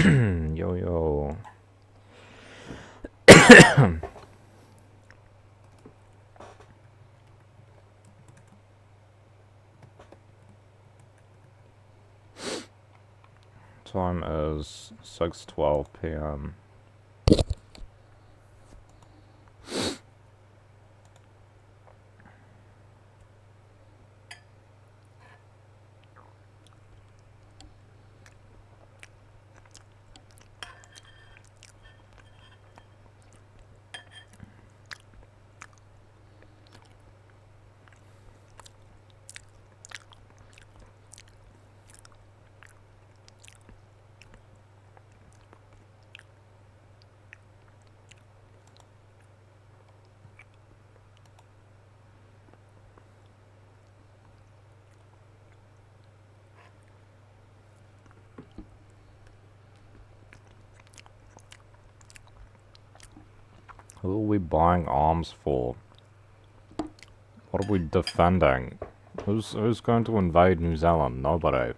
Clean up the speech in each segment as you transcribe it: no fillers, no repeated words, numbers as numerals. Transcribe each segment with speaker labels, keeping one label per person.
Speaker 1: Yo, yo. Time is 6:12 p.m. Who are we buying arms for? What are we defending? Who's going to invade New Zealand? Nobody.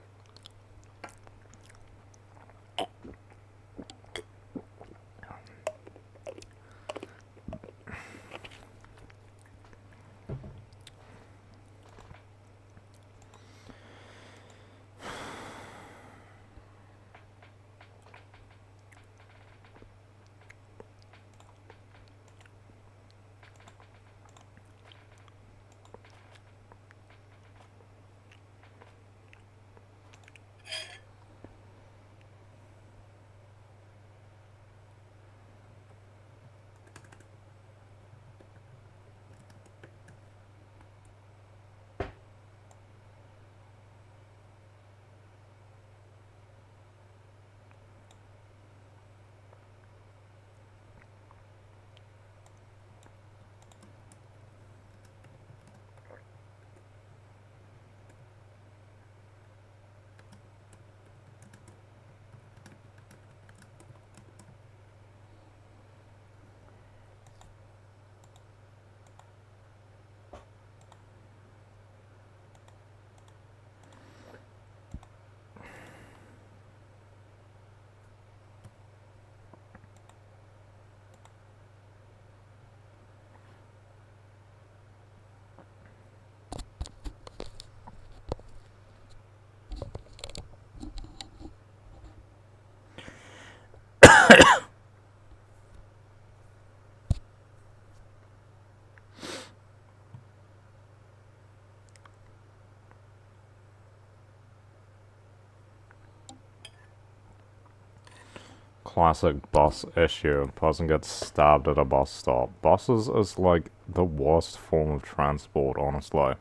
Speaker 1: Classic bus issue. Person gets stabbed at a bus stop. Buses is like the worst form of transport, honestly.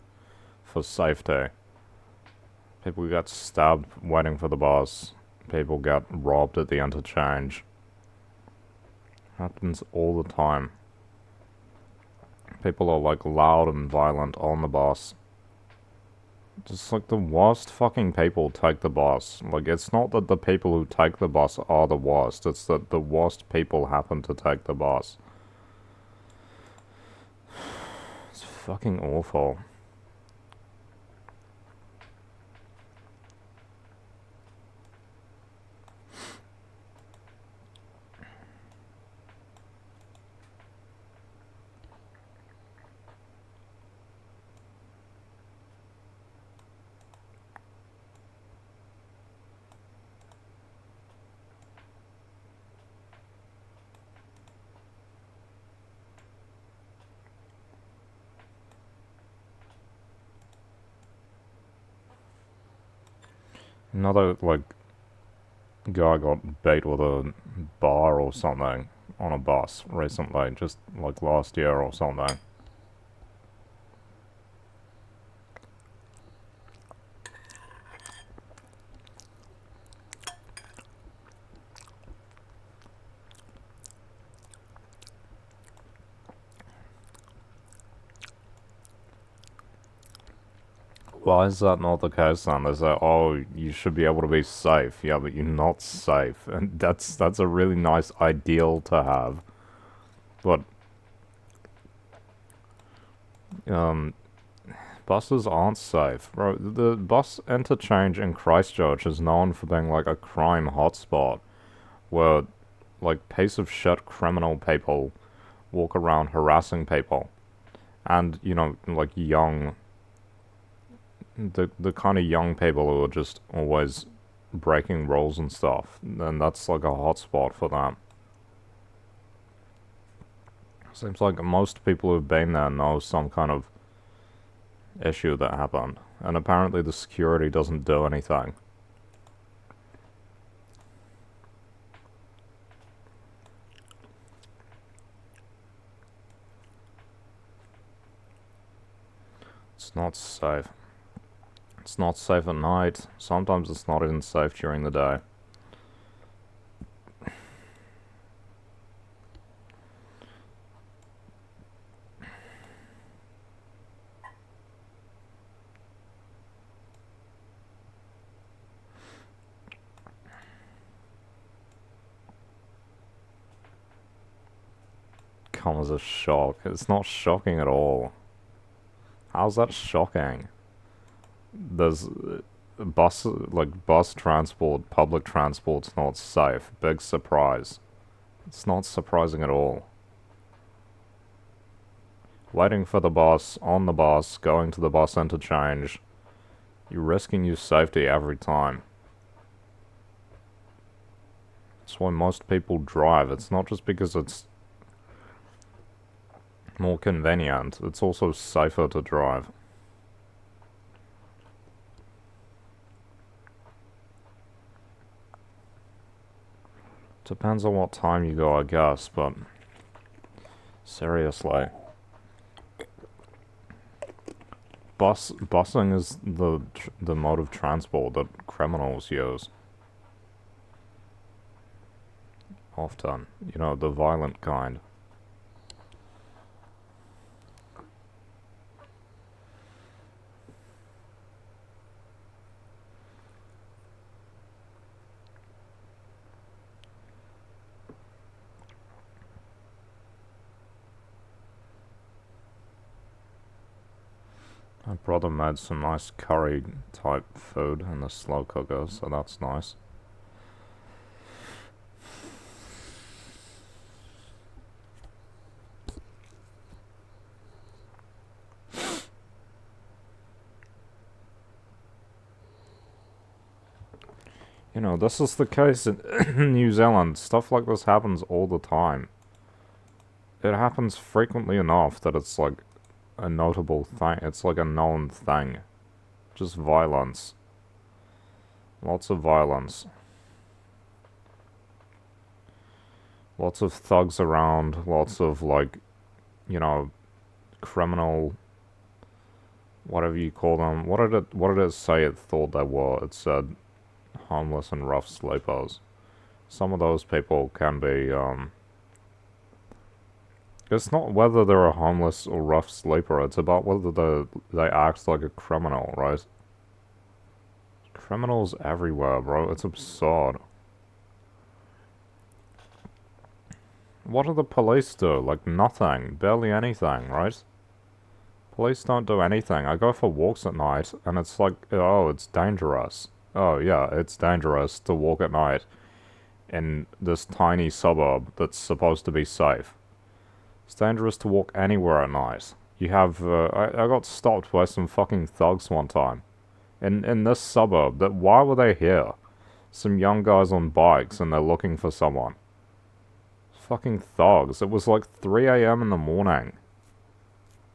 Speaker 1: For safety. People get stabbed waiting for the bus. People get robbed at the interchange. Happens all the time. People are like loud and violent on the bus. Just like the worst fucking people take the bus. Like, it's not that the people who take the bus are the worst, it's that the worst people happen to take the bus. It's fucking awful. Another, like, guy got beat with a bar or something on a bus recently, just like last year or something. Why is that not the case then? They say, oh, you should be able to be safe. Yeah, but you're not safe. And that's a really nice ideal to have. But, um, buses aren't safe. Bro, the bus interchange in Christchurch is known for being like a crime hotspot. where, like, piece of shit criminal people walk around harassing people. And, you know, like, the kind of young people who are just always breaking rules and stuff. And that's, like, a hotspot for them. Seems like most people who've been there know some kind of issue that happened. And apparently the security doesn't do anything. It's not safe. It's not safe at night. Sometimes it's not even safe during the day. Come as a shock. It's not shocking at all. How's that shocking? There's bus transport, public transport's not safe. Big surprise. It's not surprising at all. Waiting for the bus, on the bus, going to the bus interchange. You're risking your safety every time. That's why most people drive. It's not just because it's more convenient, it's also safer to drive. Depends on what time you go, I guess, but seriously. Busing is the mode of transport that criminals use. Often. You know, the violent kind. My brother made some nice curry type food in the slow cooker, so that's nice. You know, this is the case in New Zealand. Stuff like this happens all the time. It happens frequently enough that it's like a notable thing. It's like a known thing. Just violence. Lots of violence. Lots of thugs around. Lots of, like, you know, criminal, whatever you call them. What did it say it thought they were? It said homeless and rough sleepers. Some of those people can be, it's not whether they're a homeless or rough sleeper, it's about whether they act like a criminal, right? Criminals everywhere, bro. It's absurd. What do the police do? Like, nothing. Barely anything, right? Police don't do anything. I go for walks at night, and it's like, oh, it's dangerous. Oh, yeah, it's dangerous to walk at night in this tiny suburb that's supposed to be safe. It's dangerous to walk anywhere at night. You have, I got stopped by some fucking thugs one time. In this suburb, why were they here? Some young guys on bikes and they're looking for someone. Fucking thugs. It was like 3 a.m. in the morning.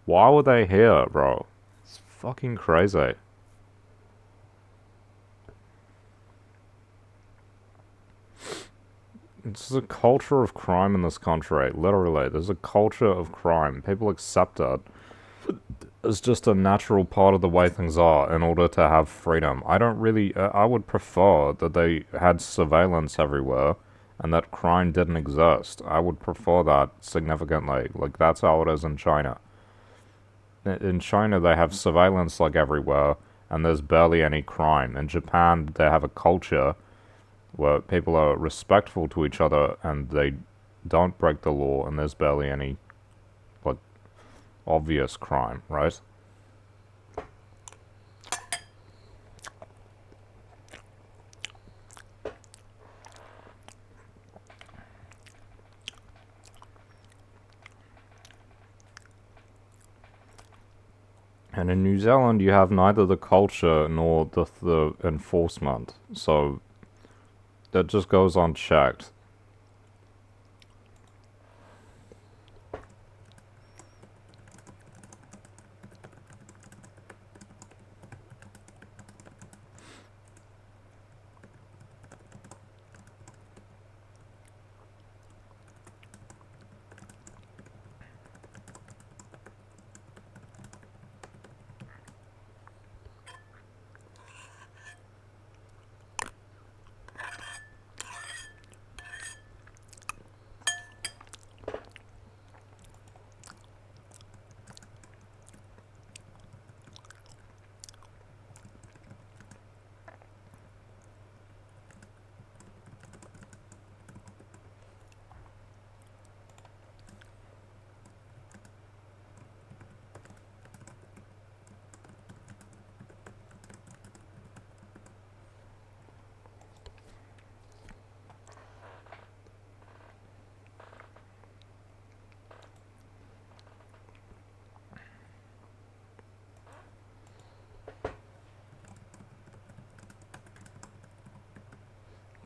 Speaker 1: Why were they here, bro? It's fucking crazy. It's a culture of crime in this country, literally. There's a culture of crime. People accept it as just a natural part of the way things are in order to have freedom. I don't really... I would prefer that they had surveillance everywhere and that crime didn't exist. I would prefer that significantly. Like, that's how it is in China. In China, they have surveillance, like, everywhere, and there's barely any crime. In Japan, they have a culture where people are respectful to each other and they don't break the law, and there's barely any, like, obvious crime, right? And in New Zealand, you have neither the culture nor the enforcement, so that just goes unchecked.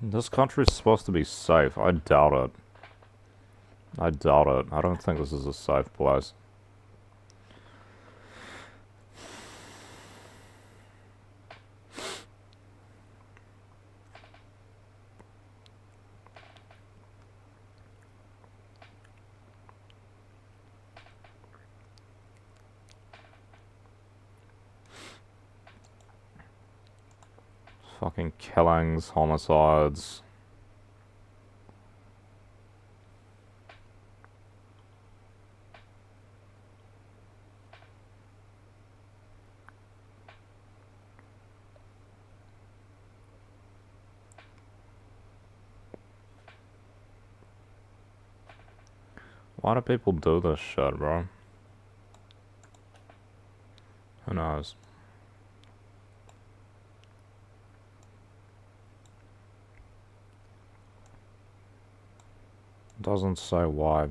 Speaker 1: This country's supposed to be safe. I doubt it. I doubt it. I don't think this is a safe place. Fucking killings, homicides. Why do people do this shit, bro? Who knows? Doesn't say why.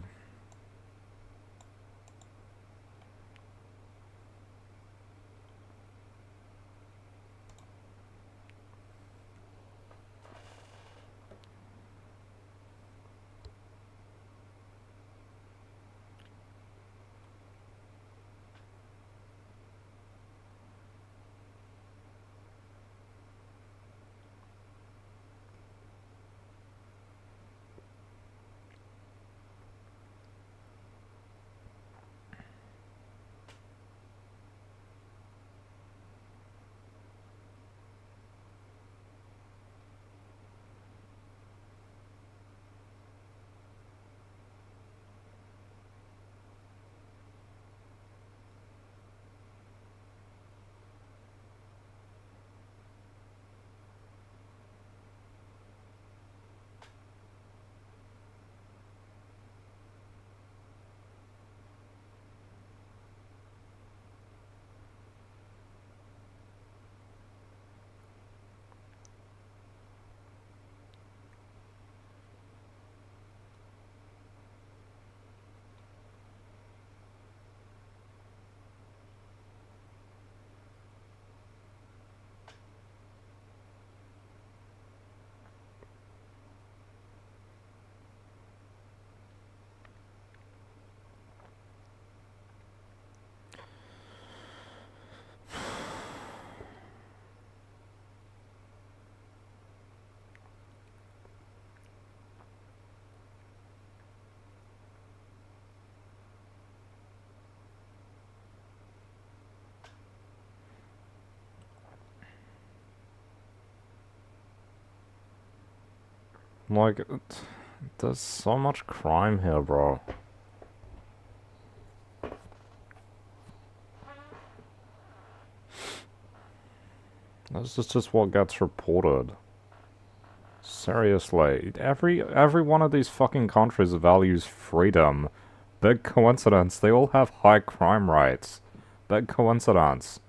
Speaker 1: Like, there's so much crime here, bro. This is just what gets reported. Seriously, every one of these fucking countries values freedom. Big coincidence, they all have high crime rates. Big coincidence.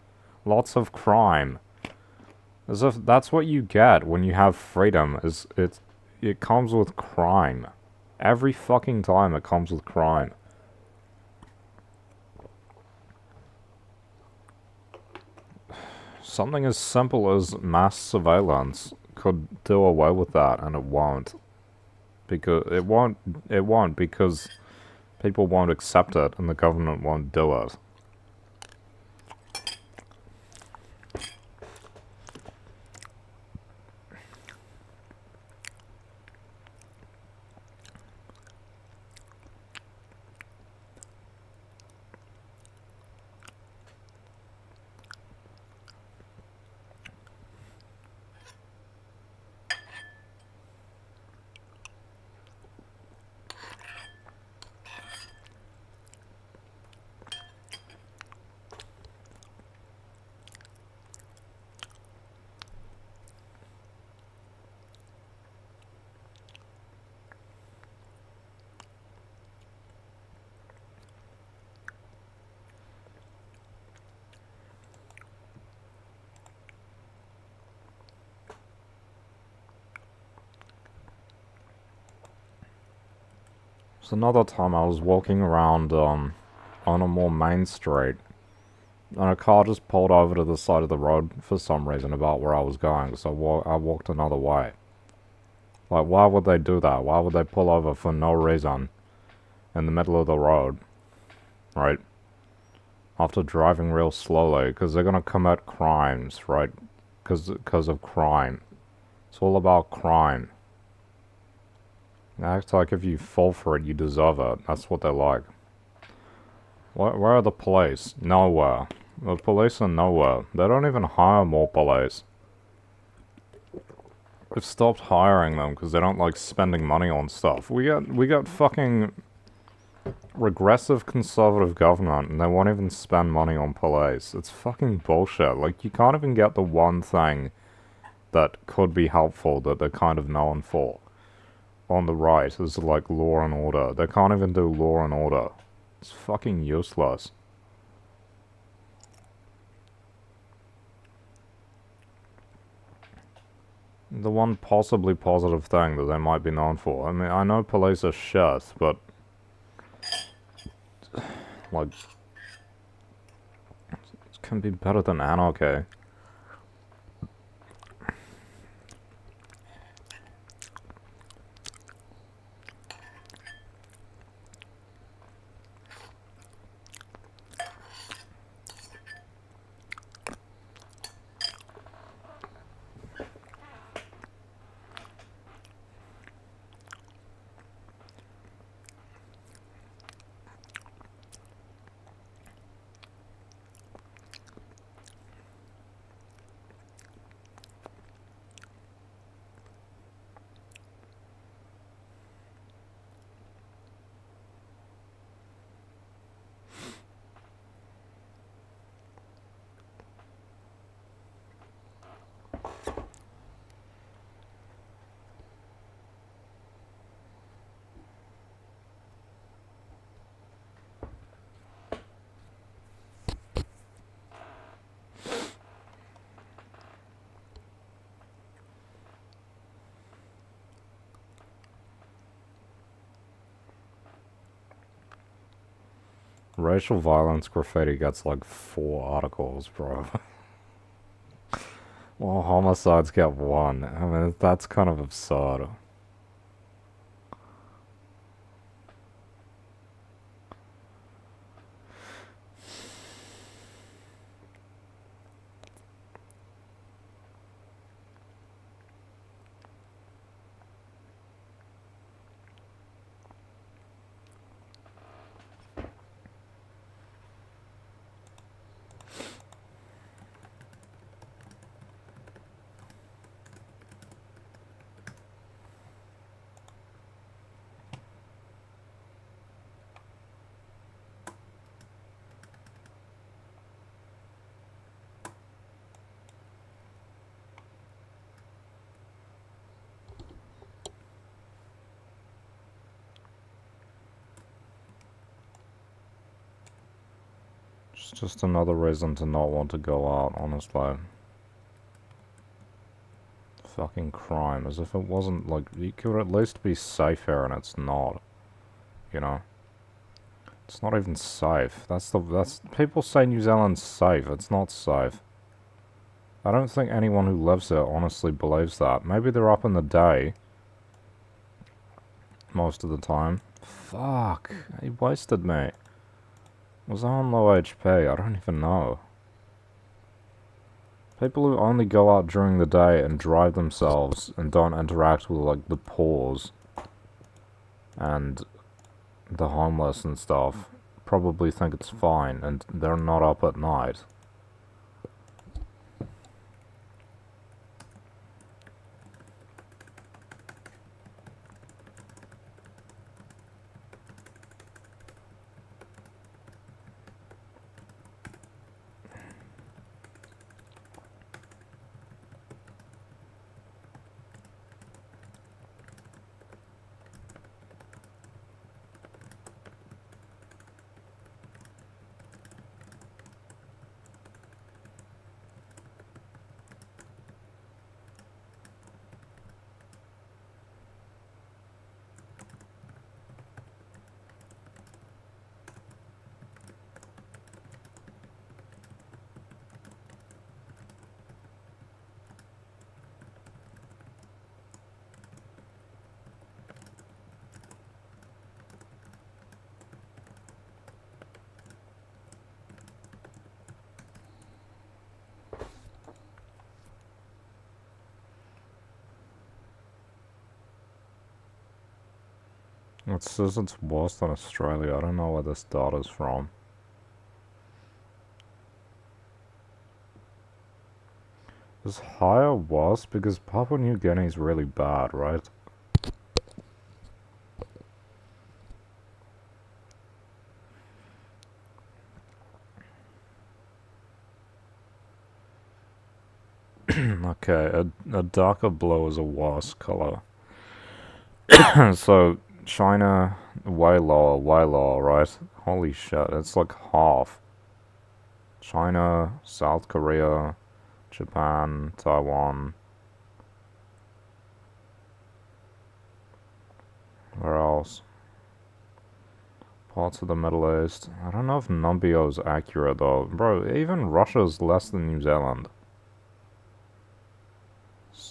Speaker 1: Lots of crime. As if that's what you get when you have freedom, is it comes with crime. Every fucking time it comes with crime. Something as simple as mass surveillance could do away with that, and it won't. Because it won't because people won't accept it and the government won't do it. So another time I was walking around on a more main street, and a car just pulled over to the side of the road for some reason about where I was going, so I walked another way. Like, why would they do that? Why would they pull over for no reason in the middle of the road, right? After driving real slowly, because they're gonna commit crimes, right? Because of crime. It's all about crime. They act like if you fall for it, you deserve it. That's what they're like. Where are the police? Nowhere. The police are nowhere. They don't even hire more police. They've stopped hiring them because they don't like spending money on stuff. We got fucking regressive conservative government and they won't even spend money on police. It's fucking bullshit. Like, you can't even get the one thing that could be helpful that they're kind of known for. On the right is like law and order. They can't even do law and order. It's fucking useless. The one possibly positive thing that they might be known for. I mean, I know police are shit, but like, it can be better than anarchy. Racial violence graffiti gets like 4 articles, bro. Well, homicides get 1. I mean, that's kind of absurd. It's just another reason to not want to go out, honestly. Fucking crime, as if it wasn't, like, you could at least be safe here and it's not. You know? It's not even safe. That's people say New Zealand's safe. It's not safe. I don't think anyone who lives there honestly believes that. Maybe they're up in the day most of the time. Fuck, he wasted me. Was I on low HP? I don't even know. People who only go out during the day and drive themselves and don't interact with, like, the poors and the homeless and stuff probably think it's fine, and they're not up at night. It says it's worse than Australia. I don't know where this data's from. Is higher worse? Because Papua New Guinea's really bad, right? Okay, a darker blue is a worse color. So, China, way lower, right? Holy shit, it's like half. China, South Korea, Japan, Taiwan. Where else? Parts of the Middle East. I don't know if Numbio's accurate though. Bro, even Russia's less than New Zealand.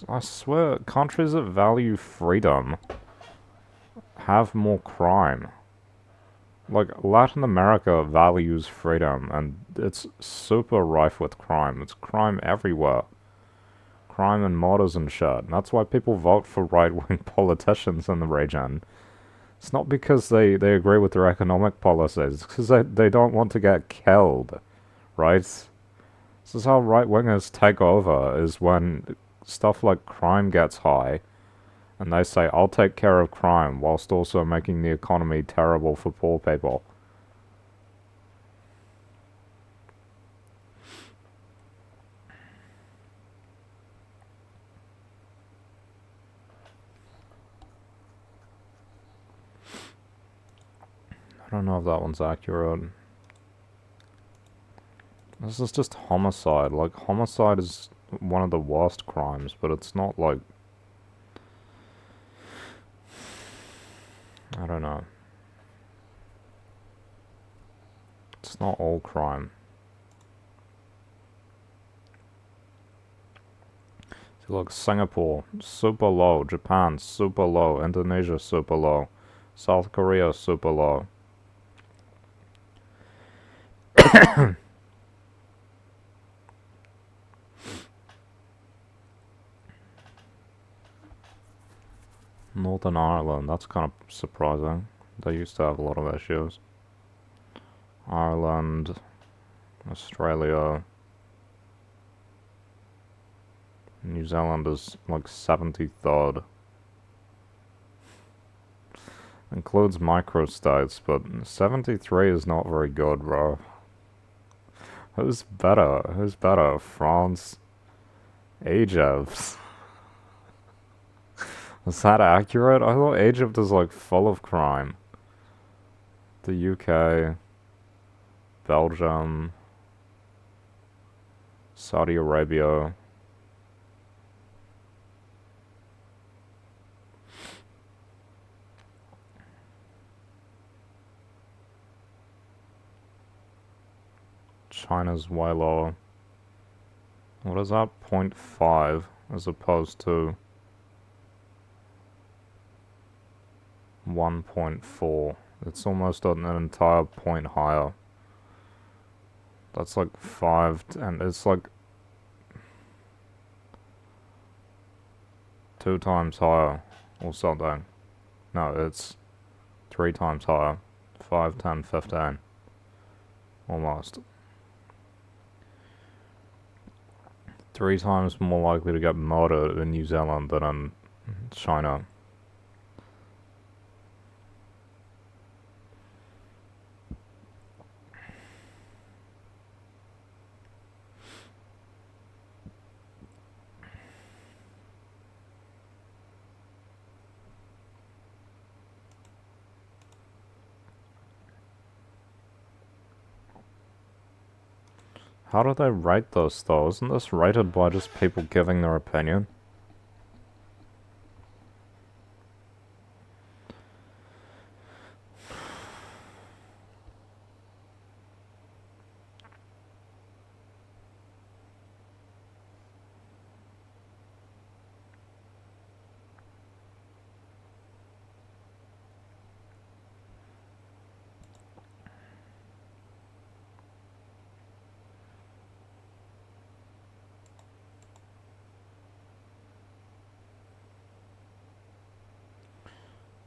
Speaker 1: I swear, countries that value freedom have more crime. Like, Latin America values freedom, and it's super rife with crime. It's crime everywhere. Crime and murders and shit. And that's why people vote for right-wing politicians in the region. It's not because they agree with their economic policies. It's because they don't want to get killed, right? This is how right-wingers take over, is when stuff like crime gets high, and they say, I'll take care of crime, whilst also making the economy terrible for poor people. I don't know if that one's accurate. This is just homicide. Like, homicide is one of the worst crimes, but it's not like... I don't know. It's not all crime. So look, Singapore, super low. Japan, super low. Indonesia, super low. South Korea, super low. Northern Ireland, that's kind of surprising. They used to have a lot of issues. Ireland, Australia, New Zealand is like 73rd. Includes microstates, but 73 is not very good, bro. Who's better? Who's better? France? Egypt? Is that accurate? I thought Egypt is like full of crime. The UK, Belgium, Saudi Arabia. China's way lower. What is that? 0.5 as opposed to 1.4. It's almost an entire point higher. That's like 5, and it's like 2 times higher or something. No, it's 3 times higher. 5, 10, 15. Almost. 3 times more likely to get murdered in New Zealand than in China. How do they rate this though? Isn't this rated by just people giving their opinion?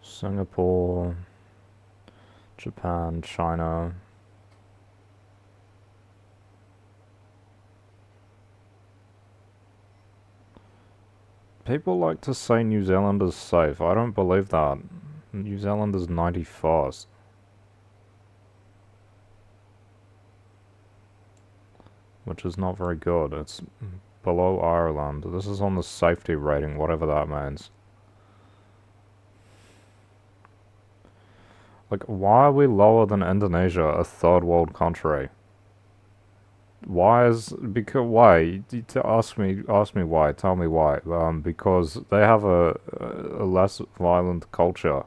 Speaker 1: Singapore, Japan, China. People like to say New Zealand is safe. I don't believe that. New Zealand is 91st. Which is not very good. It's below Ireland. This is on the safety rating, whatever that means. Like, why are we lower than Indonesia, a third world country? Why is because why? Ask me why. Tell me why. Because they have a less violent culture.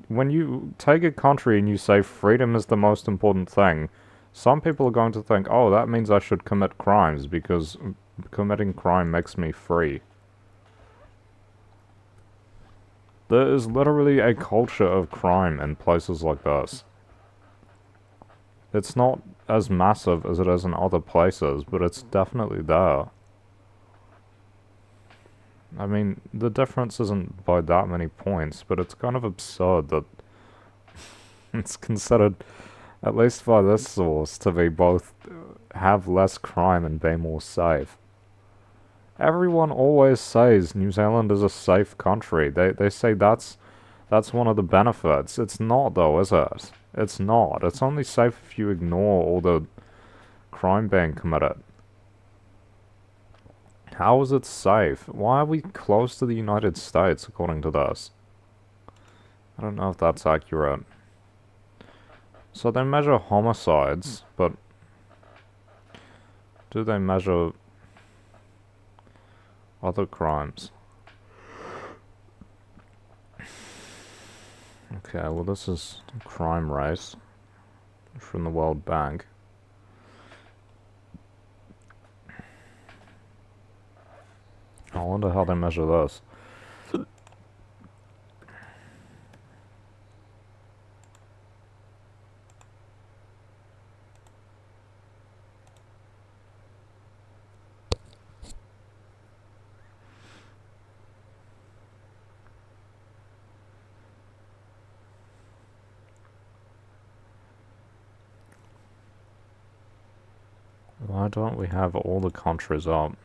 Speaker 1: When you take a country and you say freedom is the most important thing, some people are going to think, oh, that means I should commit crimes because committing crime makes me free. There is literally a culture of crime in places like this. It's not as massive as it is in other places, but it's definitely there. I mean, the difference isn't by that many points, but it's kind of absurd that it's considered, at least by this source, to be both have less crime and be more safe. Everyone always says New Zealand is a safe country. They say that's one of the benefits. It's not though, is it? It's not. It's only safe if you ignore all the crime being committed. How is it safe? Why are we close to the United States according to this? I don't know if that's accurate. So they measure homicides, but do they measure other crimes? Okay, well this is crime rate from the World Bank. I wonder how they measure this. Why don't we have all the countries up?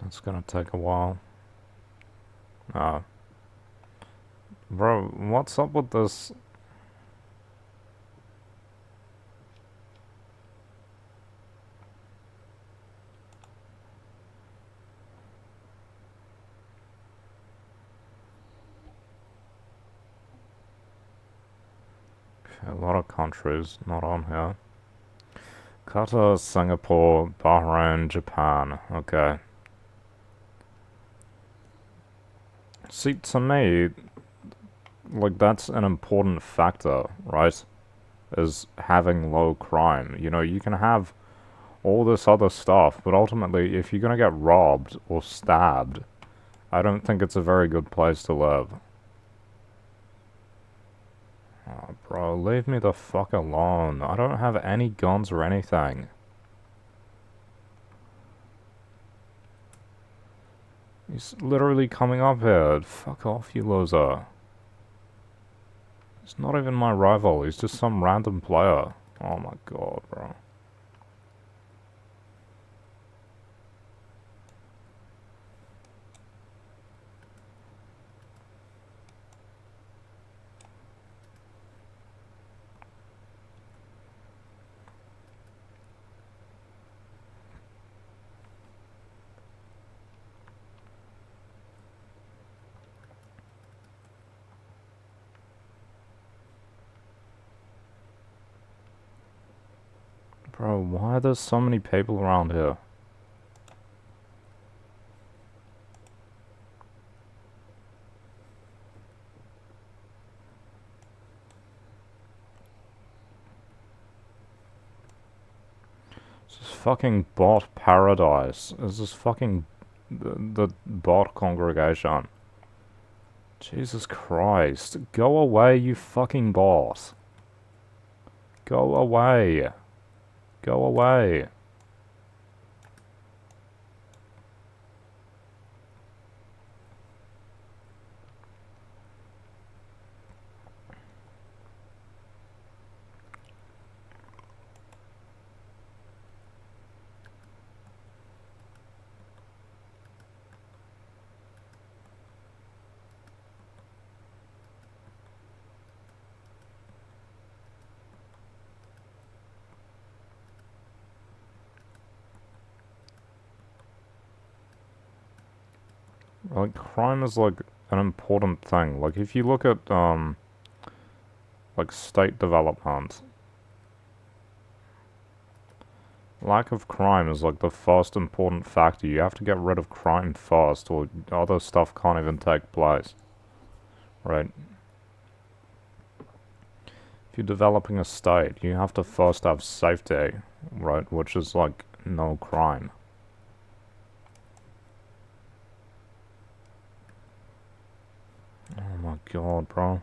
Speaker 1: That's gonna take a while. Bro, what's up with this? Okay, a lot of countries not on here. Qatar, Singapore, Bahrain, Japan. Okay. See, to me, like, that's an important factor, right? Is having low crime. You know, you can have all this other stuff, but ultimately, if you're gonna get robbed or stabbed, I don't think it's a very good place to live. Oh, bro, leave me the fuck alone. I don't have any guns or anything. He's literally coming up here. Fuck off, you loser. He's not even my rival, he's just some random player. Oh my god, bro. Bro, why are there so many people around here? This is fucking bot paradise. This is fucking the bot congregation. Jesus Christ. Go away, you fucking bot. Go away. Go away. Like, crime is like an important thing. Like, if you look at, like, state development, lack of crime is like the first important factor. You have to get rid of crime first, or other stuff can't even take place. Right? If you're developing a state, you have to first have safety, right? Which is like no crime. Oh my god, bro.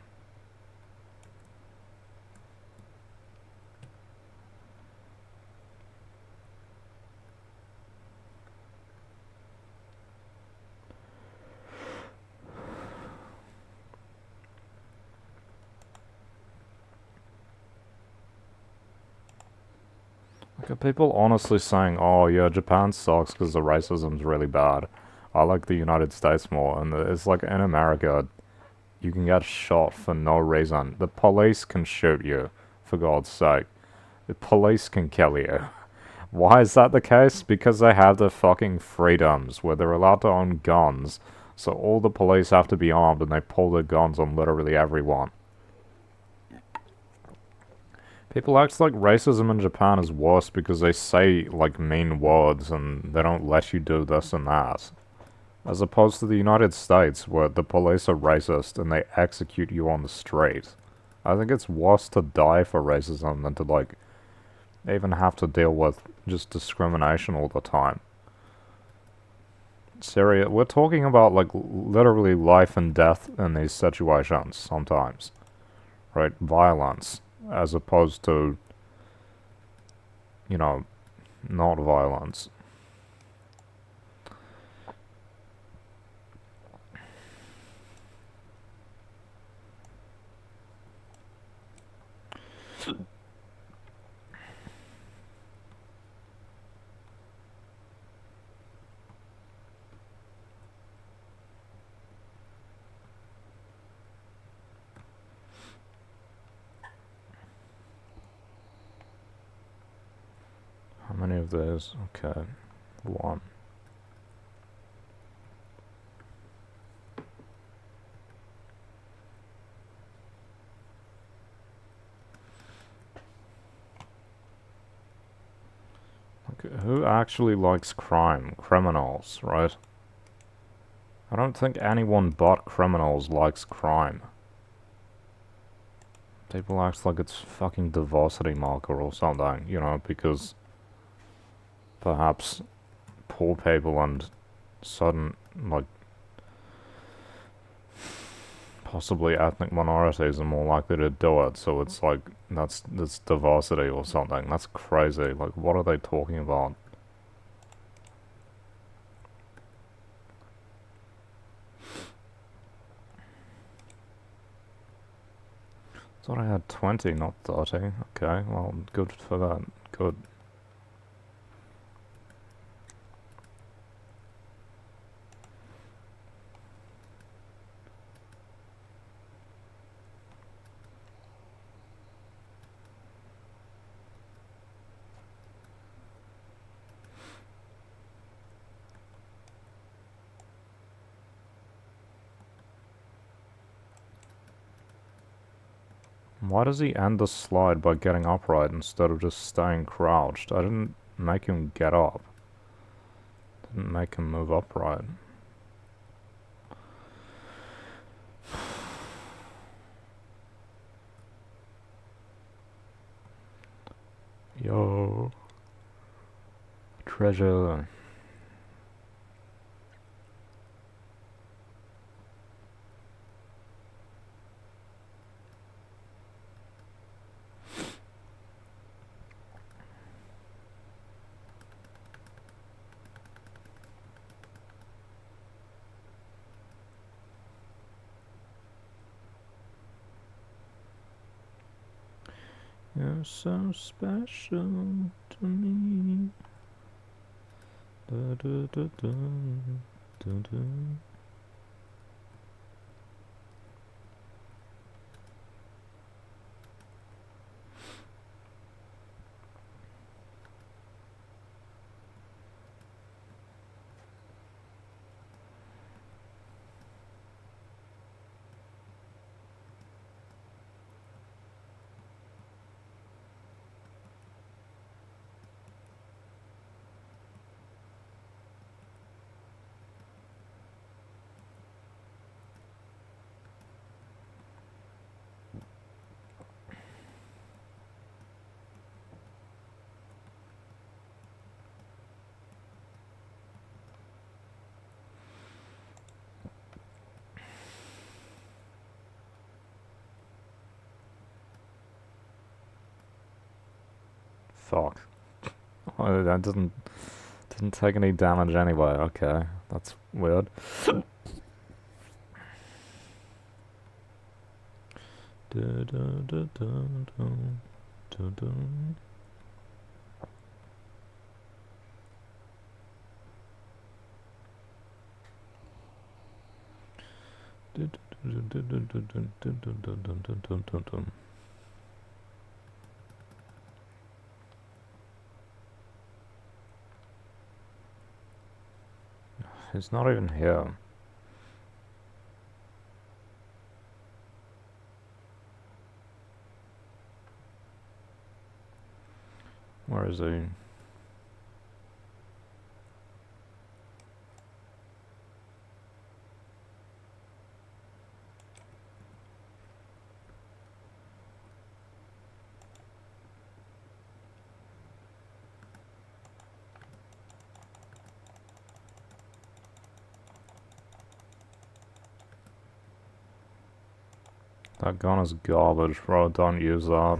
Speaker 1: Like, are people honestly saying, oh yeah, Japan sucks because the racism's really bad. I like the United States more. And it's like, in America, you can get shot for no reason. The police can shoot you, for God's sake. The police can kill you. Why is that the case? Because they have their fucking freedoms, where they're allowed to own guns, so all the police have to be armed and they pull their guns on literally everyone. People act like racism in Japan is worse because they say, like, mean words and they don't let you do this and that. As opposed to the United States, where the police are racist and they execute you on the street. I think it's worse to die for racism than to, like, even have to deal with just discrimination all the time. Serious, we're talking about, like, literally life and death in these situations sometimes. Right? Violence. As opposed to, you know, not violence. How many of those? Okay. One. who actually likes crime? Criminals, right? I don't think anyone but criminals likes crime. People act like it's fucking diversity marker or something, you know, because perhaps poor people and certain, like, possibly ethnic minorities are more likely to do it, so it's like, that's diversity or something. That's crazy. Like, what are they talking about? Thought I had 20, not 30. Okay, well, good for that. Good. Why does he end the slide by getting upright instead of just staying crouched? I didn't make him get up. Didn't make him move upright. Yo. Treasure. You're so special to me. Da, da, da, da, da, da. Fuck. Oh, that didn't take any damage anyway. Okay, that's weird. Da, da, da, da, da, da, da. He's not even here. Where is he? That gun is garbage, bro. Don't use that.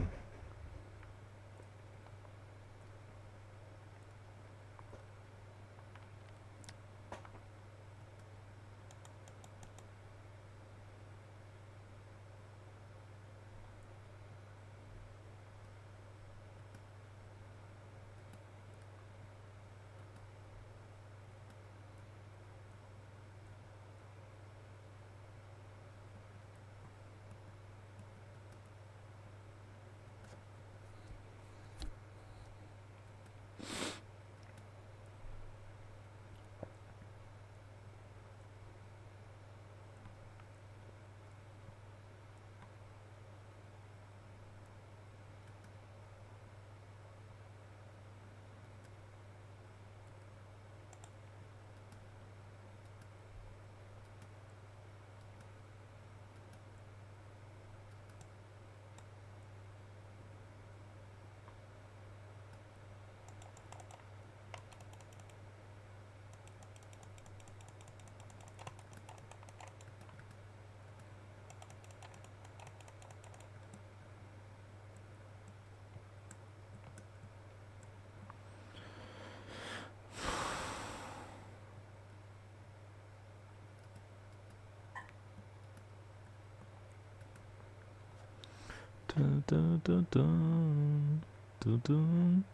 Speaker 1: Dun, dun, dun, dun. Dun, dun,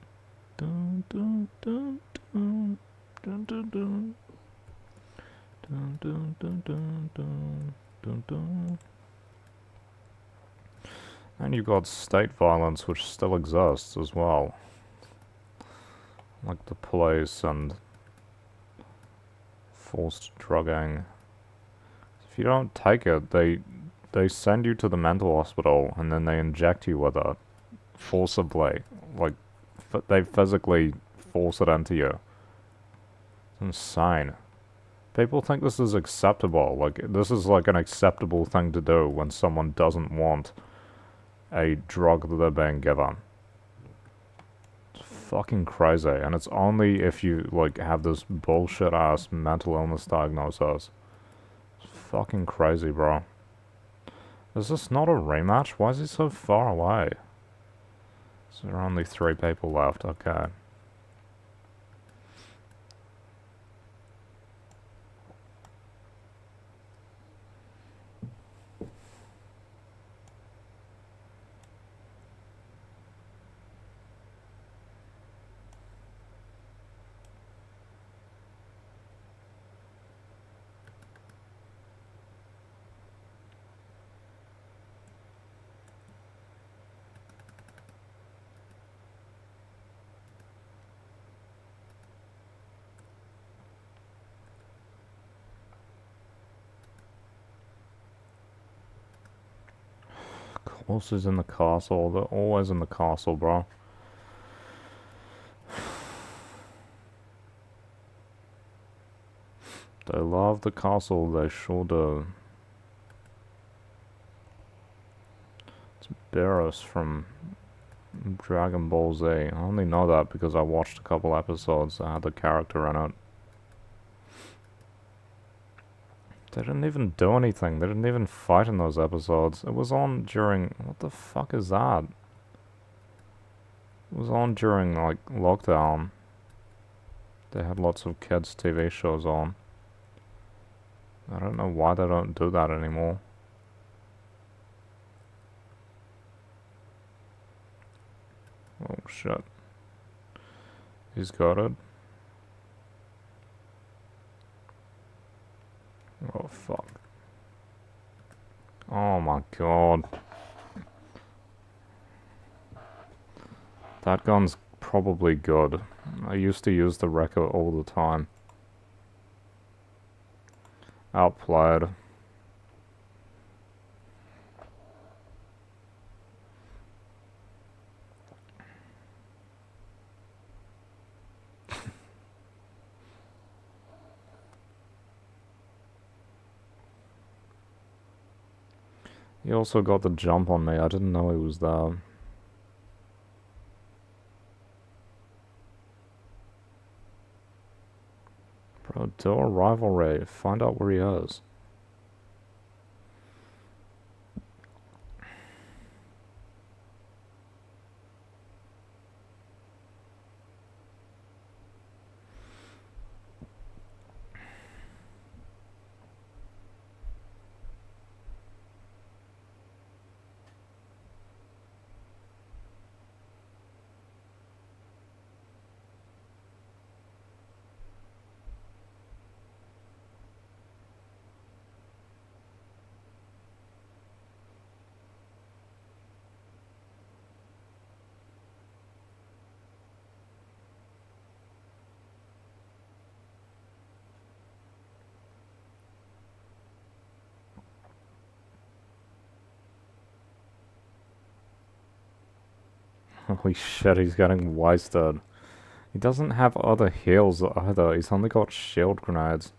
Speaker 1: dun, dun, dun, dun. Dun, dun, dun. Dun, dun, dun, dun, dun. Dun, dun. And you've got state violence, which still exists as well. Like the police and forced drugging. If you don't take it, they send you to the mental hospital and then they inject you with it forcibly. Like, they physically force it into you. It's insane. People think this is acceptable. Like, this is like an acceptable thing to do when someone doesn't want a drug that they're being given. It's fucking crazy. And it's only if you, like, have this bullshit ass mental illness diagnosis. It's fucking crazy, bro. Is this not a rematch? Why is he so far away? So there are only 3 people left, okay. Horses in the castle. They're always in the castle, bro. They love the castle, they sure do. It's Barris from Dragon Ball Z. I only know that because I watched a couple episodes that had the character in it. They didn't even do anything. They didn't even fight in those episodes. It was on during... What the fuck is that? It was on during, like, lockdown. They had lots of kids' TV shows on. I don't know why they don't do that anymore. Oh, shit. He's got it. Oh, fuck. Oh my god. That gun's probably good. I used to use the Wrecker all the time. Outplayed. He also got the jump on me. I didn't know he was there. Bro, do a rivalry. Find out where he is. Holy shit, he's getting wasted. He doesn't have other heals either. He's only got shield grenades.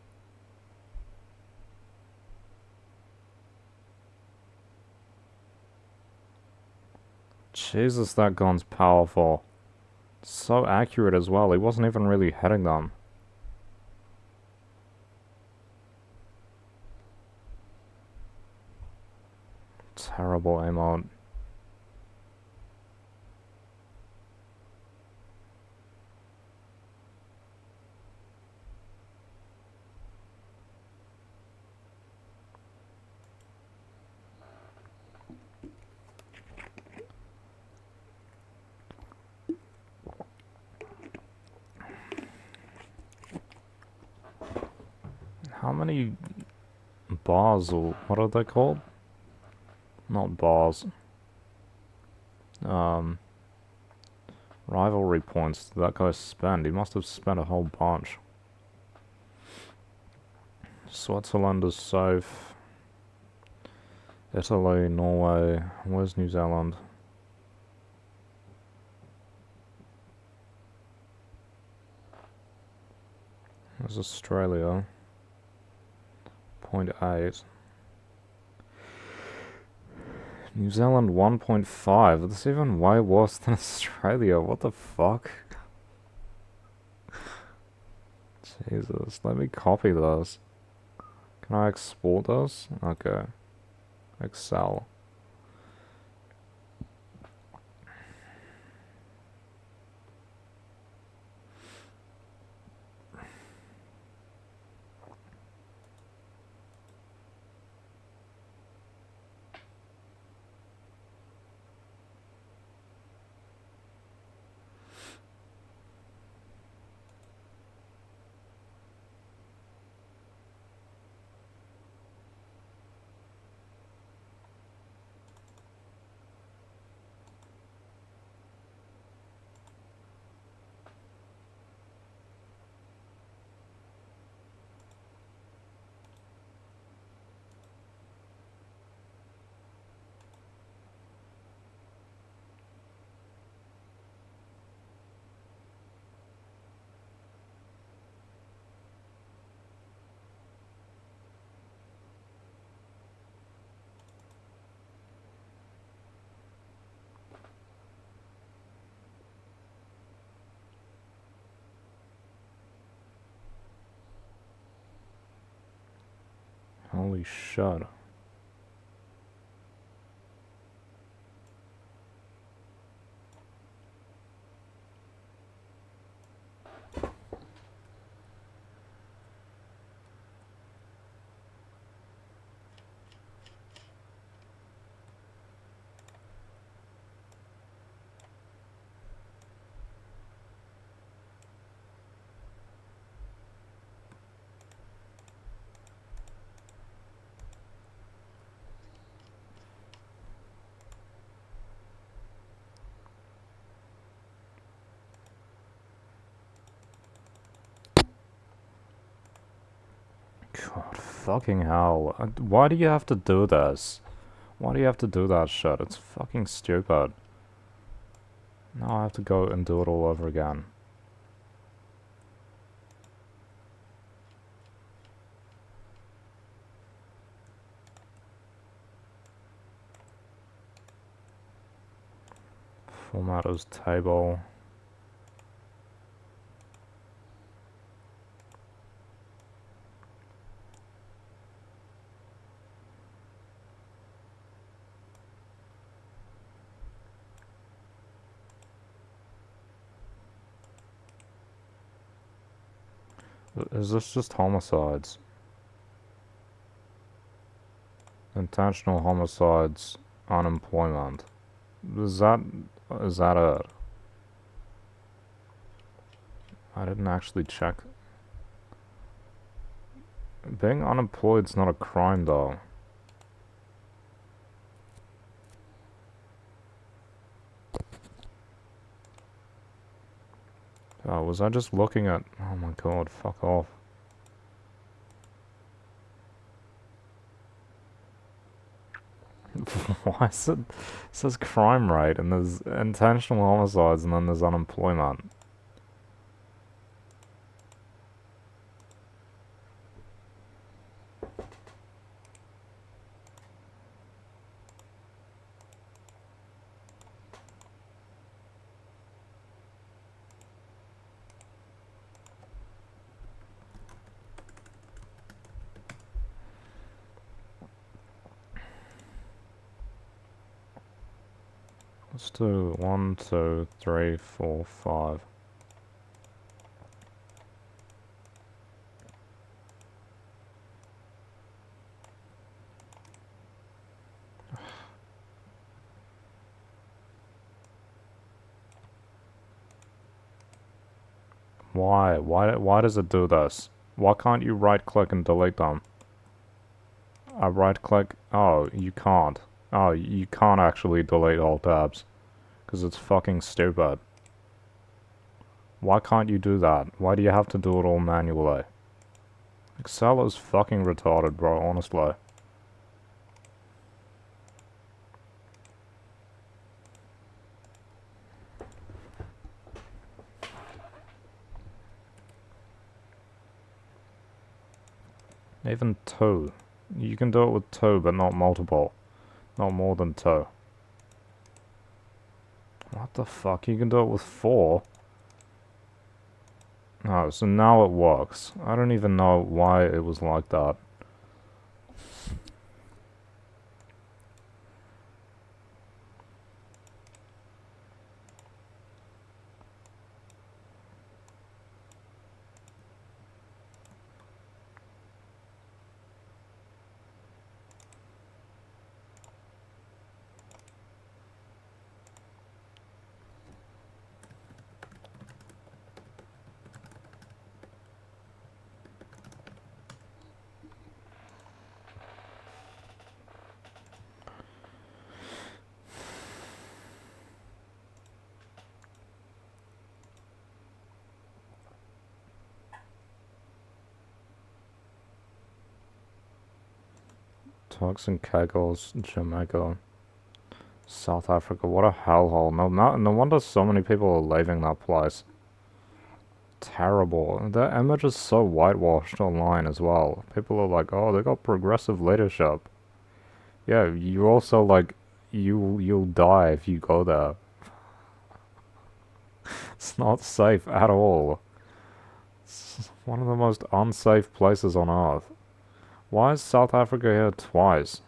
Speaker 1: Jesus, that gun's powerful. So accurate as well. He wasn't even really hitting them. Terrible emote. How many bars, or what are they called? Not bars. Rivalry points did that guy spend? He must have spent a whole bunch. Switzerland is safe. Italy, Norway. Where's New Zealand? There's Australia. 0.8. New Zealand 1.5. That's even way worse than Australia. What the fuck? Jesus, let me copy this. Can I export this? Okay. Excel. Holy shit. God, fucking hell. Why do you have to do this? Why do you have to do that shit? It's fucking stupid. Now I have to go and do it all over again. Format as table. Is this just homicides? Intentional homicides, unemployment. Is that it? I didn't actually check. Being unemployed's not a crime though. Oh, was I just looking at... Oh my god, fuck off. Why is it... It says crime rate, and there's intentional homicides, and then there's unemployment. Let's do 1, 2, 3, 4, 5. Why? Why does it do this? Why can't you right click and delete them? I right click. Oh, you can't. Oh, you can't actually delete all tabs. Because it's fucking stupid. Why can't you do that? Why do you have to do it all manually? Excel is fucking retarded, bro, honestly. Even 2. You can do it with 2, but not multiple. Not more than 2. What the fuck? You can do it with 4? Oh, so now it works. I don't even know why it was like that. Turks and Caicos, Jamaica, South Africa. What a hellhole. No wonder so many people are leaving that place. Terrible. The image is so whitewashed online as well. People are like, oh, they got progressive leadership. Yeah, you also like, you'll die if you go there. It's not safe at all. It's one of the most unsafe places on earth. Why is South Africa here twice?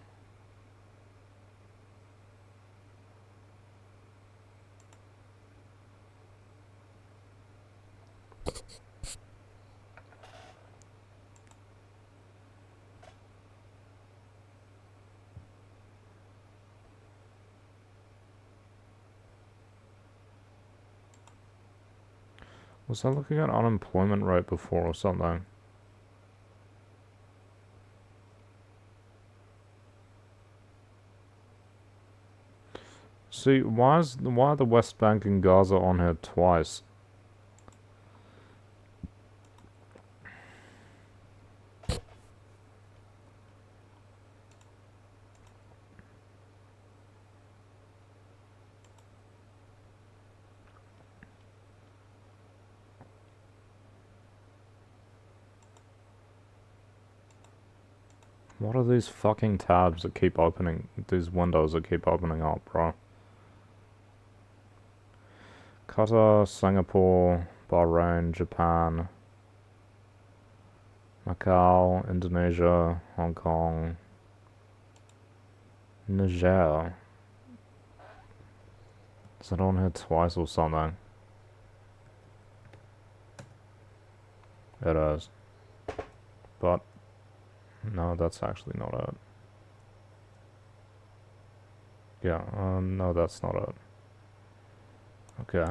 Speaker 1: Was I looking at unemployment rate before or something? See, why are the West Bank and Gaza on here twice? What are these fucking tabs that keep opening, these windows that keep opening up, bro? Qatar, Singapore, Bahrain, Japan, Macau, Indonesia, Hong Kong, Niger. Is it on here twice or something? It is. But, no, that's actually not it. Yeah, no, that's not it. Okay.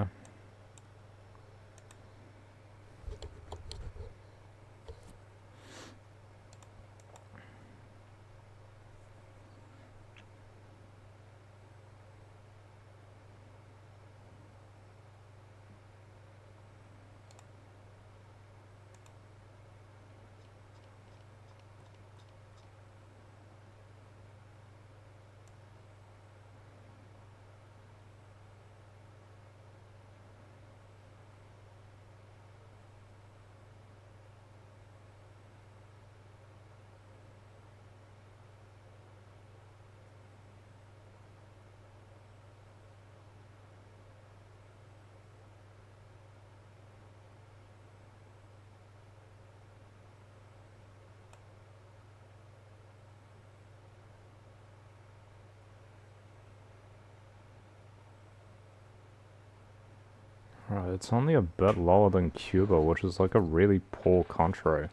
Speaker 1: Right, it's only a bit lower than Cuba, which is like a really poor country.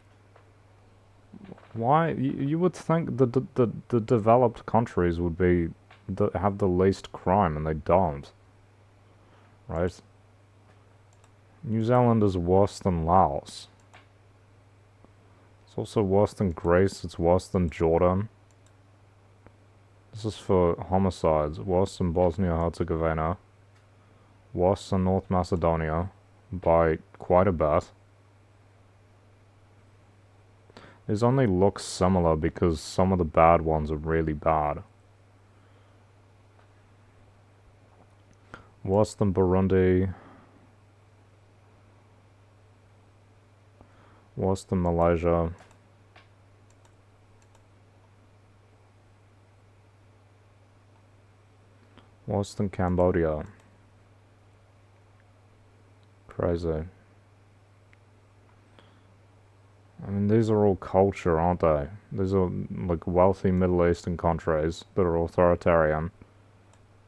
Speaker 1: Why? You would think the developed countries would be have the least crime, and they don't. Right? New Zealand is worse than Laos. It's also worse than Greece, it's worse than Jordan. This is for homicides. Worse than Bosnia-Herzegovina. Worse than North Macedonia. By quite a bit. These only look similar because some of the bad ones are really bad. Worse than Burundi. Worse than Malaysia. Worse than Cambodia. Crazy. I mean, these are all culture, aren't they? These are like wealthy Middle Eastern countries that are authoritarian,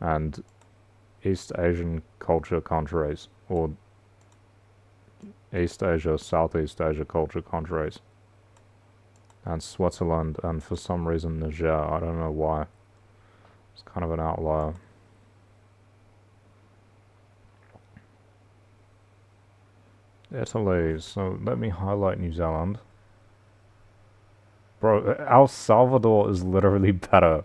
Speaker 1: and East Asian culture countries, or East Asia, Southeast Asia culture countries. And Switzerland, and for some reason Niger, I don't know why. It's kind of an outlier. Italy, so let me highlight New Zealand. Bro, El Salvador is literally better.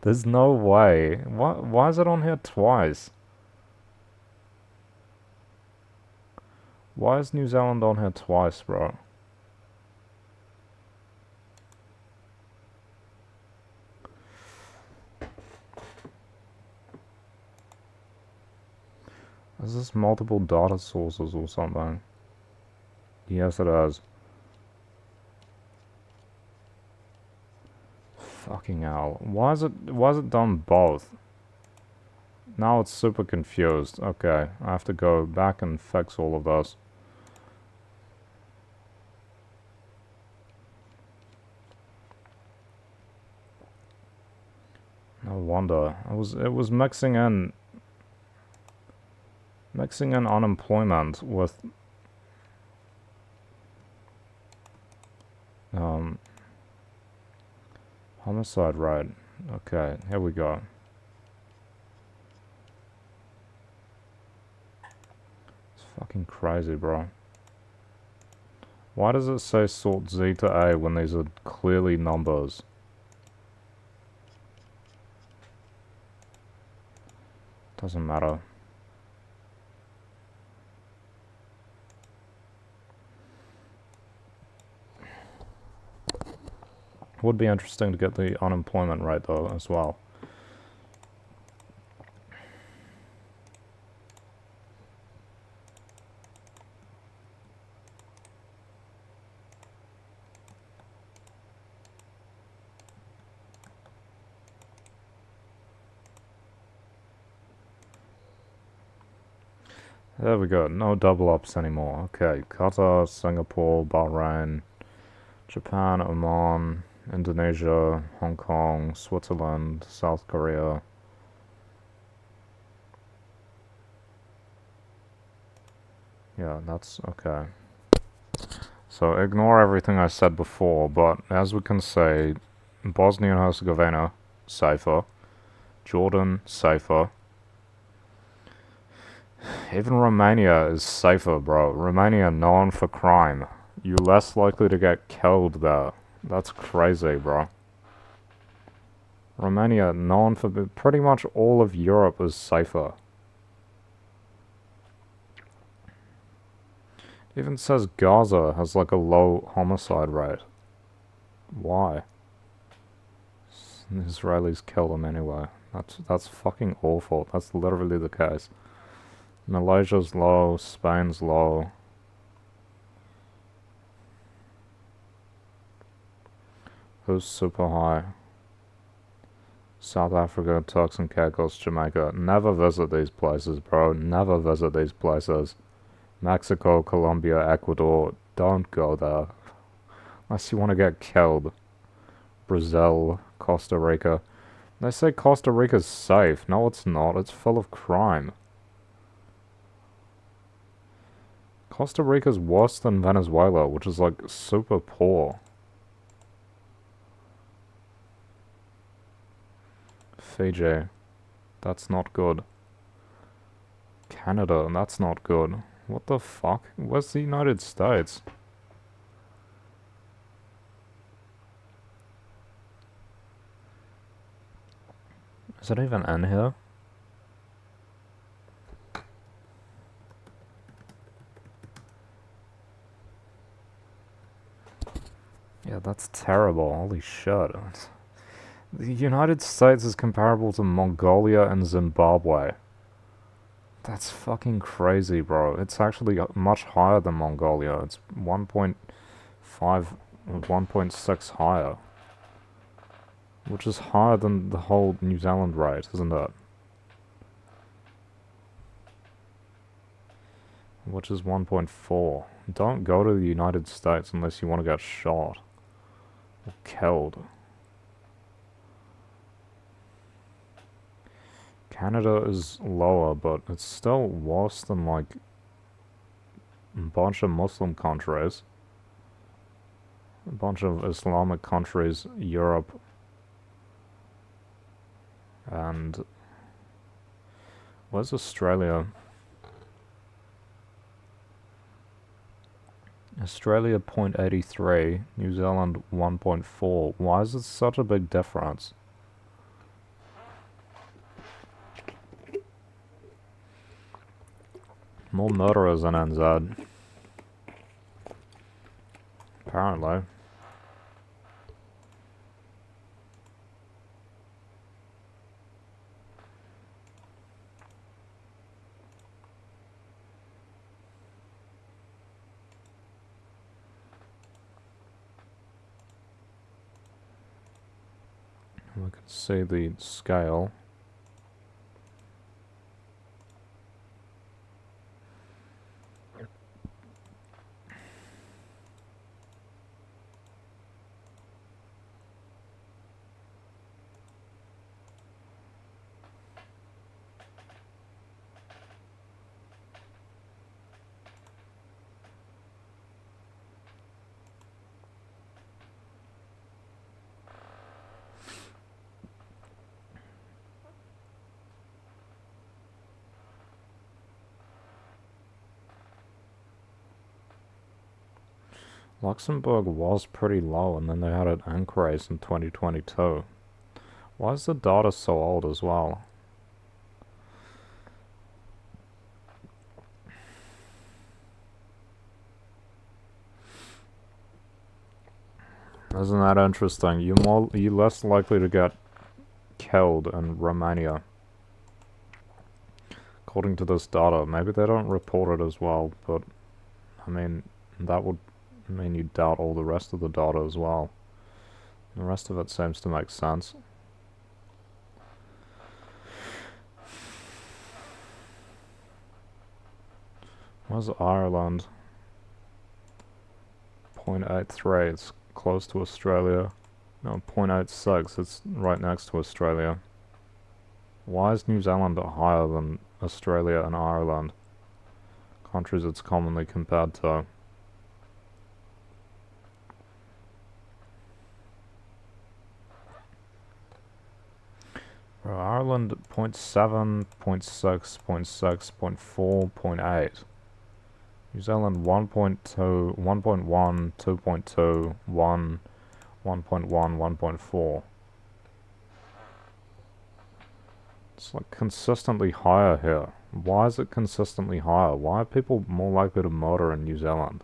Speaker 1: There's no way. Why is it on here twice? Why is New Zealand on here twice, bro? Is this multiple data sources or something? Yes, it is. Fucking hell. Why is it done both? Now it's super confused. Okay, I have to go back and fix all of this. No wonder. It was mixing in unemployment with homicide rate. Okay, here we go. It's fucking crazy, bro. Why does it say sort Z to A when these are clearly numbers? Doesn't matter. Would be interesting to get the unemployment rate though as well. There we go, no double ups anymore. Okay, Qatar, Singapore, Bahrain, Japan, Oman, Indonesia, Hong Kong, Switzerland, South Korea. Yeah, that's okay. So ignore everything I said before, but as we can say, Bosnia and Herzegovina, safer. Jordan, safer. Even Romania is safer, bro. Romania known for crime. You're less likely to get killed there. That's crazy, bro. Romania known for pretty much all of Europe is safer. It even says Gaza has like a low homicide rate. Why? The Israelis kill them anyway. That's fucking awful. That's literally the case. Malaysia's low, Spain's low. Who's super high? South Africa, Turks and Caicos, Jamaica. Never visit these places, bro. Never visit these places. Mexico, Colombia, Ecuador. Don't go there. Unless you want to get killed. Brazil, Costa Rica. They say Costa Rica's safe. No, it's not. It's full of crime. Costa Rica's worse than Venezuela, which is like super poor. Fiji. That's not good. Canada, that's not good. What the fuck? Where's the United States? Is it even in here? Yeah, that's terrible. Holy shit. The United States is comparable to Mongolia and Zimbabwe. That's fucking crazy, bro. It's actually much higher than Mongolia. It's 1.5, 1.6 higher. Which is higher than the whole New Zealand rate, isn't it? Which is 1.4. Don't go to the United States unless you want to get shot. Or killed. Canada is lower, but it's still worse than, like, a bunch of Muslim countries. A bunch of Islamic countries, Europe. And... where's Australia? Australia 0.83, New Zealand 1.4. Why is it such a big difference? More murderers in NZ. Apparently. We can see the scale. Luxembourg was pretty low and then they had an increase in 2022. Why is the data so old as well? Isn't that interesting? You're less likely to get killed in Romania. According to this data. Maybe they don't report it as well, but I mean, that would mean you doubt all the rest of the data as well. The rest of it seems to make sense. Where's Ireland? 0.83, it's close to Australia. No, 0.86, it's right next to Australia. Why is New Zealand higher than Australia and Ireland? Countries it's commonly compared to. Bro, Ireland 0.7, 0.6, 0.6, 0.4, 0.8. New Zealand 1.2, 1.1, 2.2, 1, 1.1, 1.4. It's like consistently higher here. Why is it consistently higher? Why are people more likely to murder in New Zealand?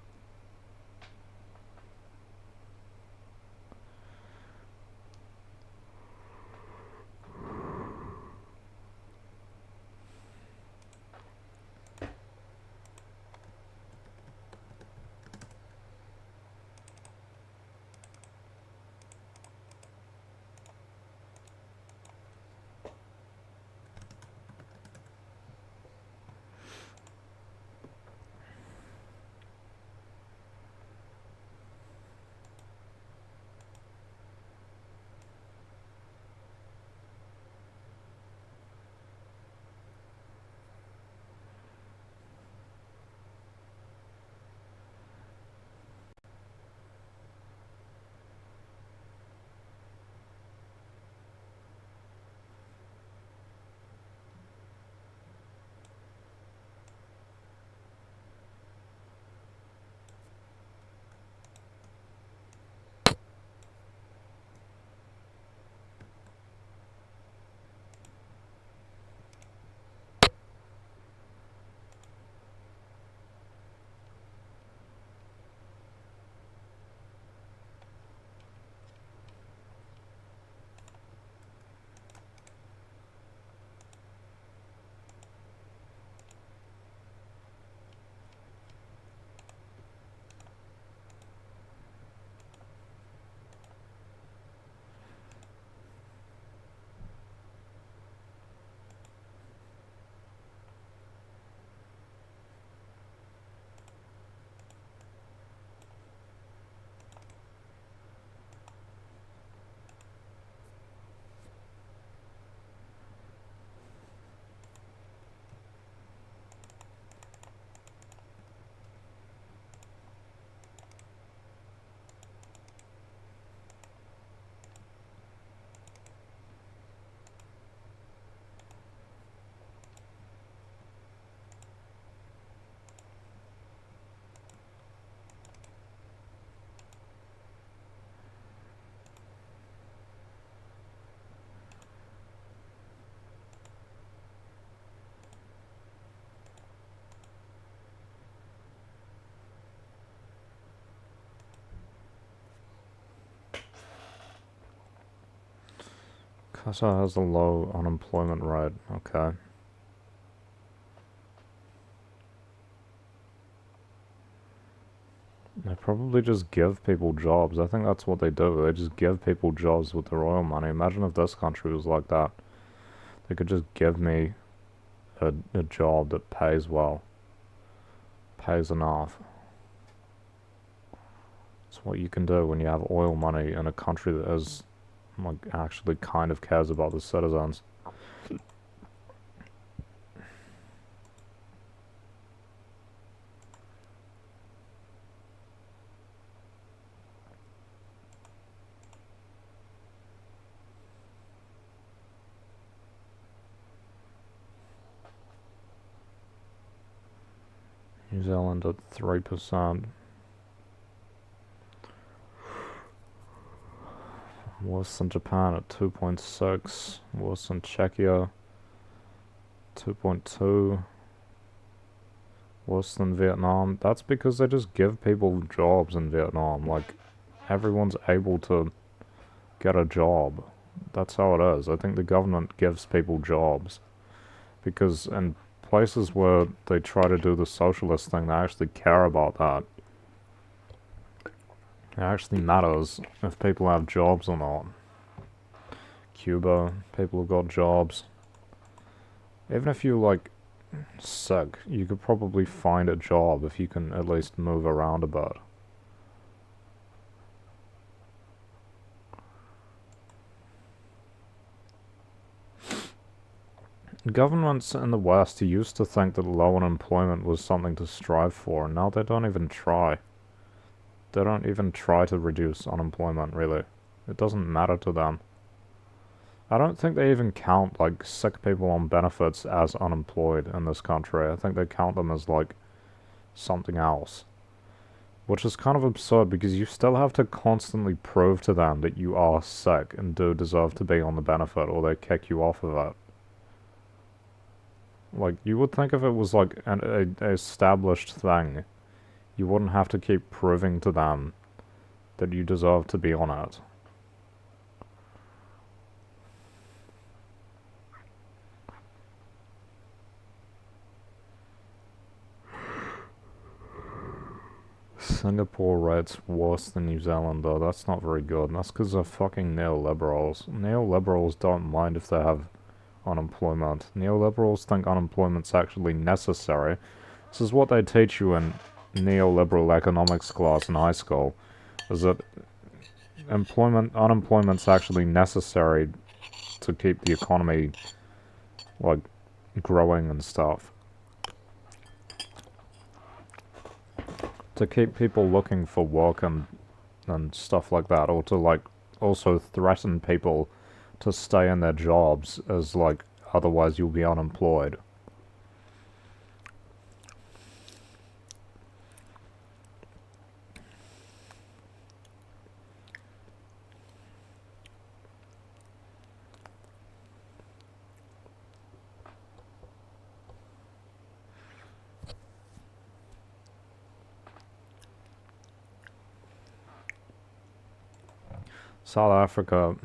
Speaker 1: Qatar has a low unemployment rate. Okay. They probably just give people jobs. I think that's what they do. They just give people jobs with their oil money. Imagine if this country was like that. They could just give me a job that pays well. Pays enough. It's what you can do when you have oil money in a country that is, like, actually kind of cares about the citizens. New Zealand at 3%. Worse than Japan at 2.6. Worse than Czechia, 2.2. Worse than Vietnam. That's because they just give people jobs in Vietnam. Like, everyone's able to get a job. That's how it is. I think the government gives people jobs. Because in places where they try to do the socialist thing, they actually care about that. It actually matters if people have jobs or not. Cuba, people have got jobs. Even if you, like, sick, you could probably find a job if you can at least move around a bit. Governments in the West used to think that low unemployment was something to strive for, and now they don't even try. They don't even try to reduce unemployment, really. It doesn't matter to them. I don't think they even count, like, sick people on benefits as unemployed in this country. I think they count them as, like, something else. Which is kind of absurd because you still have to constantly prove to them that you are sick and do deserve to be on the benefit, or they kick you off of it. Like, you would think if it was, like, a established thing, you wouldn't have to keep proving to them that you deserve to be on it. Singapore rates worse than New Zealand, though. That's not very good. And that's because they're fucking neoliberals. Neoliberals don't mind if they have unemployment. Neoliberals think unemployment's actually necessary. This is what they teach you in neoliberal economics class in high school, is that unemployment's actually necessary to keep the economy, like, growing and stuff. To keep people looking for work and stuff like that, or to, like, also threaten people to stay in their jobs as, like, otherwise you'll be unemployed. South Africa,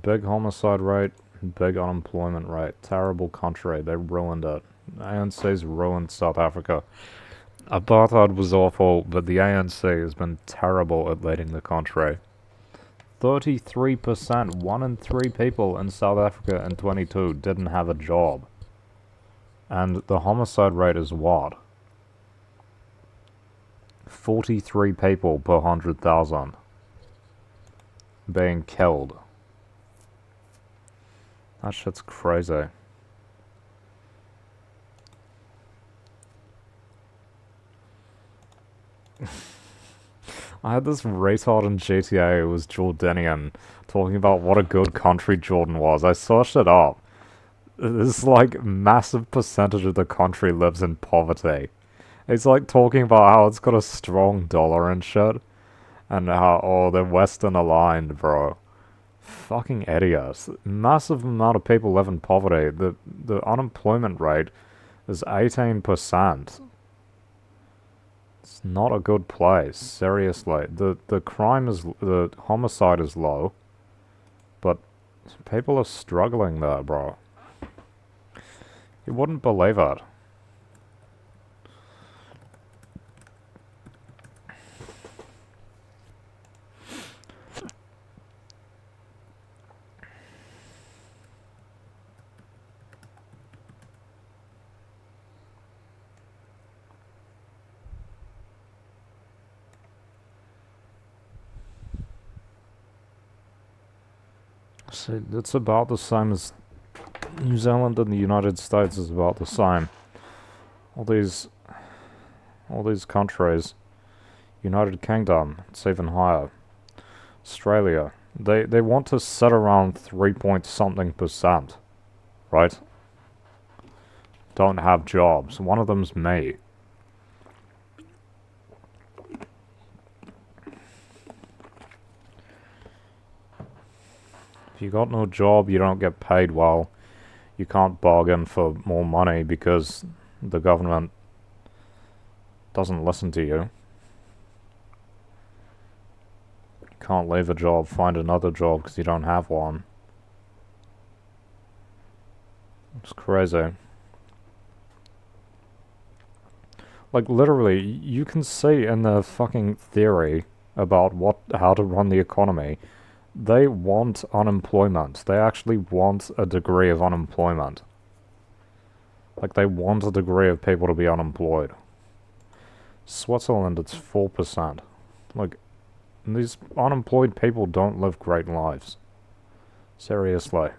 Speaker 1: big homicide rate, big unemployment rate, terrible country, they ruined it. ANC's ruined South Africa. Apartheid was awful, but the ANC has been terrible at leading the country. 33%, 1 in 3 people in South Africa in 22 didn't have a job. And the homicide rate is what? 43 people per 100,000 being killed. That shit's crazy. I had this retard in GTA who was Jordanian talking about what a good country Jordan was. I searched it up. This, like, massive percentage of the country lives in poverty. It's like talking about how it's got a strong dollar and shit. And how, oh, they're Western aligned, bro. Fucking idiots. Massive amount of people live in poverty. The unemployment rate is 18%. It's not a good place, seriously. The crime is, the homicide is low, but People are struggling there, bro. You wouldn't believe it. See, it's about the same as New Zealand and the United States is about the same. All these countries, United Kingdom, it's even higher. Australia, they want to sit around 3 point something %, right? Don't have jobs. One of them's me. If you got no job, you don't get paid well. You can't bargain for more money because the government doesn't listen to you. You can't leave a job, find another job because you don't have one. It's crazy. Like, literally, you can see in the fucking theory about how to run the economy, they want unemployment. They actually want a degree of unemployment. Like, they want a degree of people to be unemployed. Switzerland, it's 4%. Like, these unemployed people don't live great lives. Seriously.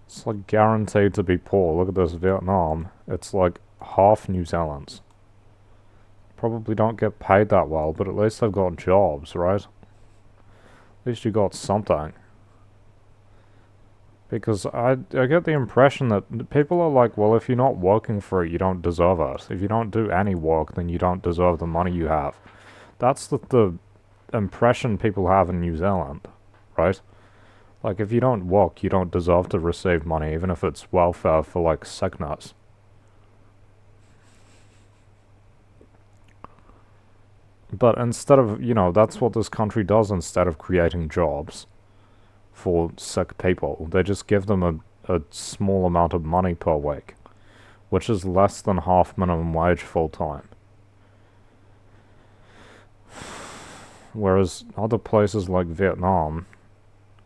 Speaker 1: It's like guaranteed to be poor. Look at this, Vietnam. It's like half New Zealand's. Probably don't get paid that well, but at least they've got jobs, right? At least you got something. Because I get the impression that people are like, well, if you're not working for it, you don't deserve it. If you don't do any work, then you don't deserve the money you have. That's the impression people have in New Zealand, right? Like, if you don't work, you don't deserve to receive money, even if it's welfare for, like, sickness. But instead of, that's what this country does instead of creating jobs for sick people. They just give them a small amount of money per week, which is less than half minimum wage full time. Whereas other places like Vietnam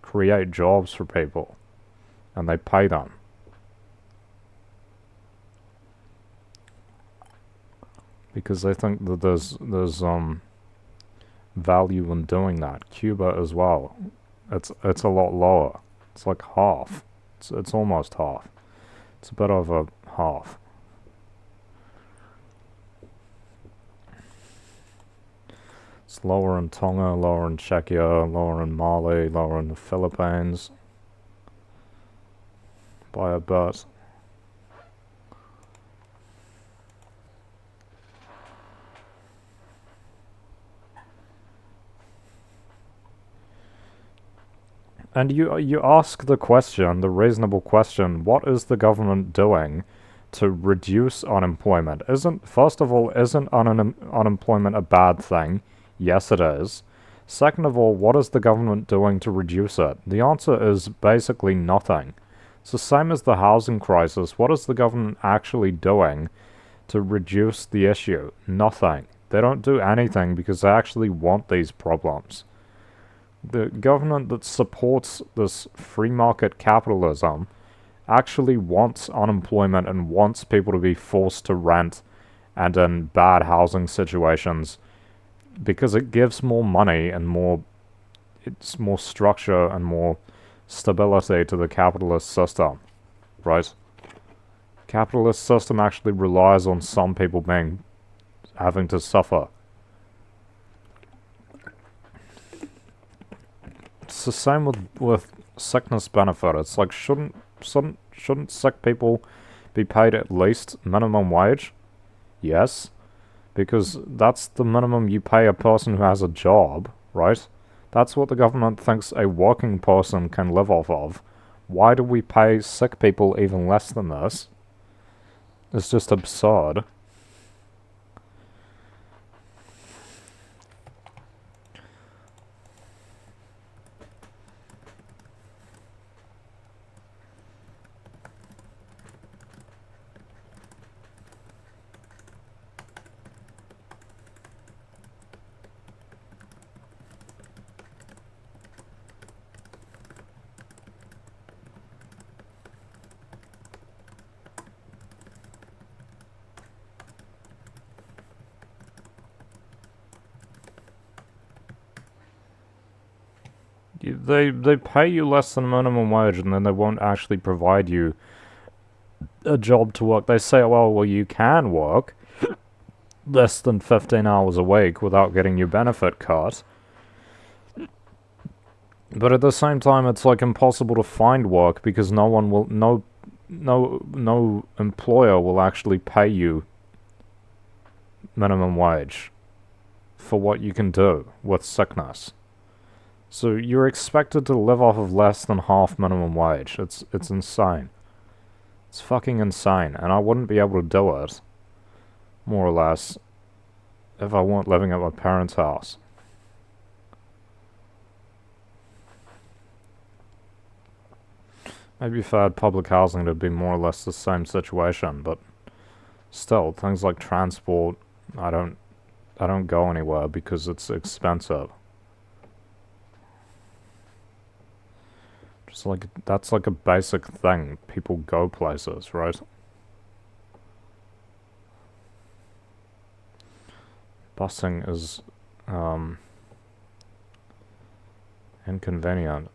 Speaker 1: create jobs for people and they pay them. Because they think that there's value in doing that. Cuba as well. It's a lot lower. It's like half. It's almost half. It's a bit over half. It's lower in Tonga, lower in Czechia, lower in Mali, lower in the Philippines. By a bit. And you ask the question, the reasonable question, what is the government doing to reduce unemployment? First of all, isn't unemployment a bad thing? Yes, it is. Second of all, what is the government doing to reduce it? The answer is basically nothing. It's the same as the housing crisis. What is the government actually doing to reduce the issue? Nothing. They don't do anything because they actually want these problems. The government that supports this free market capitalism actually wants unemployment and wants people to be forced to rent and in bad housing situations because it gives more money and it's more structure and more stability to the capitalist system, right? Capitalist system actually relies on some people having to suffer. It's the same with sickness benefit. It's like, shouldn't sick people be paid at least minimum wage? Yes, because that's the minimum you pay a person who has a job, right? That's what the government thinks a working person can live off of. Why do we pay sick people even less than this? It's just absurd. They pay you less than minimum wage, and then they won't actually provide you a job to work. They say, well, you can work less than 15 hours a week without getting your benefit cut. But at the same time, it's like impossible to find work because no employer will actually pay you minimum wage for what you can do with sickness. So you're expected to live off of less than half minimum wage. It's insane. It's fucking insane, and I wouldn't be able to do it, more or less, if I weren't living at my parents' house. Maybe if I had public housing, it'd be more or less the same situation, but still, things like transport, I don't go anywhere because it's expensive. Just like, that's like a basic thing. People go places, right? Busing is, inconvenient.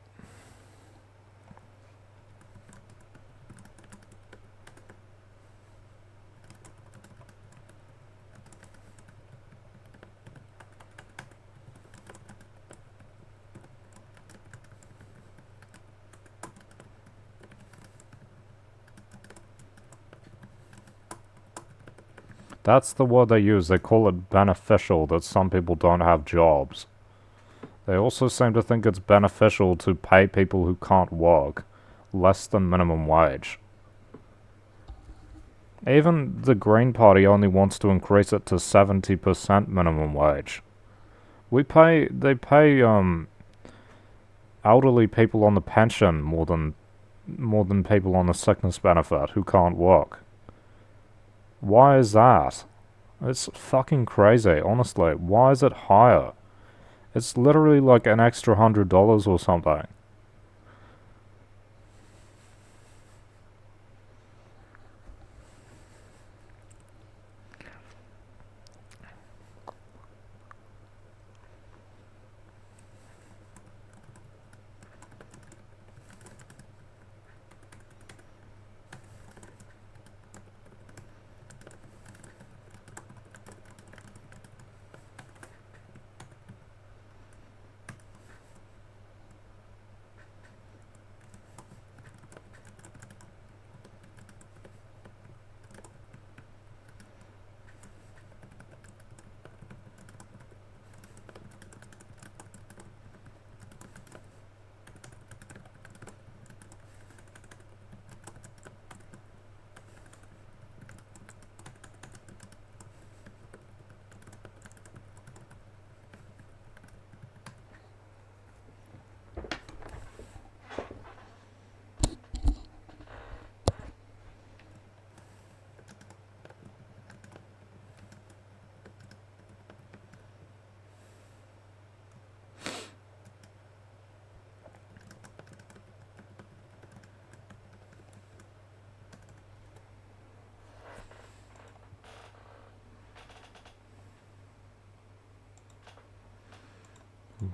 Speaker 1: That's the word they use. They call it beneficial that some people don't have jobs. They also seem to think it's beneficial to pay people who can't work less than minimum wage. Even the Green Party only wants to increase it to 70% minimum wage. They pay, elderly people on the pension more than people on the sickness benefit who can't work. Why is that? It's fucking crazy, honestly. Why is it higher? It's literally like an extra $100 or something.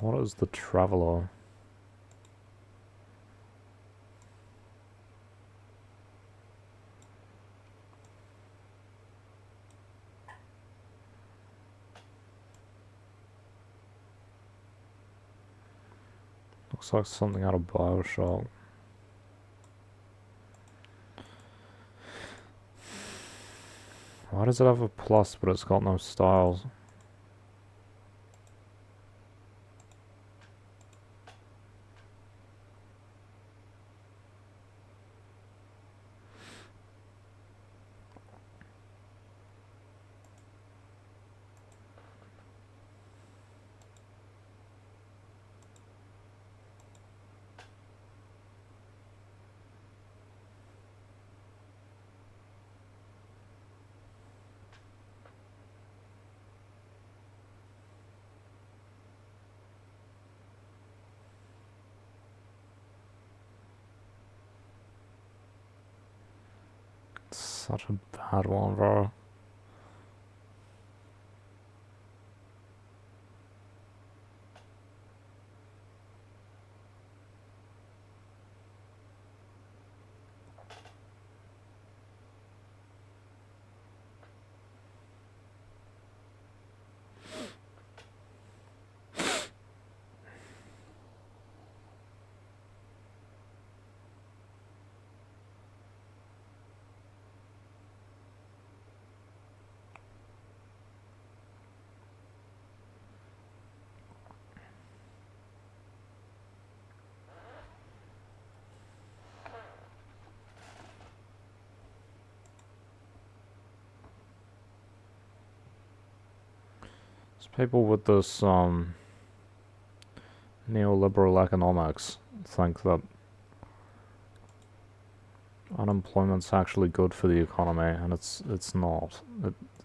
Speaker 1: What is the Traveller? Looks like something out of BioShock. Why does it have a plus but it's got no styles? It's such a bad one, bro. There's people with this neoliberal economics think that unemployment's actually good for the economy, and it's not.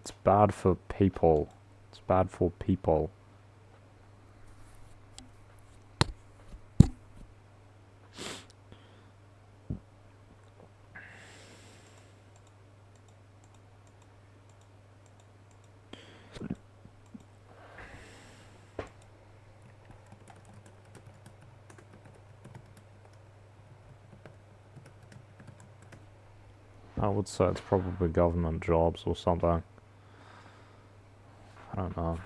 Speaker 1: It's bad for people. It's bad for people. I would say it's probably government jobs or something. I don't know.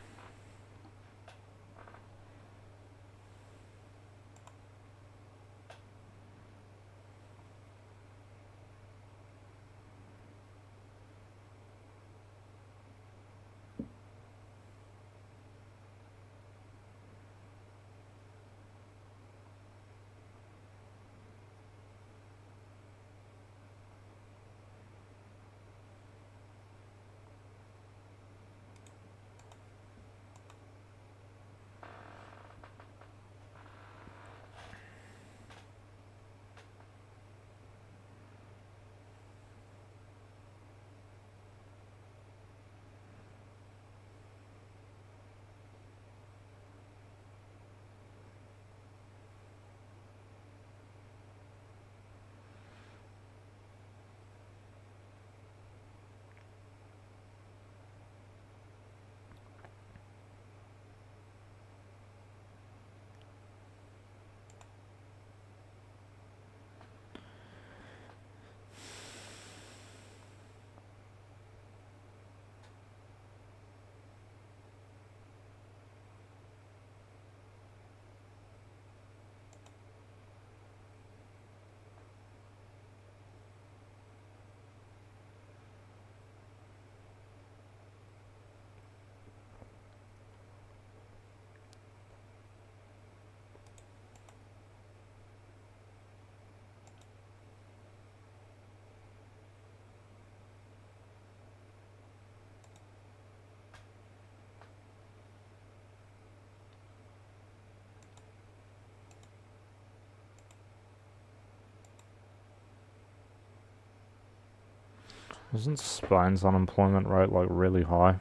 Speaker 1: Isn't Spain's unemployment rate like really high?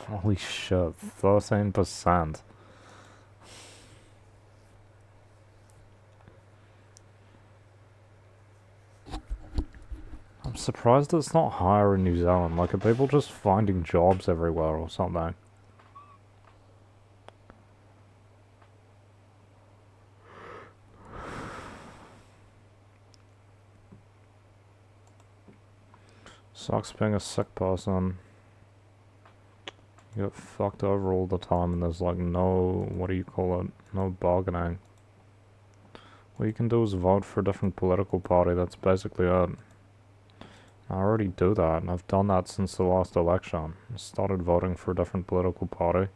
Speaker 1: Holy shit, 13%. I'm surprised it's not higher in New Zealand. Like, are people just finding jobs everywhere or something? Sucks being a sick person. You get fucked over all the time and there's like no, what do you call it, no bargaining. What you can do is vote for a different political party, that's basically it. I already do that, and I've done that since the last election. I started voting for a different political party.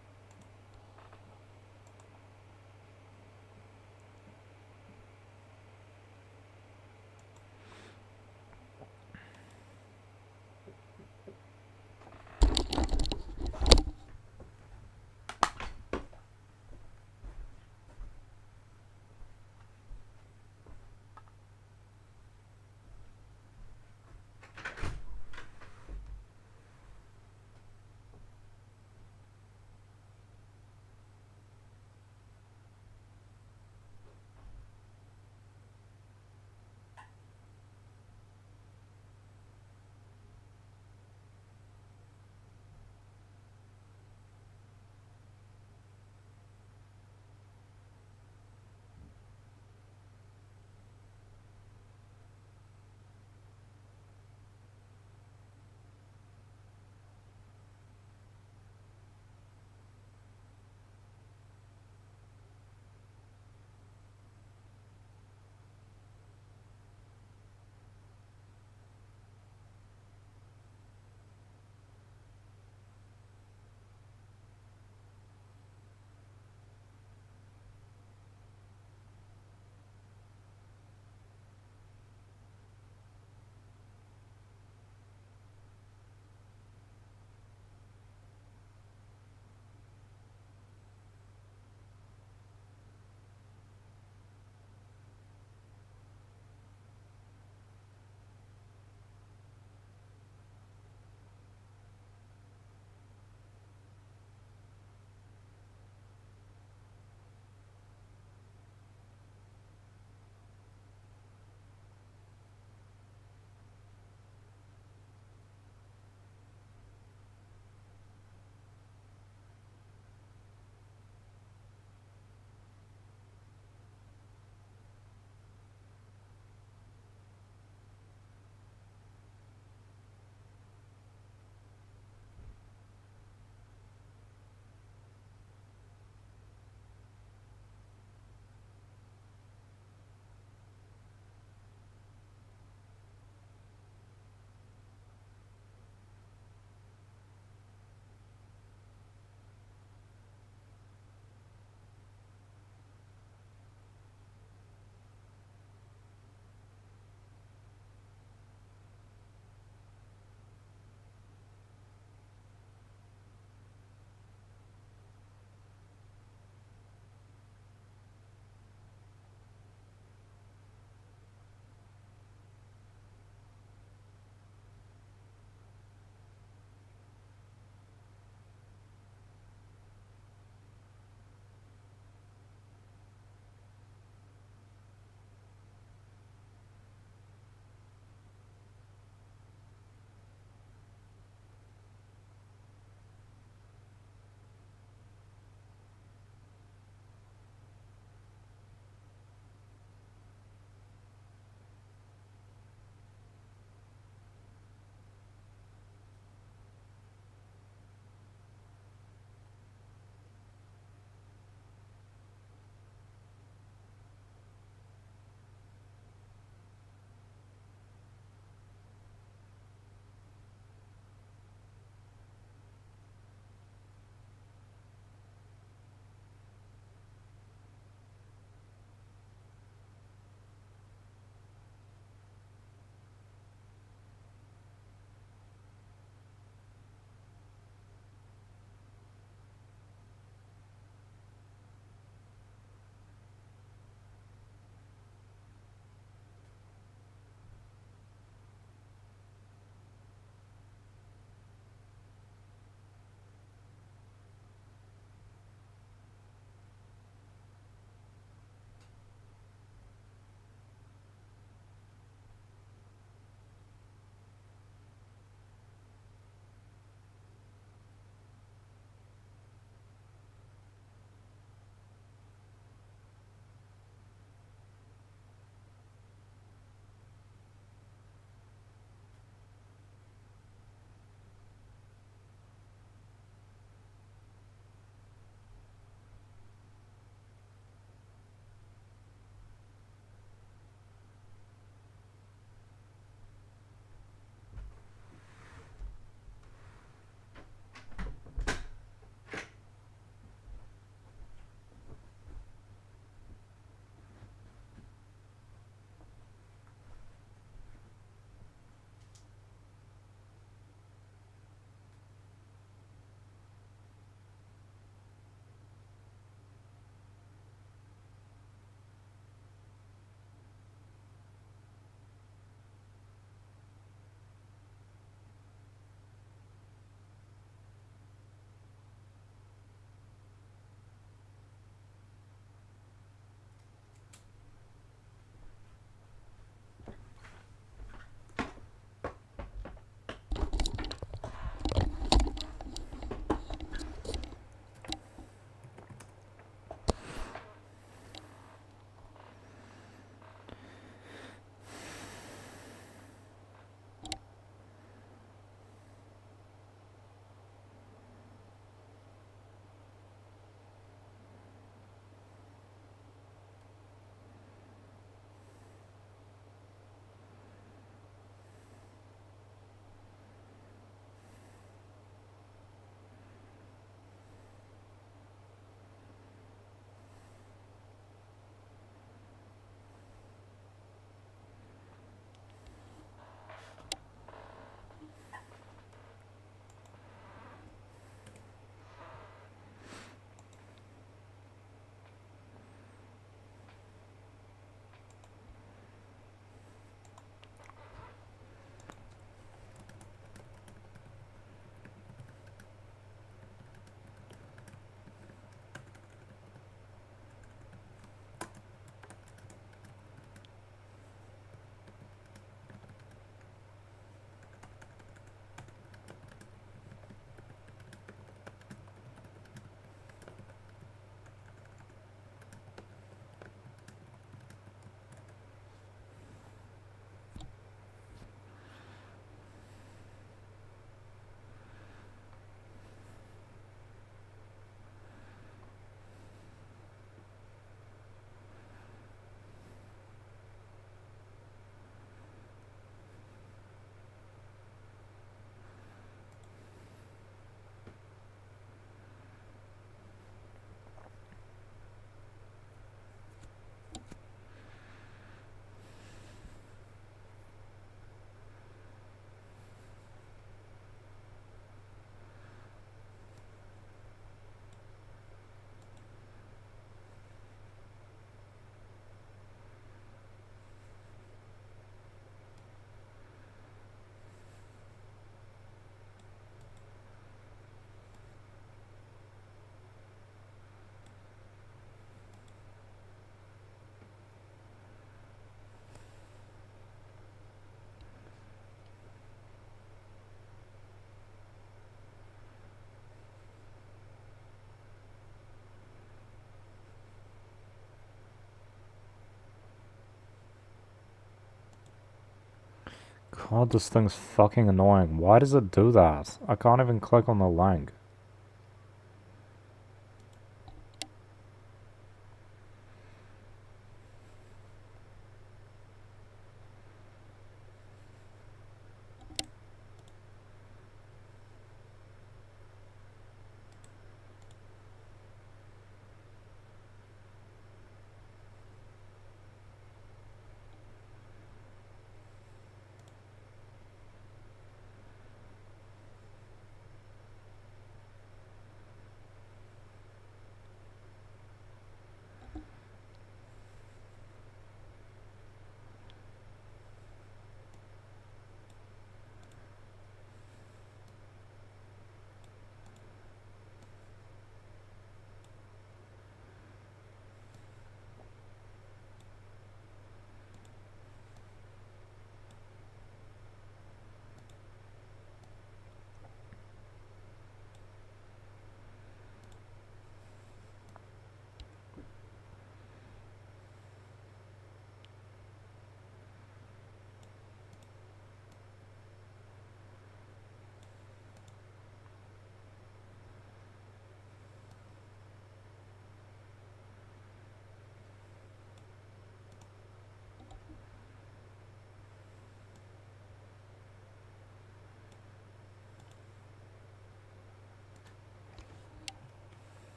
Speaker 1: God, this thing's fucking annoying. Why does it do that? I can't even click on the link.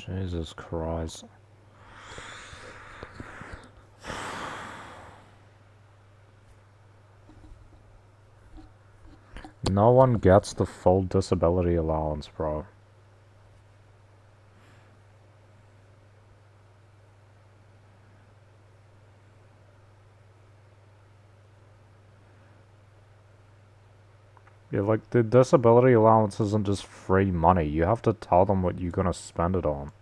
Speaker 1: Jesus Christ. No one gets the full disability allowance, bro. Yeah, like, the disability allowance isn't just free money. You have to tell them what you're gonna spend it on.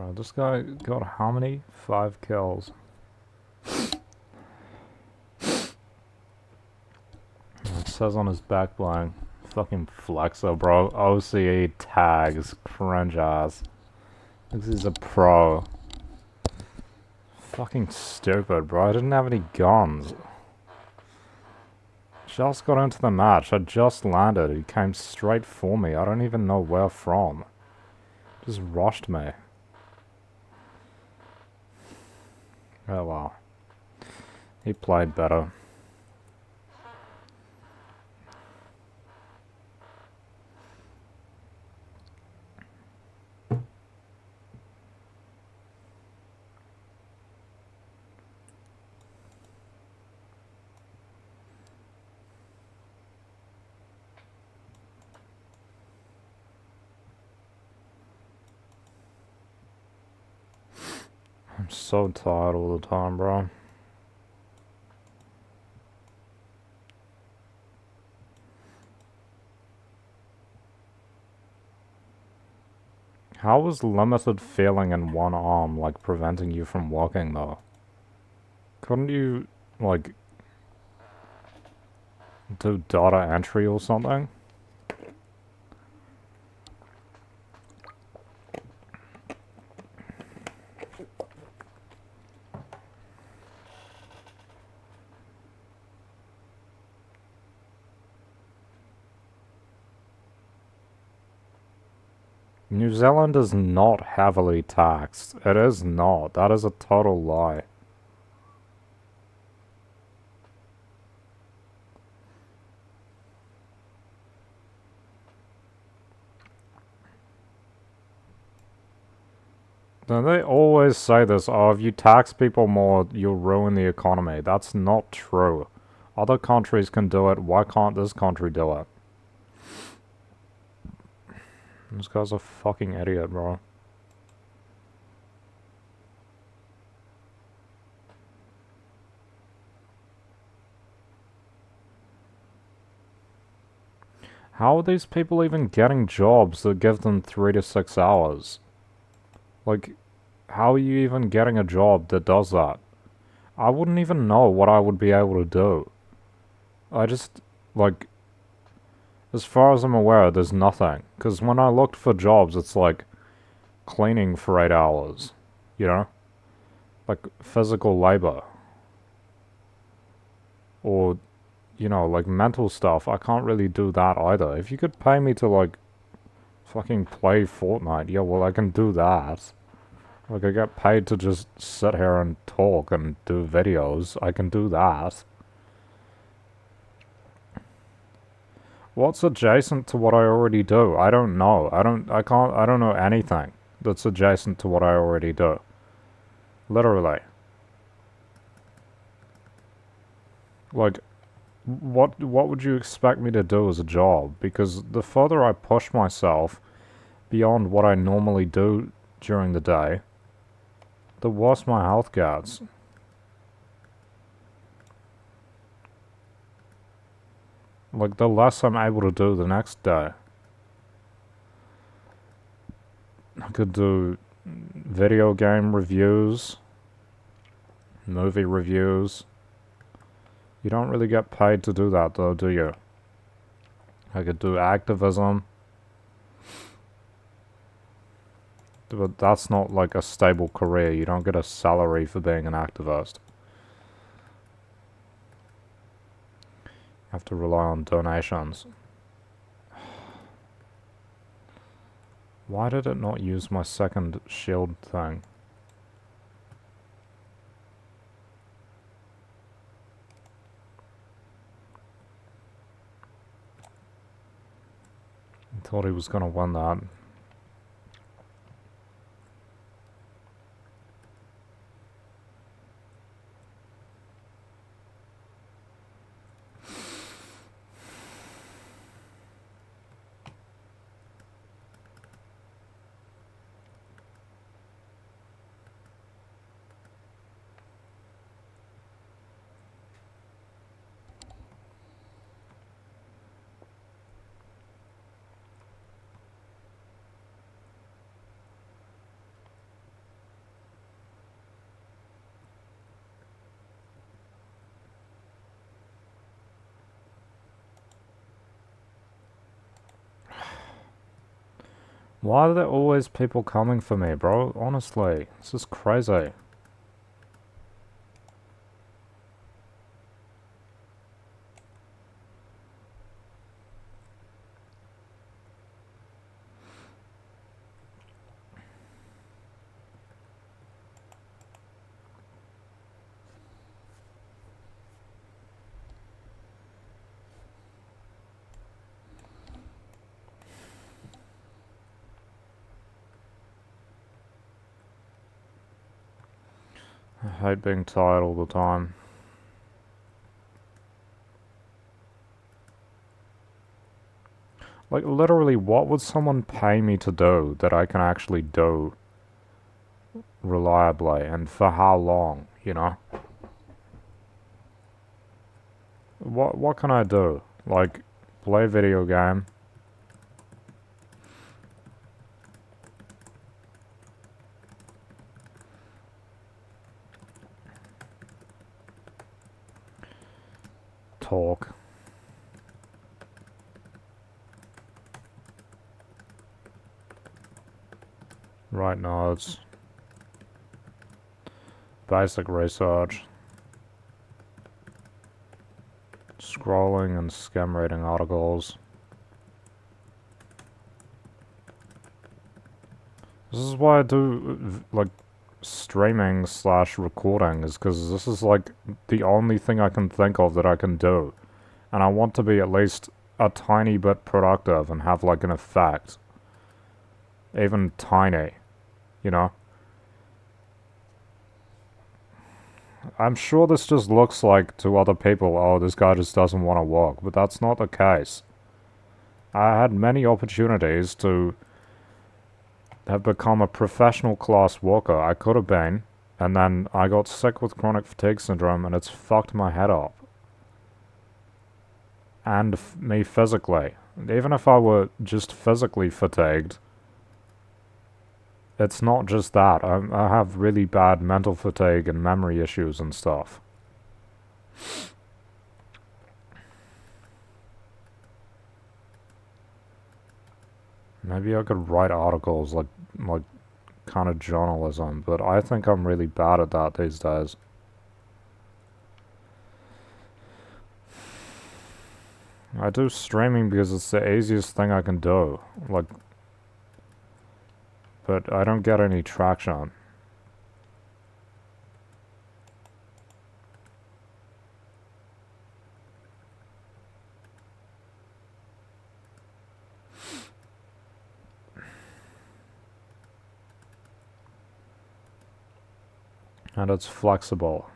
Speaker 1: Bro, this guy got how many? 5 kills. It says on his back bling. Fucking flexer, bro. OCE tags. Cringe ass. This is a pro. Fucking stupid, bro. I didn't have any guns. Just got into the match. I just landed. He came straight for me. I don't even know where from. Just rushed me. Oh well. He played better. I'm so tired all the time, bro. How was limited feeling in one arm, like, preventing you from walking, though? Couldn't you, like, do data entry or something? New Zealand is not heavily taxed. It is not. That is a total lie. Now, they always say this, oh, if you tax people more, you'll ruin the economy. That's not true. Other countries can do it. Why can't this country do it? This guy's a fucking idiot, bro. How are these people even getting jobs that give them 3 to 6 hours? Like, how are you even getting a job that does that? I wouldn't even know what I would be able to do. I just, like, as far as I'm aware, there's nothing. Because when I looked for jobs, it's like cleaning for 8 hours. You know? Like physical labor. Or, you know, like mental stuff. I can't really do that either. If you could pay me to, like, fucking play Fortnite, yeah, well, I can do that. Like, I get paid to just sit here and talk and do videos. I can do that. What's adjacent to what I already do? I don't know. I don't know anything that's adjacent to what I already do. Literally. Like, what would you expect me to do as a job? Because the further I push myself beyond what I normally do during the day, the worse my health gets. Like, the less I'm able to do the next day. I could do video game reviews, movie reviews. You don't really get paid to do that, though, do you? I could do activism. But that's not like a stable career. You don't get a salary for being an activist. You have to rely on donations. Why did it not use my second shield thing? I thought he was gonna win that. Why are there always people coming for me, bro? Honestly, this is crazy. I hate being tired all the time. Like, literally, what would someone pay me to do that I can actually do reliably, and for how long, you know? What can I do? Like, play a video game? Talk. Write notes. Basic research. Scrolling and skim reading articles. This is why I do, like, streaming slash recording, is because this is, like, the only thing I can think of that I can do. And I want to be at least a tiny bit productive and have, like, an effect. Even tiny, you know? I'm sure this just looks like to other people, oh, this guy just doesn't want to work, but that's not the case. I had many opportunities to have become a professional class worker. I could have been, and then I got sick with chronic fatigue syndrome and it's fucked my head up. And me physically. Even if I were just physically fatigued, it's not just that. I have really bad mental fatigue and memory issues and stuff. Maybe I could write articles like kind of journalism, but I think I'm really bad at that these days. I do streaming because it's the easiest thing I can do. Like, but I don't get any traction. And it's flexible.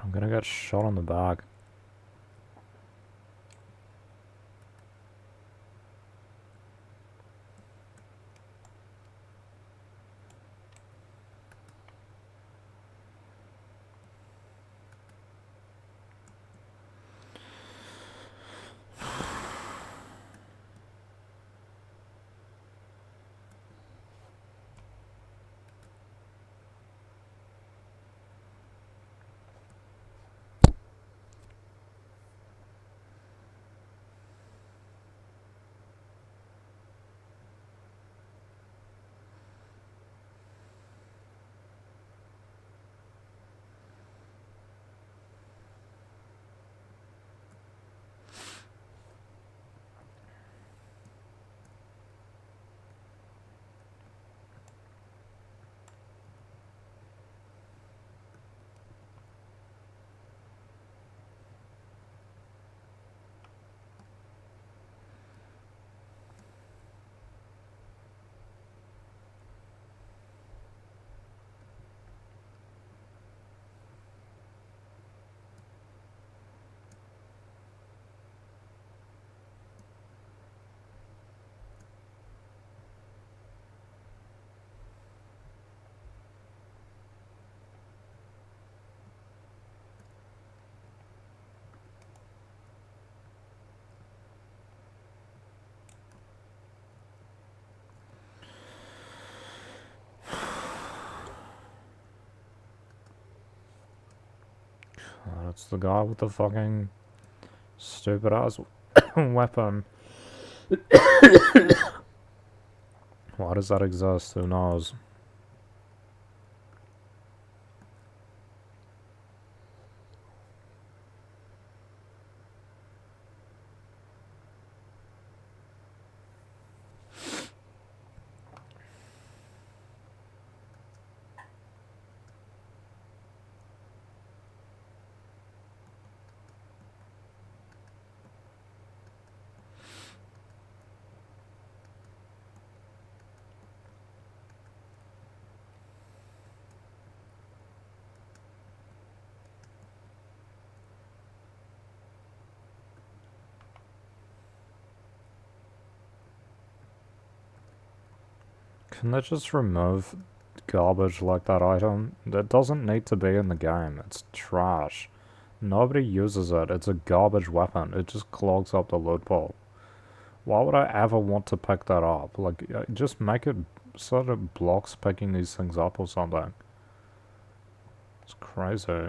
Speaker 1: I'm gonna get shot in the back. That's the guy with the fucking stupid ass weapon. Why does that exist? Who knows? Can they just remove garbage like that item? That doesn't need to be in the game. It's trash. Nobody uses it. It's a garbage weapon. It just clogs up the loot pool. Why would I ever want to pick that up? Like, just make it so that it blocks picking these things up or something. It's crazy.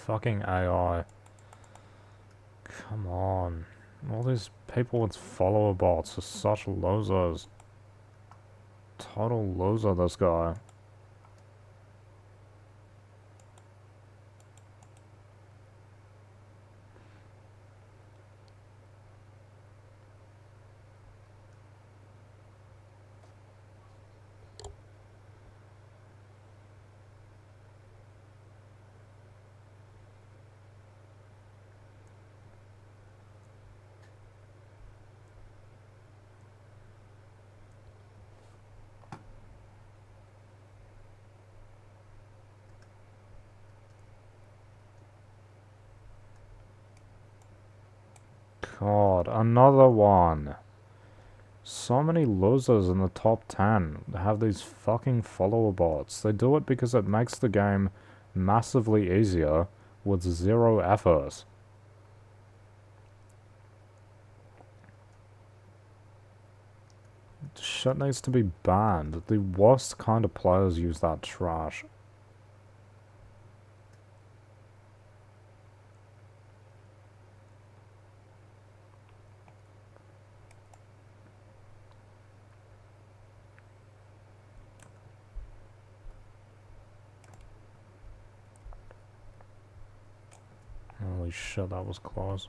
Speaker 1: fucking AI. Come on. All these people with follower bots are such losers. Total loser, this guy. God, another one. So many losers in the top 10 have these fucking follower bots. They do it because it makes the game massively easier with zero effort. Shit needs to be banned. The worst kind of players use that trash. Holy shit, that was close.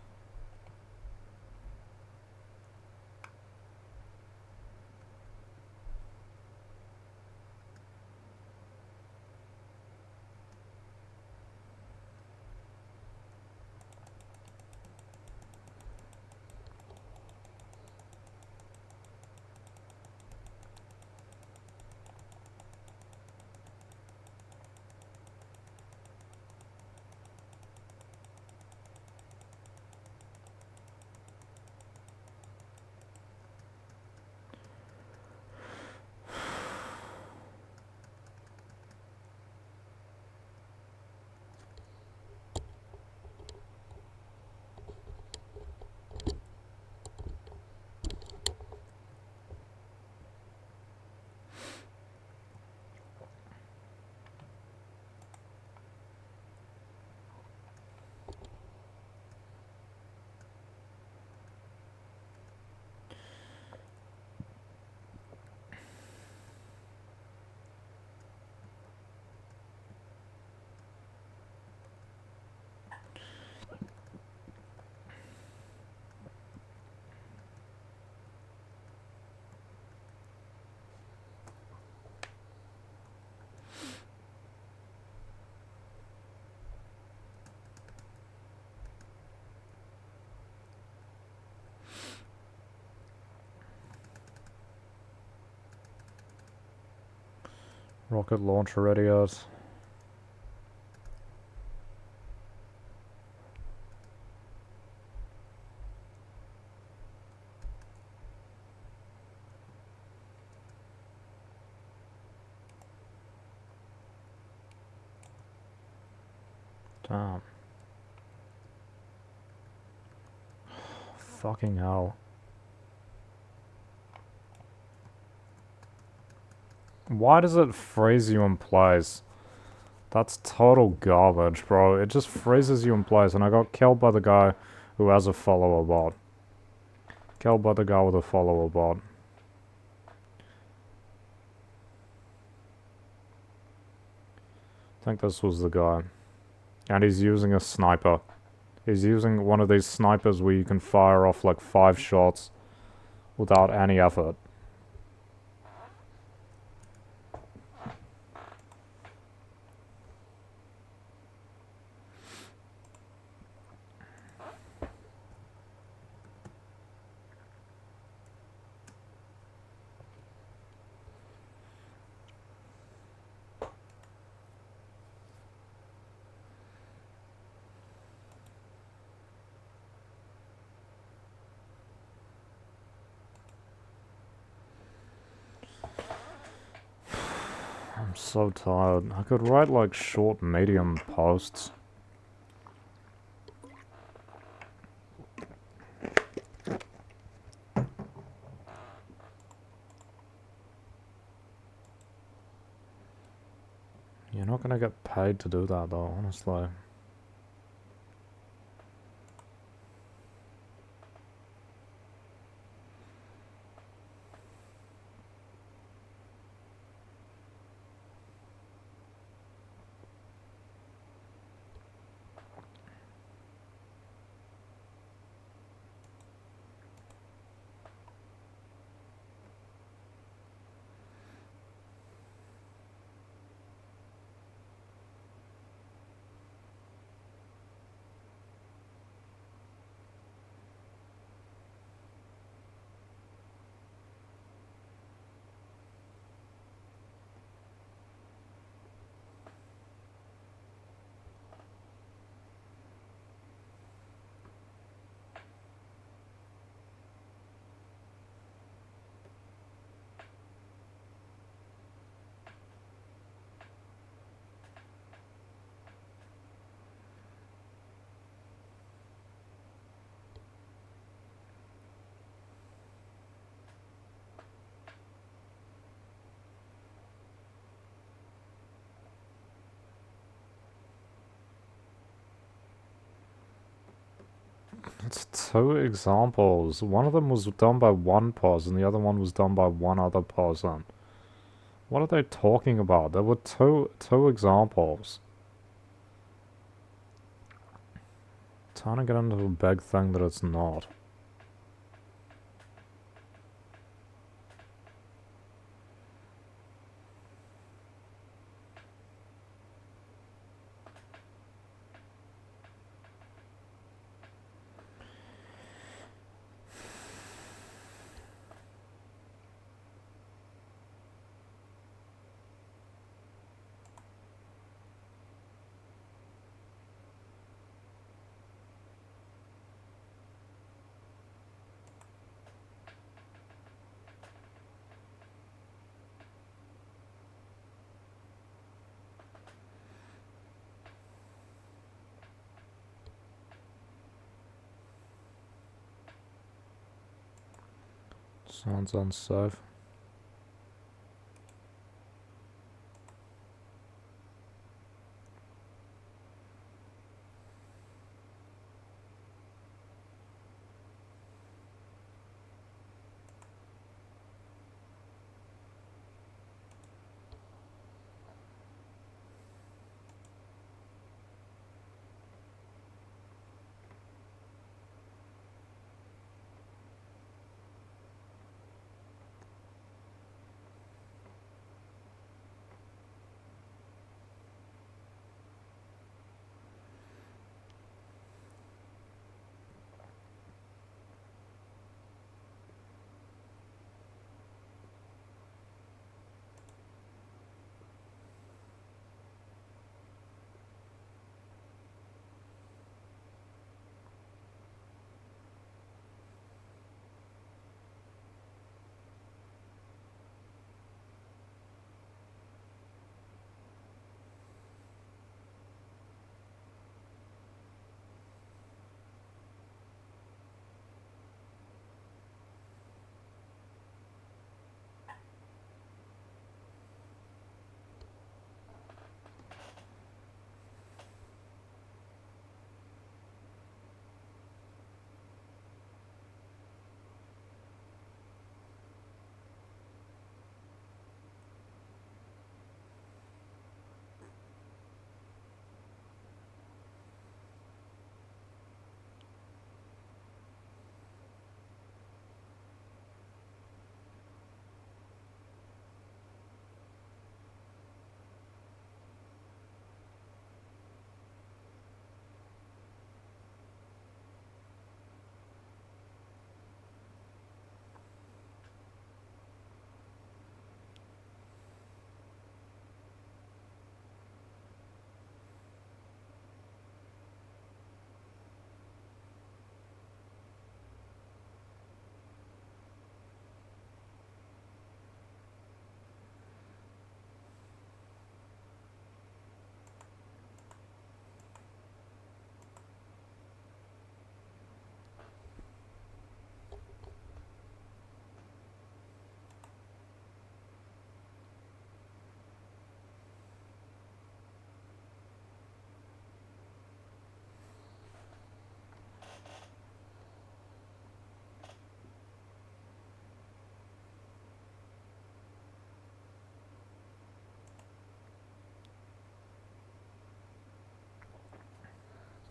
Speaker 1: Rocket launcher radios. Damn. Fucking hell. Why does it freeze you in place? That's total garbage, bro. It just freezes you in place, and I got killed by the guy who has a follower bot. Killed by the guy with a follower bot. I think this was the guy. And he's using a sniper. He's using one of these snipers where you can fire off like 5 shots without any effort. I'm so tired. I could write like short, medium posts. You're not gonna get paid to do that though, honestly. It's two examples. One of them was done by one person, the other one was done by one other person. What are they talking about? There were two examples. Trying to get into a big thing that it's not. Sounds unsafe.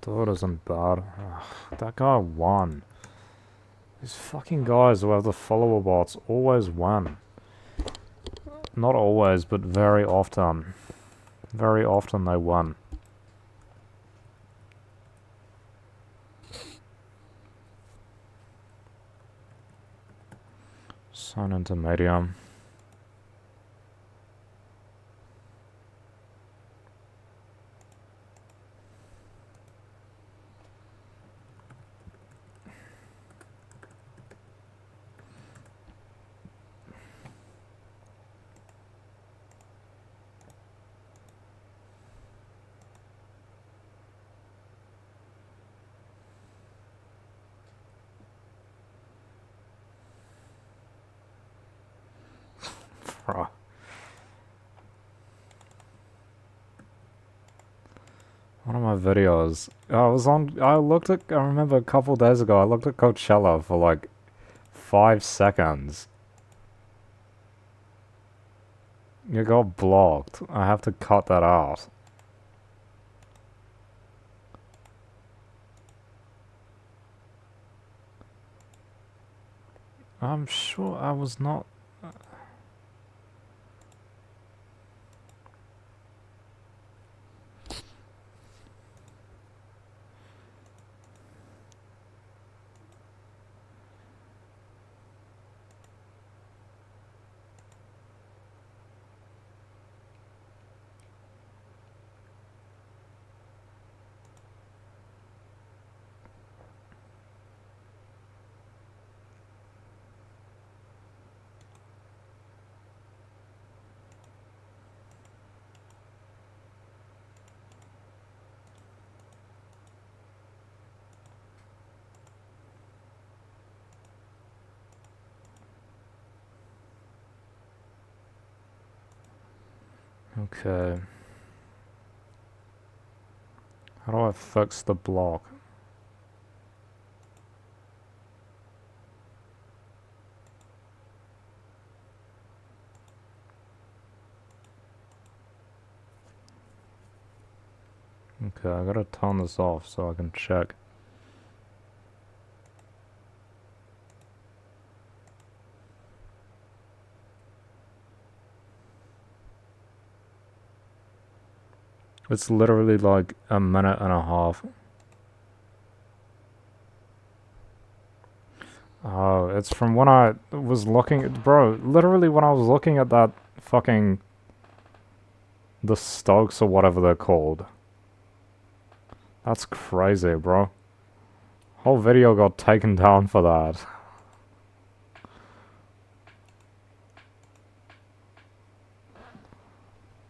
Speaker 1: Thought isn't bad. Ugh, that guy won. These fucking guys who have the follower bots always win. Not always, but very often. Very often they win. Sign into Medium. One of my videos. I remember a couple days ago, I looked at Coachella for like 5 seconds. You got blocked. I have to cut that out. I'm sure I was not. Okay. How do I fix the block? Okay, I gotta turn this off so I can check. It's literally like a minute and a half. Oh, it's from when I was looking at, bro, literally when I was looking at that fucking, the Stokes or whatever they're called. That's crazy, bro. Whole video got taken down for that.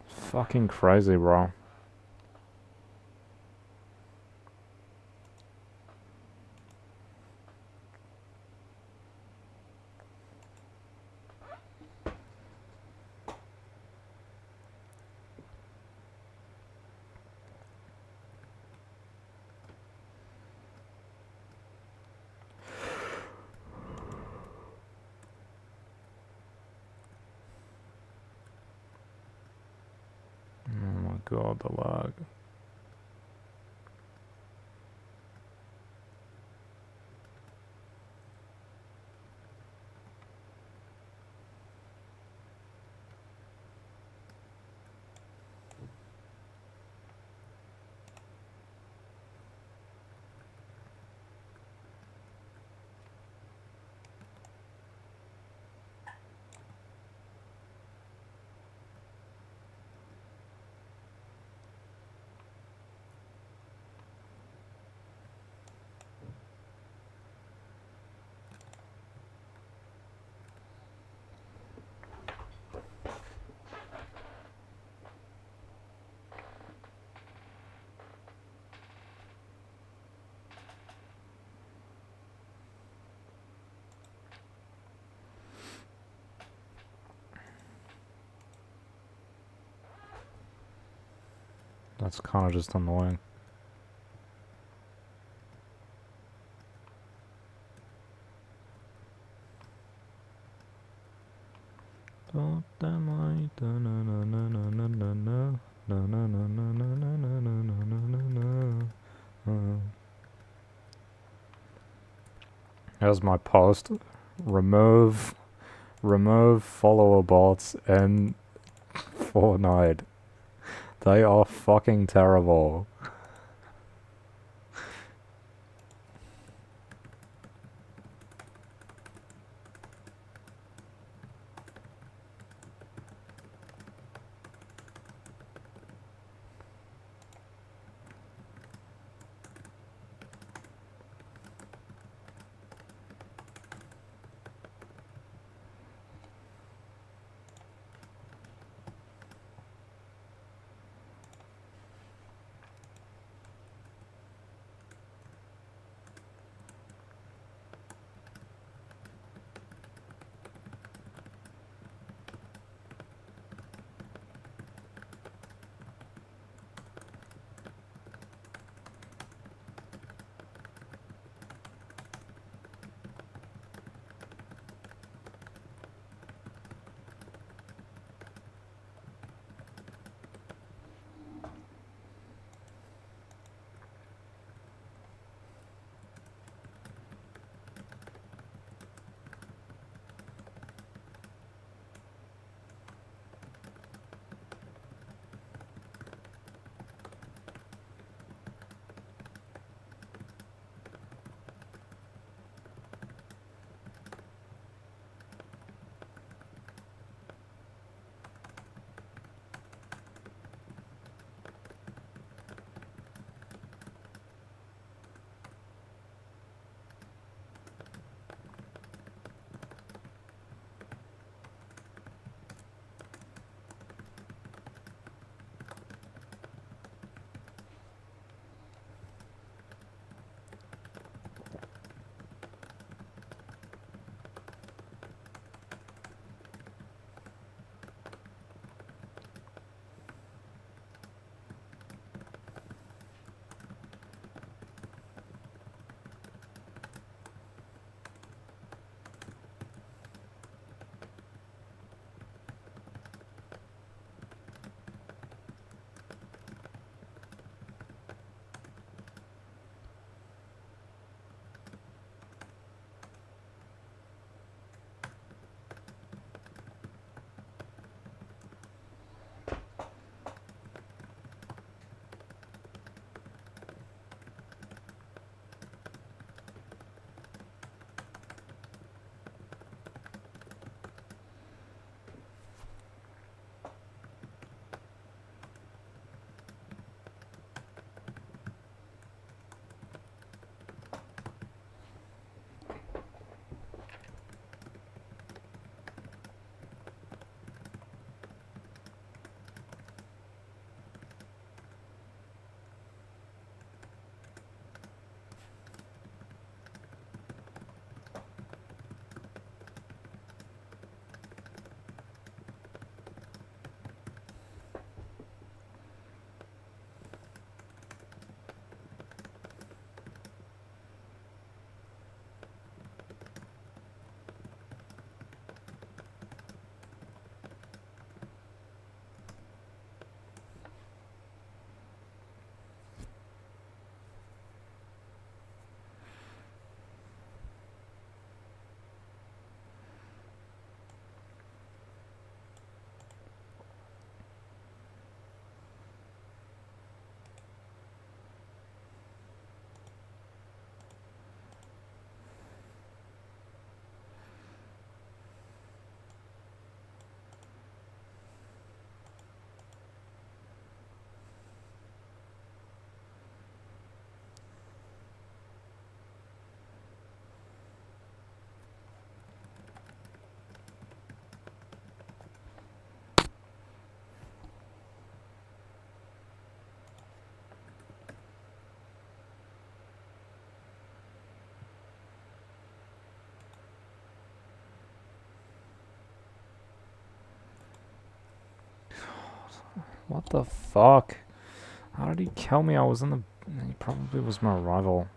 Speaker 1: Fucking crazy, bro. Oh my god, the lag. That's kind of just annoying. Here's my post. Remove follower bots in Fortnite. They are fucking terrible. What the fuck? How did he kill me? I was in the... He probably was my rival.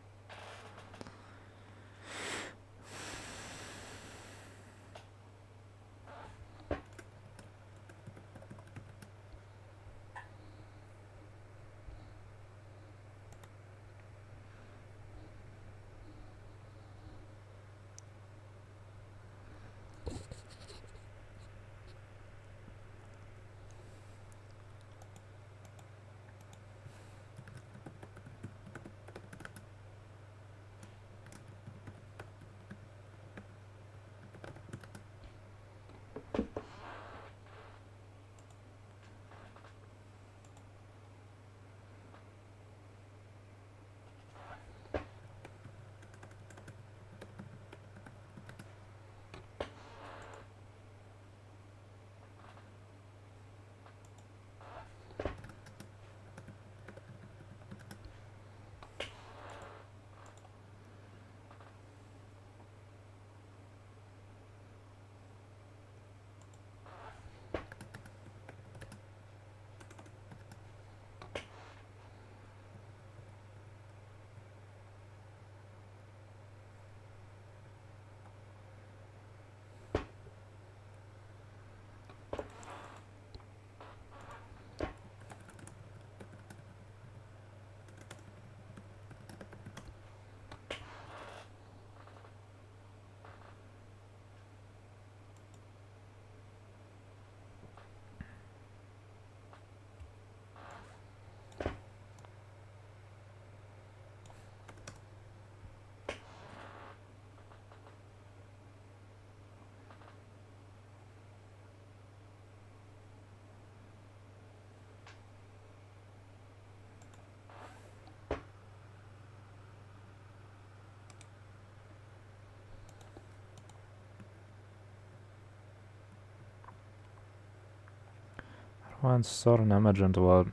Speaker 1: How do I insert an image into it?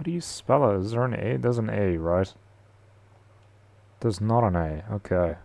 Speaker 1: How do you spell it? Is there an A? There's an A, right? There's not an A. Okay.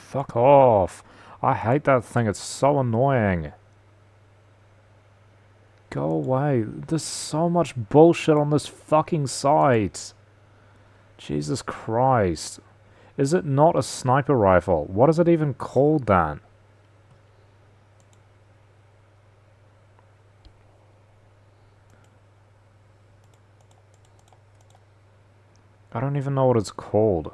Speaker 1: Fuck off. I hate that thing. It's so annoying. Go away. There's so much bullshit on this fucking site. Jesus Christ. Is it not a sniper rifle? What is it even called then? I don't even know what it's called.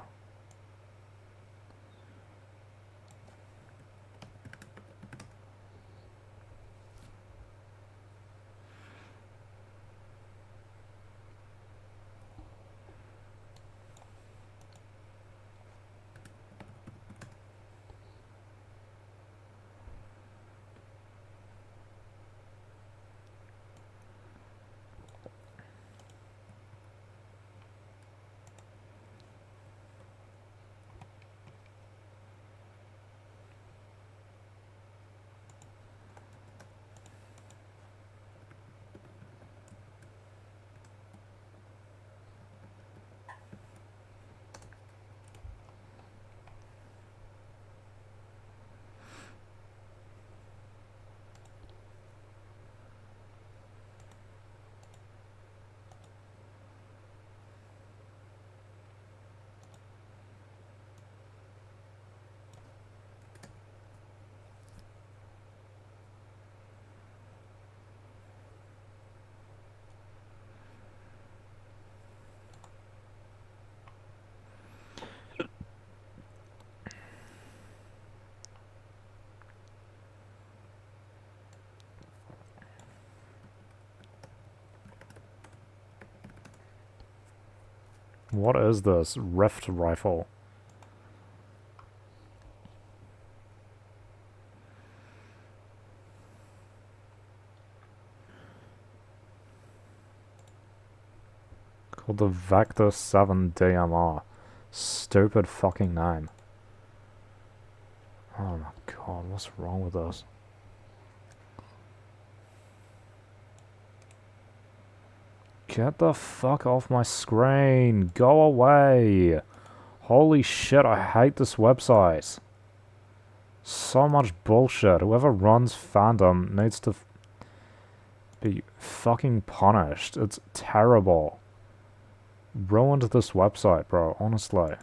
Speaker 1: What is this? Rift rifle. Called the Vector 7 DMR. Stupid fucking name. Oh my god, what's wrong with this? Get the fuck off my screen. Go away. Holy shit, I hate this website. So much bullshit. Whoever runs fandom needs to be fucking punished. It's terrible. Ruined this website, bro, honestly.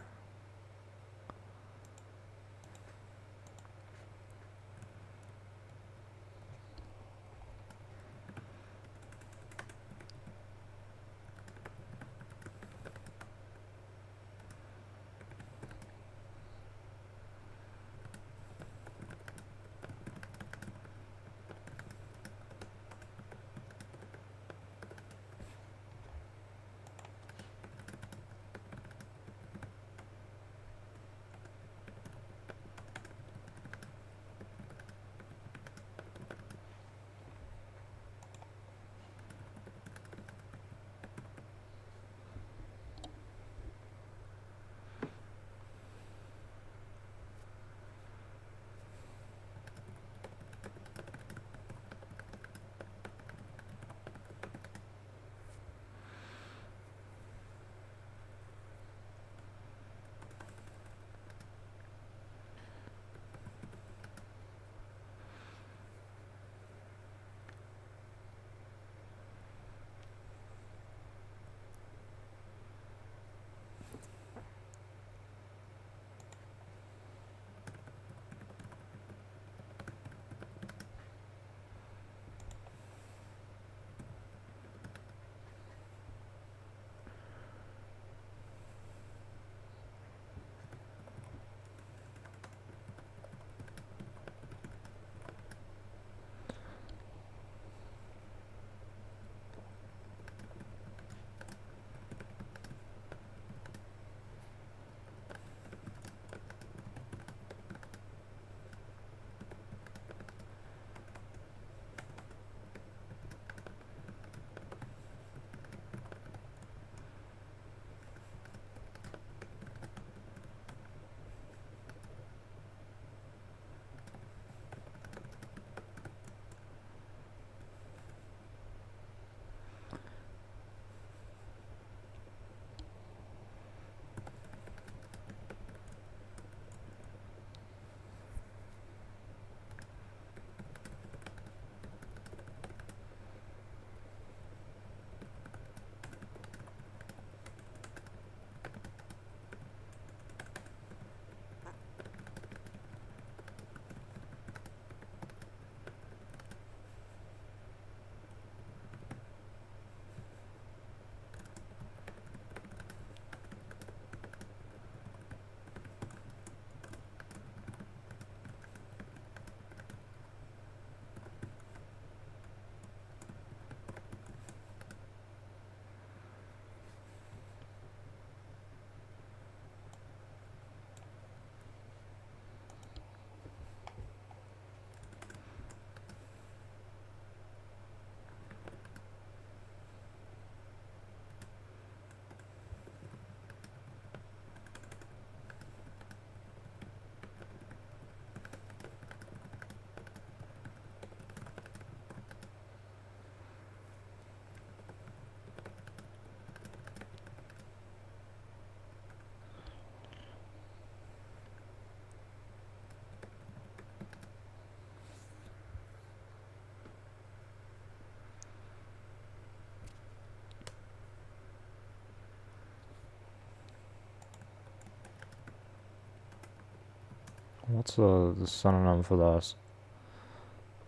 Speaker 1: What's the synonym for this?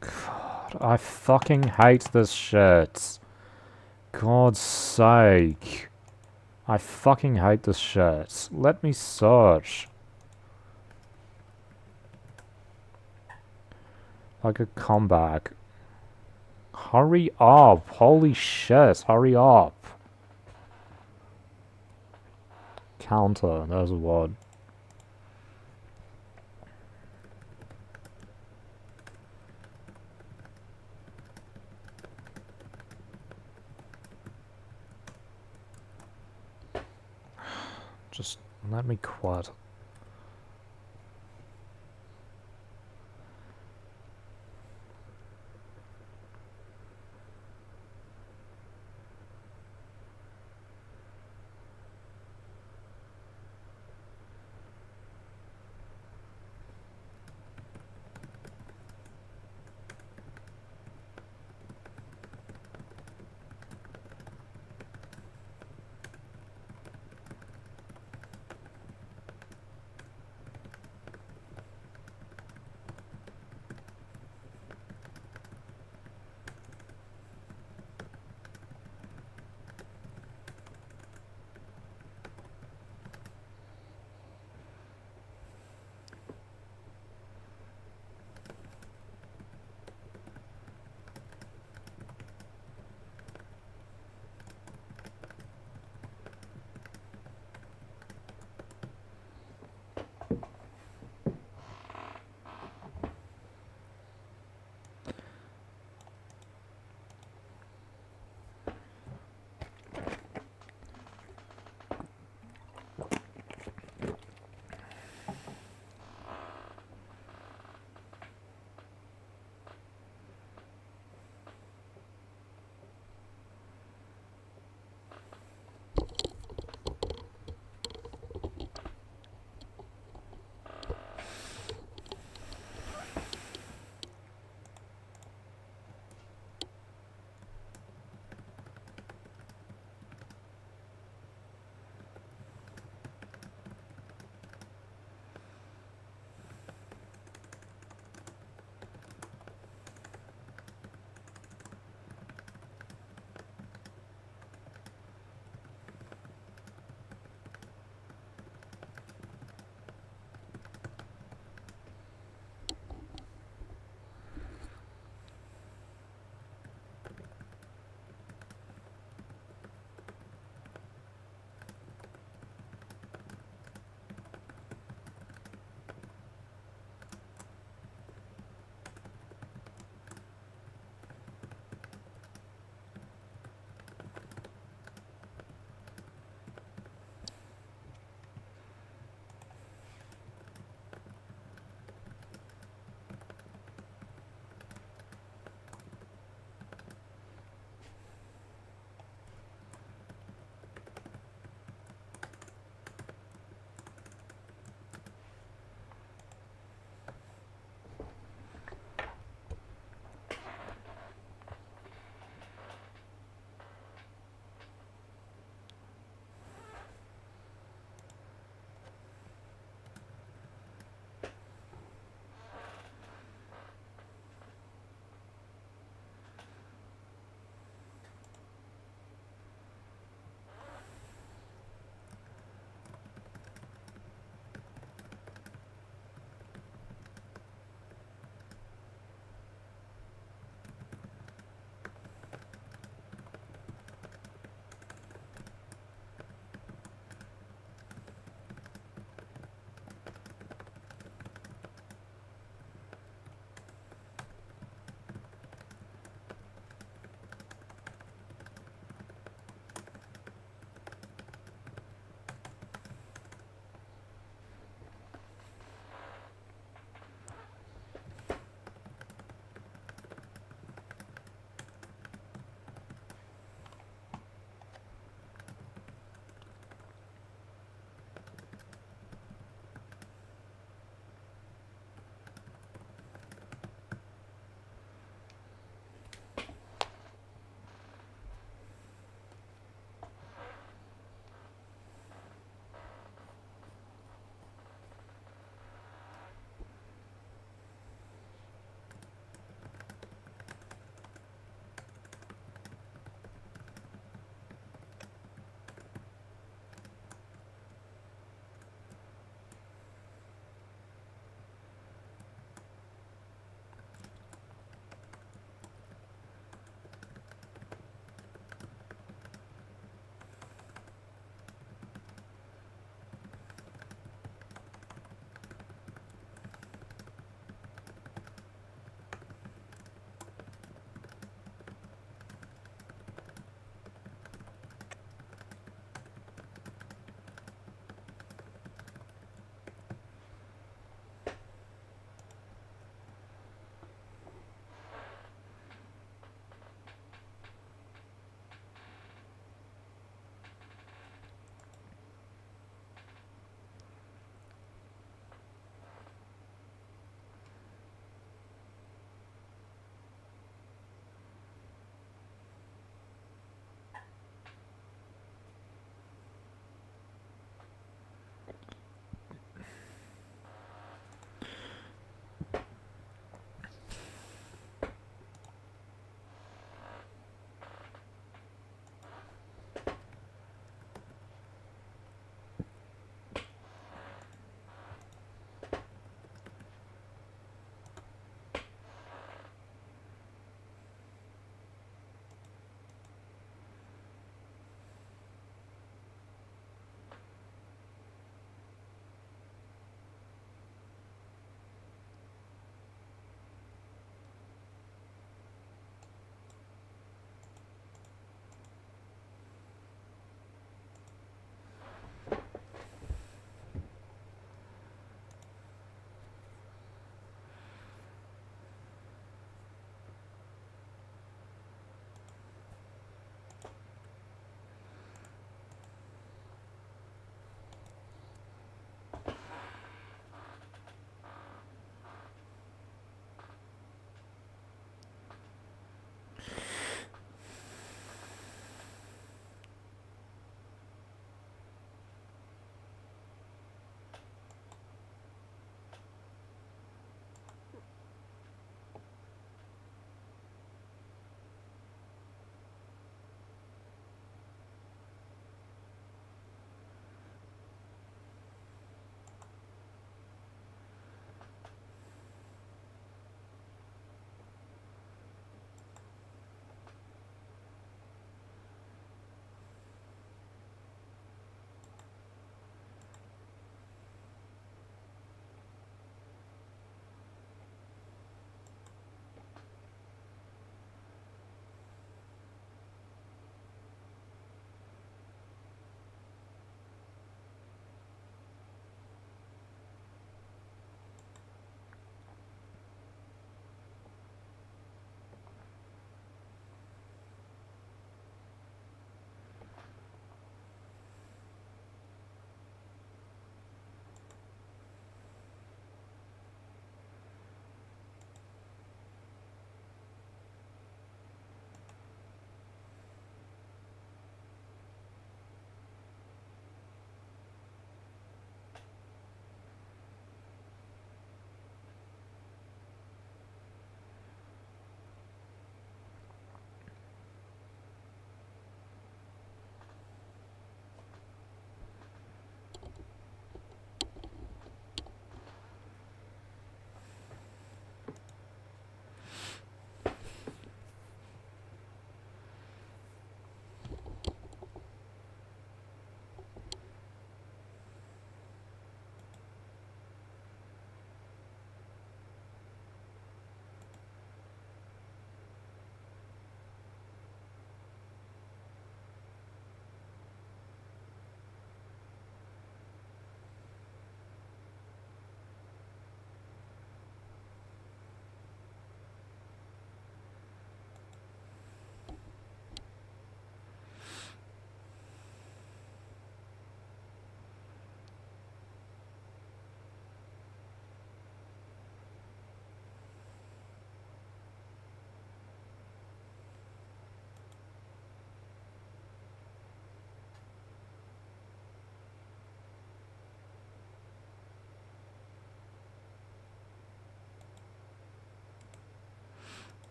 Speaker 1: God, I fucking hate this shit. God's sake. I fucking hate this shit. Let me search. Like a comeback. Hurry up. Holy shit. Hurry up. Counter. There's a word. Just let me quit.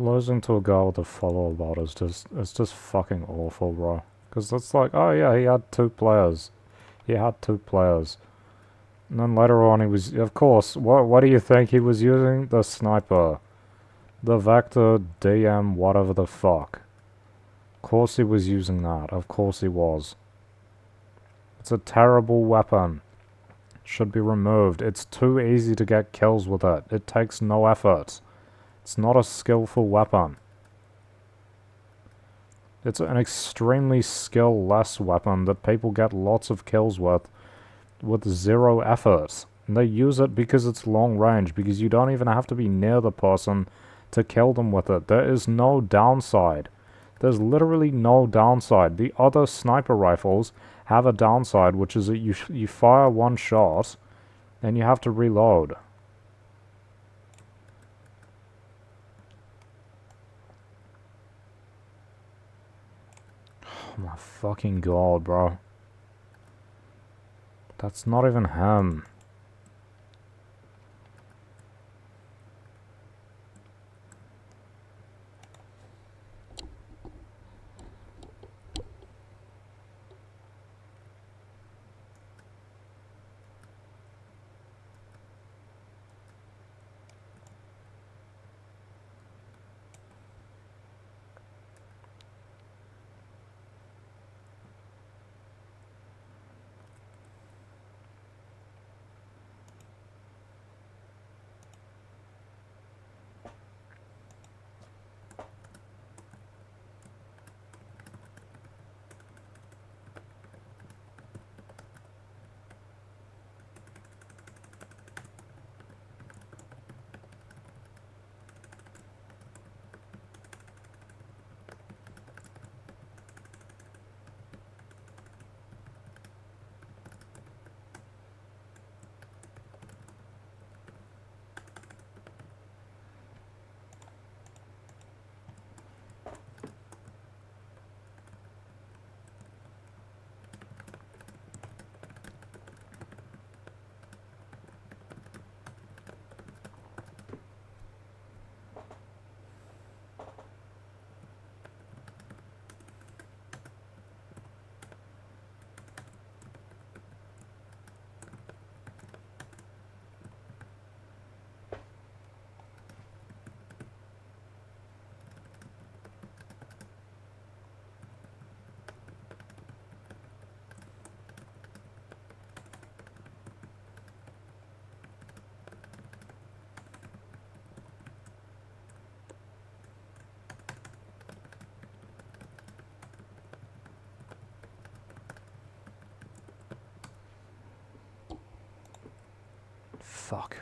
Speaker 1: Losing to a guy with a follower bot is just fucking awful, bro. Because it's like, oh yeah, he had two players. He had two players. And then later on he was, of course, what do you think he was using? The sniper. The Vector DM whatever the fuck. Of course he was using that. Of course he was. It's a terrible weapon. It should be removed. It's too easy to get kills with it. It takes no effort. It's not a skillful weapon. It's an extremely skill-less weapon that people get lots of kills with zero effort. And they use it because it's long range, because you don't even have to be near the person to kill them with it. There is no downside. There's literally no downside. The other sniper rifles have a downside, which is that you fire one shot, and you have to reload. Oh my fucking god, bro. That's not even him. Fuck.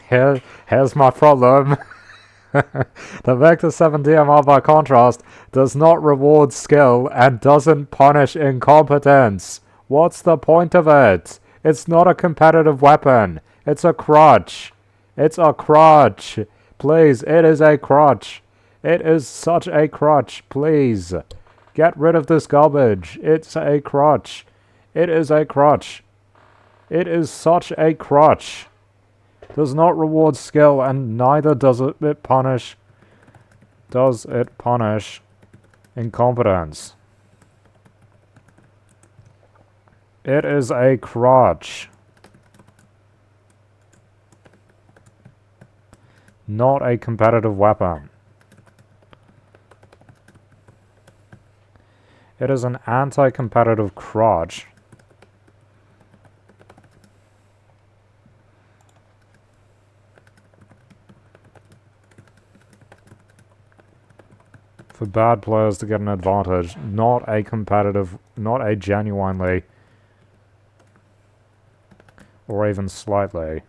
Speaker 1: Here's my problem. The Vector 7 DMR, by contrast, does not reward skill and doesn't punish incompetence. What's the point of it? It's not a competitive weapon. It's a crutch. It's a crutch. Please, it is a crutch. It is such a crutch. Please. Get rid of this garbage. It's a crutch. It is a crutch. It is such a crutch. Does not reward skill, and neither does it punish. Does it punish incompetence? It is a crutch. Not a competitive weapon. It is an anti-competitive crutch. For bad players to get an advantage, not a competitive, not a genuinely, or even slightly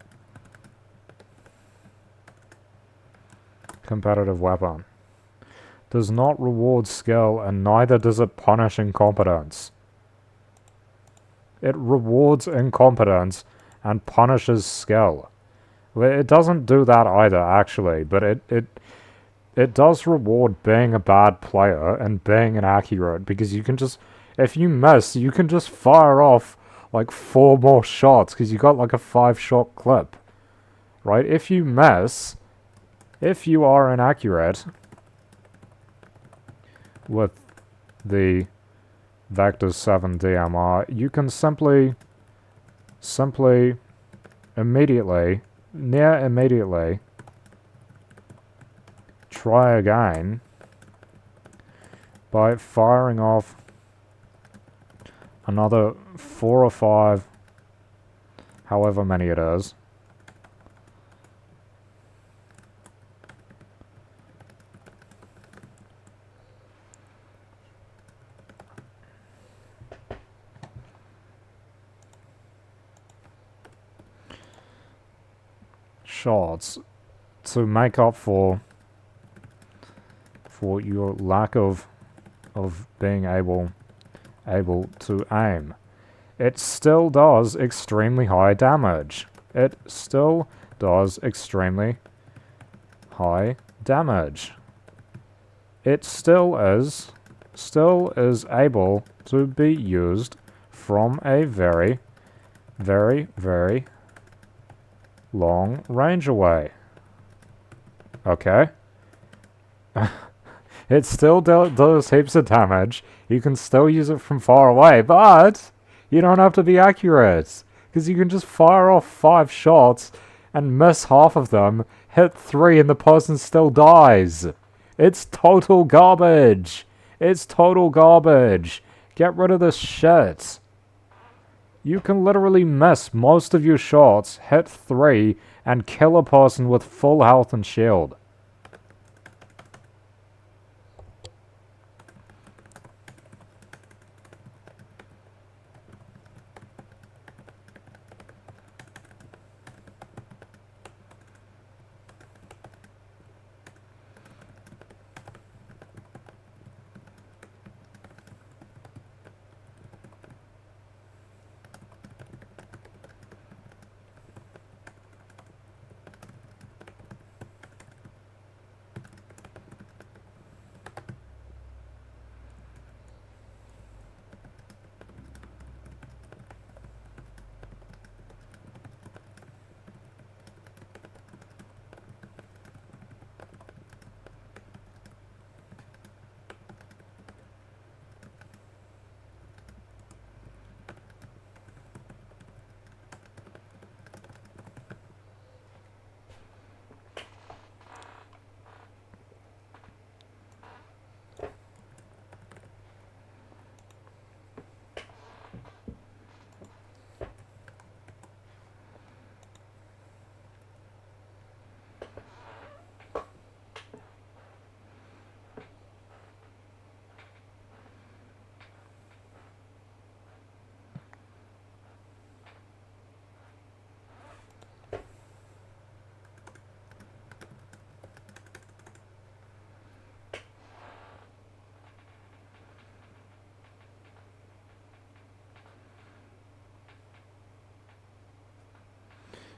Speaker 1: competitive weapon. Does not reward skill, and neither does it punish incompetence. It rewards incompetence and punishes skill. Well, it doesn't do that either, actually, but it does reward being a bad player and being inaccurate, because you can just, if you miss, you can just fire off like 4 more shots because you got like a 5-shot clip, right? If you miss, if you are inaccurate with the Vector 7 DMR, you can simply, immediately, near immediately, try again by firing off another 4 or 5, however many it is, shots to make up for your lack of being able to aim. It still does extremely high damage. It still does extremely high damage. It still is able to be used from a very, very, very long range away. Okay? It still does heaps of damage. You can still use it from far away, but you don't have to be accurate, because you can just fire off 5 shots and miss half of them, hit 3, and the person still dies. It's total garbage. It's total garbage. Get rid of this shit. You can literally miss most of your shots, hit 3, and kill a person with full health and shield.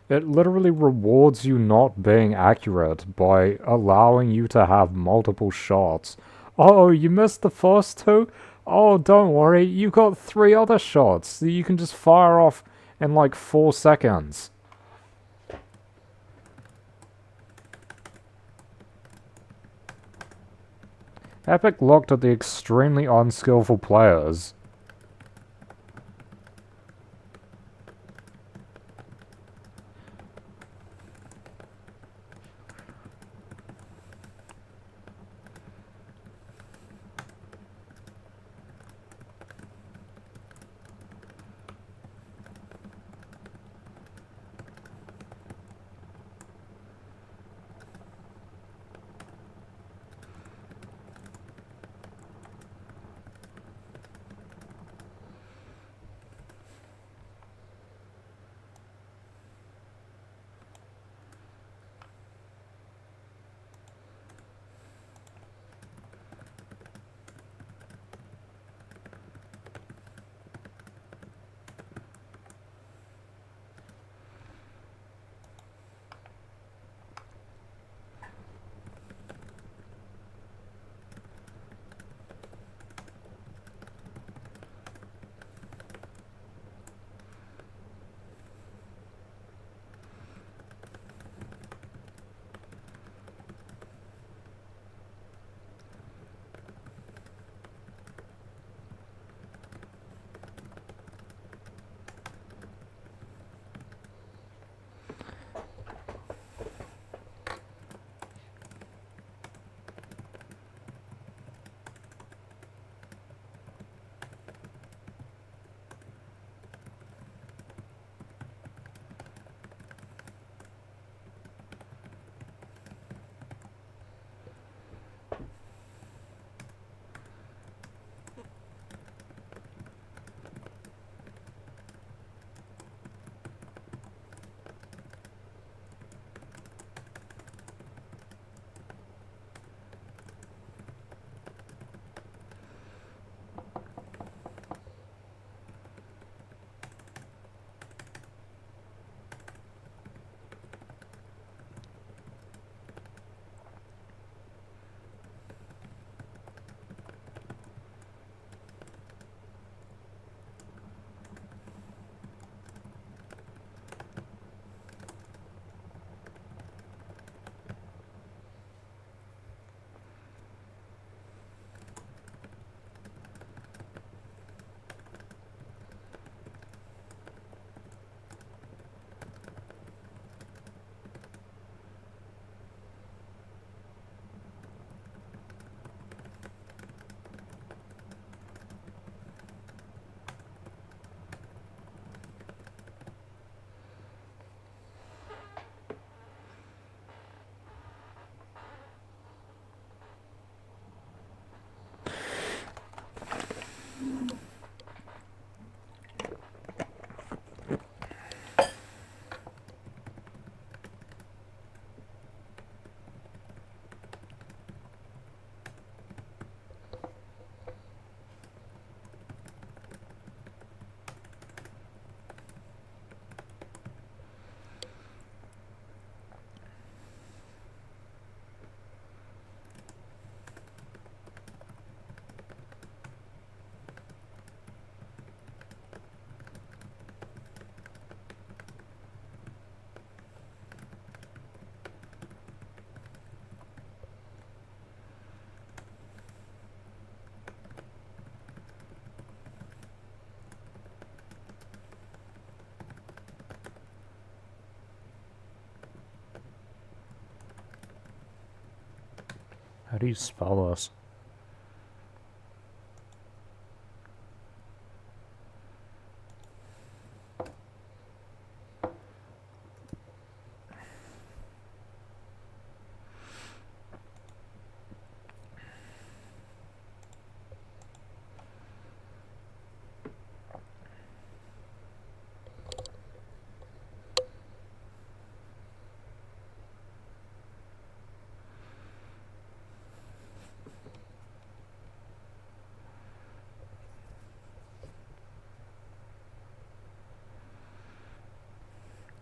Speaker 1: It literally rewards you not being accurate by allowing you to have multiple shots. Oh, you missed the first two? Oh, don't worry, you got three other shots that you can just fire off in like 4 seconds. Epic looked at the extremely unskillful players. How do you spell this?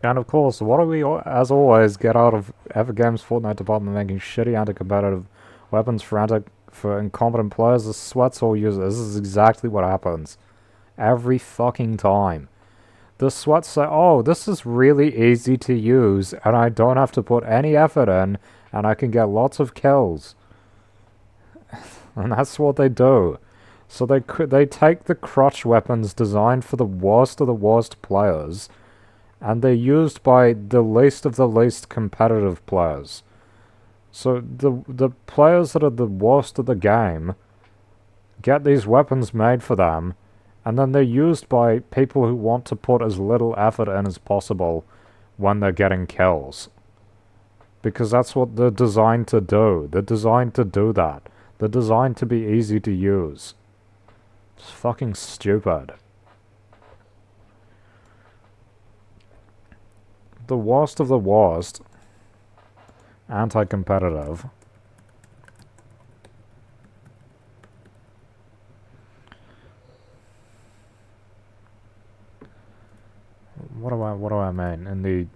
Speaker 1: And of course, what do we, as always, get out of Epic Games Fortnite department making shitty anti-competitive weapons for incompetent players? The sweats all use it. This is exactly what happens. Every fucking time. The sweats say, oh, this is really easy to use, and I don't have to put any effort in, and I can get lots of kills. And that's what they do. So they take the crutch weapons designed for the worst of the worst players, and they're used by the least of the least competitive players. So the players that are the worst of the game get these weapons made for them, and then they're used by people who want to put as little effort in as possible when they're getting kills. Because that's what they're designed to do. They're designed to do that. They're designed to be easy to use. It's fucking stupid. The worst of the worst. Anti-competitive. What do I mean? In the...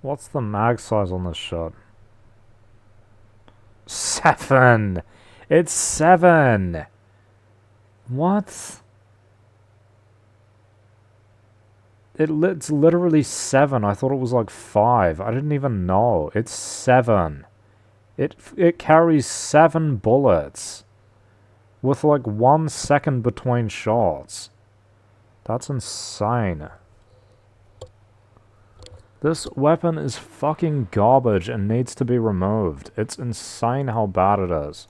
Speaker 1: What's the mag size on this shot? 7! It's 7! What? It's literally 7. I thought it was like 5. I didn't even know. It's 7. It carries 7 bullets. With like 1 second between shots. That's insane. This weapon is fucking garbage and needs to be removed. It's insane how bad it is.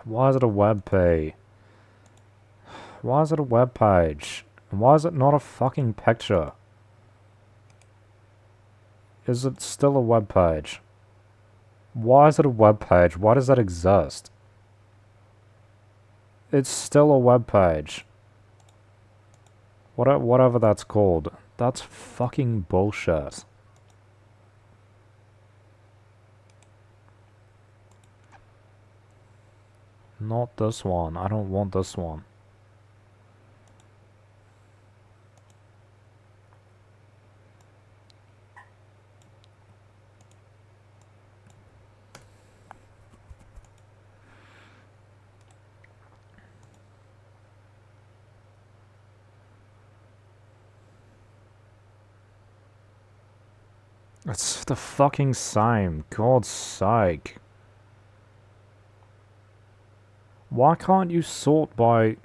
Speaker 1: Why is it a web page? Why is it a web page? And why is it not a fucking picture? Is it still a web page? Why is it a web page? Why does that exist? It's still a web page. Whatever that's called. That's fucking bullshit. Not this one. I don't want this one. It's the fucking same. God's sake. Why can't you sort by...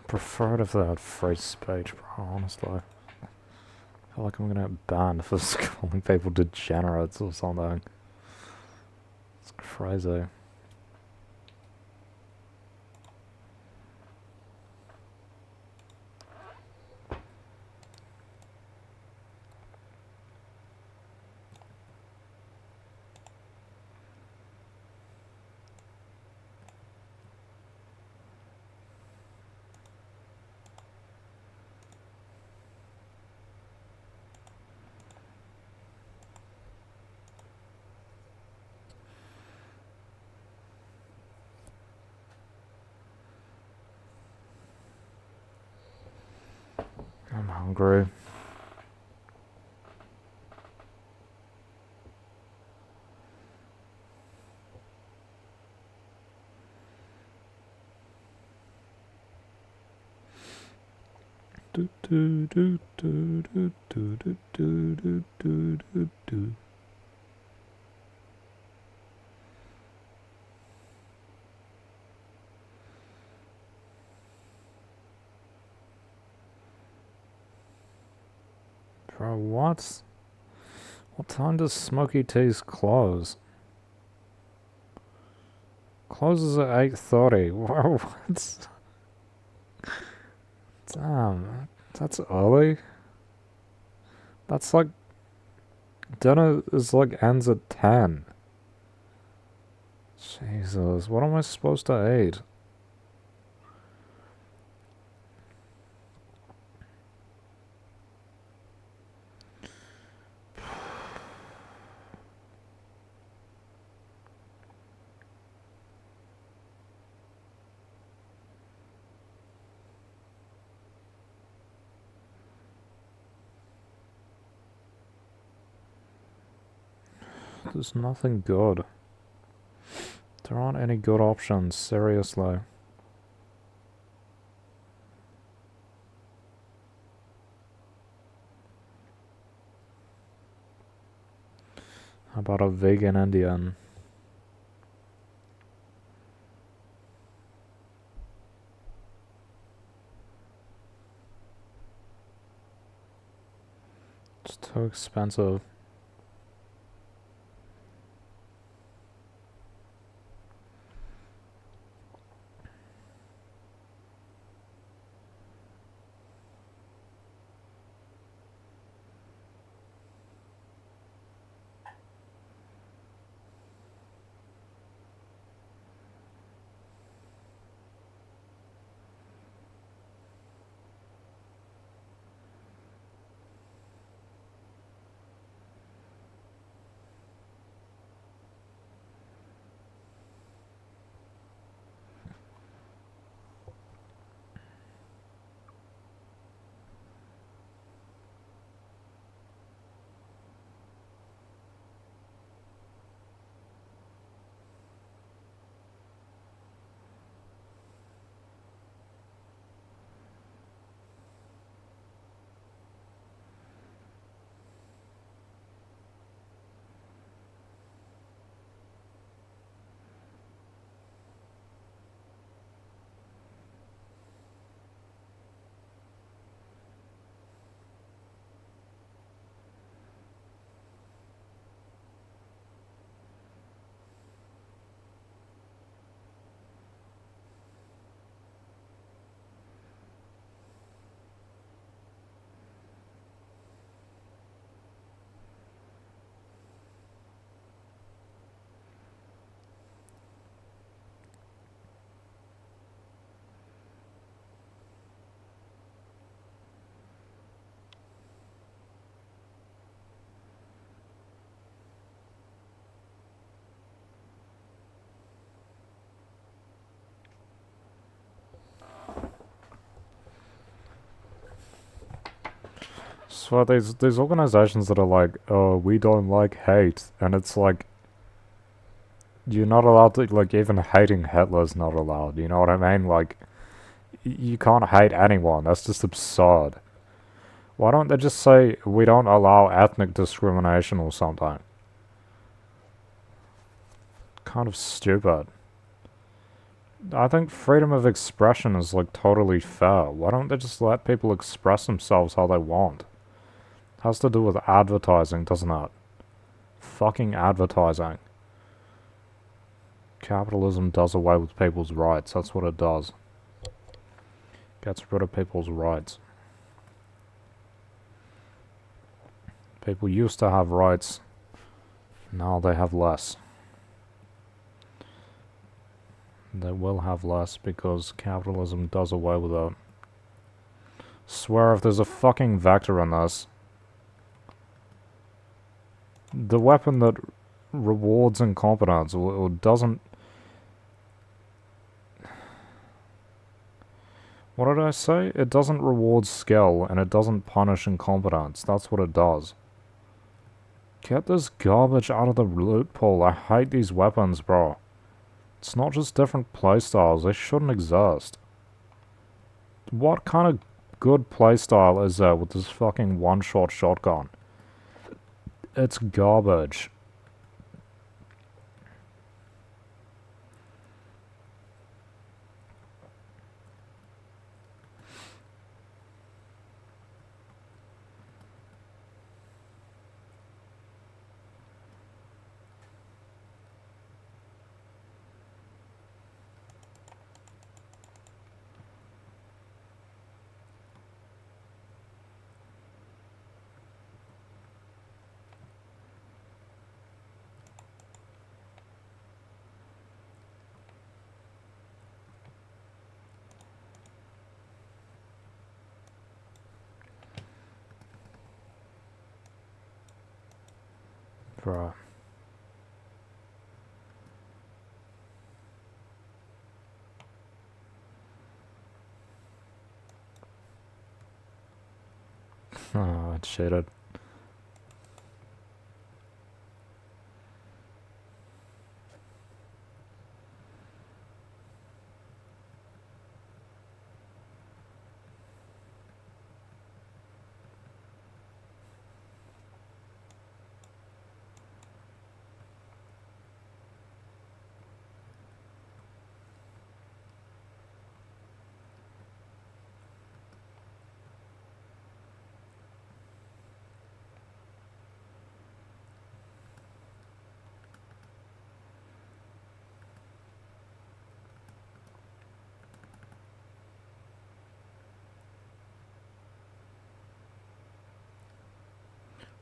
Speaker 1: Prefer it if they had free speech, bro, honestly. I feel like I'm gonna get banned for calling people degenerates or something. It's crazy. I'm hungry. Do do do do do do do do do do do. Bro, what? What time does Smoky T's close? Closes at 8:30. What? Damn, that's early. That's like dinner is like ends at 10. Jesus, what am I supposed to eat? There's nothing good. There aren't any good options, seriously. How about a vegan Indian? It's too expensive. So these organizations that are like, oh, we don't like hate, and it's like you're not allowed to like even hating Hitler's not allowed. You know what I mean? Like you can't hate anyone. That's just absurd. Why don't they just say we don't allow ethnic discrimination or something? Kind of stupid. I think freedom of expression is like totally fair. Why don't they just let people express themselves how they want? It has to do with advertising, doesn't it? Fucking advertising. Capitalism does away with people's rights. That's what it does. Gets rid of people's rights. People used to have rights. Now they have less. They will have less because capitalism does away with it. Swear if there's a fucking vector in this. The weapon that rewards incompetence or doesn't... What did I say? It doesn't reward skill and it doesn't punish incompetence. That's what it does. Get this garbage out of the loot pool. I hate these weapons, bro. It's not just different playstyles. They shouldn't exist. What kind of good playstyle is there with this fucking one-shot shotgun? It's garbage. Right. Oh, it's shaded.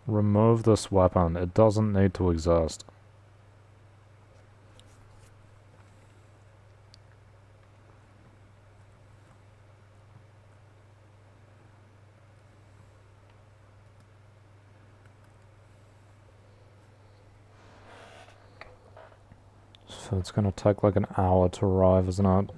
Speaker 1: Remove this weapon. It doesn't need to exist. So it's gonna take like an hour to arrive, isn't it?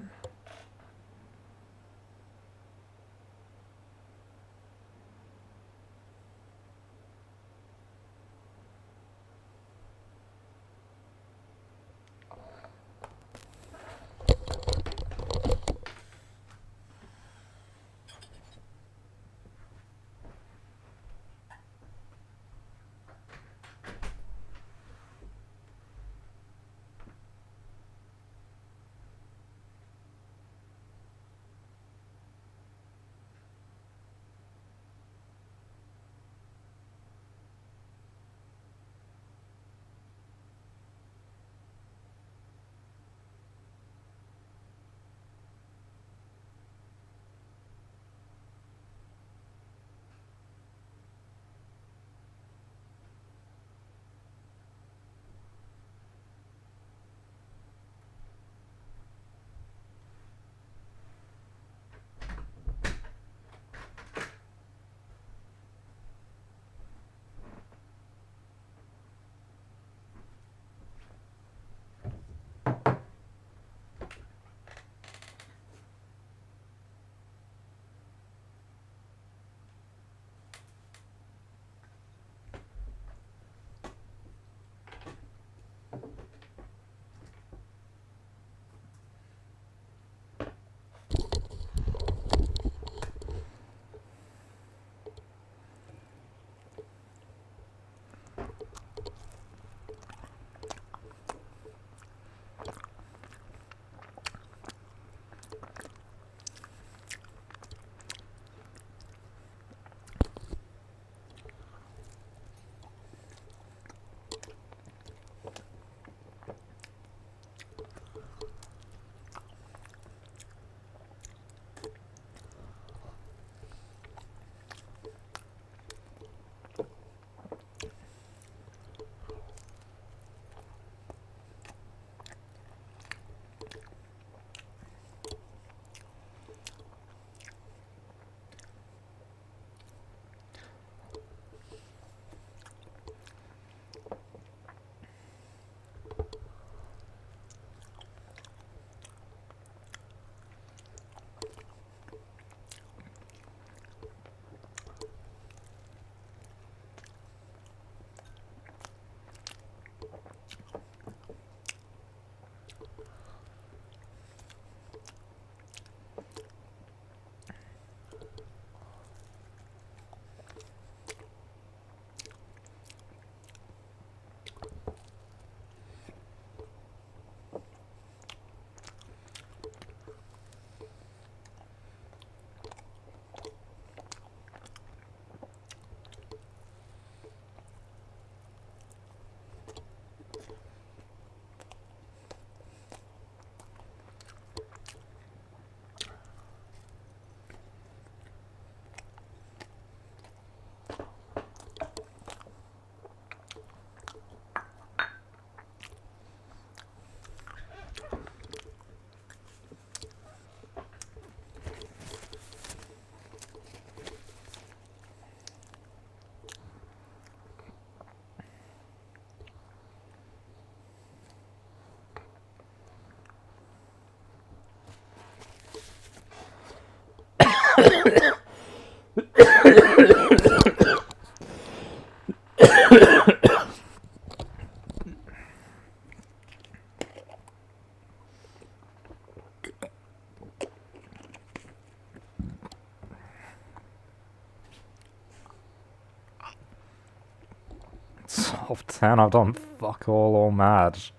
Speaker 1: Top 10, I've done fuck all match.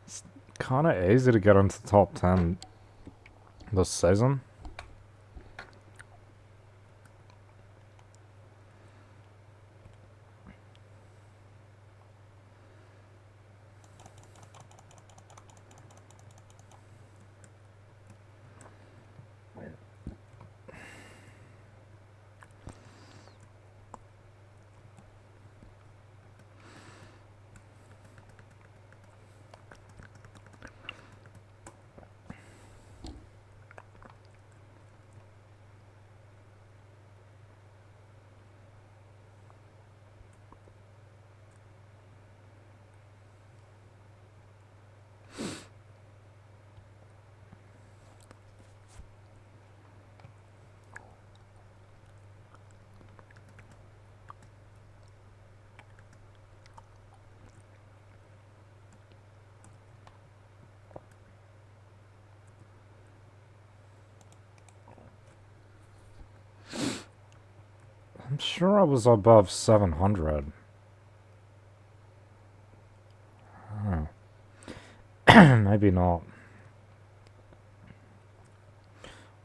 Speaker 1: It's kinda easy to get into top 10 this season. I'm sure I was above 700. Oh. Maybe not.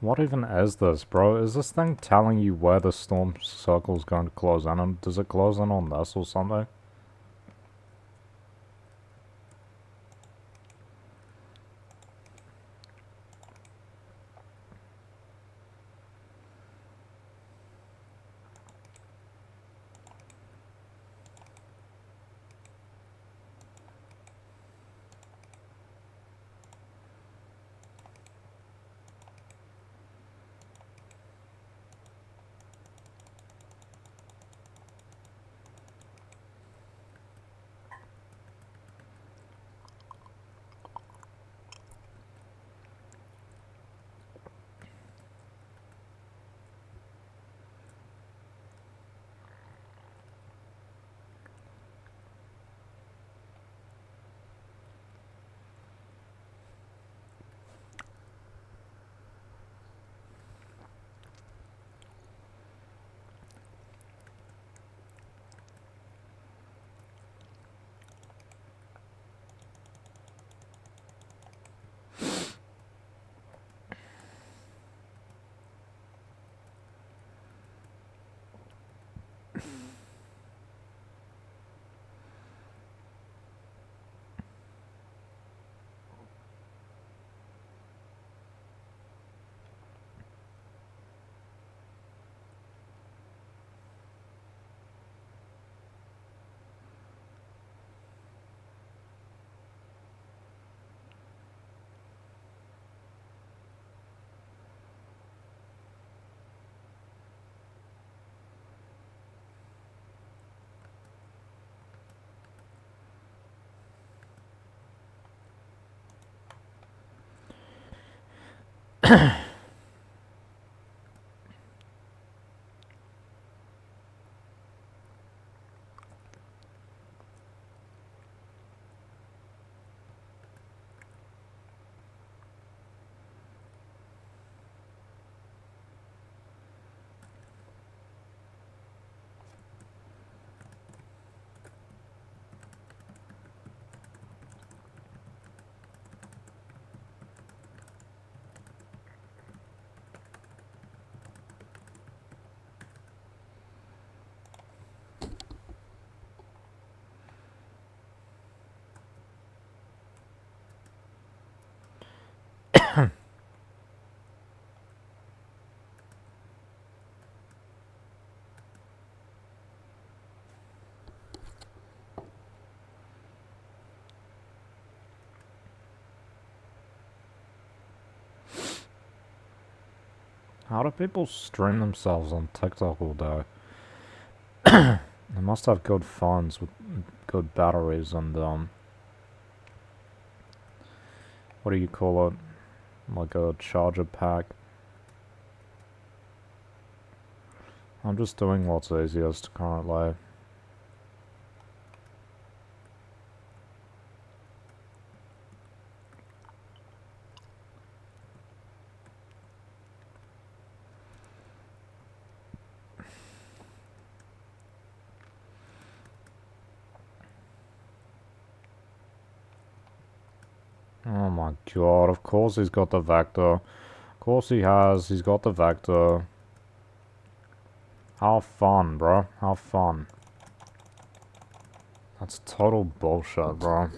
Speaker 1: What even is this, bro? Is this thing telling you where the storm circle is going to close in on? Does it close in on this or something? How do people stream themselves on TikTok all day? They must have good phones with good batteries and, what do you call it? Like a charger pack. I'm just doing what's easiest currently. Oh my god, of course he's got the Vector. Of course he has, he's got the Vector. How fun, bro. How fun. That's total bullshit, bro.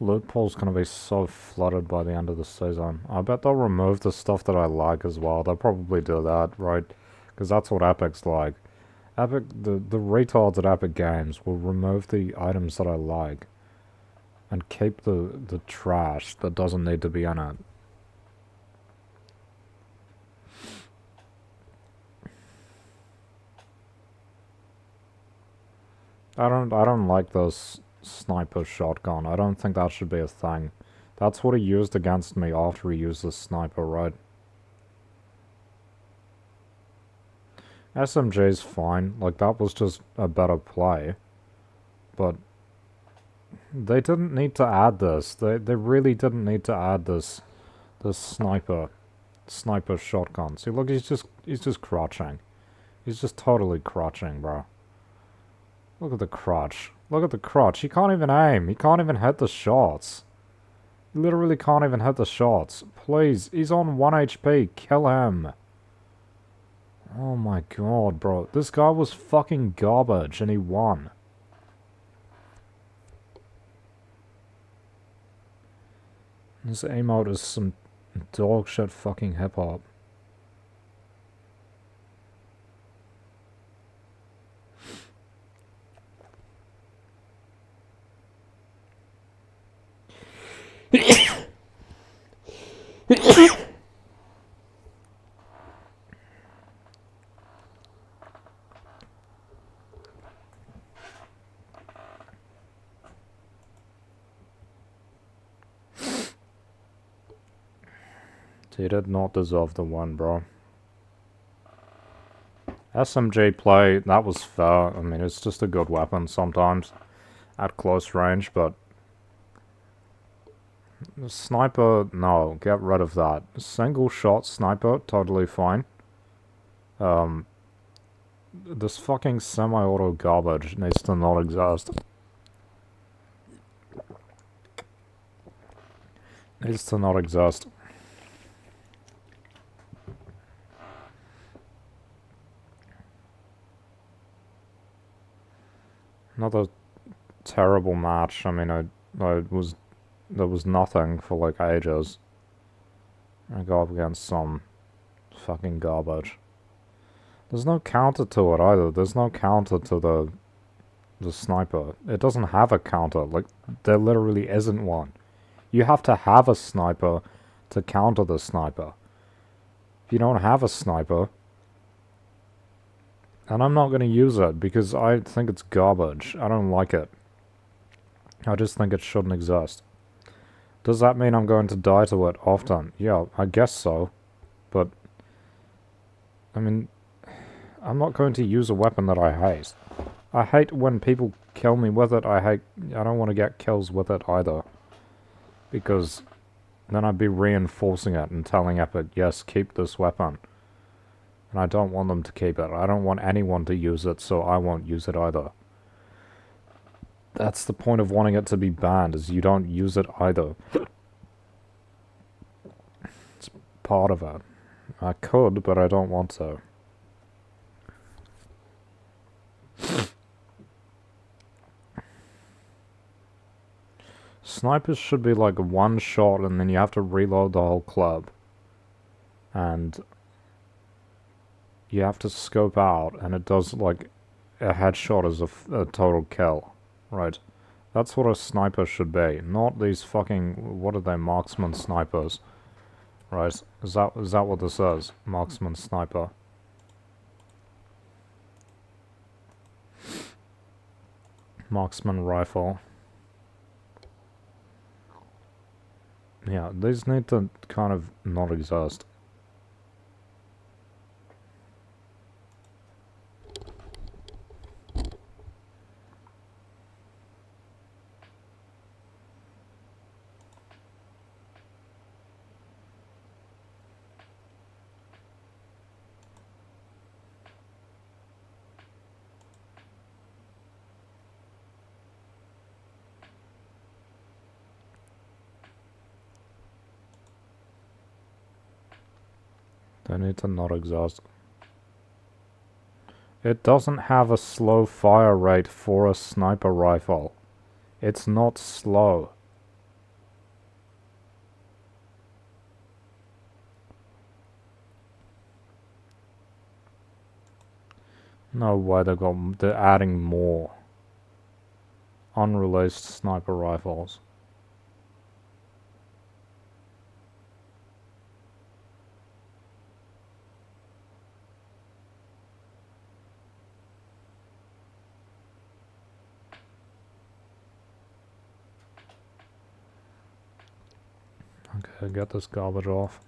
Speaker 1: Loot pool's gonna be so flooded by the end of the season. I bet they'll remove the stuff that I like as well. They'll probably do that, right? Because that's what Epic's like. Epic, the retards at Epic Games will remove the items that I like and keep the trash that doesn't need to be in it. I don't like this sniper shotgun. I don't think that should be a thing. That's what he used against me after he used the sniper, right? SMG's fine. Like, that was just a better play. But they didn't need to add this. They really didn't need to add this sniper shotgun. See, look, he's just crouching. He's just totally crouching, bro. Look at the crotch. Look at the crotch. He can't even aim. He can't even hit the shots. He literally can't even hit the shots. Please, he's on 1 HP. Kill him. Oh my god, bro. This guy was fucking garbage and he won. This emote is some dog shit fucking hip hop. He did not deserve the win, bro. SMG play, that was fair. I mean, it's just a good weapon sometimes at close range, but sniper, no, get rid of that. Single shot sniper, totally fine. This fucking semi-auto garbage needs to not exist. Needs to not exist. Another terrible match. I mean, there was nothing for like ages. I go up against some fucking garbage. There's no counter to it either. There's no counter to the sniper. It doesn't have a counter. Like, there literally isn't one. You have to have a sniper to counter the sniper. If you don't have a sniper, and I'm not going to use it because I think it's garbage. I don't like it. I just think it shouldn't exist. Does that mean I'm going to die to it often? Yeah, I guess so. But, I mean, I'm not going to use a weapon that I hate. I hate when people kill me with it. I don't want to get kills with it either. Because then I'd be reinforcing it and telling Epic, yes, keep this weapon. And I don't want them to keep it. I don't want anyone to use it, so I won't use it either. That's the point of wanting it to be banned, is you don't use it either. It's part of it. I could, but I don't want to. Snipers should be like one shot and then you have to reload the whole club. And you have to scope out, and it does like a headshot is a total kill, right? That's what a sniper should be, not these fucking, what are they, marksman snipers, right? Is that what this is? Marksman sniper. Marksman rifle. Yeah, these need to kind of not exist. They need to not exist. It doesn't have a slow fire rate for a sniper rifle. It's not slow. No way they're adding more unreleased sniper rifles. Okay, get this garbage off.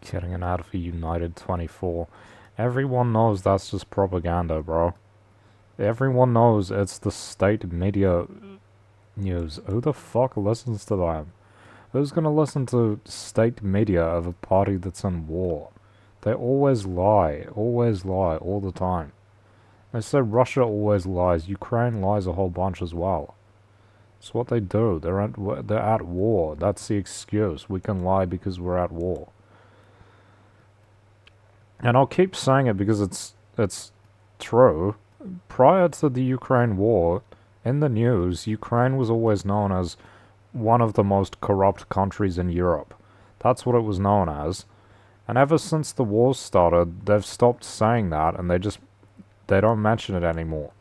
Speaker 1: Getting an ad for United 24. Everyone knows that's just propaganda, bro. Everyone knows it's the state media news. Who the fuck listens to them? Who's gonna listen to state media of a party that's in war? They always lie all the time. They say Russia always lies. Ukraine lies a whole bunch as well. It's what they do. They're at war. That's the excuse. We can lie because we're at war. And I'll keep saying it because it's true. Prior to the Ukraine war, in the news, Ukraine was always known as one of the most corrupt countries in Europe. That's what it was known as. And ever since the war started, they've stopped saying that, and they don't mention it anymore.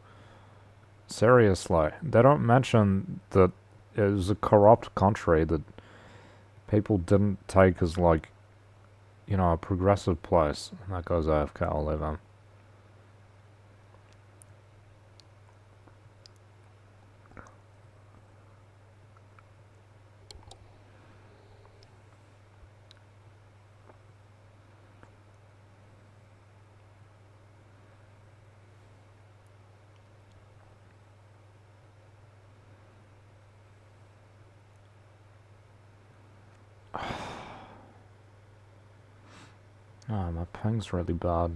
Speaker 1: Seriously, they don't mention that it was a corrupt country that people didn't take as like, you know, a progressive place. That goes AFK, I'll leave him. Oh, my ping's really bad.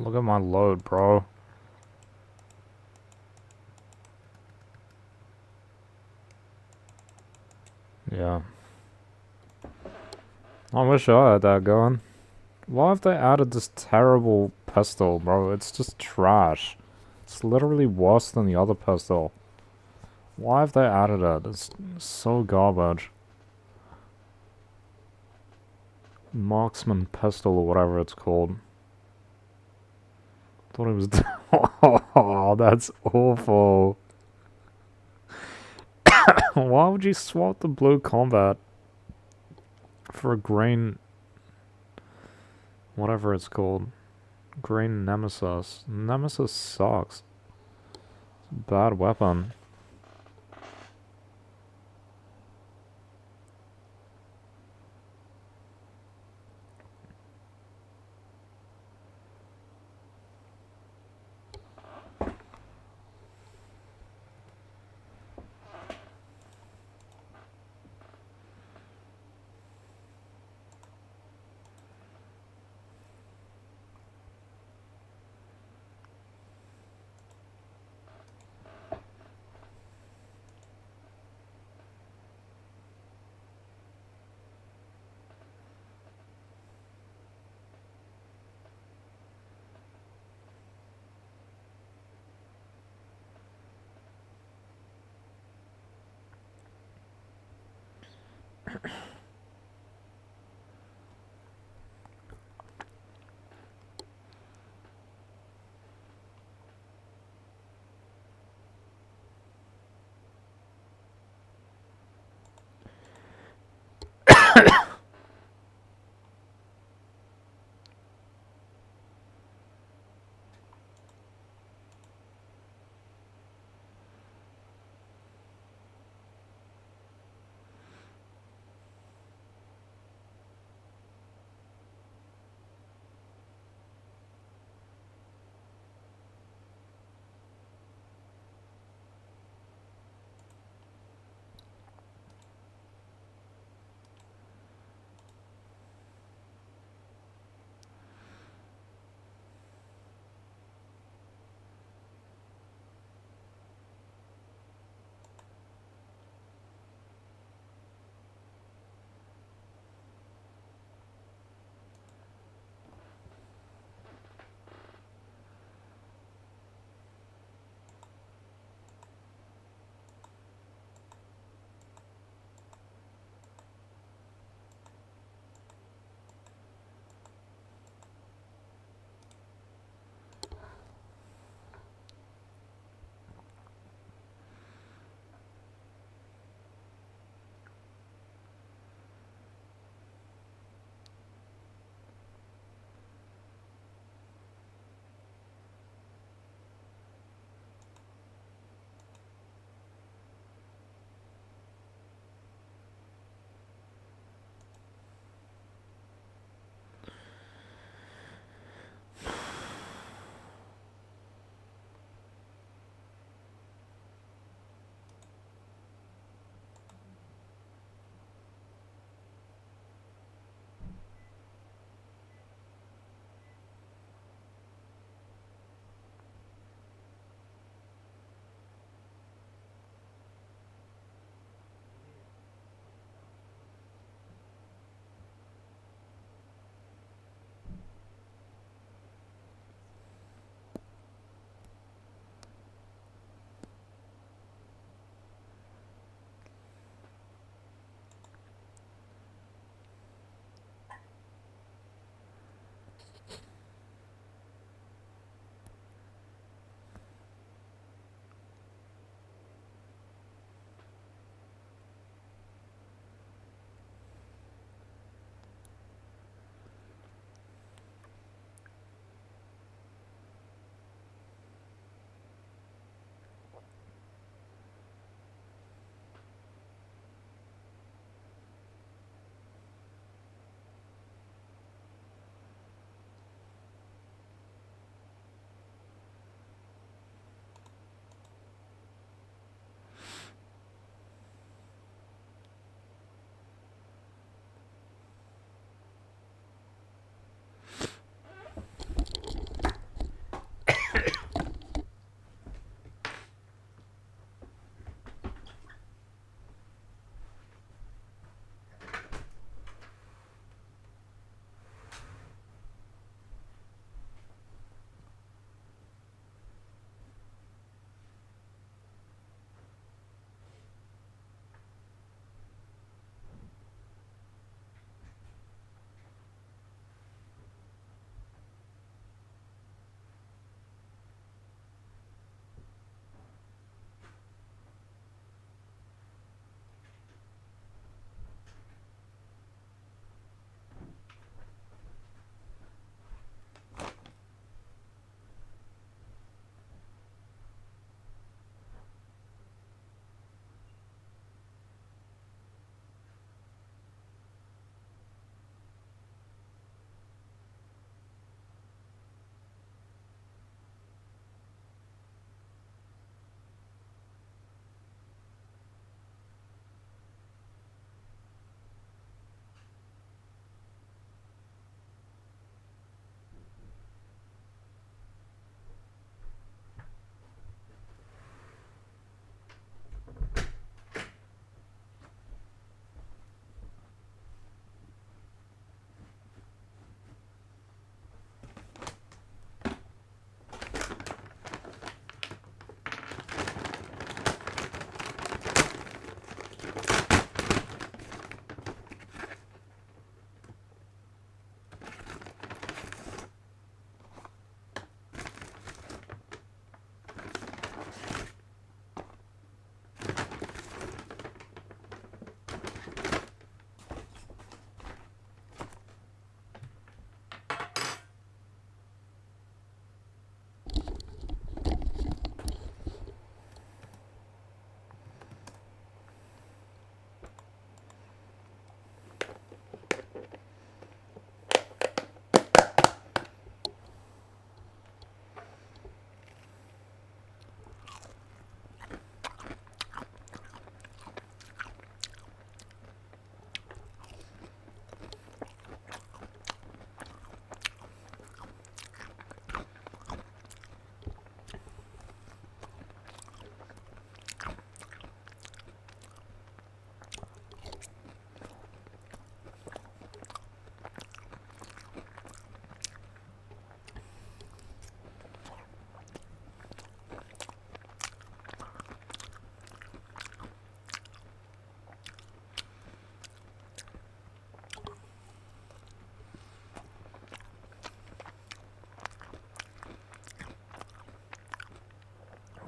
Speaker 1: Look at my load, bro. Yeah. I wish I had that going. Why have they added this terrible pistol, bro? It's just trash. It's literally worse than the other pistol. Why have they added it? It's so garbage. Marksman pistol or whatever it's called. Thought it was... Oh, that's awful. Why would you swap the blue combat for a green... whatever it's called? Green Nemesis. Nemesis sucks. It's a bad weapon.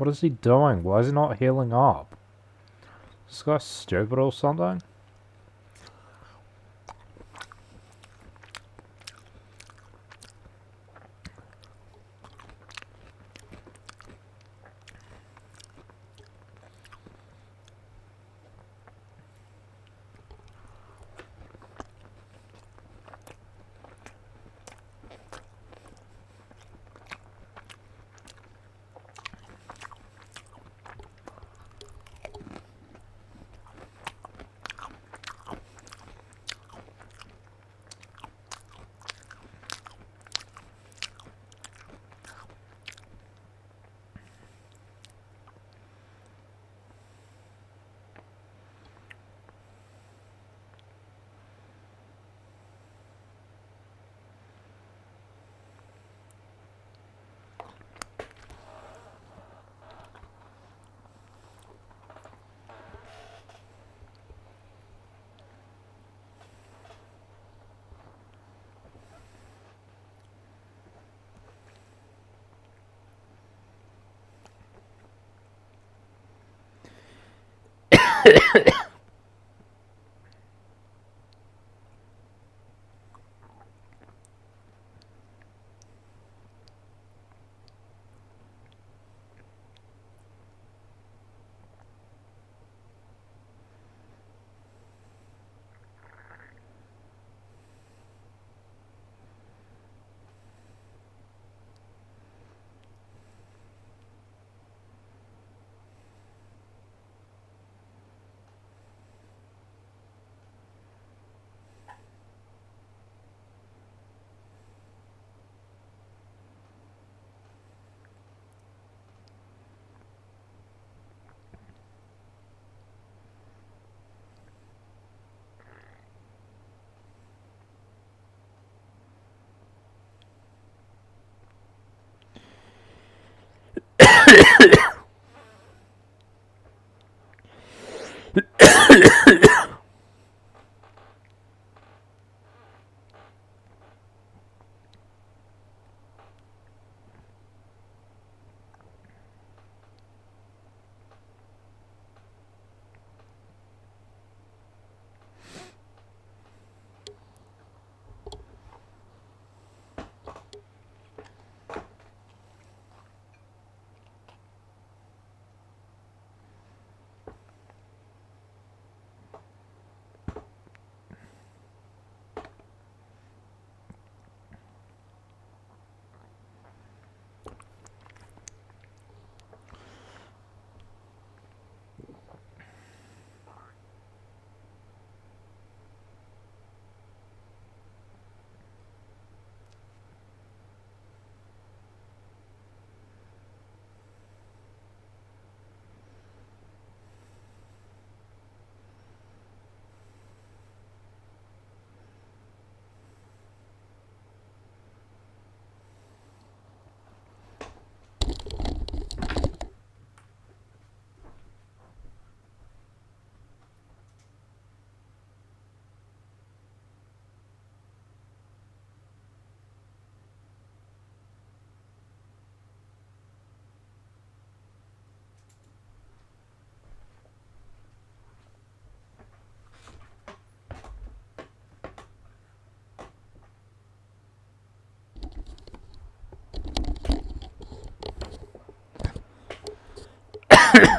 Speaker 1: What is he doing? Why is he not healing up? Is this guy stupid or something?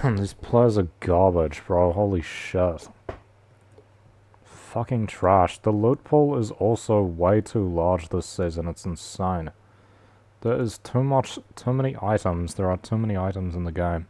Speaker 1: These players are garbage, bro. Holy shit. Fucking trash. The loot pool is also way too large this season. It's insane. There is too many items. There are too many items in the game.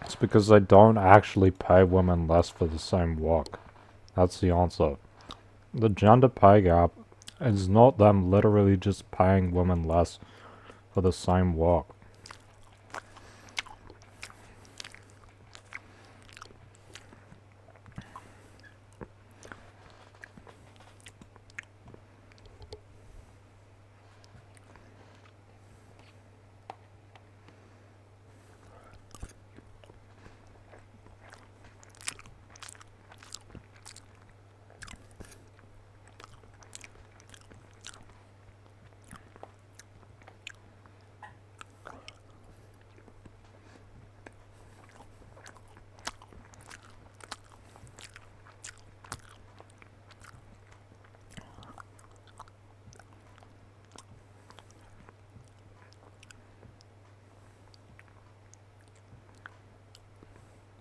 Speaker 1: It's because they don't actually pay women less for the same work. That's the answer. The gender pay gap is not them literally just paying women less for the same work.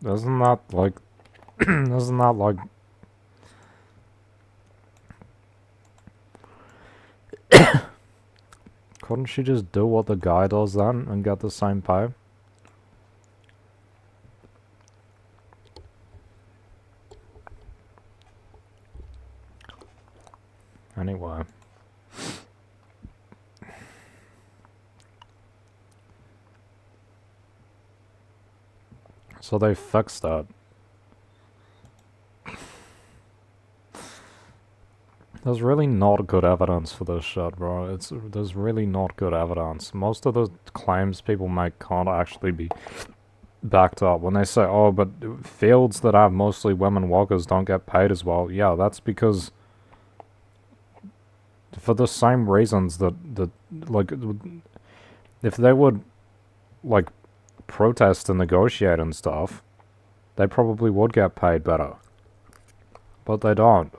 Speaker 1: Isn't that like, isn't that like, couldn't she just do what the guy does then and get the same pay? Anyway. So they fixed that. There's really not good evidence for this shit, bro. There's really not good evidence. Most of the claims people make can't actually be backed up. When they say, oh, but fields that have mostly women workers don't get paid as well. Yeah, that's because for the same reasons that like, if they would, like, protest and negotiate and stuff, they probably would get paid better. But they don't.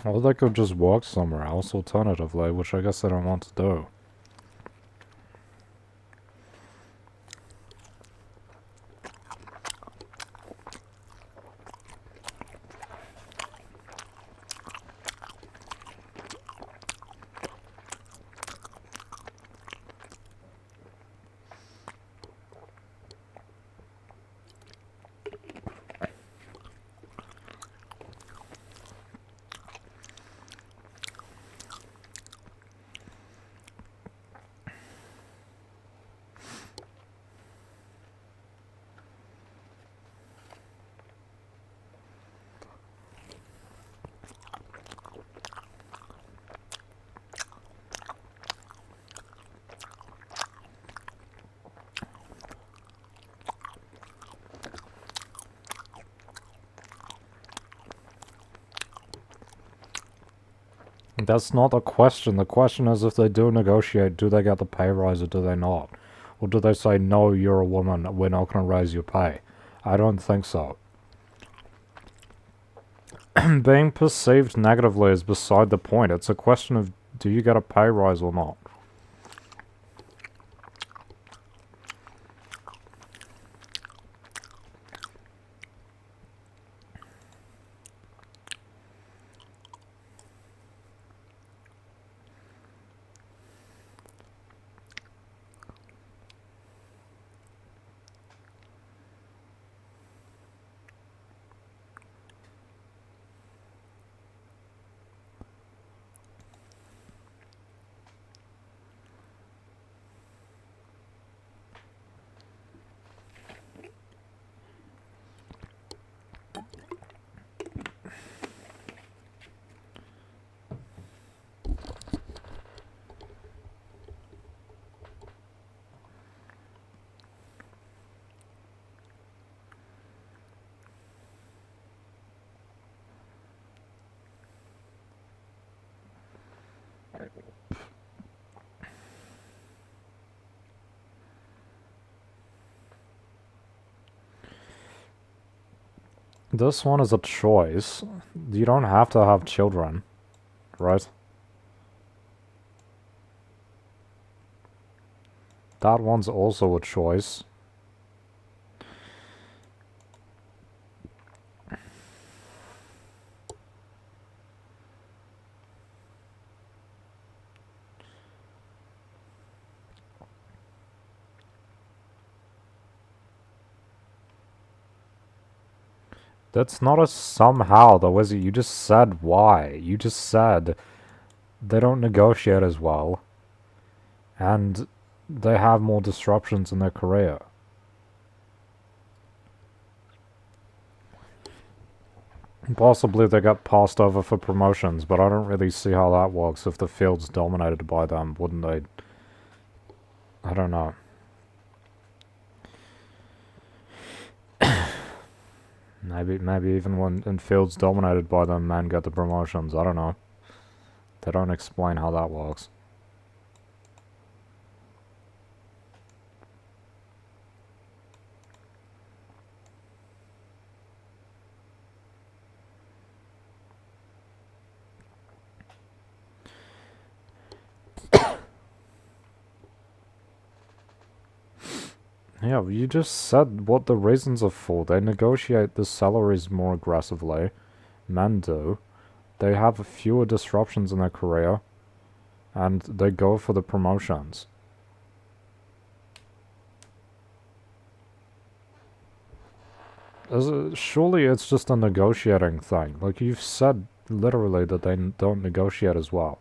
Speaker 1: Or they could just work somewhere else alternatively, which I guess they don't want to do. That's not the question. The question is, if they do negotiate, do they get the pay rise or do they not? Or do they say, no, you're a woman, we're not going to raise your pay? I don't think so. Being perceived negatively is beside the point. It's a question of, do you get a pay rise or not? This one is a choice. You don't have to have children, right? That one's also a choice. That's not a somehow though, is it? You just said why. You just said they don't negotiate as well. And they have more disruptions in their career. Possibly they get passed over for promotions, but I don't really see how that works. If the field's dominated by them, wouldn't they? I don't know. Maybe even when in fields dominated by them, men get the promotions. I don't know. They don't explain how that works. Yeah, you just said what the reasons are for. They negotiate the salaries more aggressively. Men do. They have fewer disruptions in their career. And they go for the promotions. Surely it's just a negotiating thing. Like, you've said literally that they don't negotiate as well.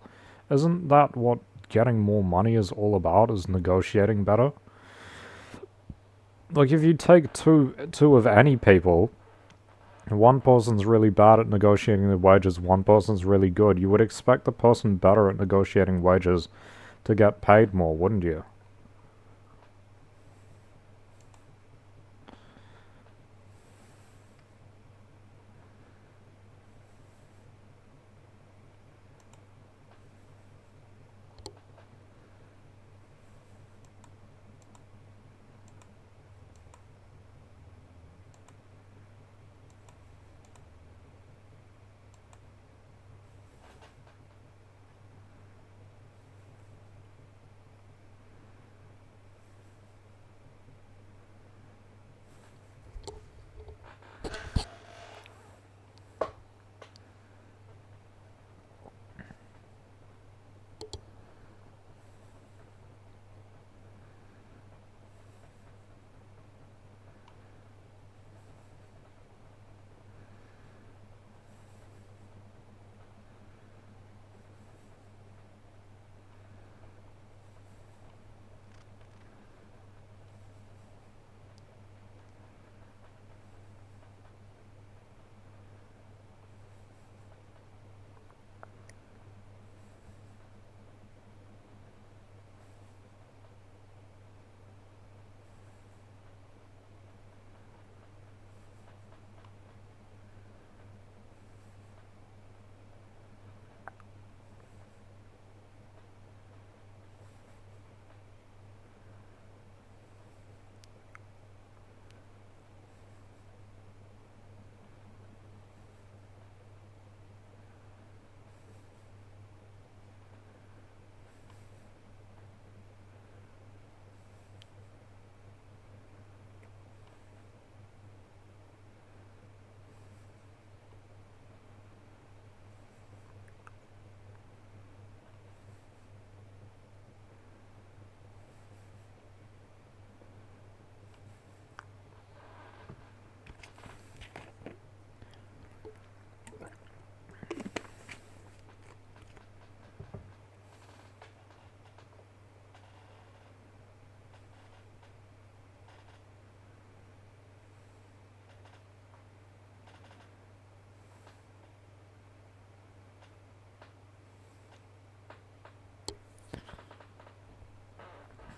Speaker 1: Isn't that what getting more money is all about, is negotiating better? Like, if you take two of any people, one person's really bad at negotiating the wages, one person's really good, you would expect the person better at negotiating wages to get paid more, wouldn't you?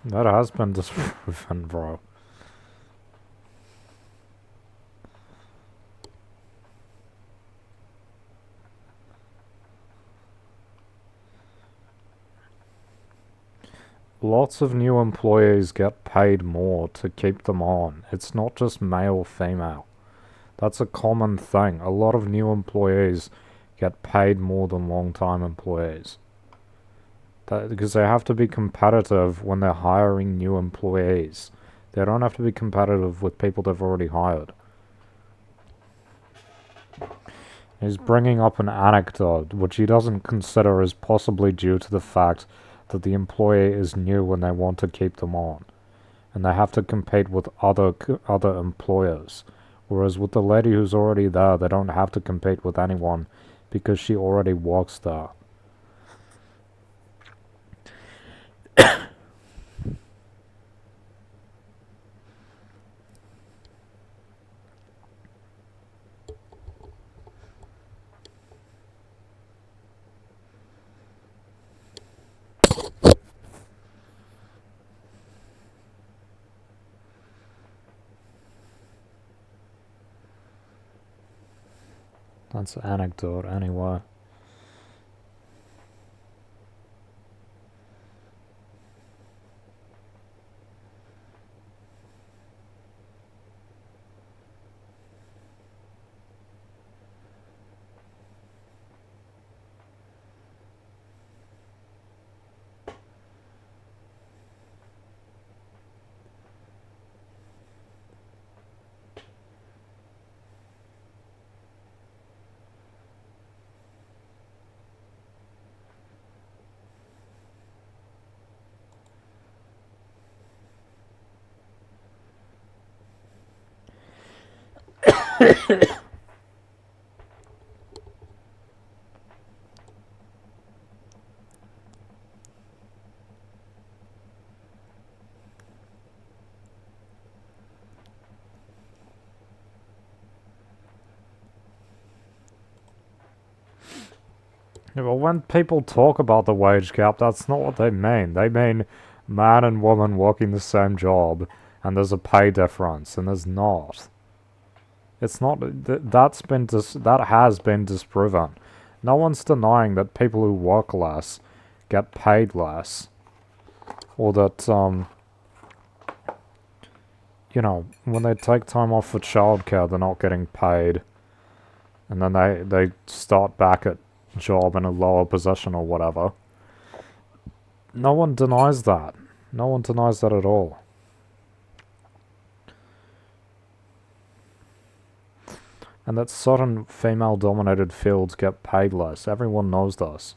Speaker 1: That has been disproven, bro. Lots of new employees get paid more to keep them on. It's not just male, female. That's a common thing. A lot of new employees get paid more than long-time employees. Because they have to be competitive when they're hiring new employees. They don't have to be competitive with people they've already hired. He's bringing up an anecdote, which he doesn't consider as possibly due to the fact that the employee is new when they want to keep them on, and they have to compete with other employers. Whereas with the lady who's already there, they don't have to compete with anyone because she already works there. That's an anecdote anyway. Yeah, well, when people talk about the wage gap, that's not what they mean. They mean man and woman working the same job, and there's a pay difference, and there's not. It's not. That has been disproven. No one's denying that people who work less get paid less, or that when they take time off for childcare, they're not getting paid, and then they start back at job in a lower position or whatever. No one denies that. No one denies that at all. And that certain female-dominated fields get paid less. Everyone knows this.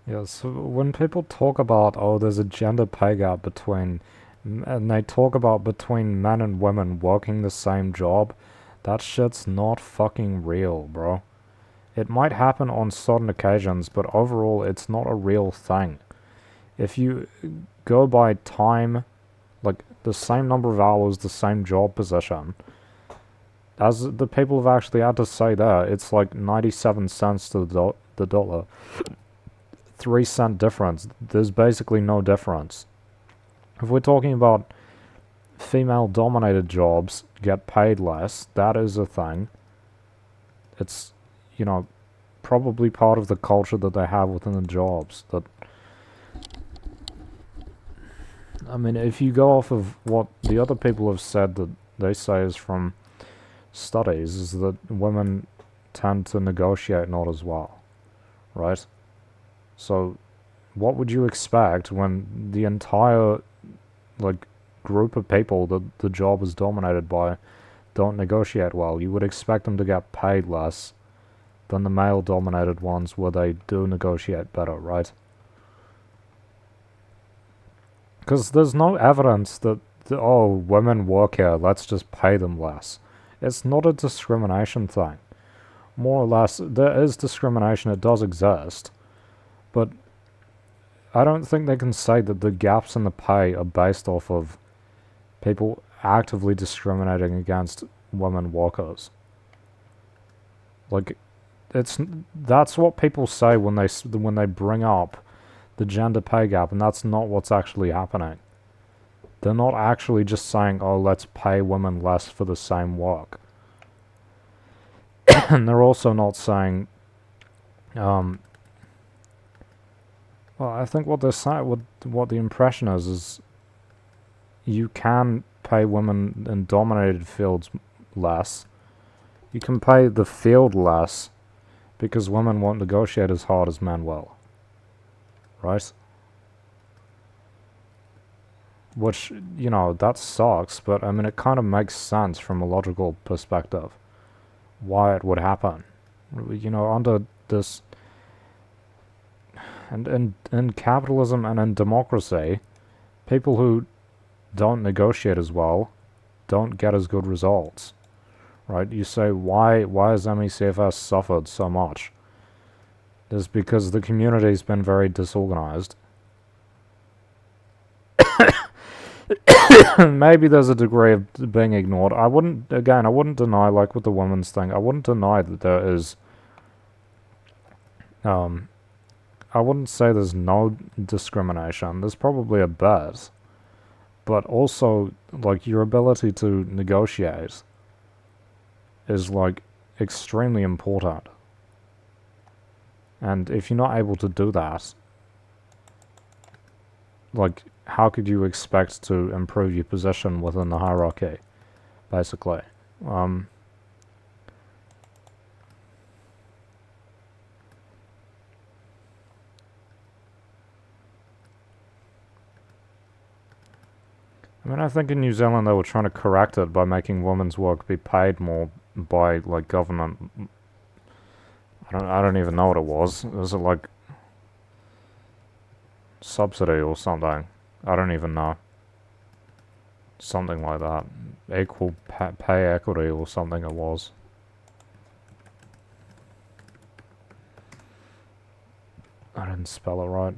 Speaker 1: Yeah, so when people talk about, oh, there's a gender pay gap and they talk about between men and women working the same job, that shit's not fucking real, bro. It might happen on certain occasions, but overall, it's not a real thing. If you go by time, like the same number of hours, the same job position, as the people have actually had to say there, it's like 97 cents to the dollar. 3 cent difference. There's basically no difference. If we're talking about female dominated jobs get paid less, that is a thing. It's, you know, probably part of the culture that they have within the jobs. That, I mean, if you go off of what the other people have said that they say is from studies, is that women tend to negotiate not as well, right? So, what would you expect when the entire, like, group of people that the job is dominated by don't negotiate well? You would expect them to get paid less than the male-dominated ones where they do negotiate better, right? Because there's no evidence that, oh, women work here, let's just pay them less. It's not a discrimination thing. More or less, there is discrimination, it does exist, but I don't think they can say that the gaps in the pay are based off of people actively discriminating against women workers. Like, that's what people say when they bring up the gender pay gap, and that's not what's actually happening. They're not actually just saying, oh, let's pay women less for the same work. And they're also not saying, well, I think what they're saying, what the impression is you can pay women in dominated fields less. You can pay the field less because women won't negotiate as hard as men will. Right? Which, you know, that sucks, but I mean, it kind of makes sense from a logical perspective why it would happen. You know, under this. And in capitalism and in democracy, people who don't negotiate as well don't get as good results. Right? You say, why has MECFS suffered so much? It's because the community's been very disorganized. Maybe there's a degree of being ignored. I wouldn't deny, like with the women's thing, I wouldn't deny that there is, I wouldn't say there's no discrimination. There's probably a bit. But also, like, your ability to negotiate is, like, extremely important. And if you're not able to do that, like, how could you expect to improve your position within the hierarchy, basically? I mean, I think in New Zealand they were trying to correct it by making women's work be paid more by, like, government. I don't even know what it was. Was it like subsidy or something? I don't even know. Something like that. Equal pay equity or something it was. I didn't spell it right.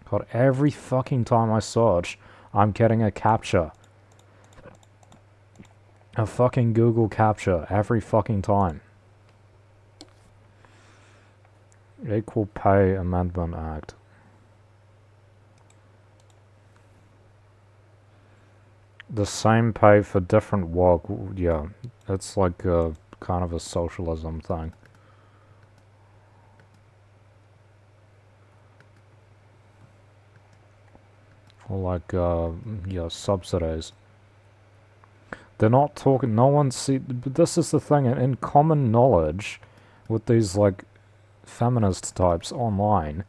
Speaker 1: God, every fucking time I search, I'm getting a captcha. A fucking Google captcha every fucking time. Equal Pay Amendment Act. The same pay for different work, yeah, it's like a kind of a socialism thing. Or like, yeah, subsidies. They're not talking, no one but this is the thing, in common knowledge, with these, like, feminist types online,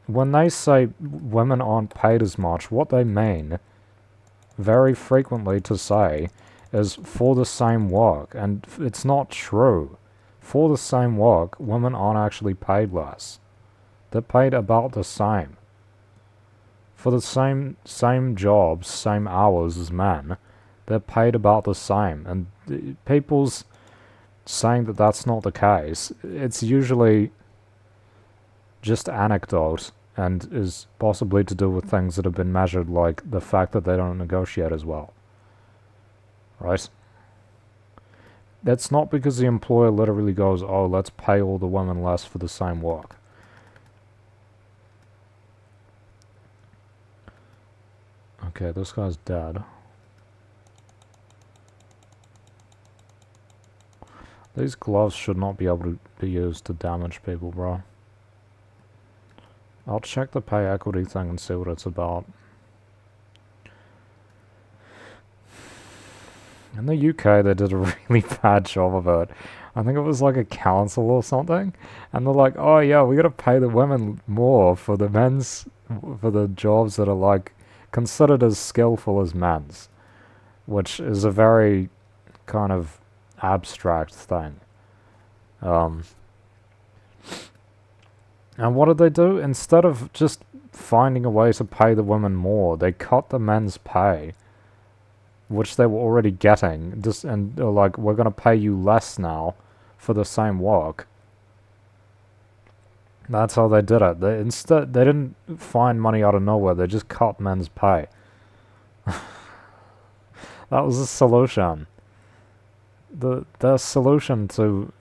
Speaker 1: when they say women aren't paid as much, what they mean, very frequently to say, is for the same work, and it's not true. For the same work, women aren't actually paid less. They're paid about the same. For the same jobs, same hours as men, they're paid about the same. And people's saying that that's not the case, it's usually just anecdote and is possibly to do with things that have been measured, like the fact that they don't negotiate as well. Right? That's not because the employer literally goes, oh, let's pay all the women less for the same work. Okay, this guy's dead. These gloves should not be able to be used to damage people, bro. I'll check the pay equity thing and see what it's about. In the UK, they did a really bad job of it. I think it was like a council or something. And they're like, oh yeah, we gotta pay the women more for the jobs that are like considered as skillful as men's. Which is a very kind of abstract thing. And what did they do? Instead of just finding a way to pay the women more, they cut the men's pay, which they were already getting, and they're like, we're going to pay you less now for the same work. That's how they did it. They didn't find money out of nowhere, they just cut men's pay. That was the solution. The solution to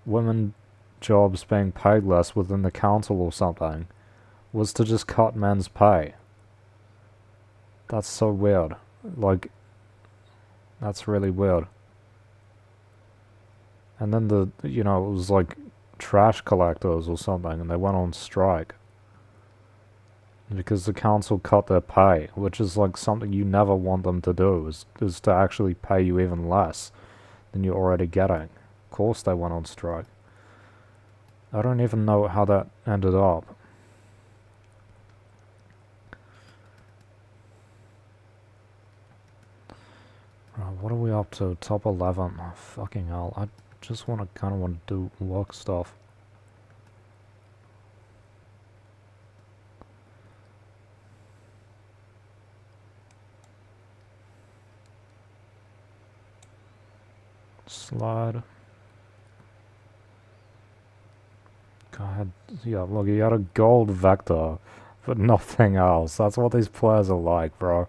Speaker 1: women jobs being paid less within the council or something was to just cut men's pay. That's so weird. Like, that's really weird. And then it was like trash collectors or something, and they went on strike. Because the council cut their pay, which is like something you never want them to do, is to actually pay you even less than you're already getting. Of course they went on strike. I don't even know how that ended up. Right, what are we up to? Top 11. Oh, fucking hell. I just kind of want to do work stuff. Slide. Go ahead. Yeah, look, he had a gold vector, but nothing else. That's what these players are like, bro.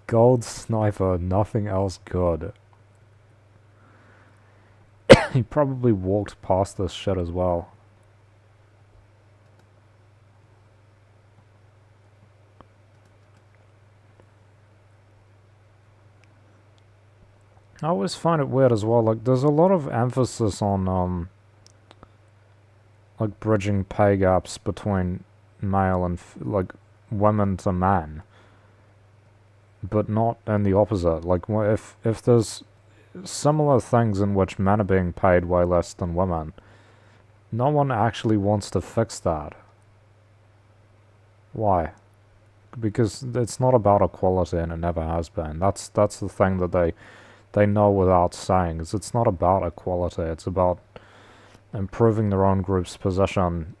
Speaker 1: Gold sniper, nothing else good. He probably walked past this shit as well. I always find it weird as well, like, there's a lot of emphasis on, like, bridging pay gaps between male and, like, women to men. But not in the opposite. Like, if there's similar things in which men are being paid way less than women, no one actually wants to fix that. Why? Because it's not about equality, and it never has been. That's the thing that they know without saying, is it's not about equality, it's about improving their own group's position,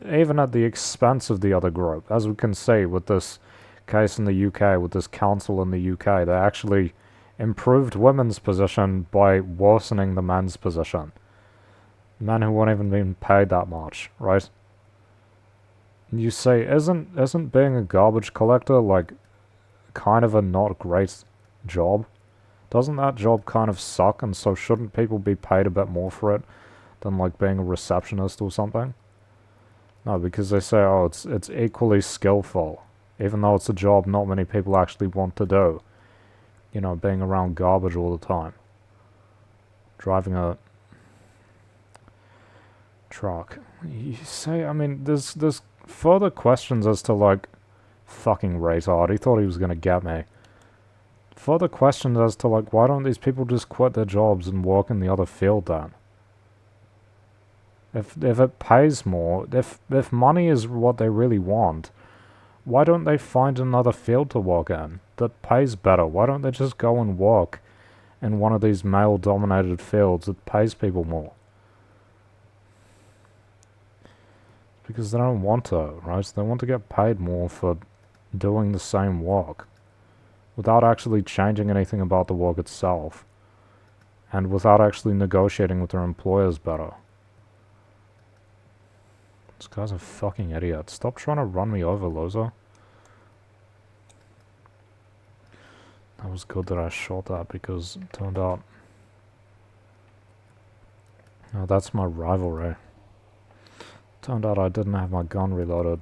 Speaker 1: even at the expense of the other group. As we can see with this case in the UK, with this council in the UK, they actually improved women's position by worsening the men's position. Men who weren't even being paid that much, right? You say, isn't being a garbage collector, like, kind of a not great job? Doesn't that job kind of suck, and so shouldn't people be paid a bit more for it than, like, being a receptionist or something? No, because they say, oh, it's equally skillful, even though it's a job not many people actually want to do. You know, being around garbage all the time. Driving a truck. You say, I mean, there's further questions as to, like, fucking retard. He thought he was gonna get me. Further questions as to, like, why don't these people just quit their jobs and work in the other field then? If it pays more, if money is what they really want, why don't they find another field to work in that pays better? Why don't they just go and work in one of these male-dominated fields that pays people more. Because they don't want to, right? They want to get paid more for doing the same work without actually changing anything about the work itself and without actually negotiating with their employers better. This guy's a fucking idiot. Stop trying to run me over, loser. That was good that I shot that because it turned out... Oh, that's my rivalry. Turned out I didn't have my gun reloaded.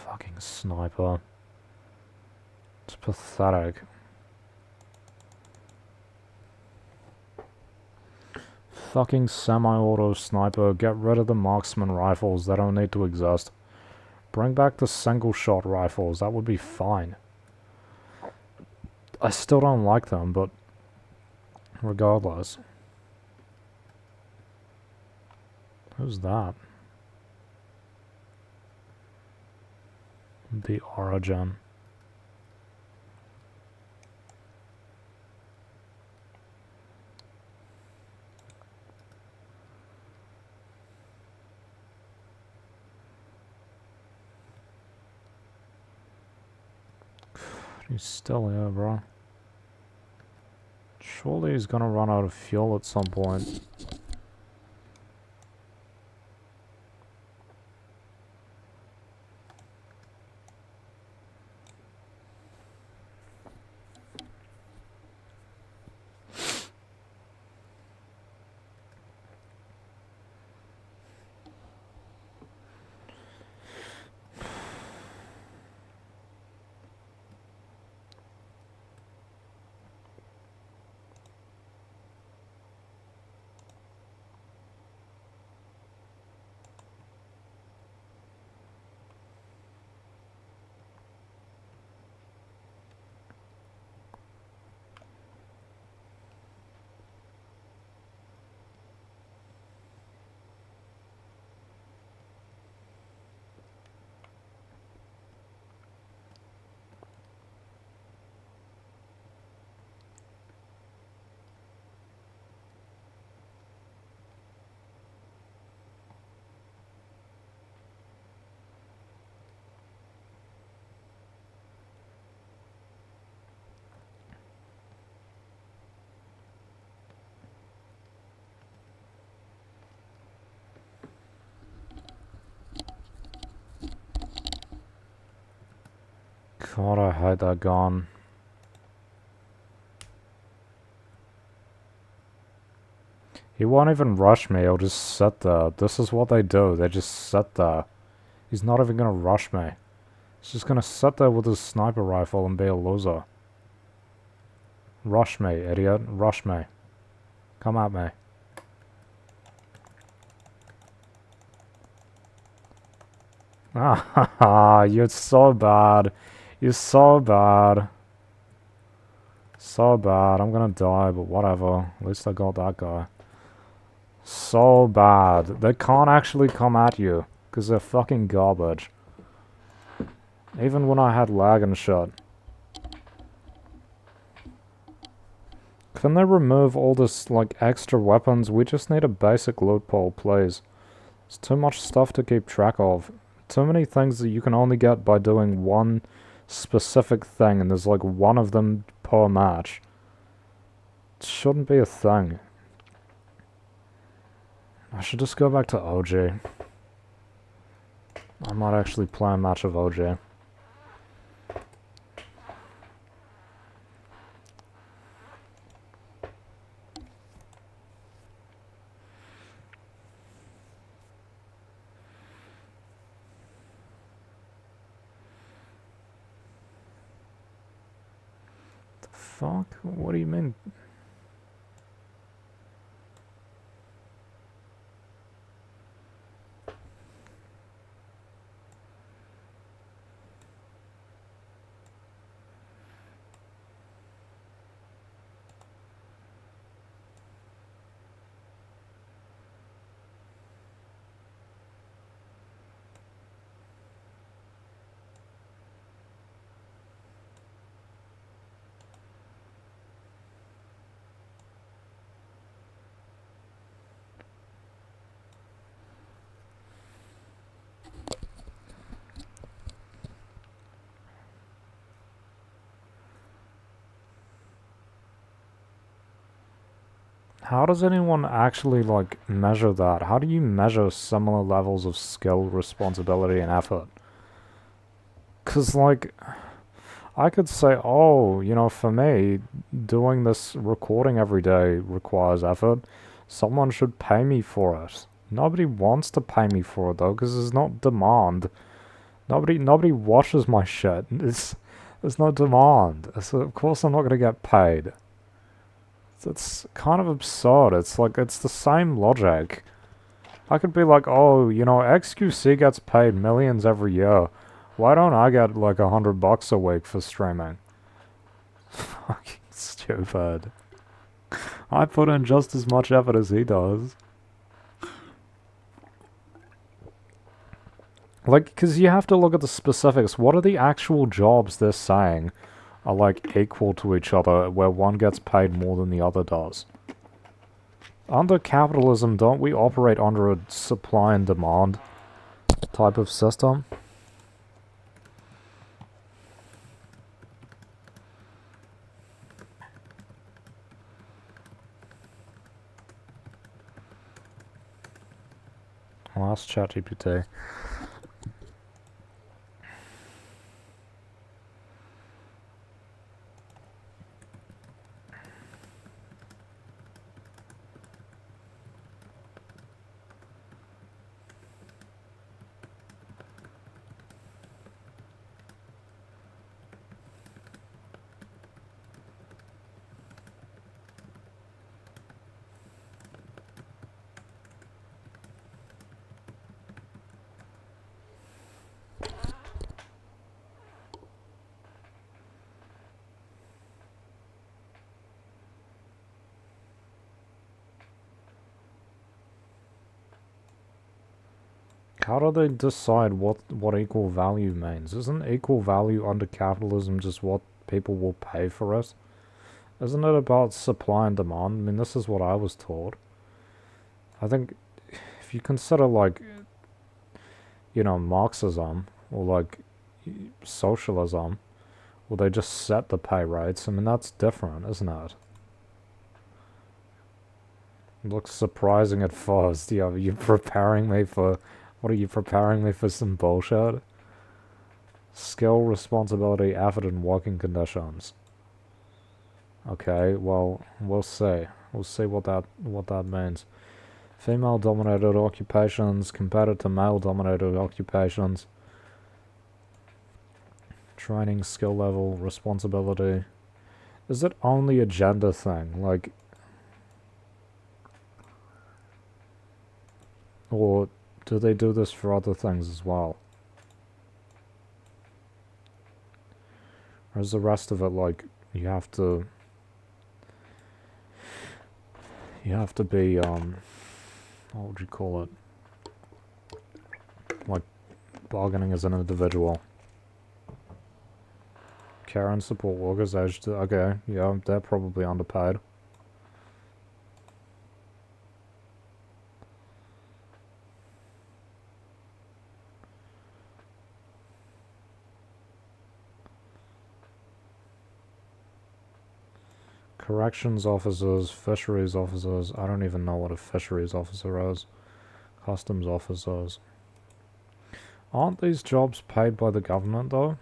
Speaker 1: Fucking sniper. It's pathetic. Fucking semi-auto sniper, get rid of the marksman rifles, they don't need to exist. Bring back the single-shot rifles, that would be fine. I still don't like them, but regardless. Who's that? The Origin. He's still here, bro. Surely he's gonna run out of fuel at some point. God, I hate that gun. He won't even rush me, he'll just sit there. This is what they do, they just sit there. He's not even gonna rush me. He's just gonna sit there with his sniper rifle and be a loser. Rush me, idiot. Rush me. Come at me. Ah, you're so bad. You're so bad. So bad. I'm gonna die, but whatever. At least I got that guy. So bad. They can't actually come at you, because they're fucking garbage. Even when I had lag and shit. Can they remove all this, like, extra weapons? We just need a basic loot pool, please. It's too much stuff to keep track of. Too many things that you can only get by doing one specific thing, and there's like one of them per match. It shouldn't be a thing. I should just go back to OG. I might actually play a match of OG. Fuck? What do you mean? How does anyone actually, like, measure that? How do you measure similar levels of skill, responsibility, and effort? Because, like, I could say, oh, you know, for me, doing this recording every day requires effort. Someone should pay me for it. Nobody wants to pay me for it, though, because there's not demand. Nobody watches my shit. There's no demand. So of course I'm not gonna get paid. It's kind of absurd. It's like, it's the same logic. I could be like, oh, you know, XQC gets paid millions every year. Why don't I get like $100 a week for streaming? Fucking stupid. I put in just as much effort as he does. Like, because you have to look at the specifics. What are the actual jobs they're saying are, like, equal to each other, where one gets paid more than the other does? Under capitalism, don't we operate under a supply and demand type of system? Well, ask ChatGPT. How do they decide what equal value means? Isn't equal value under capitalism just what people will pay for it? Isn't it about supply and demand? I mean, this is what I was taught. I think if you consider, like, you know, Marxism or, like, socialism, well, they just set the pay rates. I mean, that's different, isn't it? It looks surprising at first. Yeah, you're preparing me for... What are you preparing me for, some bullshit? Skill, responsibility, effort, and working conditions. Okay, well, we'll see. We'll see what that means. Female-dominated occupations compared to male-dominated occupations. Training, skill level, responsibility. Is it only a gender thing? Like... Or do they do this for other things as well? Or is the rest of it like, you have to be, what would you call it? Like, bargaining as an individual. Care and support workers aged to, okay, yeah, they're probably underpaid. Corrections officers, fisheries officers, I don't even know what a fisheries officer is. Customs officers. Aren't these jobs paid by the government, though?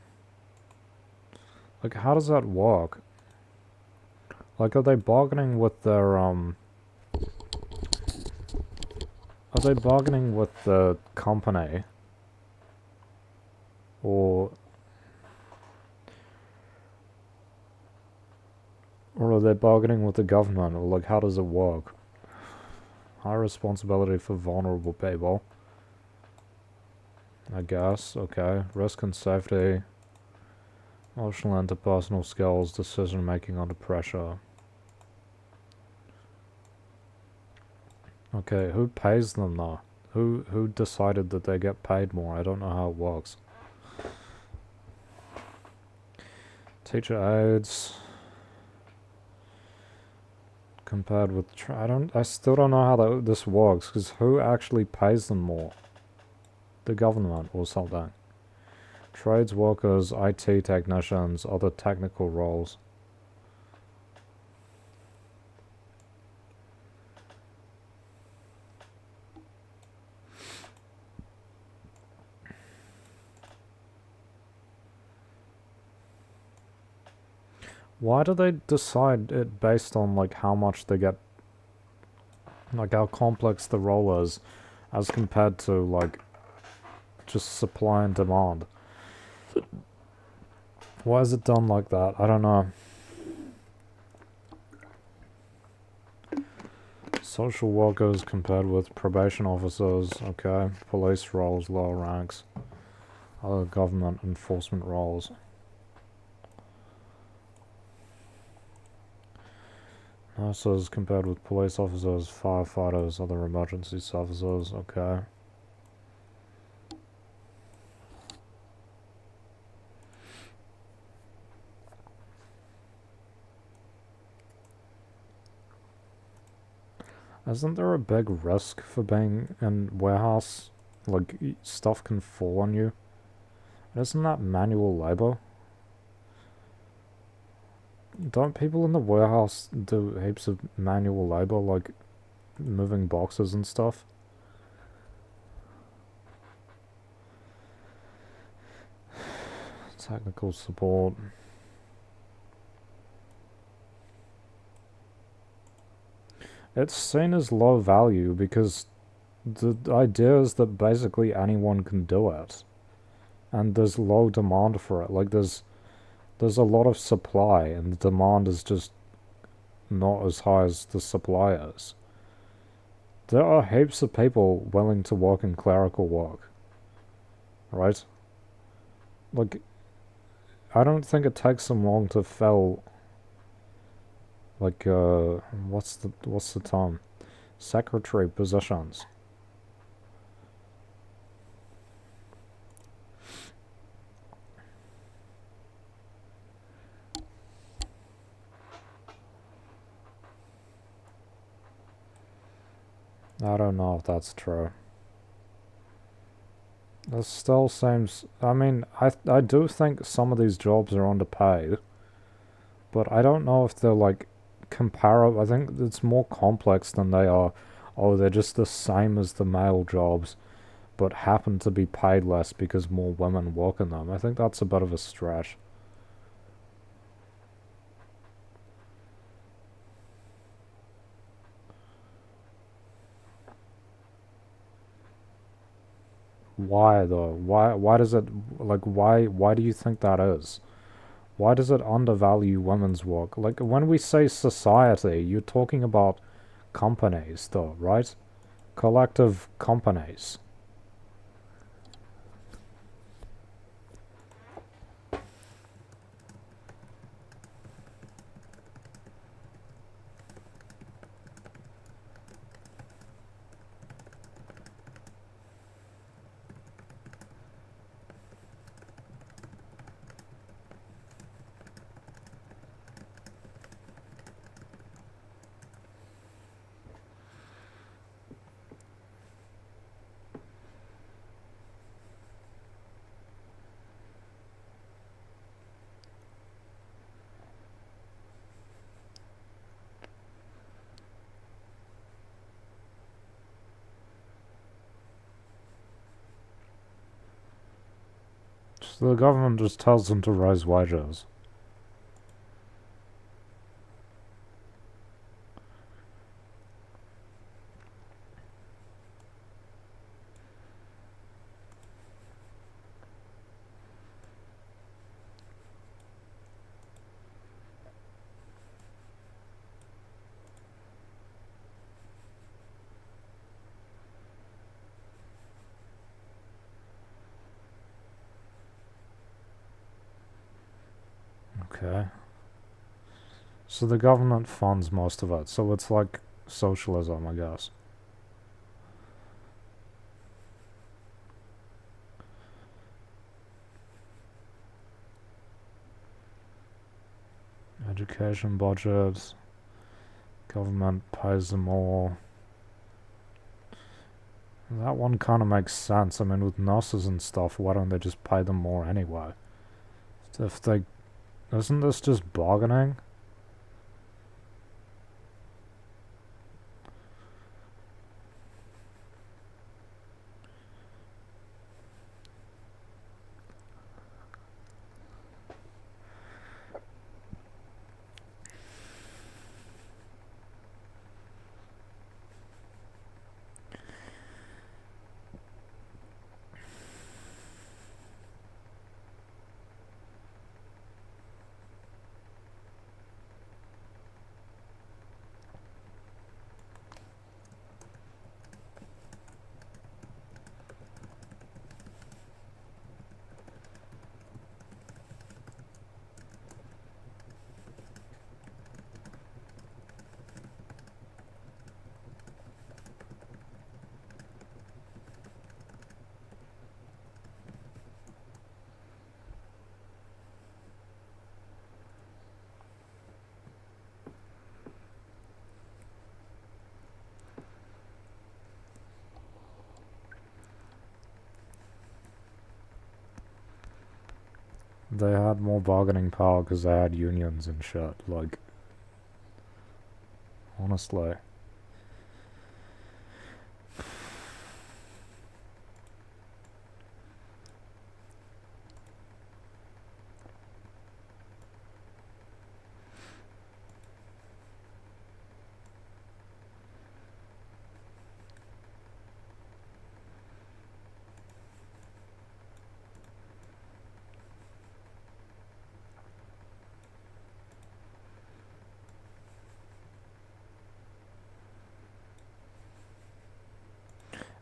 Speaker 1: Like, how does that work? Like, are they bargaining with their, Are they bargaining with the company? Or are they bargaining with the government? Or, like, how does it work? High responsibility for vulnerable people. I guess, okay. Risk and safety. Emotional interpersonal skills, decision making under pressure. Okay, who pays them though? Who decided that they get paid more? I don't know how it works. Teacher aides. Compared with... I still don't know how this works, because who actually pays them more? The government or something. Trades workers, IT technicians, other technical roles. Why do they decide it based on, like, how much they get, like, how complex the role is, as compared to, like, just supply and demand? Why is it done like that? I don't know. Social workers compared with probation officers, okay. Police roles, lower ranks. Other government enforcement roles. Nurses compared with police officers, firefighters, other emergency services, okay. Isn't there a big risk for being in warehouse? Like, stuff can fall on you. Isn't that manual labor? Don't people in the warehouse do heaps of manual labor, like moving boxes and stuff? Technical support. It's seen as low value because the idea is that basically anyone can do it. And there's low demand for it. Like, there's a lot of supply, and the demand is just not as high as the supply is. There are heaps of people willing to work in clerical work, right? Like, I don't think it takes them long to fill, like, what's the term? Secretary positions. I don't know if that's true. It still seems. I mean, I do think some of these jobs are underpaid, but I don't know if they're like comparable. I think it's more complex than they are. Oh, they're just the same as the male jobs, but happen to be paid less because more women work in them. I think that's a bit of a stretch. Why though? Why does it like why do you think that is? Why does it undervalue women's work? Like when we say society, you're talking about companies though, right? Collective companies. So the government just tells them to raise wages. Okay. So the government funds most of it. So it's like socialism, I guess. Education budgets. Government pays them all. That one kind of makes sense. I mean, with nurses and stuff, why don't they just pay them more anyway? If they. Isn't this just bargaining? They had more bargaining power because they had unions and shit. Like, honestly.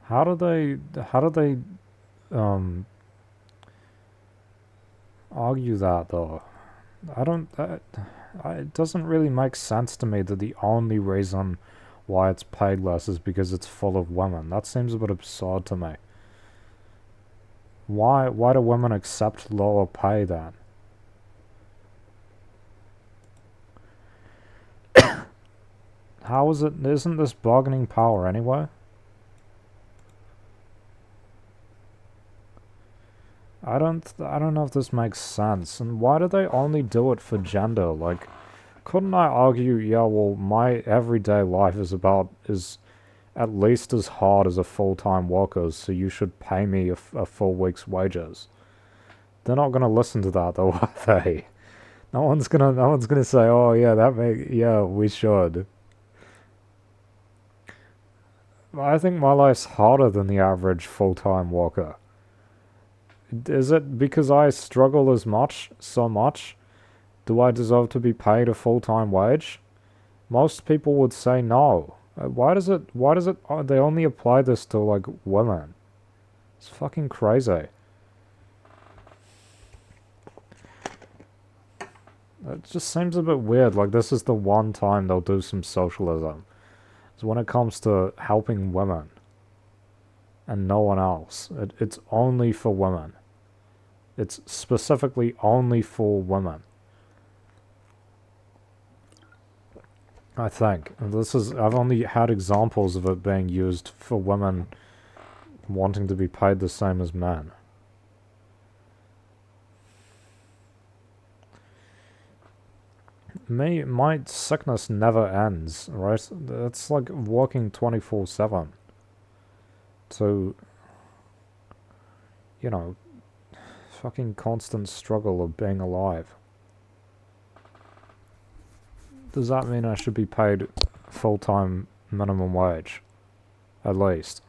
Speaker 1: How do they um argue that though? I don't it doesn't really make sense to me that the only reason why it's paid less is because it's full of women. That seems a bit absurd to me. Why do women accept lower pay then? How is it? Isn't this bargaining power anyway? I don't know if this makes sense. And why do they only do it for gender? Like, couldn't I argue, yeah, well, my everyday life is at least as hard as a full-time worker's, so you should pay me a full week's wages. They're not gonna listen to that though, are they? No one's gonna say, oh yeah, yeah, we should. I think my life's harder than the average full-time worker. Is it because I struggle so much? Do I deserve to be paid a full-time wage? Most people would say no. Why does it, they only apply this to, like, women? It's fucking crazy. It just seems a bit weird, like this is the one time they'll do some socialism. It's when it comes to helping women. And no one else. It's only for women. It's specifically only for women. I think. I've only had examples of it being used for women wanting to be paid the same as men. My sickness never ends, right? It's like working 24/7 to, you know, fucking constant struggle of being alive. Does that mean I should be paid full-time minimum wage? At least.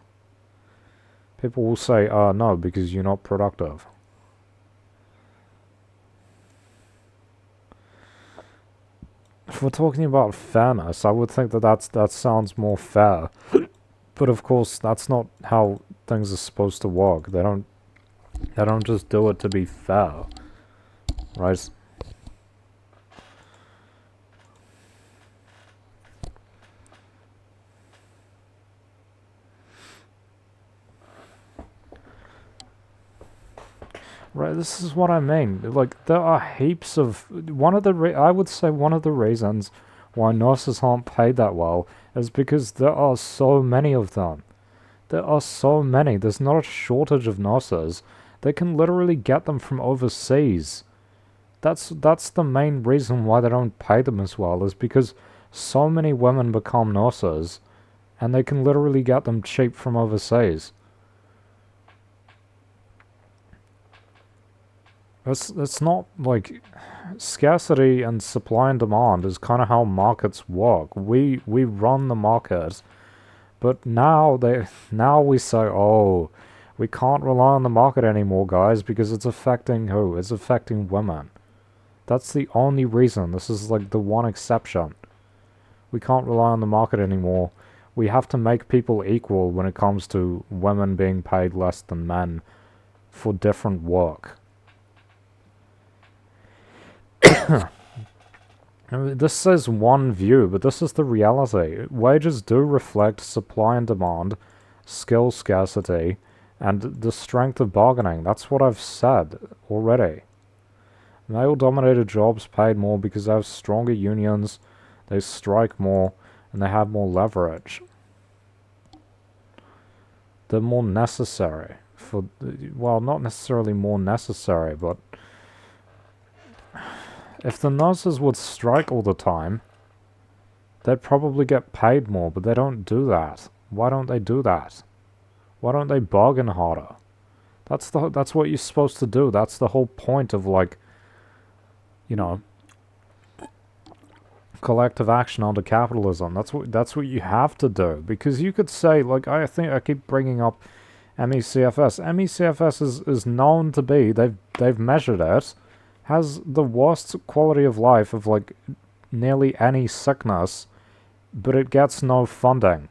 Speaker 1: People will say, no, because you're not productive. If we're talking about fairness, I would think that sounds more fair. But of course, that's not how things are supposed to work. They don't just do it to be fair, right? Right, this is what I mean. Like, there are heaps of... I would say one of the reasons why nurses aren't paid that well is because there are so many of them. There are so many. There's not a shortage of nurses. They can literally get them from overseas. That's the main reason why they don't pay them as well, is because so many women become nurses, and they can literally get them cheap from overseas. It's not like scarcity and supply and demand is kind of how markets work. We run the market, but now we say, oh, we can't rely on the market anymore, guys, because it's affecting who? It's affecting women. That's the only reason. This is like the one exception. We can't rely on the market anymore. We have to make people equal when it comes to women being paid less than men for different work. I mean, this says one view, but this is the reality. Wages do reflect supply and demand, skill scarcity, and the strength of bargaining. That's what I've said already. Male-dominated jobs paid more because they have stronger unions, they strike more, and they have more leverage. They're more necessary for... Well, not necessarily more necessary, but If the nurses would strike all the time, they'd probably get paid more, but they don't do that. Why don't they do that? Why don't they bargain harder? That's what you're supposed to do. That's the whole point of, like, you know, collective action under capitalism. That's what you have to do. Because you could say, like, I think I keep bringing up MECFS. MECFS is known to be, they've measured it, has the worst quality of life of, like, nearly any sickness, but it gets no funding.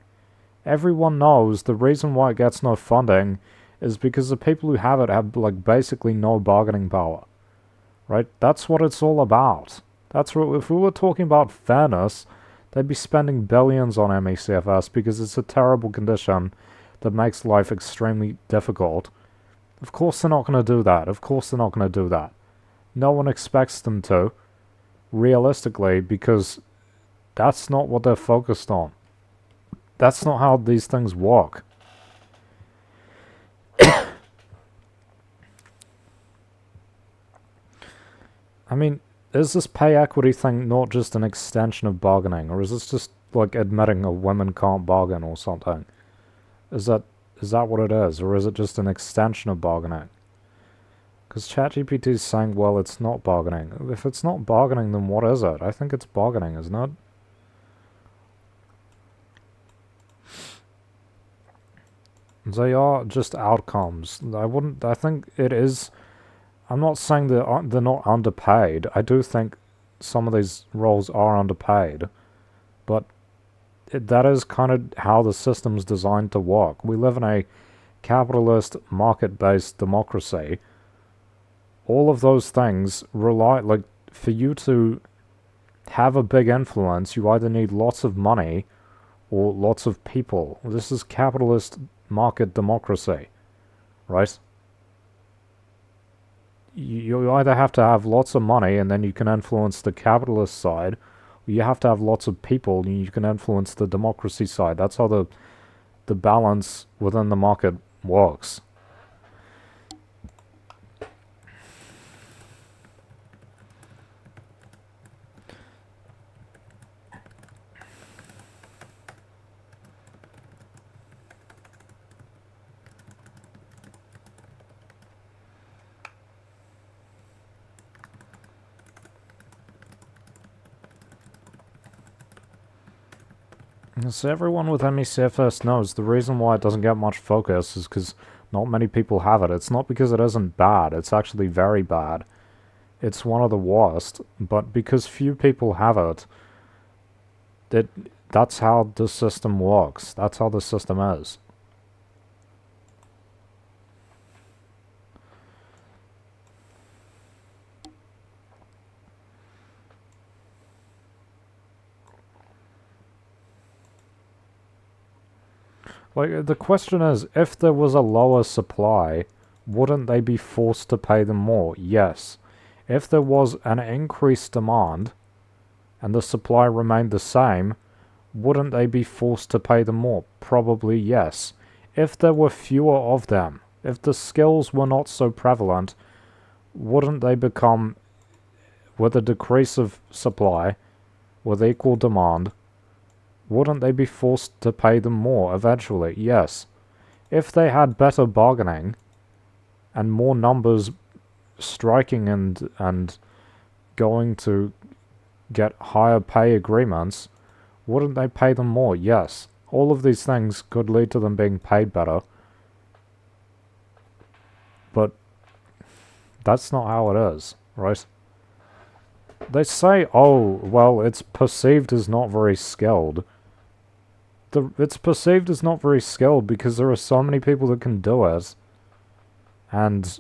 Speaker 1: Everyone knows the reason why it gets no funding is because the people who have it have, like, basically no bargaining power. Right? That's what it's all about. That's what, if we were talking about fairness, they'd be spending billions on MECFS because it's a terrible condition that makes life extremely difficult. Of course they're not going to do that. Of course they're not going to do that. No one expects them to, realistically, because that's not what they're focused on. That's not how these things work. I mean, is this pay equity thing not just an extension of bargaining, or is this just, like, admitting a women can't bargain or something? Is that what it is, or is it just an extension of bargaining? Because ChatGPT is saying, well, it's not bargaining. If it's not bargaining, then what is it? I think it's bargaining, isn't it? They are just outcomes. I think it is. I'm not saying they're not underpaid. I do think some of these roles are underpaid, but that is kind of how the system's designed to work. We live in a capitalist, market-based democracy. All of those things rely, like, for you to have a big influence, you either need lots of money or lots of people. This is capitalist market democracy, right? You either have to have lots of money and then you can influence the capitalist side, or you have to have lots of people and you can influence the democracy side. That's how the balance within the market works. So everyone with MECFS knows the reason why it doesn't get much focus is because not many people have it. It's not because it isn't bad. It's actually very bad. It's one of the worst. But because few people have it, that's how the system works. That's how the system is. Like, the question is, if there was a lower supply, wouldn't they be forced to pay them more? Yes. If there was an increased demand, and the supply remained the same, wouldn't they be forced to pay them more? Probably yes. If there were fewer of them, if the skills were not so prevalent, wouldn't they become, with a decrease of supply, with equal demand, wouldn't they be forced to pay them more eventually? Yes. If they had better bargaining and more numbers striking and going to get higher pay agreements, wouldn't they pay them more? Yes. All of these things could lead to them being paid better. But that's not how it is, right? They say, oh, well, it's perceived as not very skilled. It's perceived as not very skilled because there are so many people that can do it. And,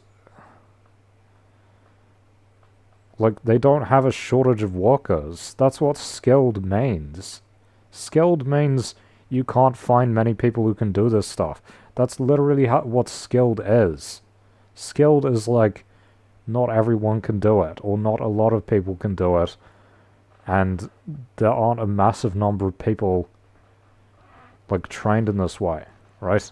Speaker 1: like, they don't have a shortage of workers. That's what skilled means. Skilled means you can't find many people who can do this stuff. That's literally what skilled is. Skilled is like, not everyone can do it, or not a lot of people can do it. And there aren't a massive number of people, like, trained in this way, right?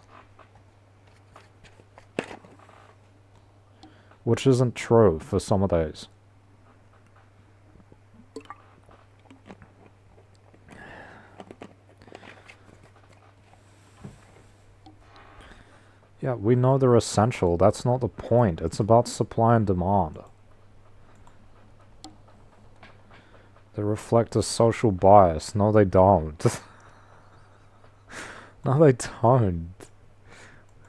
Speaker 1: Which isn't true for some of those. Yeah, we know they're essential. That's not the point. It's about supply and demand. They reflect a social bias. No, they don't. No, they don't.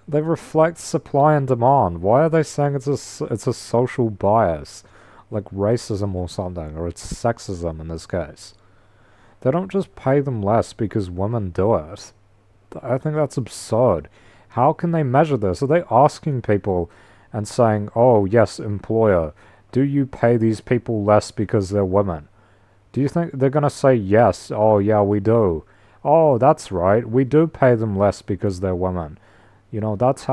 Speaker 1: They reflect supply and demand. Why are they saying it's a social bias? Like racism or something, or it's sexism in this case. They don't just pay them less because women do it. I think that's absurd. How can they measure this? Are they asking people and saying, oh, yes, employer, do you pay these people less because they're women? Do you think they're going to say yes? Oh, yeah, we do. Oh, that's right. We do pay them less because they're women. You know, that's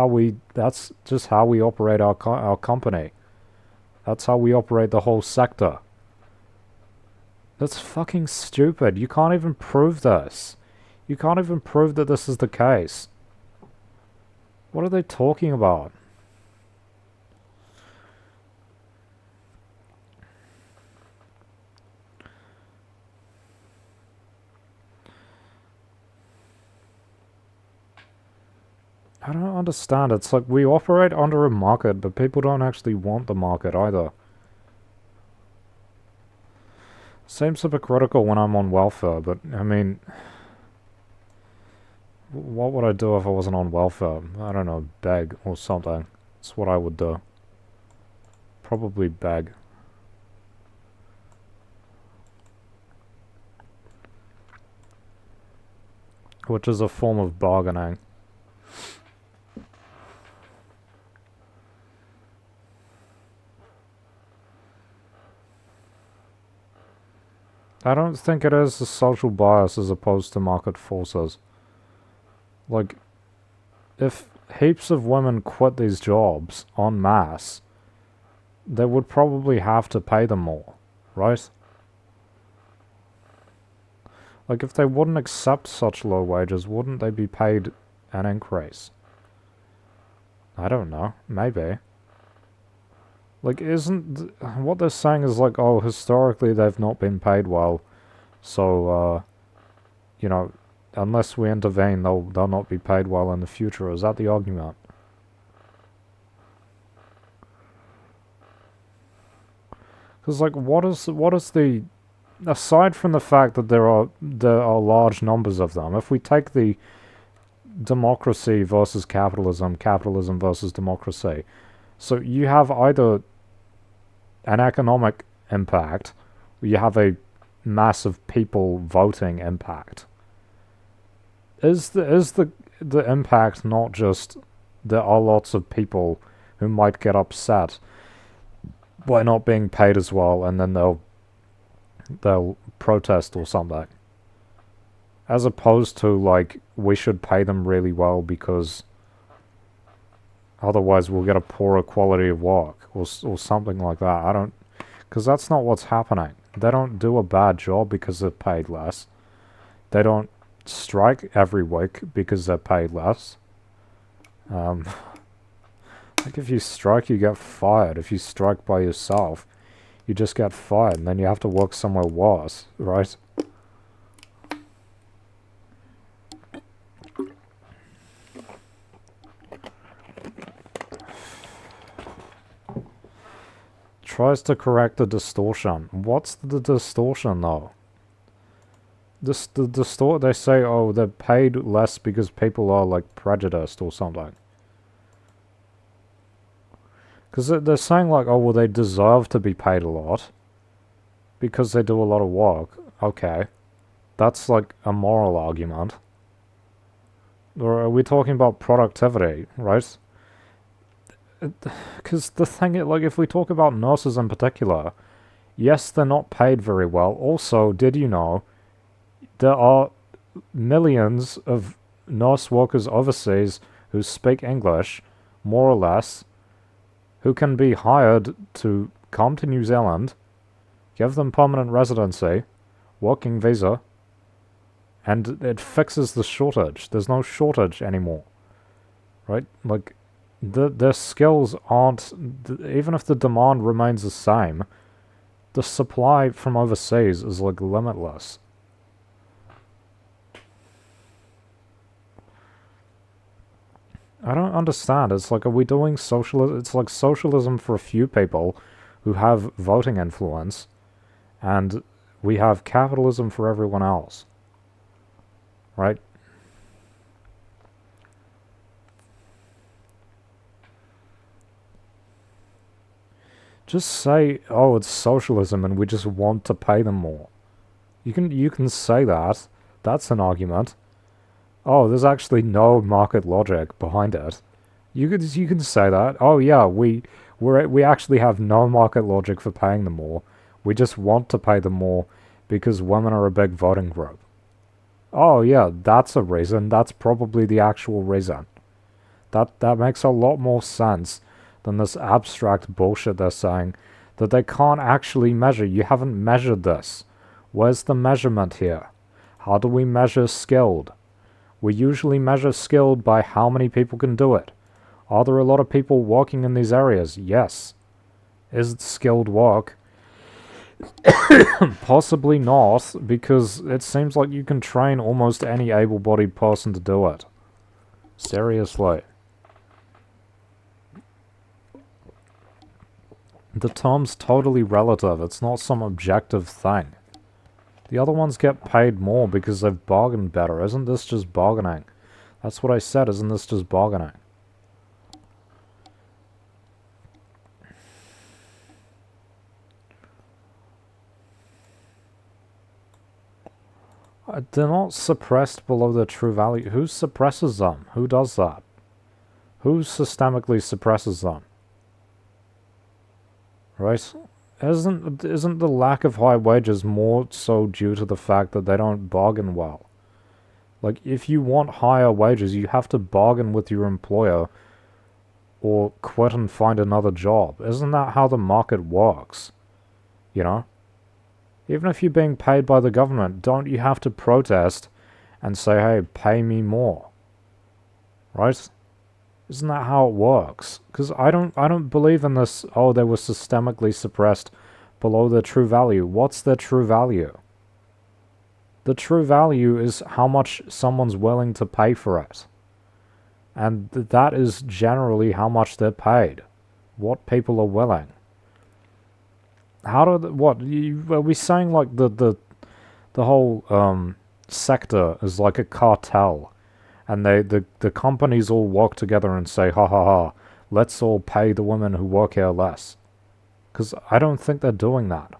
Speaker 1: just how we operate our company. That's how we operate the whole sector. That's fucking stupid. You can't even prove this. You can't even prove that this is the case. What are they talking about? I don't understand. It's like we operate under a market, but people don't actually want the market either. Seems hypocritical when I'm on welfare, but I mean, what would I do if I wasn't on welfare? I don't know, beg or something. That's what I would do. Probably beg. Which is a form of bargaining. I don't think it is a social bias as opposed to market forces. Like, if heaps of women quit these jobs en masse, they would probably have to pay them more, right? Like, if they wouldn't accept such low wages, wouldn't they be paid an increase? I don't know. Maybe. Like, isn't... What they're saying is like, oh, historically they've not been paid well, so, you know, unless we intervene, they'll not be paid well in the future. Is that the argument? Because, like, what is the... Aside from the fact that there are large numbers of them, if we take the democracy versus capitalism, capitalism versus democracy, so you have either an economic impact, or you have a massive people voting impact. Is the impact not just there are lots of people who might get upset by not being paid as well, and then they'll protest or something, as opposed to like we should pay them really well because otherwise we'll get a poorer quality of work or something like that. I don't, because that's not what's happening. They don't do a bad job because they're paid less. They don't strike every week because they're paid less. Like if you strike, you get fired. If you strike by yourself, you just get fired, and then you have to work somewhere worse, right? Tries to correct the distortion. What's the distortion, though? They say, oh, they're paid less because people are, like, prejudiced or something. Because they're saying, like, oh, well, they deserve to be paid a lot because they do a lot of work. Okay. That's, like, a moral argument. Or are we talking about productivity, right? Because the thing is, like, if we talk about nurses in particular, yes, they're not paid very well. Also, did you know, there are millions of nurse workers overseas who speak English, more or less, who can be hired to come to New Zealand, give them permanent residency, working visa, and it fixes the shortage. There's no shortage anymore, right? Like, their skills aren't... Even if the demand remains the same, the supply from overseas is, like, limitless. I don't understand. It's like, are we doing socialism? It's like socialism for a few people who have voting influence, and we have capitalism for everyone else, right? Just say, oh, it's socialism and we just want to pay them more. You can say that. That's an argument. Oh, there's actually no market logic behind it. You can say that. Oh yeah, we actually have no market logic for paying them more. We just want to pay them more because women are a big voting group. Oh yeah, that's a reason. That's probably the actual reason. That makes a lot more sense than this abstract bullshit they're saying that they can't actually measure. You haven't measured this. Where's the measurement here? How do we measure skilled? We usually measure skilled by how many people can do it. Are there a lot of people working in these areas? Yes. Is it skilled work? Possibly not, because it seems like you can train almost any able-bodied person to do it. Seriously. The term's totally relative. It's not some objective thing. The other ones get paid more because they've bargained better. Isn't this just bargaining? That's what I said. Isn't this just bargaining? They're not suppressed below their true value. Who suppresses them? Who does that? Who systemically suppresses them? Right? Isn't the lack of high wages more so due to the fact that they don't bargain well? Like, if you want higher wages, you have to bargain with your employer or quit and find another job. Isn't that how the market works? You know? Even if you're being paid by the government, don't you have to protest and say, hey, pay me more? Right? Isn't that how it works? Because I don't believe in this, oh, they were systemically suppressed below their true value. What's their true value? The true value is how much someone's willing to pay for it. And that is generally how much they're paid. What people are willing. How do are we saying like the whole sector is like a cartel, and the companies all work together and say, ha ha ha, let's all pay the women who work here less? Because I don't think they're doing that.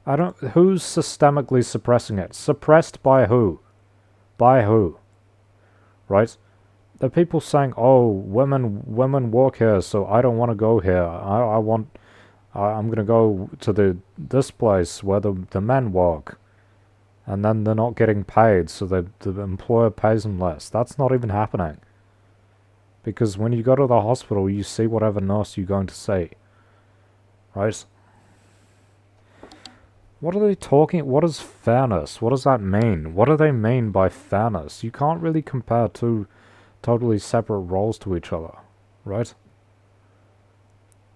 Speaker 1: Who's systemically suppressing it? Suppressed by who? By who? Right? The people saying, oh, women work here, so I don't want to go here. I'm gonna go to this place where the men work, and then they're not getting paid, so the employer pays them less. That's not even happening. Because when you go to the hospital, you see whatever nurse you're going to see. Right? What are they talking? What is fairness? What does that mean? What do they mean by fairness? You can't really compare two totally separate roles to each other, right?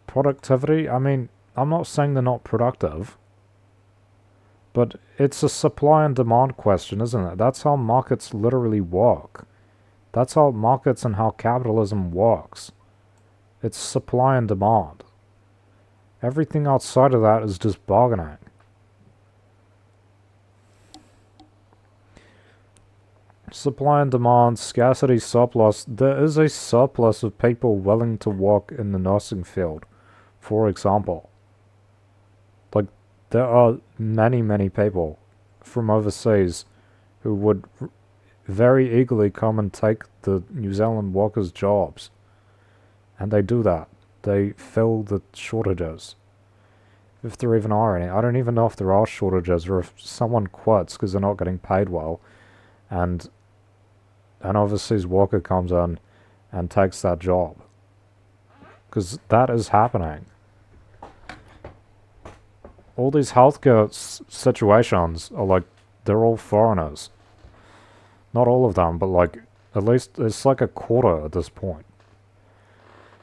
Speaker 1: Productivity, I mean, I'm not saying they're not productive, but it's a supply and demand question, isn't it? That's how markets literally work. That's how markets and how capitalism works. It's supply and demand. Everything outside of that is just bargaining. Supply and demand, scarcity, surplus. There is a surplus of people willing to work in the nursing field, for example. Like, there are many, many people from overseas who would very eagerly come and take the New Zealand workers' jobs. And they do that. They fill the shortages. If there even are any. I don't even know if there are shortages or if someone quits because they're not getting paid well, and an overseas worker comes in and takes that job. Because that is happening. All these healthcare situations are like, they're all foreigners. Not all of them, but like, at least it's like a quarter at this point.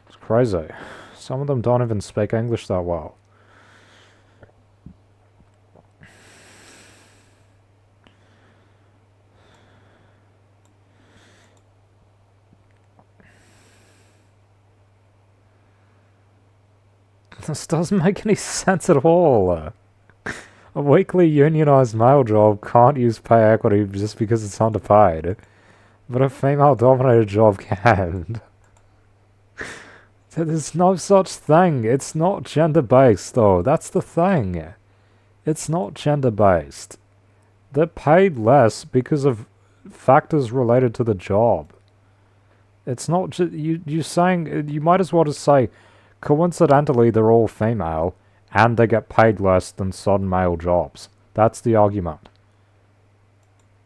Speaker 1: It's crazy. Some of them don't even speak English that well. This doesn't make any sense at all. A weekly unionized male job can't use pay equity just because it's underpaid, but a female-dominated job can. There's no such thing. It's not gender-based, though. That's the thing. It's not gender-based. They're paid less because of factors related to the job. It's not just... You're saying... You might as well just say, coincidentally, they're all female, and they get paid less than certain male jobs. That's the argument.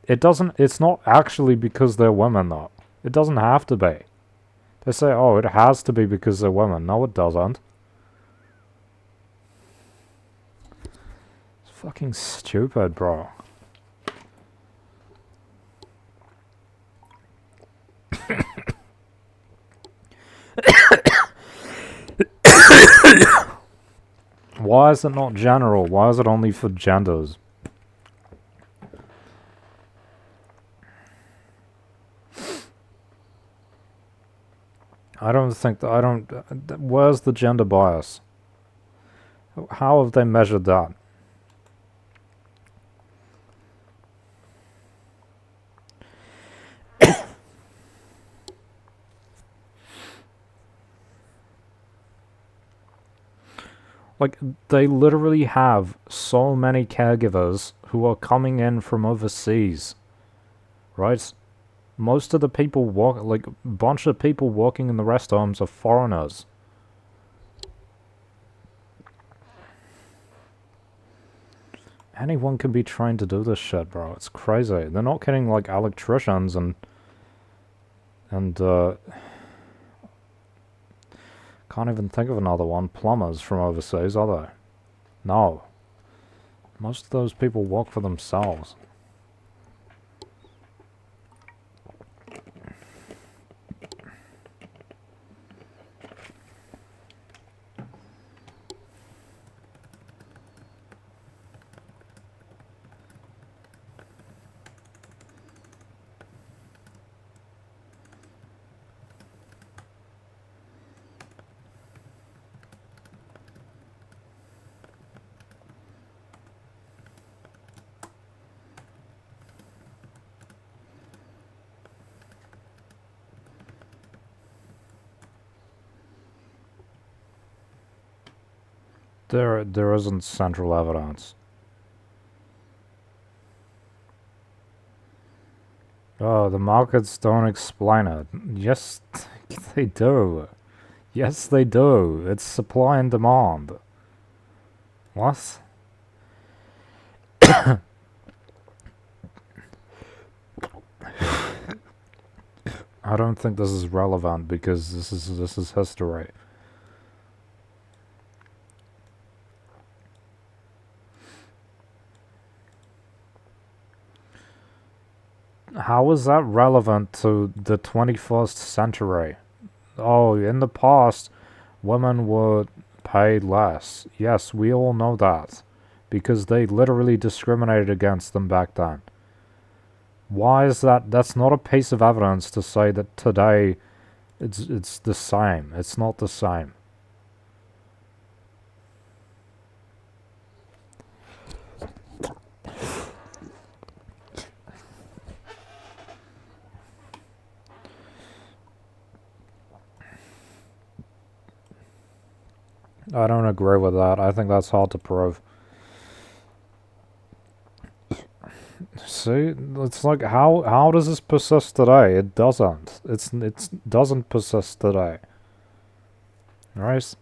Speaker 1: It's not actually because they're women, though. It doesn't have to be. They say, oh, it has to be because they're women. No, it doesn't. It's fucking stupid, bro. Why is it not general? Why is it only for genders? I don't think that... Where's the gender bias? How have they measured that? Like, they literally have so many caregivers who are coming in from overseas, right? Most of the people like, a bunch of people working in the rest homes are foreigners. Anyone can be trained to do this shit, bro. It's crazy. They're not getting, like, electricians and can't even think of another one. Plumbers from overseas, are they? No. Most of those people work for themselves. There isn't central evidence. Oh, the markets don't explain it. Yes, they do. Yes, they do. It's supply and demand. What? I don't think this is relevant because this is history. How is that relevant to the 21st century? Oh, in the past, women were paid less. Yes, we all know that. Because they literally discriminated against them back then. Why is that? That's not a piece of evidence to say that today it's the same. It's not the same. I don't agree with that. I think that's hard to prove. See, it's like how does this persist today? It doesn't. It doesn't persist today. Right?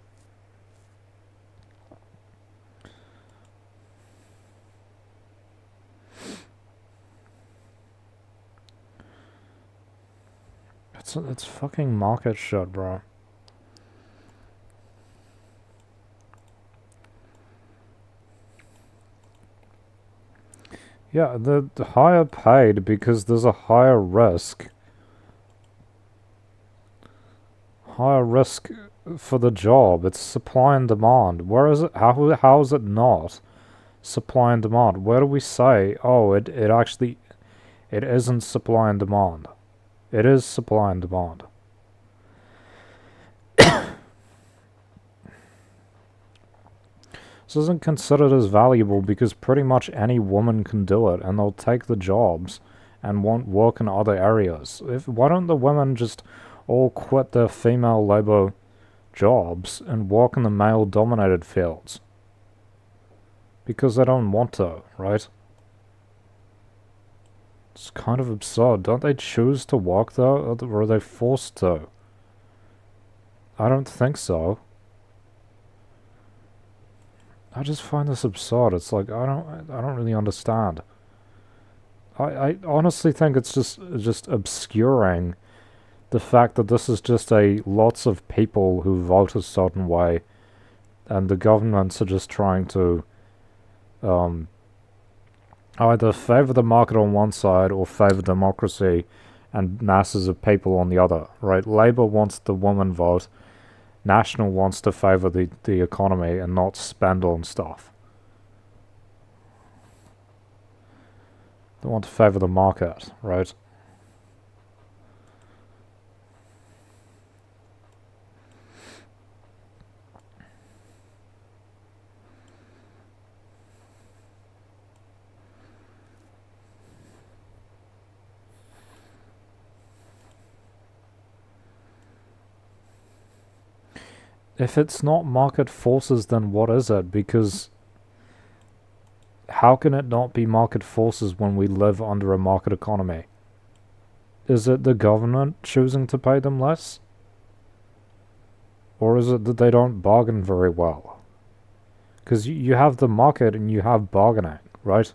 Speaker 1: It's fucking market shit, bro. Yeah, the higher paid because there's a higher risk. Higher risk for the job. It's supply and demand. Where is it? How is it not supply and demand? Where do we say, oh, it actually, it isn't supply and demand? It is supply and demand. This isn't considered as valuable because pretty much any woman can do it, and they'll take the jobs and won't work in other areas. Why don't the women just all quit their female labor jobs and work in the male-dominated fields? Because they don't want to, right? It's kind of absurd. Don't they choose to work though, or are they forced to? I don't think so. I just find this absurd. It's like I don't really understand. I honestly think it's just obscuring the fact that this is just lots of people who vote a certain way, and the governments are just trying to either favor the market on one side or favor democracy and masses of people on the other, right? Labour wants the woman vote. National wants to favor the economy and not spend on stuff. They want to favor the market, right? If it's not market forces, then what is it? Because how can it not be market forces when we live under a market economy? Is it the government choosing to pay them less? Or is it that they don't bargain very well? Because you have the market and you have bargaining, right?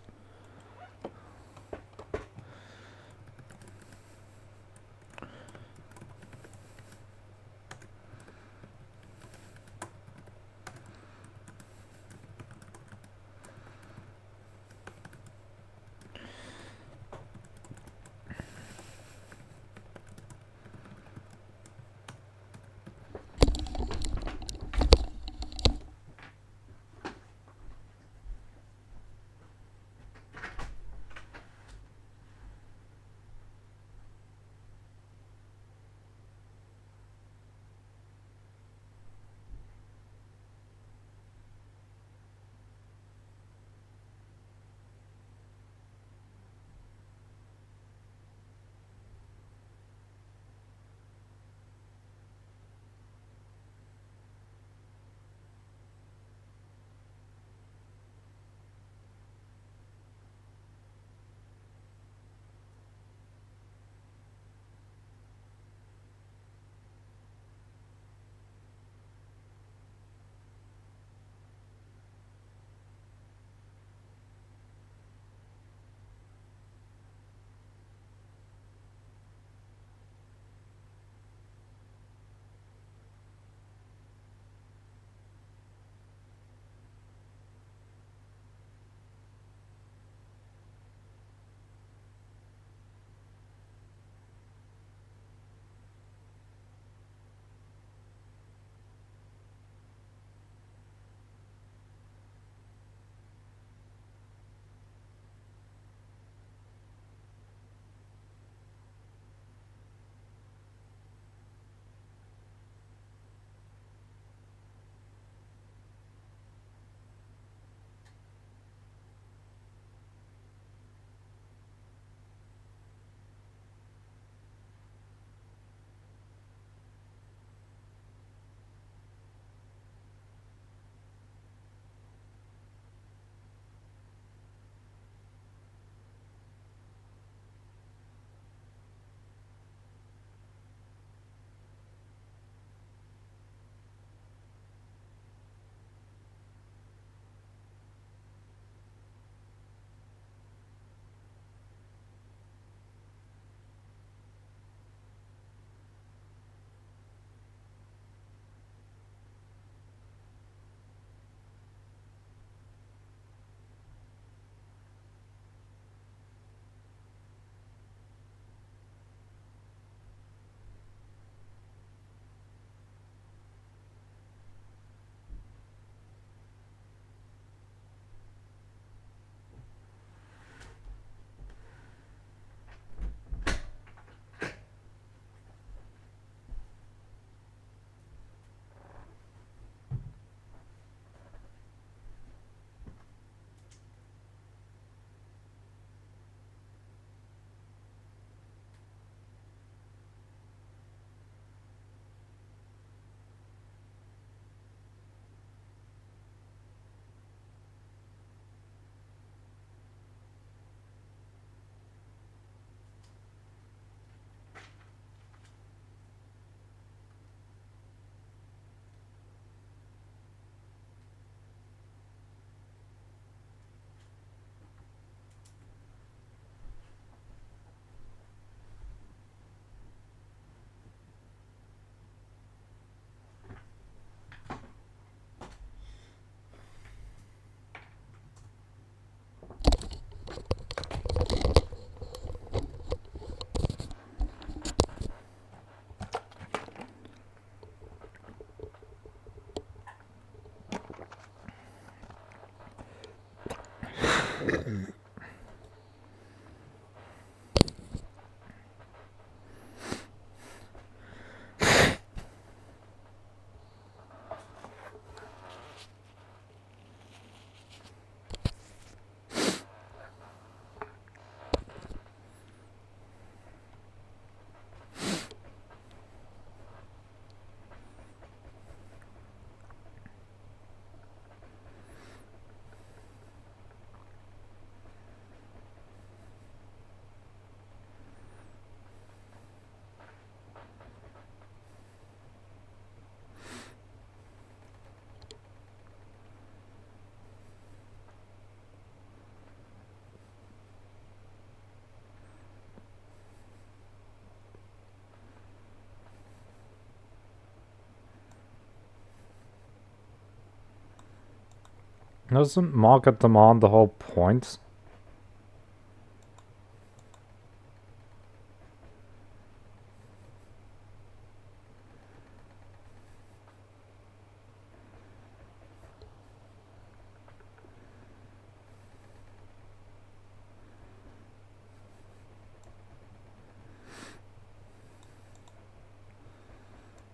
Speaker 1: Isn't market demand the whole point?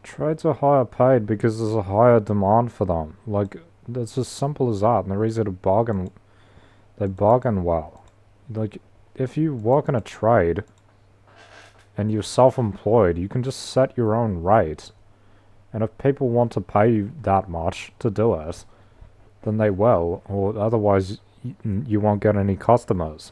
Speaker 1: Trades are higher paid because there's a higher demand for them. Like, it's as simple as that, and they're easy to bargain. They bargain well. Like, if you work in a trade and you're self-employed, you can just set your own rate. And if people want to pay you that much to do it, then they will, or otherwise you won't get any customers.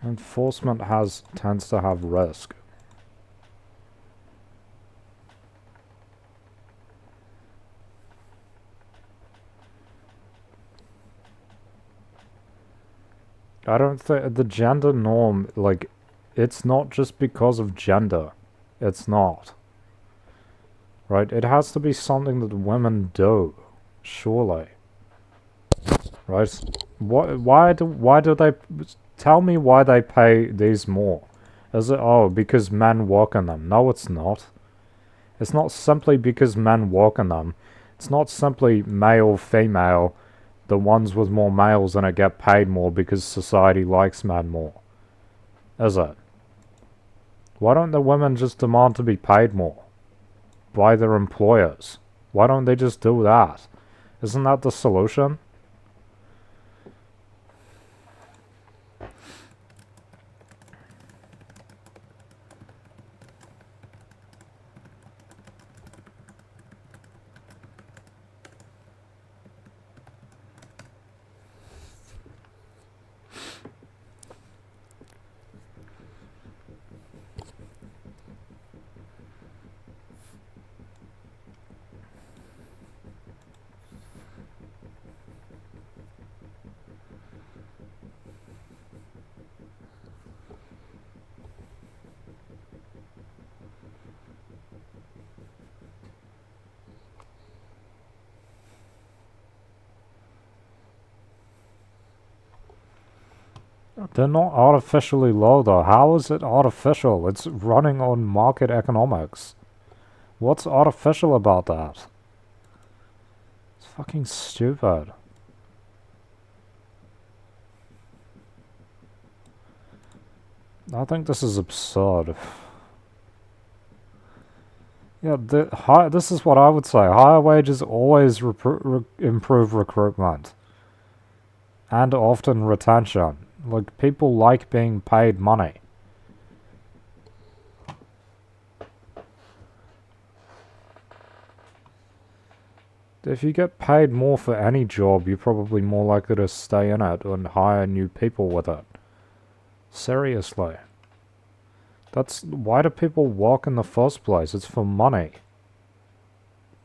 Speaker 1: Enforcement tends to have risk. I don't think the gender norm, like, it's not just because of gender. It's not. Right? It has to be something that women do. Surely. Right? Why do they... Tell me why they pay these more. Is it, oh, because men work in them? No, it's not. It's not simply because men work in them. It's not simply male, female. The ones with more males in it get paid more because society likes men more. Is it? Why don't the women just demand to be paid more? By their employers? Why don't they just do that? Isn't that the solution? They're not artificially low though. How is it artificial? It's running on market economics. What's artificial about that? It's fucking stupid. I think this is absurd. Yeah, this is what I would say. Higher wages always improve recruitment. And often retention. Like, people like being paid money. If you get paid more for any job, you're probably more likely to stay in it and hire new people with it. Seriously. Why do people work in the first place? It's for money.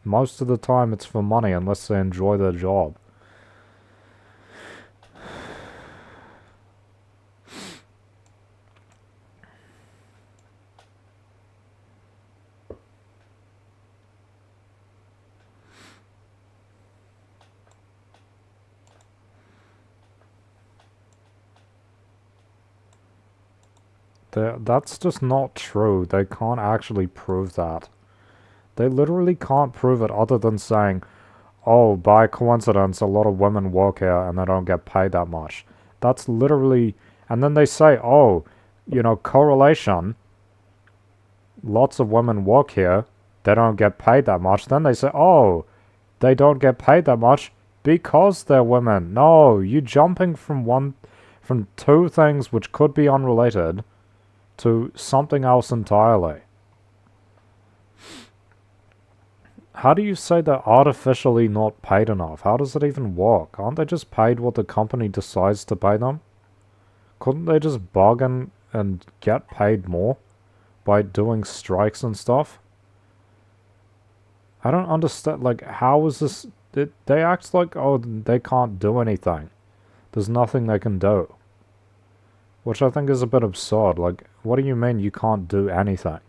Speaker 1: Most of the time it's for money unless they enjoy their job. That's just not true. They can't actually prove that. They literally can't prove it other than saying, oh, by coincidence, a lot of women work here and they don't get paid that much. That's literally... And then they say, oh, correlation. Lots of women work here. They don't get paid that much. Then they say, oh, they don't get paid that much because they're women. No, you're jumping from two things which could be unrelated to something else entirely. How do you say they're artificially not paid enough? How does it even work? Aren't they just paid what the company decides to pay them? Couldn't they just bargain and get paid more by doing strikes and stuff? I don't understand, like, how is this... They act like, oh, they can't do anything. There's nothing they can do. which I think is a bit absurd. Like, what do you mean you can't do anything?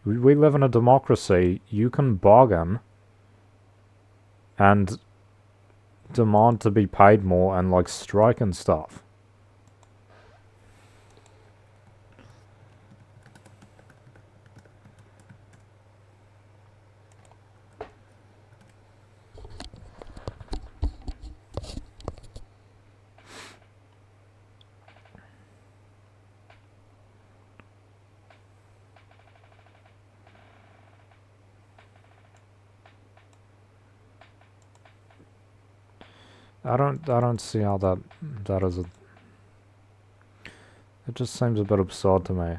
Speaker 1: We live in a democracy. You can bargain and demand to be paid more and, like, strike and stuff. I don't see how that is a... It just seems a bit absurd to me.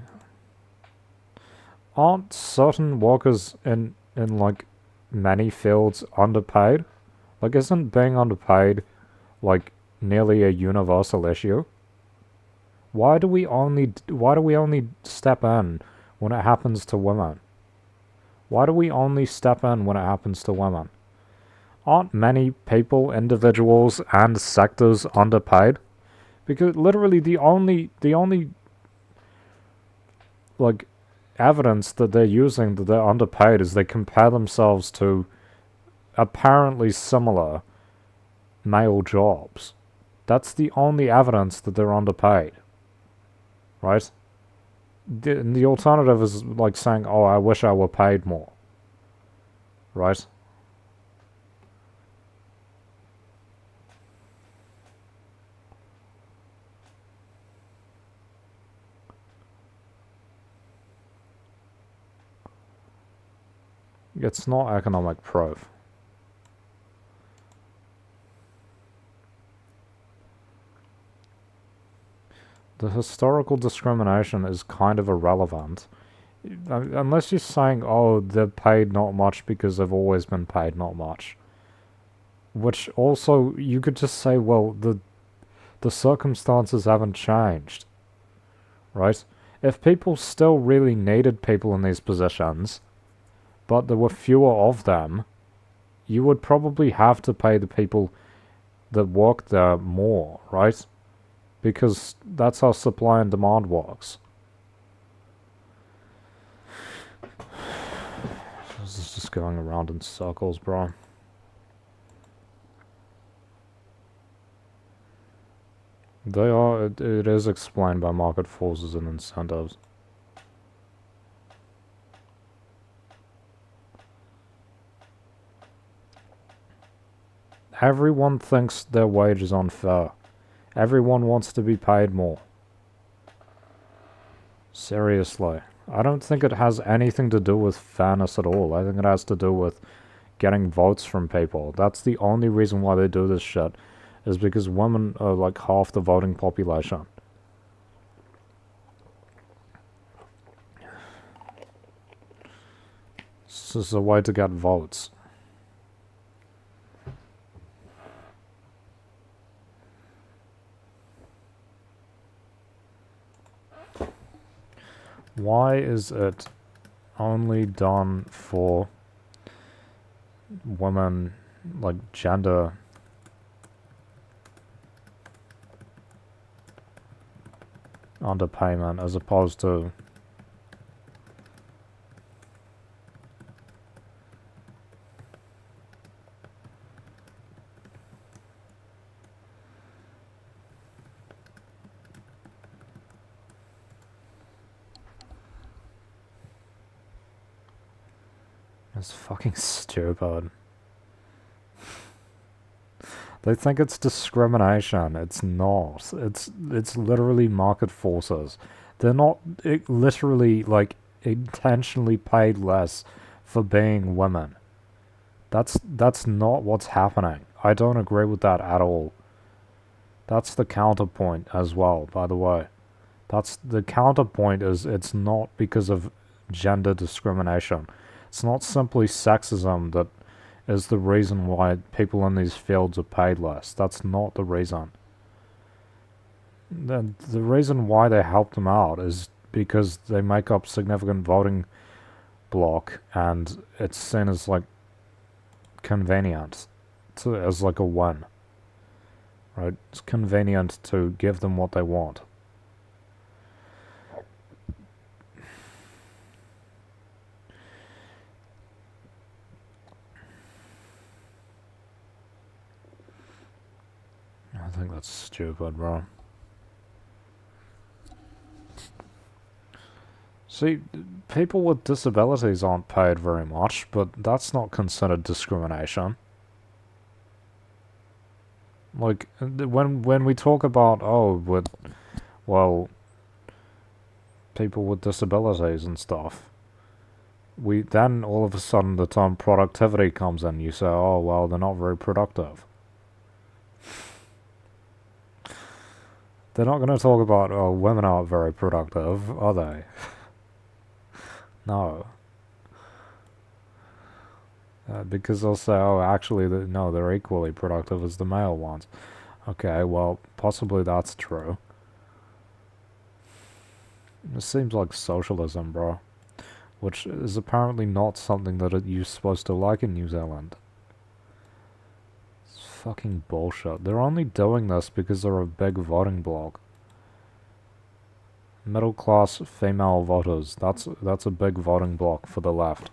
Speaker 1: Aren't certain workers in like many fields underpaid? Like, isn't being underpaid like nearly a universal issue? Why do we only step in when it happens to women? Why do we only step in when it happens to women? Aren't many people, individuals, and sectors underpaid? Because literally the only like evidence that they're using that they're underpaid is they compare themselves to apparently similar male jobs. That's the only evidence that they're underpaid. Right? The alternative is like saying, oh, I wish I were paid more. Right? It's not economic proof. The historical discrimination is kind of irrelevant. Unless you're saying, oh, they're paid not much because they've always been paid not much. Which also, you could just say, well, the circumstances haven't changed. Right? If people still really needed people in these positions, but there were fewer of them, you would probably have to pay the people that work there more, right? Because that's how supply and demand works. This is just going around in circles, bro. It is explained by market forces and incentives. Everyone thinks their wage is unfair. Everyone wants to be paid more. Seriously. I don't think it has anything to do with fairness at all. I think it has to do with getting votes from people. That's the only reason why they do this shit, is because women are like half the voting population. This is a way to get votes. Why is it only done for women, like gender underpayment, as opposed to it's fucking stupid. They think it's discrimination. It's not. It's literally market forces. They're not literally like intentionally paid less for being women. That's not what's happening. I don't agree with that at all. That's the counterpoint as well, by the way. That's the counterpoint is it's not because of gender discrimination. It's not simply sexism that is the reason why people in these fields are paid less. That's not the reason. The reason why they help them out is because they make up significant voting block, and it's seen as like convenient as like a win. Right? It's convenient to give them what they want. I think that's stupid, bro. See, people with disabilities aren't paid very much, but that's not considered discrimination. Like, when we talk about, well, people with disabilities and stuff, we then all of a sudden the term productivity comes in. You say, oh, well, they're not very productive. They're not going to talk about, oh, women aren't very productive, are they? No. Because they'll say, oh, actually, no, they're equally productive as the male ones. Okay, well, possibly that's true. It seems like socialism, bro. Which is apparently not something that you're supposed to like in New Zealand. It's fucking bullshit. They're only doing this because they're a big voting bloc. Middle class female voters. That's a big voting bloc for the left.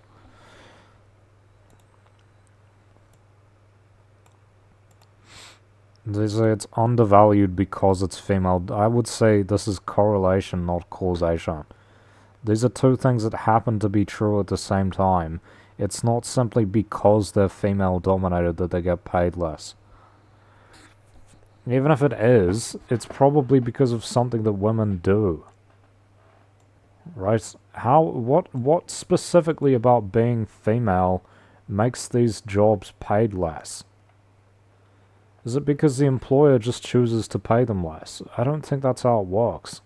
Speaker 1: They say it's undervalued because it's female. I would say this is correlation, not causation. These are two things that happen to be true at the same time. It's not simply because they're female dominated that they get paid less. Even if it is, it's probably because of something that women do. Right? What specifically about being female makes these jobs paid less? Is it because the employer just chooses to pay them less? I don't think that's how it works.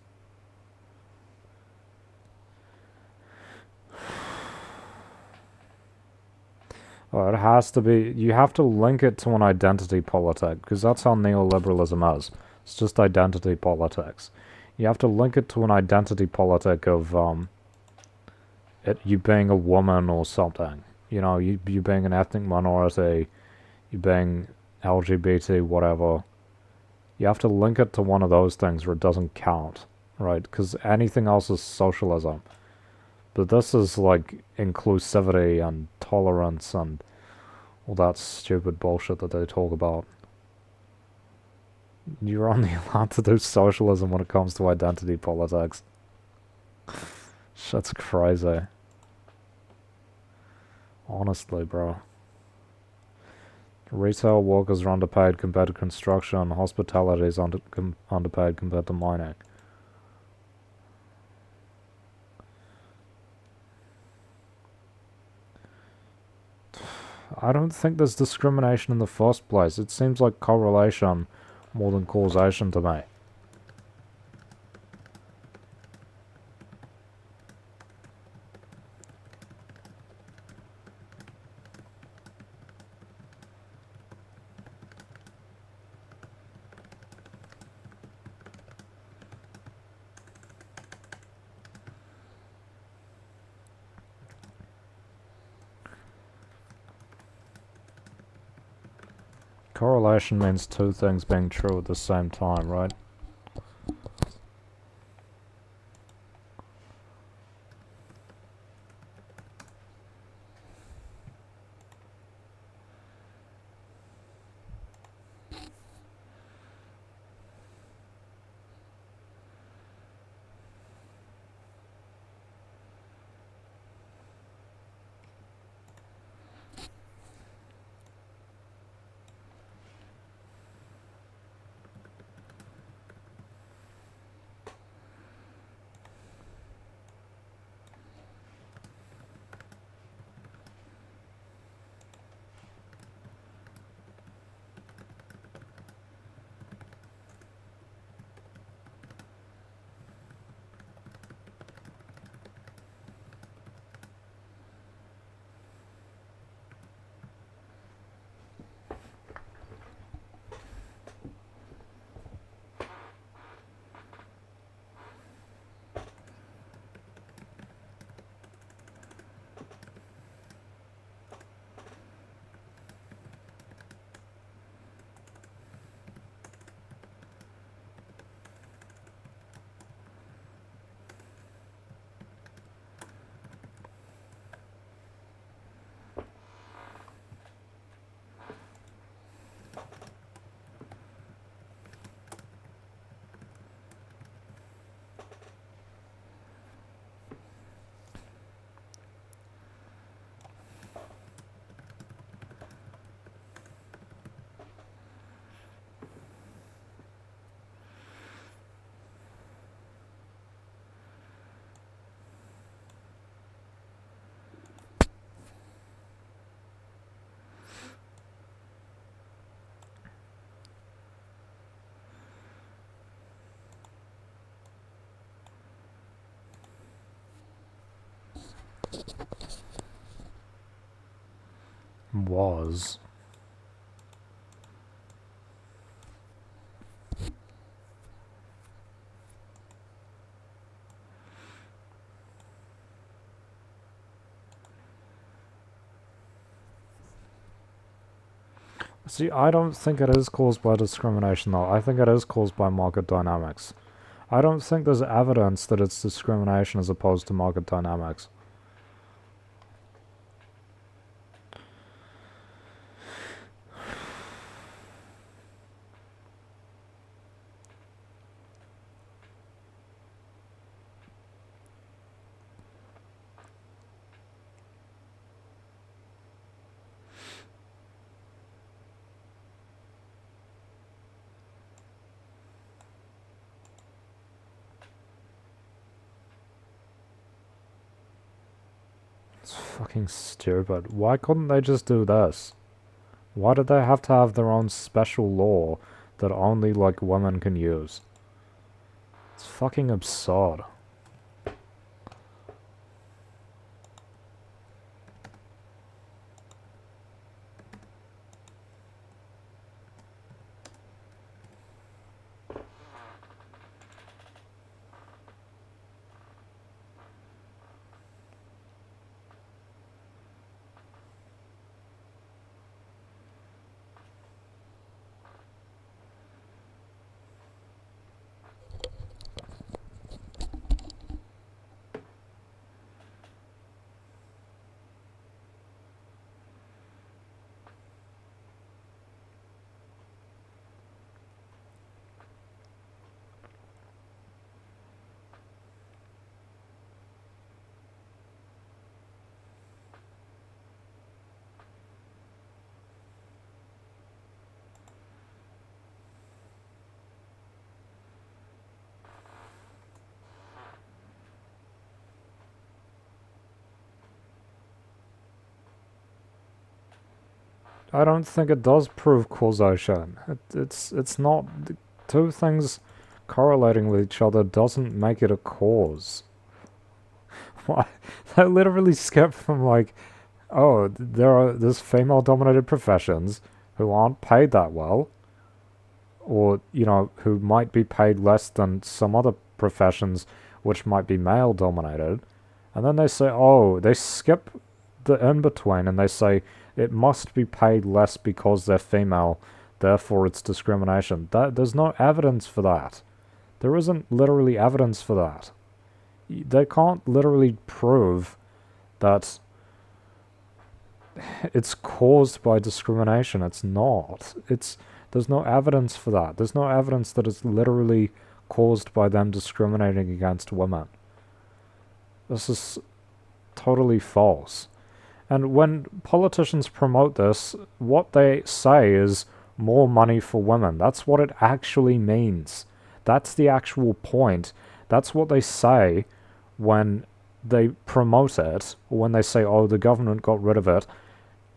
Speaker 1: Oh, it has to be. You have to link it to an identity politic, because that's how neoliberalism is. It's just identity politics. You have to link it to an identity politic of you being a woman or something. You know, you being an ethnic minority, you being LGBT, whatever. You have to link it to one of those things or it doesn't count, right? Because anything else is socialism. But this is like inclusivity and tolerance and all that stupid bullshit that they talk about. You're only allowed to do socialism when it comes to identity politics. Shit's crazy. Honestly, bro. Retail workers are underpaid compared to construction. Hospitality is underpaid compared to mining. I don't think there's discrimination in the first place. It seems like correlation more than causation to me. Correlation means two things being true at the same time, right? was. See, I don't think it is caused by discrimination though. I think it is caused by market dynamics. I don't think there's evidence that it's discrimination as opposed to market dynamics. It's fucking stupid. Why couldn't they just do this? Why did they have to have their own special law that only, like, women can use? It's fucking absurd. I don't think it does prove causation. It's not... Two things correlating with each other doesn't make it a cause. Why? They literally skip from, like, oh, there's female-dominated professions who aren't paid that well, or, you know, who might be paid less than some other professions which might be male-dominated, and then they say, oh, they skip the in-between and they say it must be paid less because they're female, therefore it's discrimination. There's no evidence for that. There isn't literally evidence for that. They can't literally prove that it's caused by discrimination. It's not. There's no evidence for that. There's no evidence that it's literally caused by them discriminating against women. This is totally false. And when politicians promote this, what they say is more money for women. That's what it actually means. That's the actual point. That's what they say when they promote it, or when they say, oh, the government got rid of it.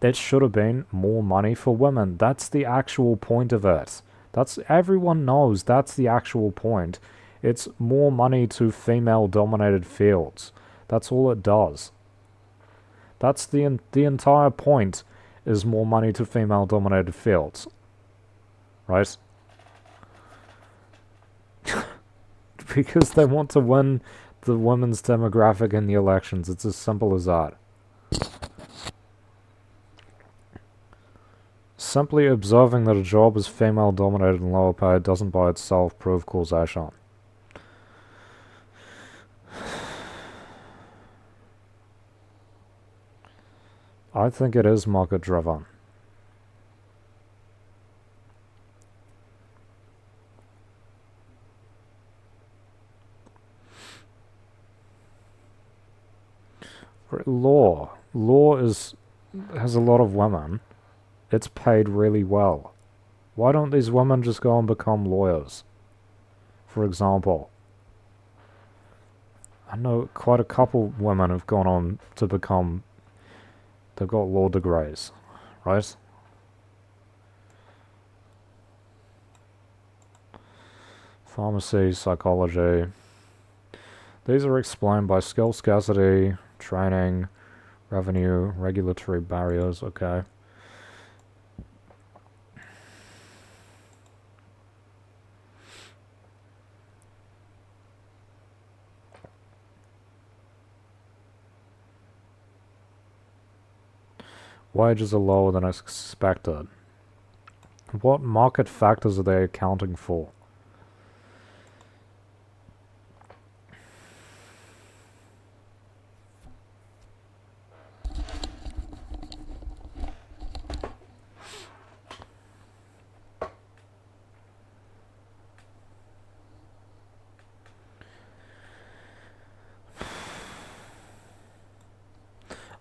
Speaker 1: It should have been more money for women. That's the actual point of it. Everyone knows that's the actual point. It's more money to female-dominated fields. That's all it does. That's the entire point, is more money to female-dominated fields. Right? Because they want to win the women's demographic in the elections. It's as simple as that. Simply observing that a job is female-dominated and lower paid doesn't by itself prove causation. I think it is market-driven. Law has a lot of women. It's paid really well. Why don't these women just go and become lawyers? For example. I know quite a couple women have gone on to become... They've got law degrees, right? Pharmacy, psychology. These are explained by skill scarcity, training, revenue, regulatory barriers, okay. Wages are lower than expected. What market factors are they accounting for?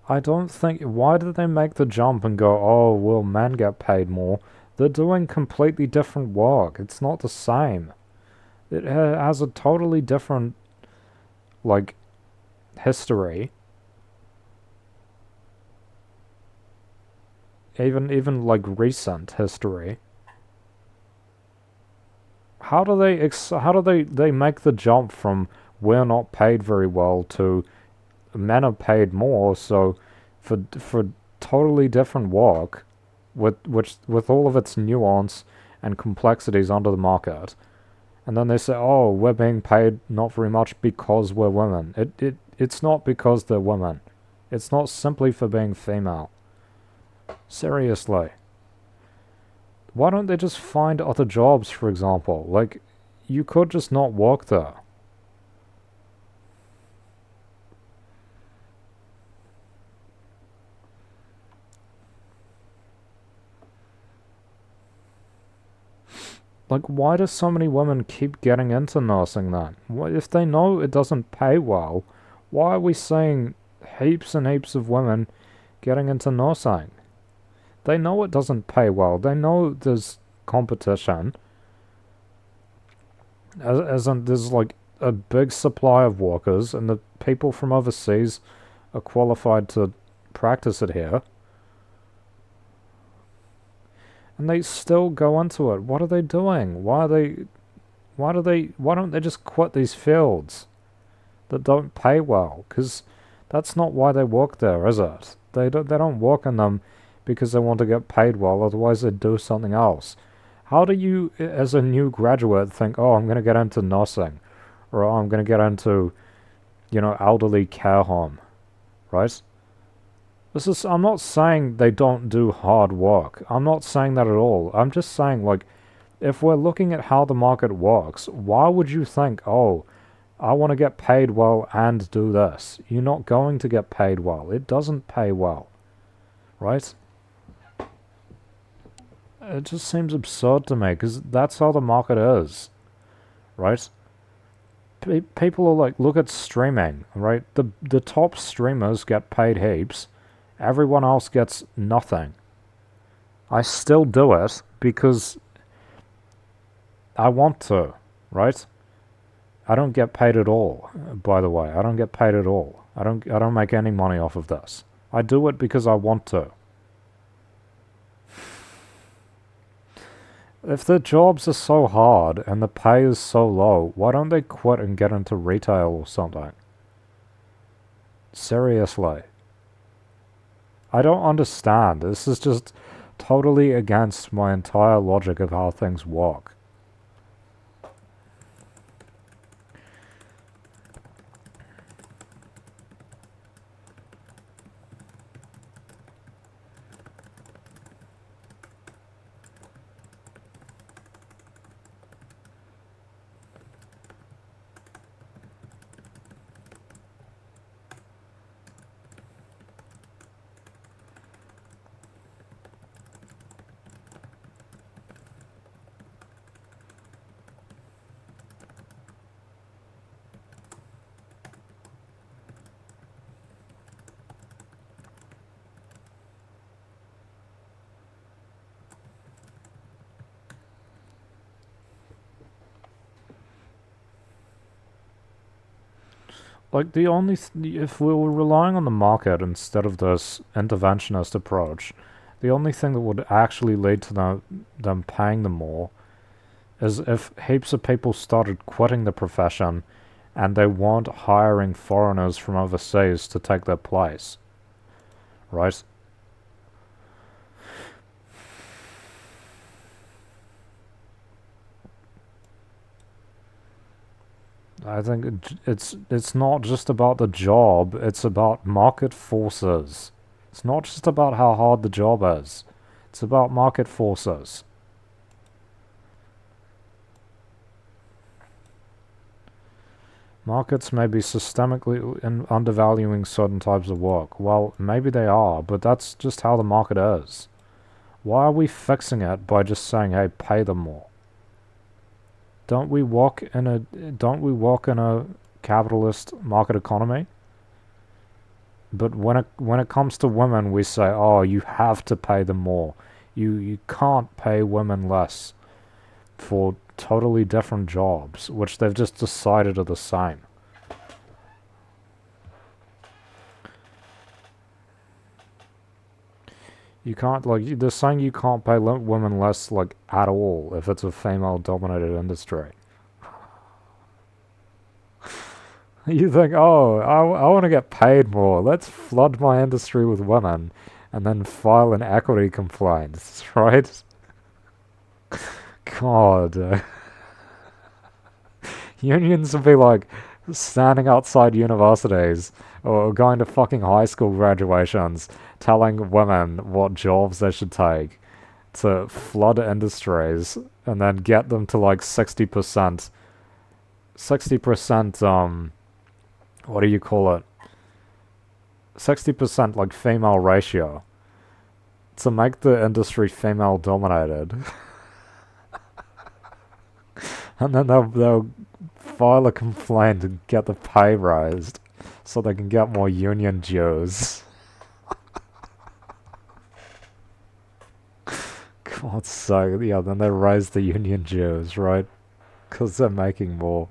Speaker 1: I don't think... Why did they make the jump and go, oh, will men get paid more? They're doing completely different work. It's not the same. It has a totally different, like, history. Even like, recent history. How do they make the jump from we're not paid very well to men are paid more, so for totally different work with all of its nuance and complexities under the market, and then they say, oh, we're being paid not very much because we're women. It's not because they're women. It's not simply for being female. Seriously. Why don't they just find other jobs, for example? Like, you could just not work there. Like, why do so many women keep getting into nursing then? If they know it doesn't pay well, why are we seeing heaps and heaps of women getting into nursing? They know it doesn't pay well. They know there's competition. As in, there's like a big supply of workers, and the people from overseas are qualified to practice it here. And they still go into it. What are they doing? Why don't they just quit these fields that don't pay well? Because that's not why they work there, is it? They don't work in them because they want to get paid well, otherwise they'd do something else. How do you, as a new graduate, think, oh, I'm going to get into nursing, or oh, I'm going to get into, elderly care home, right? I'm not saying they don't do hard work. I'm not saying that at all. I'm just saying, like, if we're looking at how the market works, why would you think, oh, I want to get paid well and do this? You're not going to get paid well. It doesn't pay well, right? It just seems absurd to me, because that's how the market is, right? People are like, look at streaming, right? The top streamers get paid heaps. Everyone else gets nothing. I still do it because I want to, right? I don't get paid at all, by the way. I don't get paid at all. I don't make any money off of this. I do it because I want to. If the jobs are so hard and the pay is so low, why don't they quit and get into retail or something? Seriously. I don't understand. This is just totally against my entire logic of how things work. Like, if we were relying on the market instead of this interventionist approach, the only thing that would actually lead to them paying them more is if heaps of people started quitting the profession and they weren't hiring foreigners from overseas to take their place, right? I think it's not just about the job, it's about market forces. It's not just about how hard the job is. It's about market forces. Markets may be systemically undervaluing certain types of work. Well, maybe they are, but that's just how the market is. Why are we fixing it by just saying, hey, pay them more? Don't we walk in a capitalist market economy? But when it comes to women, we say, oh, you have to pay them more. You can't pay women less for totally different jobs, which they've just decided are the same. You can't, like, they're saying you can't pay women less, like, at all if it's a female-dominated industry. You think, oh, I want to get paid more. Let's flood my industry with women and then file an equity complaint, right? God. Unions would be like standing outside universities or going to fucking high school graduations telling women what jobs they should take to flood industries and then get them to like 60%, what do you call it? 60% like female ratio to make the industry female dominated. And then they'll file a complaint and get the pay raised so they can get more union dues. God's sake, yeah, then they raise the union dues, right? Because they're making more.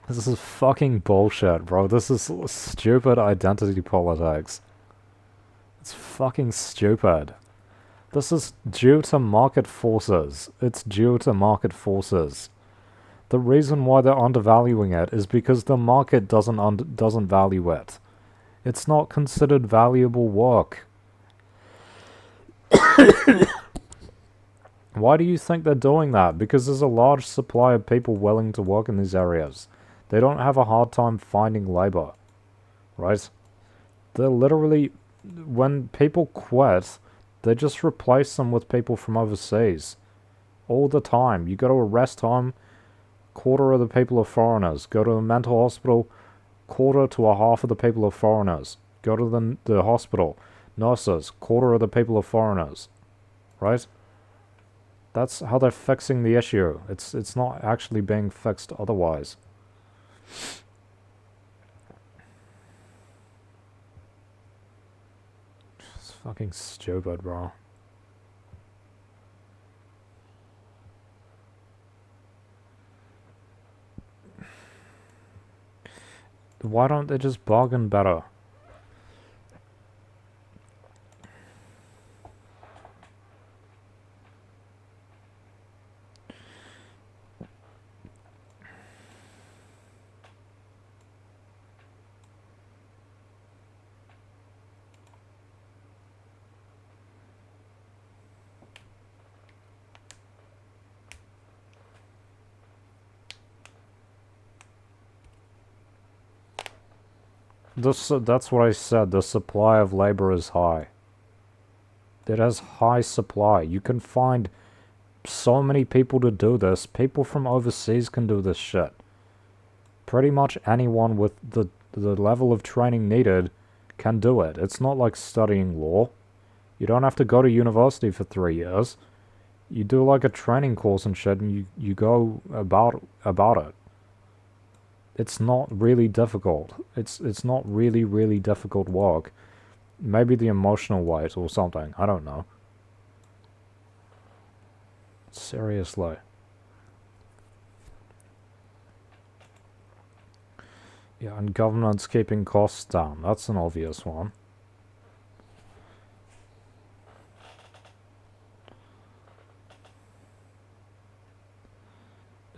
Speaker 1: This is fucking bullshit, bro. This is stupid identity politics. It's fucking stupid. This is due to market forces. It's due to market forces. The reason why they're undervaluing it is because the market doesn't value it. It's not considered valuable work. Why do you think they're doing that? Because there's a large supply of people willing to work in these areas. They don't have a hard time finding labor, right? They're literally, when people quit, they just replace them with people from overseas. All the time. You go to a rest home, quarter of the people are foreigners. Go to a mental hospital, quarter to a half of the people are foreigners. Go to the hospital, nurses, quarter of the people are foreigners. Right? That's how they're fixing the issue. It's not actually being fixed otherwise. It's fucking stupid, bro. Why don't they just bargain better? That's what I said. The supply of labor is high. It has high supply. You can find so many people to do this. People from overseas can do this shit. Pretty much anyone with the level of training needed can do it. It's not like studying law. You don't have to go to university for 3 years. You do like a training course and shit, and you go about it. It's not really difficult. It's not really difficult work. Maybe the emotional weight or something. I don't know. Seriously. Yeah, and government's keeping costs down. That's an obvious one.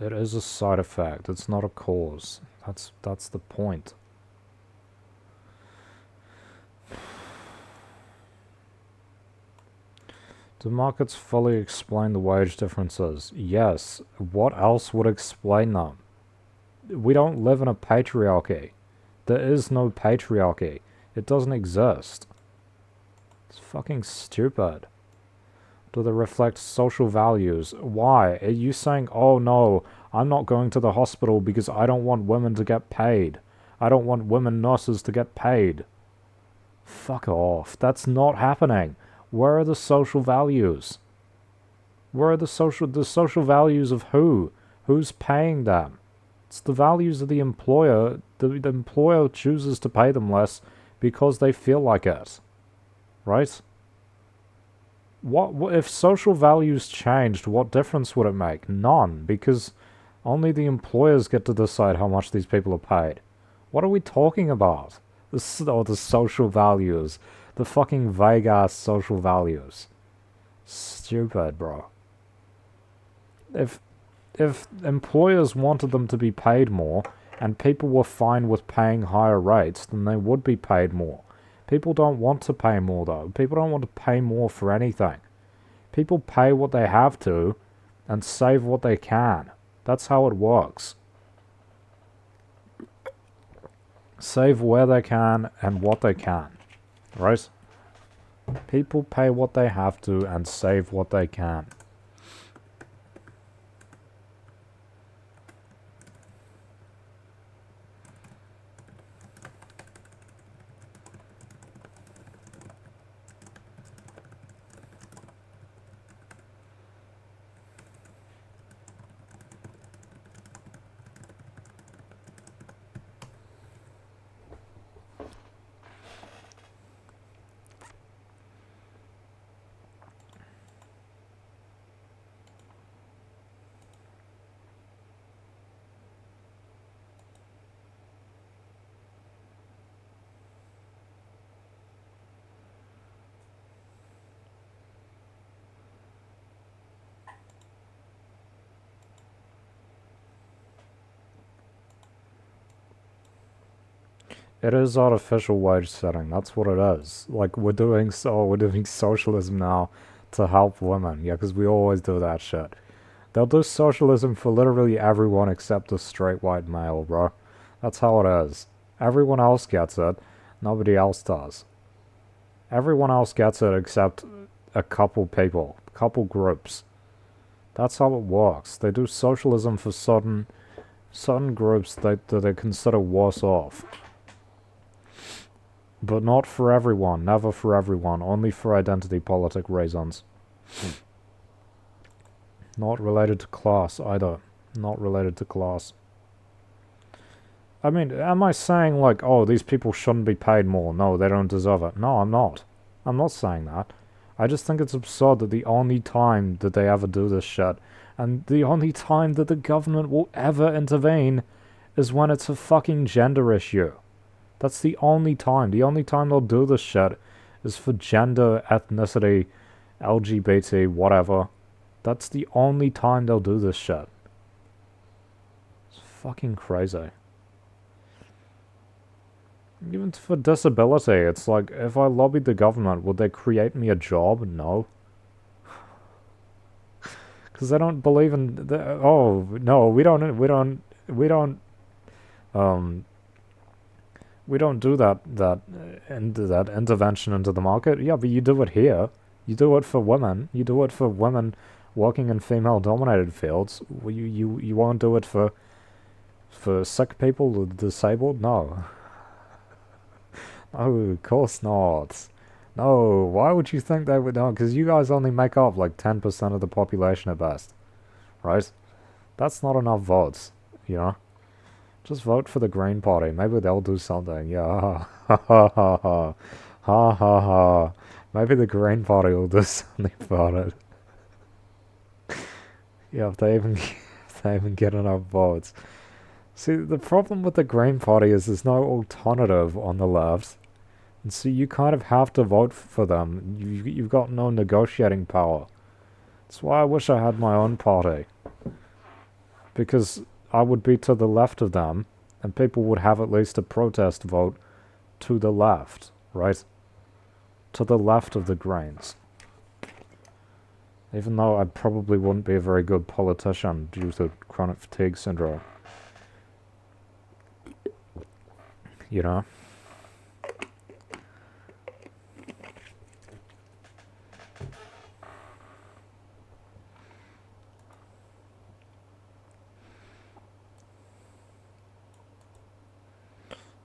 Speaker 1: It is a side effect. It's not a cause. That's the point. Do markets fully explain the wage differences? Yes. What else would explain them? We don't live in a patriarchy. There is no patriarchy. It doesn't exist. It's fucking stupid. Do they reflect social values? Why? Are you saying, oh no, I'm not going to the hospital because I don't want women to get paid. I don't want women nurses to get paid. Fuck off. That's not happening. Where are the social values? Where are the social values of who? Who's paying them? It's the values of the employer. The employer chooses to pay them less because they feel like it. Right? What if social values changed, what difference would it make? None, because only the employers get to decide how much these people are paid. What are we talking about? The social values. The fucking vague-ass social values. Stupid, bro. If employers wanted them to be paid more, and people were fine with paying higher rates, then they would be paid more. People don't want to pay more, though. People don't want to pay more for anything. People pay what they have to, and save what they can. That's how it works. Save where they can and what they can. Right? People pay what they have to and save what they can. It is artificial wage setting. That's what it is. Like we're doing socialism now to help women. Yeah, because we always do that shit. They'll do socialism for literally everyone except the straight white male, bro. That's how it is. Everyone else gets it. Nobody else does. Everyone else gets it except a couple people, a couple groups. That's how it works. They do socialism for certain groups that they consider worse off. But not for everyone, never for everyone, only for identity politic reasons. Not related to class either. Not related to class. I mean, am I saying like, oh, these people shouldn't be paid more? No, they don't deserve it. No, I'm not. I'm not saying that. I just think it's absurd that the only time that they ever do this shit, and the only time that the government will ever intervene, is when it's a fucking gender issue. That's the only time. The only time they'll do this shit is for gender, ethnicity, LGBT, whatever. That's the only time they'll do this shit. It's fucking crazy. Even for disability, it's like, if I lobbied the government, would they create me a job? No. Because they don't believe in... oh, no, we don't do that intervention into the market. Yeah, but you do it here. You do it for women. You do it for women working in female-dominated fields. You won't do it for sick people, the disabled? No. No, of course not. No, why would you think they would? No, because you guys only make up like 10% of the population at best. Right? That's not enough votes, you know? Just vote for the Green Party. Maybe they'll do something. Yeah. Ha ha ha ha. Ha ha ha. Maybe the Green Party will do something about it. Yeah, if they even get enough votes. See, the problem with the Green Party is there's no alternative on the left. And so you kind of have to vote for them. You've got no negotiating power. That's why I wish I had my own party. Because I would be to the left of them, and people would have at least a protest vote to the left, right? To the left of the Greens. Even though I probably wouldn't be a very good politician due to chronic fatigue syndrome. you know?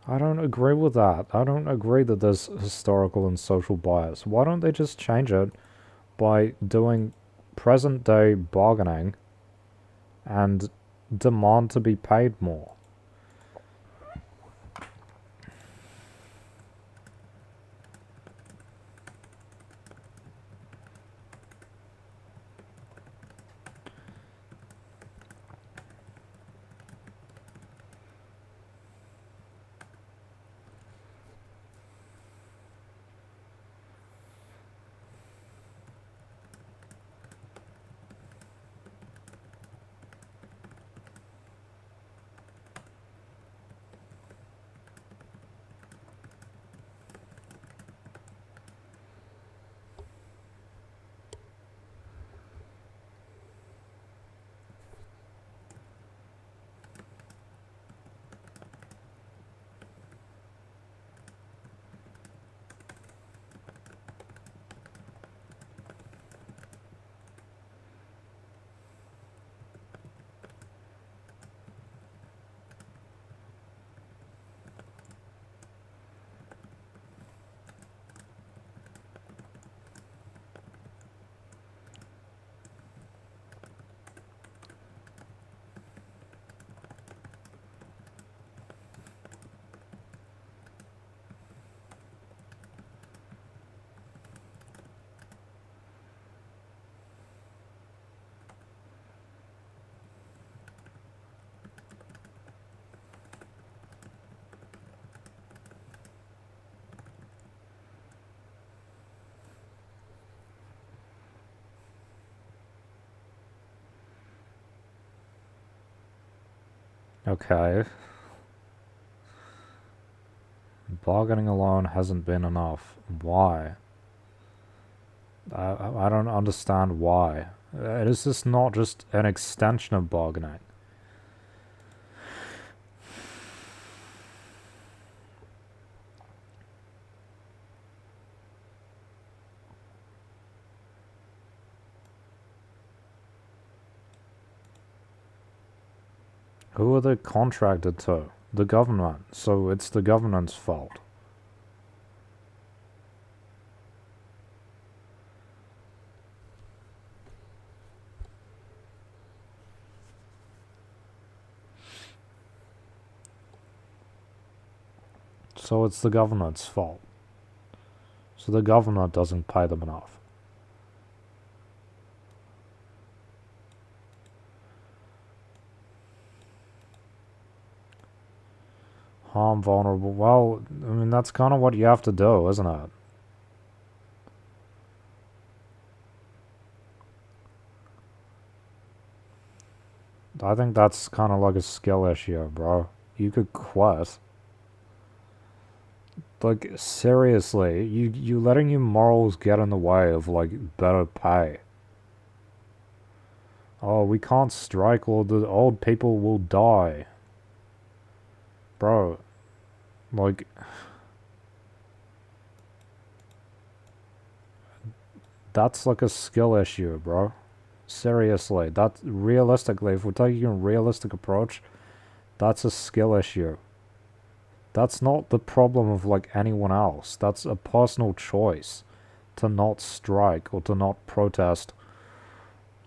Speaker 1: I don't agree with that. I don't agree that there's historical and social bias. Why don't they just change it by doing present day bargaining and demand to be paid more? Okay. Bargaining alone hasn't been enough. Why? I don't understand why. Is this not just an extension of bargaining? Who are they contracted to? The government. So it's the government's fault. So it's the government's fault. So the government doesn't pay them enough. Harm vulnerable. Well, I mean, that's kind of what you have to do, isn't it? I think that's kind of like a skill issue, bro. You could quit. Like, seriously, you letting your morals get in the way of, like, better pay. Oh, we can't strike or the old people will die. Bro, like, that's like a skill issue, bro. Seriously, that realistically, if we're taking a realistic approach, that's a skill issue. That's not the problem of like anyone else. That's a personal choice to not strike or to not protest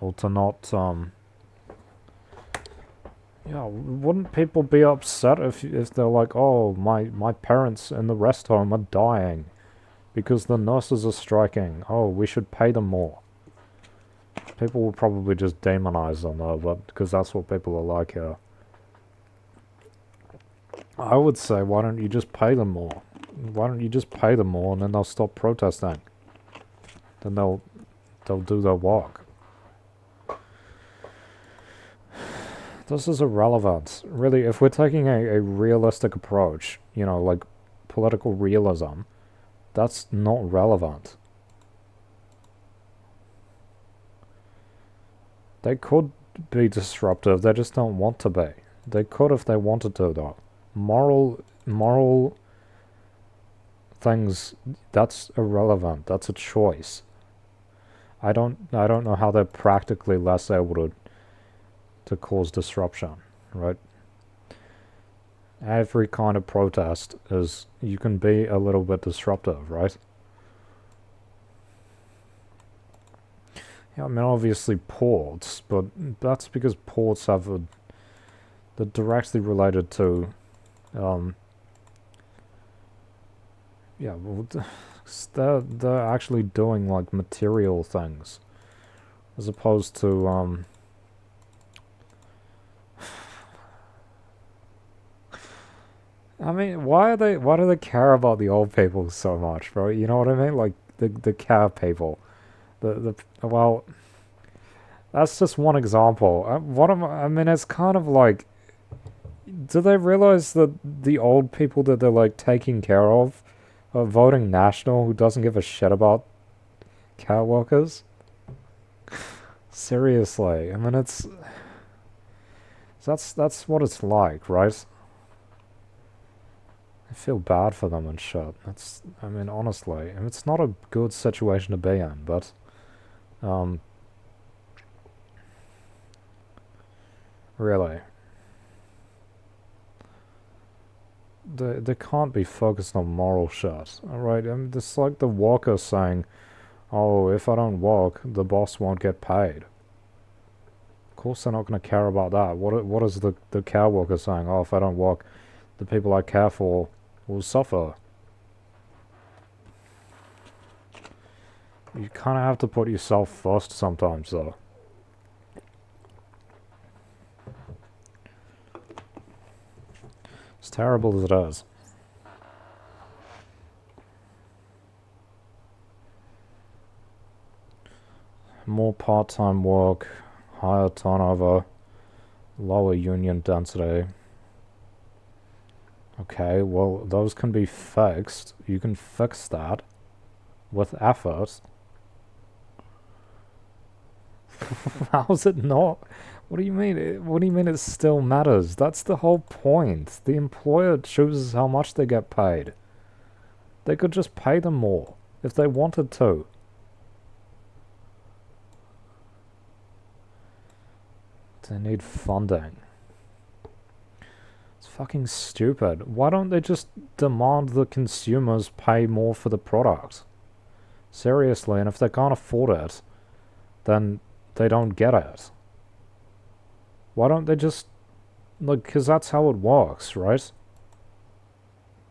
Speaker 1: or to not yeah, wouldn't people be upset if they're like, "Oh, my parents in the rest home are dying because the nurses are striking. Oh, we should pay them more." People will probably just demonize them though, but because that's what people are like here. I would say, why don't you just pay them more? Why don't you just pay them more and then they'll stop protesting? Then they'll do their work. This is irrelevant. Really, if we're taking a realistic approach, you know, like political realism, that's not relevant. They could be disruptive, they just don't want to be. They could if they wanted to, though. Moral moral things, that's irrelevant. That's a choice. I don't know how they're practically less able to cause disruption, right? Every kind of protest is, you can be a little bit disruptive, right? Yeah, I mean, obviously ports, but that's because ports have they're directly related to, yeah, well, they're actually doing like material things, as opposed to, I mean, why do they care about the old people so much, bro? You know what I mean? Like the care people, well, that's just one example. I mean, it's kind of like, do they realize that the old people that they're like taking care of are voting National, who doesn't give a shit about care workers? Seriously, I mean, that's what it's like, right? I feel bad for them and shit. I mean, honestly, and it's not a good situation to be in, but, um, really, they can't be focused on moral shit, alright? I mean, it's like the worker saying, oh, if I don't work, the boss won't get paid. Of course they're not going to care about that. What is the care worker saying? Oh, if I don't work, the people I care for will suffer. You kind of have to put yourself first sometimes, though. As terrible as it is. More part-time work, higher turnover, lower union density. Okay, well, those can be fixed. You can fix that with effort. How's it not? What do you mean? What do you mean it still matters? That's the whole point. The employer chooses how much they get paid. They could just pay them more if they wanted to. They need funding. It's fucking stupid. Why don't they just demand the consumers pay more for the product? Seriously, and if they can't afford it, then they don't get it. Why don't they just, like, because that's how it works, right?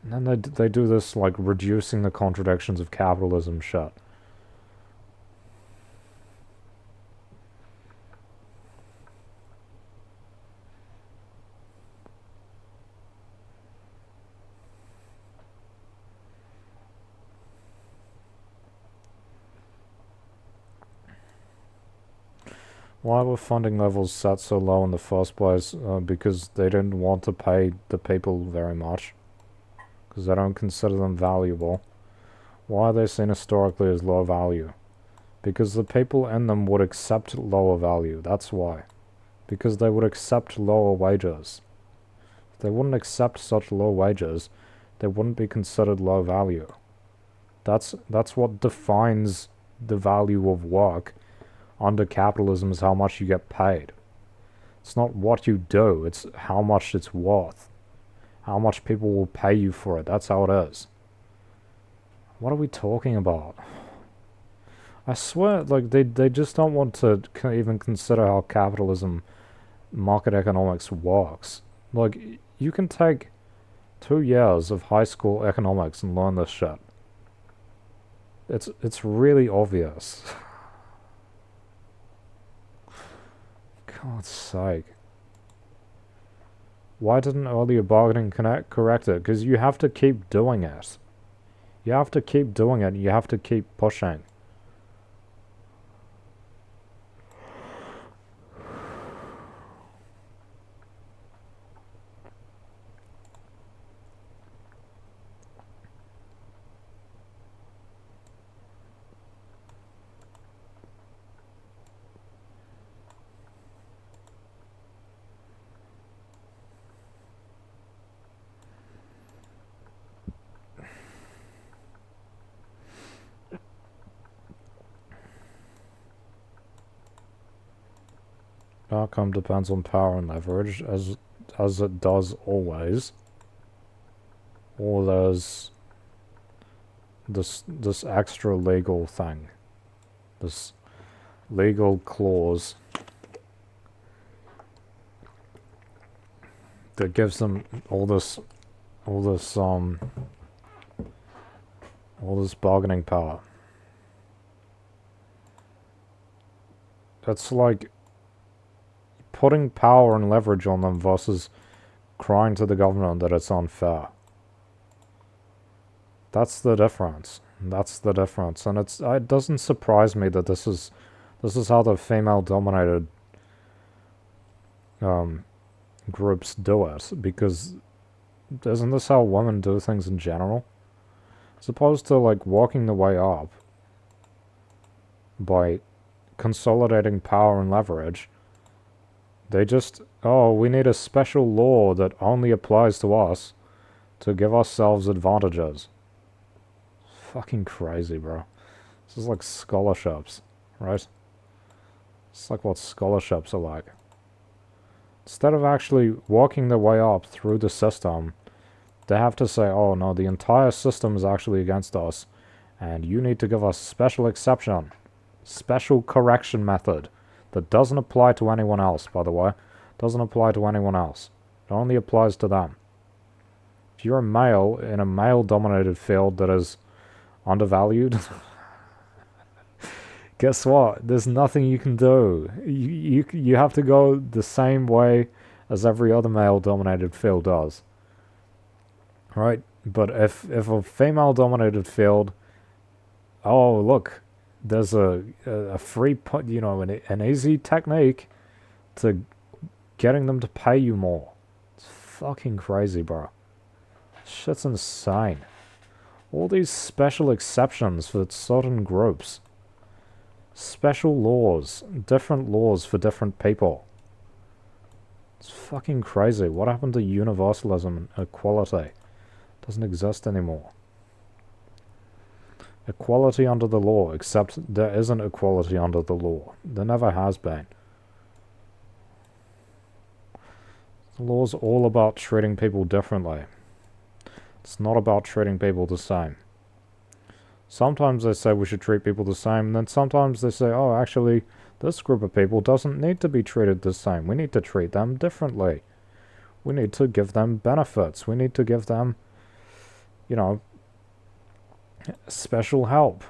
Speaker 1: And then they do this, like, reducing the contradictions of capitalism shit. Why were funding levels set so low in the first place? Because they didn't want to pay the people very much. Because they don't consider them valuable. Why are they seen historically as low value? Because the people in them would accept lower value, that's why. Because they would accept lower wages. If they wouldn't accept such low wages, they wouldn't be considered low value. That's what defines the value of work under capitalism, is how much you get paid. It's not what you do, it's how much it's worth. How much people will pay you for it, that's how it is. What are we talking about? I swear, like, they just don't want to even consider how capitalism, market economics works. Like, you can take 2 years of high school economics and learn this shit. It's really obvious. God's sake. Why didn't earlier bargaining correct it? Because you have to keep doing it. You have to keep doing it, and you have to keep pushing. outcome depends on power and leverage, as it does always. Or there's this extra legal thing, this legal clause that gives them all this bargaining power. That's like putting power and leverage on them versus crying to the government that it's unfair. That's the difference. That's the difference, and it doesn't surprise me that this is how the female-dominated groups do it, because isn't this how women do things in general? As opposed to like walking the way up by consolidating power and leverage, they just, oh, we need a special law that only applies to us to give ourselves advantages. Fucking crazy, bro. This is like scholarships, right? It's like what scholarships are like. Instead of actually walking their way up through the system, they have to say, oh no, the entire system is actually against us, and you need to give us special exception, special correction method that doesn't apply to anyone else, by the way. Doesn't apply to anyone else. It only applies to them. If you're a male in a male-dominated field that is undervalued, guess what? There's nothing you can do. You have to go the same way as every other male-dominated field does. Right? But if a female-dominated field, oh look, there's a free, an easy technique to getting them to pay you more. It's fucking crazy, bro. Shit's insane. All these special exceptions for certain groups. Special laws. Different laws for different people. It's fucking crazy. What happened to universalism and equality? Doesn't exist anymore. Equality under the law, except there isn't equality under the law. There never has been. The law's all about treating people differently. It's not about treating people the same. Sometimes they say we should treat people the same, and then sometimes they say, oh, actually, this group of people doesn't need to be treated the same. We need to treat them differently. We need to give them benefits. We need to give them, special help.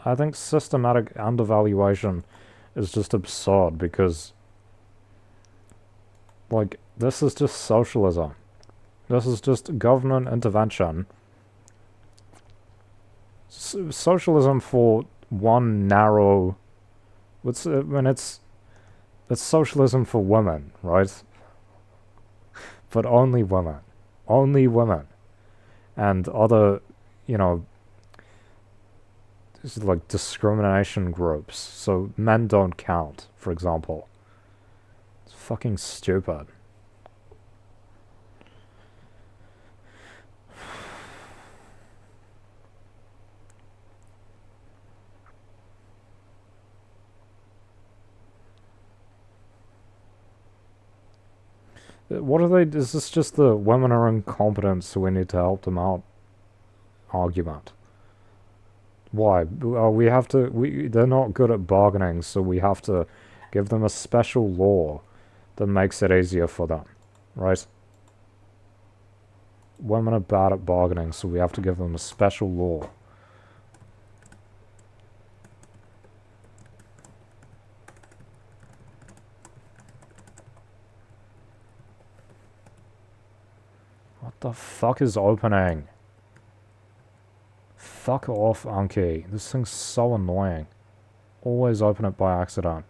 Speaker 1: I think systematic undervaluation is just absurd because, like, this is just socialism. This is just government intervention. Socialism for one narrow... It's socialism for women, right? But only women. Only women. And other, like discrimination groups, so men don't count, for example. It's fucking stupid. What are they? Is this just the women are incompetent, so we need to help them out argument? Why? We have to. They're not good at bargaining, so we have to give them a special law that makes it easier for them, right? Women are bad at bargaining, so we have to give them a special law. What the fuck is opening? Fuck off, Anki. This thing's so annoying. Always open it by accident.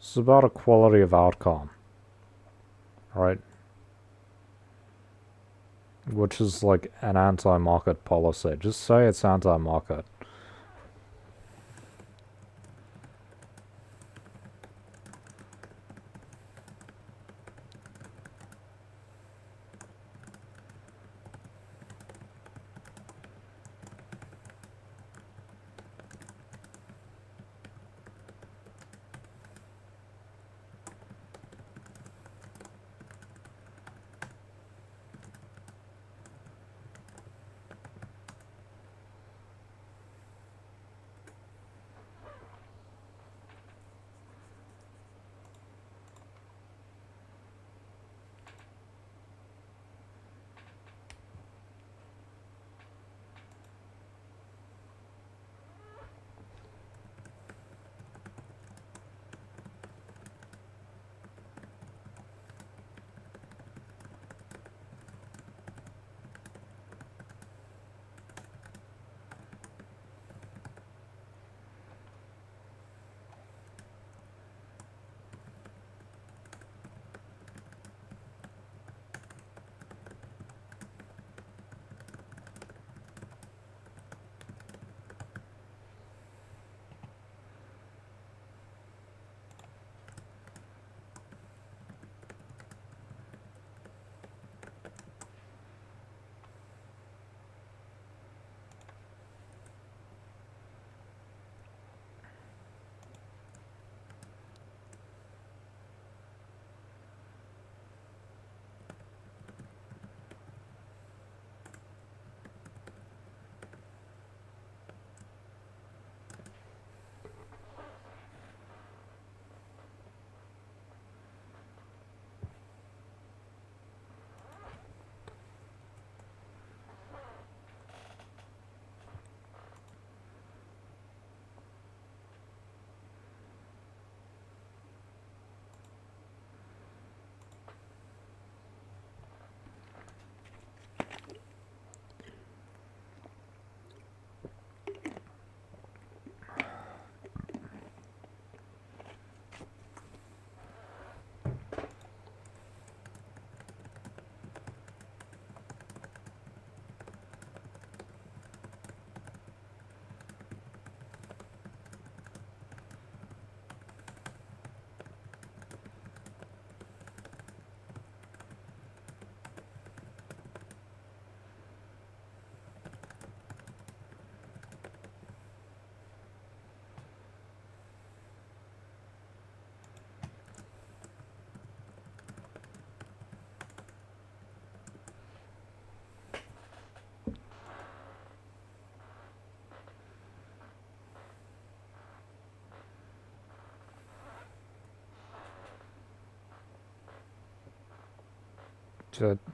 Speaker 1: It's about equality of outcome, right? Which is like an anti-market policy. Just say it's anti-market.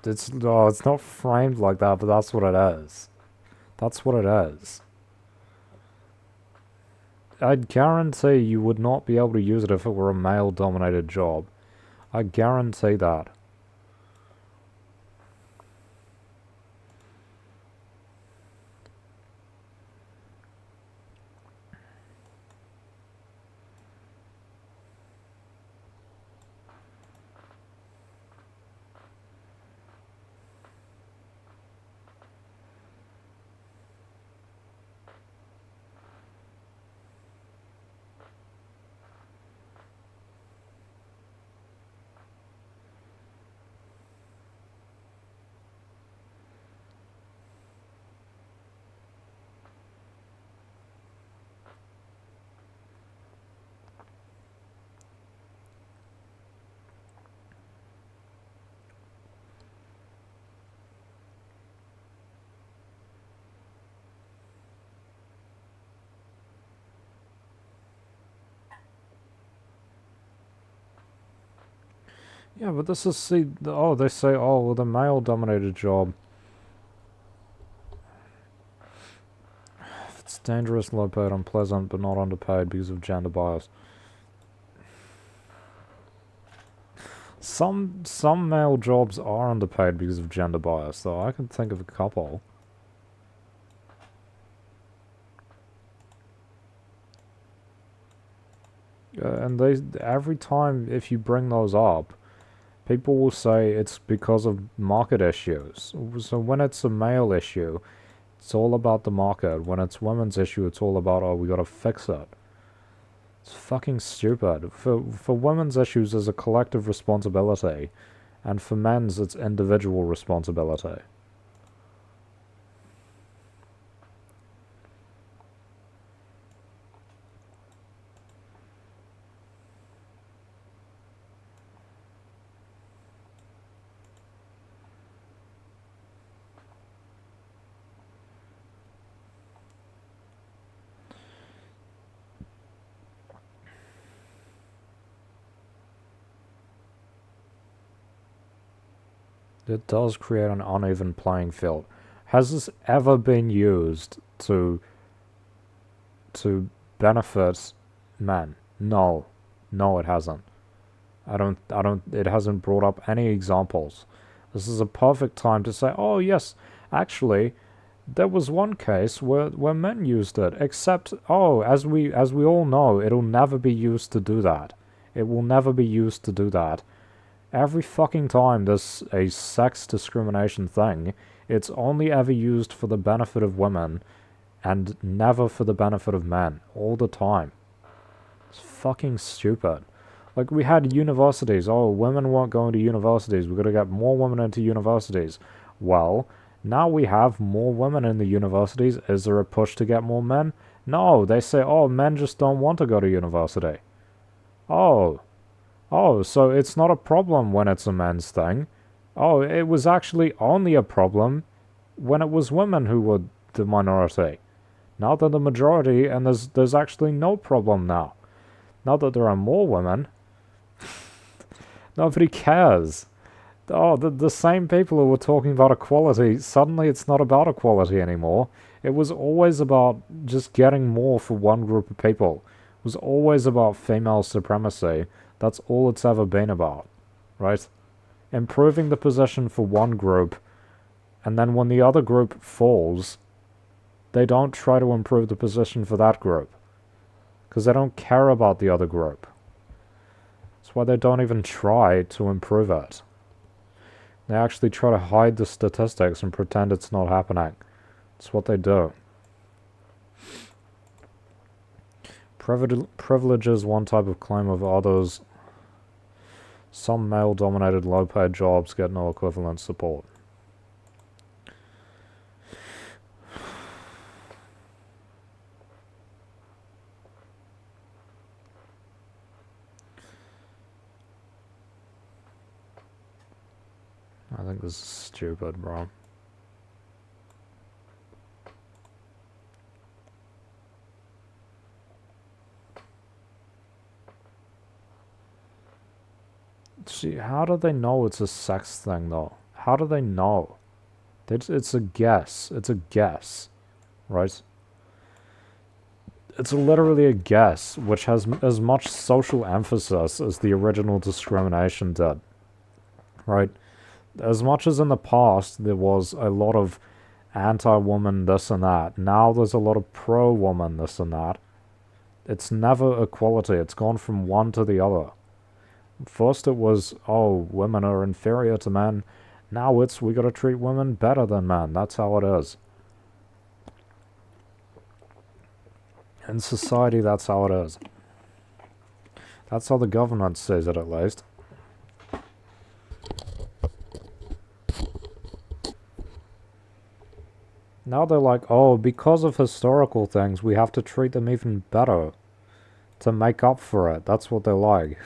Speaker 1: It's not framed like that, but that's what it is. That's what it is. I'd guarantee you would not be able to use it if it were a male-dominated job. I guarantee that. Yeah, but this is, see, oh, they say, oh, well, the male-dominated job. If it's dangerous, low-paid, unpleasant, but not underpaid because of gender bias. Some male jobs are underpaid because of gender bias, though. I can think of a couple. And they every time if you bring those up, people will say it's because of market issues. So when it's a male issue, it's all about the market. When it's women's issue, it's all about, oh, we gotta fix it. It's fucking stupid. For women's issues, there's a collective responsibility, and for men's, it's individual responsibility. It does create an uneven playing field. Has this ever been used to benefit men? No. No, it hasn't. It hasn't brought up any examples. This is a perfect time to say, oh yes, actually, there was one case where men used it, except, oh, as we all know, it'll never be used to do that. It will never be used to do that. Every fucking time there's a sex discrimination thing, it's only ever used for the benefit of women and never for the benefit of men. All the time. It's fucking stupid. Like, we had universities. Oh, women weren't going to universities. We've got to get more women into universities. Well, now we have more women in the universities. Is there a push to get more men? No, they say, oh, men just don't want to go to university. Oh, oh, so it's not a problem when it's a men's thing. Oh, it was actually only a problem when it was women who were the minority. Now they're the majority, and there's actually no problem now. Now that there are more women, nobody cares. Oh, the same people who were talking about equality, suddenly it's not about equality anymore. It was always about just getting more for one group of people. It was always about female supremacy. That's all it's ever been about, right? Improving the position for one group, and then when the other group falls, they don't try to improve the position for that group. Because they don't care about the other group. That's why they don't even try to improve it. They actually try to hide the statistics and pretend it's not happening. That's what they do. Privilege is one type of claim of others. Some male-dominated low-paid jobs get no equivalent support. I think this is stupid, bro. See, how do they know it's a sex thing, though? How do they know? It's a guess. It's a guess, right? It's literally a guess, which has as much social emphasis as the original discrimination did, right? As much as in the past there was a lot of anti-woman this and that, now there's a lot of pro-woman this and that. It's never equality. It's gone from one to the other. First it was, oh, women are inferior to men. Now it's, we gotta treat women better than men. That's how it is. In society, that's how it is. That's how the government says it, at least. Now they're like, oh, because of historical things, we have to treat them even better. To make up for it. That's what they're like.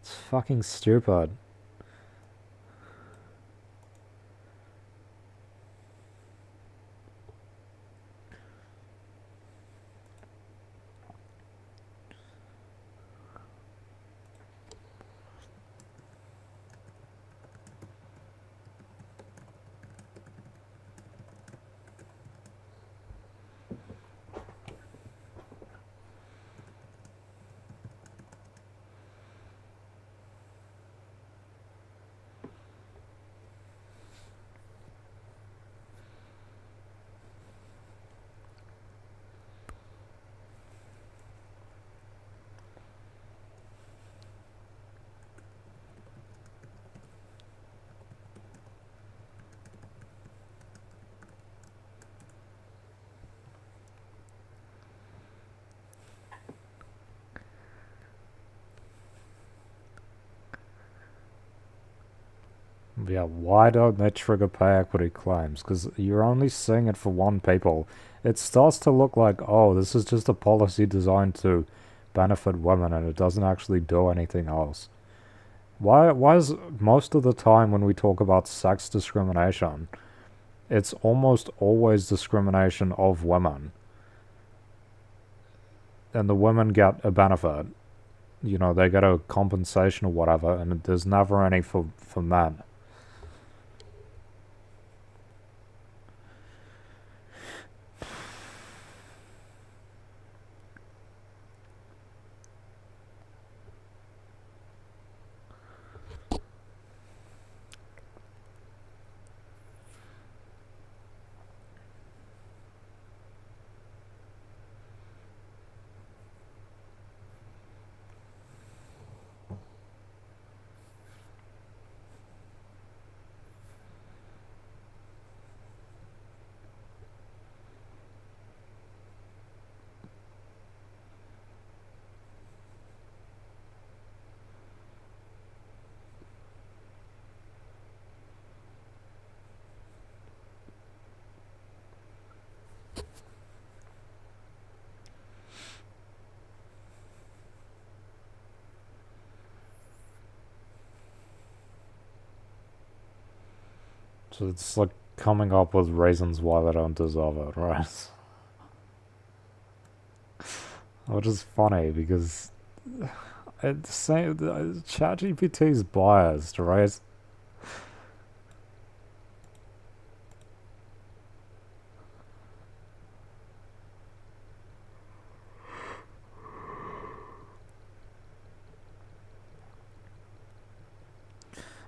Speaker 1: It's fucking stupid. Yeah, why don't they trigger pay equity claims? Because you're only seeing it for one people. It starts to look like, oh, this is just a policy designed to benefit women and it doesn't actually do anything else. Why is most of the time when we talk about sex discrimination, it's almost always discrimination of women. And the women get a benefit. You know, they get a compensation or whatever, and there's never any for men. So it's like coming up with reasons why they don't deserve it, right? Which is funny because it's saying ChatGPT is biased, right?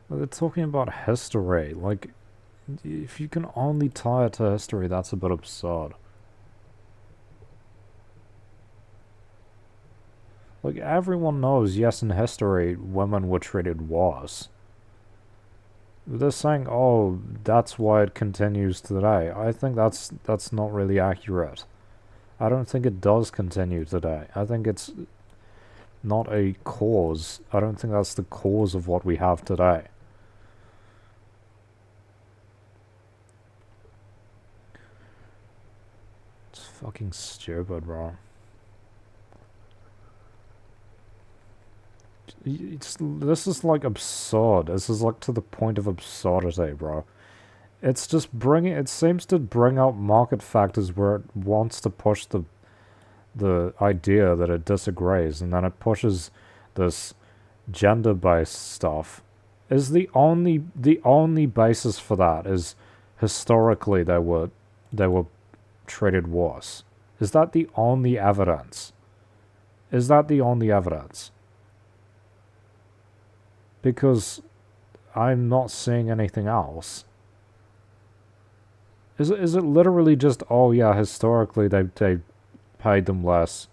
Speaker 1: They're talking about history. Like, if you can only tie it to history, that's a bit absurd. Like, everyone knows, yes, in history, women were treated worse. They're saying, oh, that's why it continues today. I think that's not really accurate. I don't think it does continue today. I think it's not a cause. I don't think that's the cause of what we have today. It's fucking stupid, bro. This is like absurd. This is like to the point of absurdity, bro. It's just bringing. It seems to bring out market factors where it wants to push the idea that it disagrees, and then it pushes this gender-based stuff. Is the only basis for that is historically they were treated worse. Is that the only evidence? Is that the only evidence? Because I'm not seeing anything else. Is it literally just, oh yeah, historically they paid them less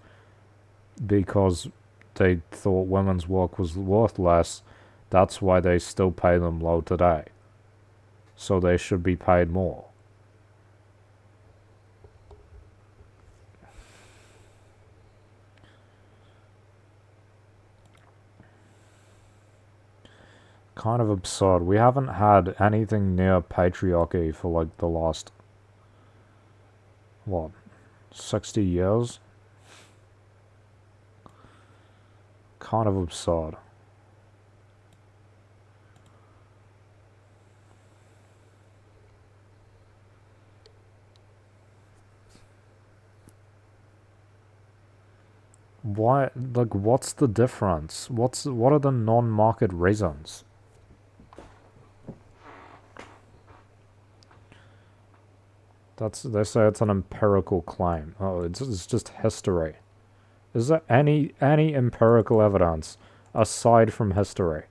Speaker 1: because they thought women's work was worth less, that's why they still pay them low today. So they should be paid more. Kind of absurd. We haven't had anything near patriarchy for like the last, what, 60 years? Kind of absurd. Why, like, what's the difference? What are the non-market reasons? They say it's an empirical claim. Oh, it's just history. Is there any empirical evidence aside from history?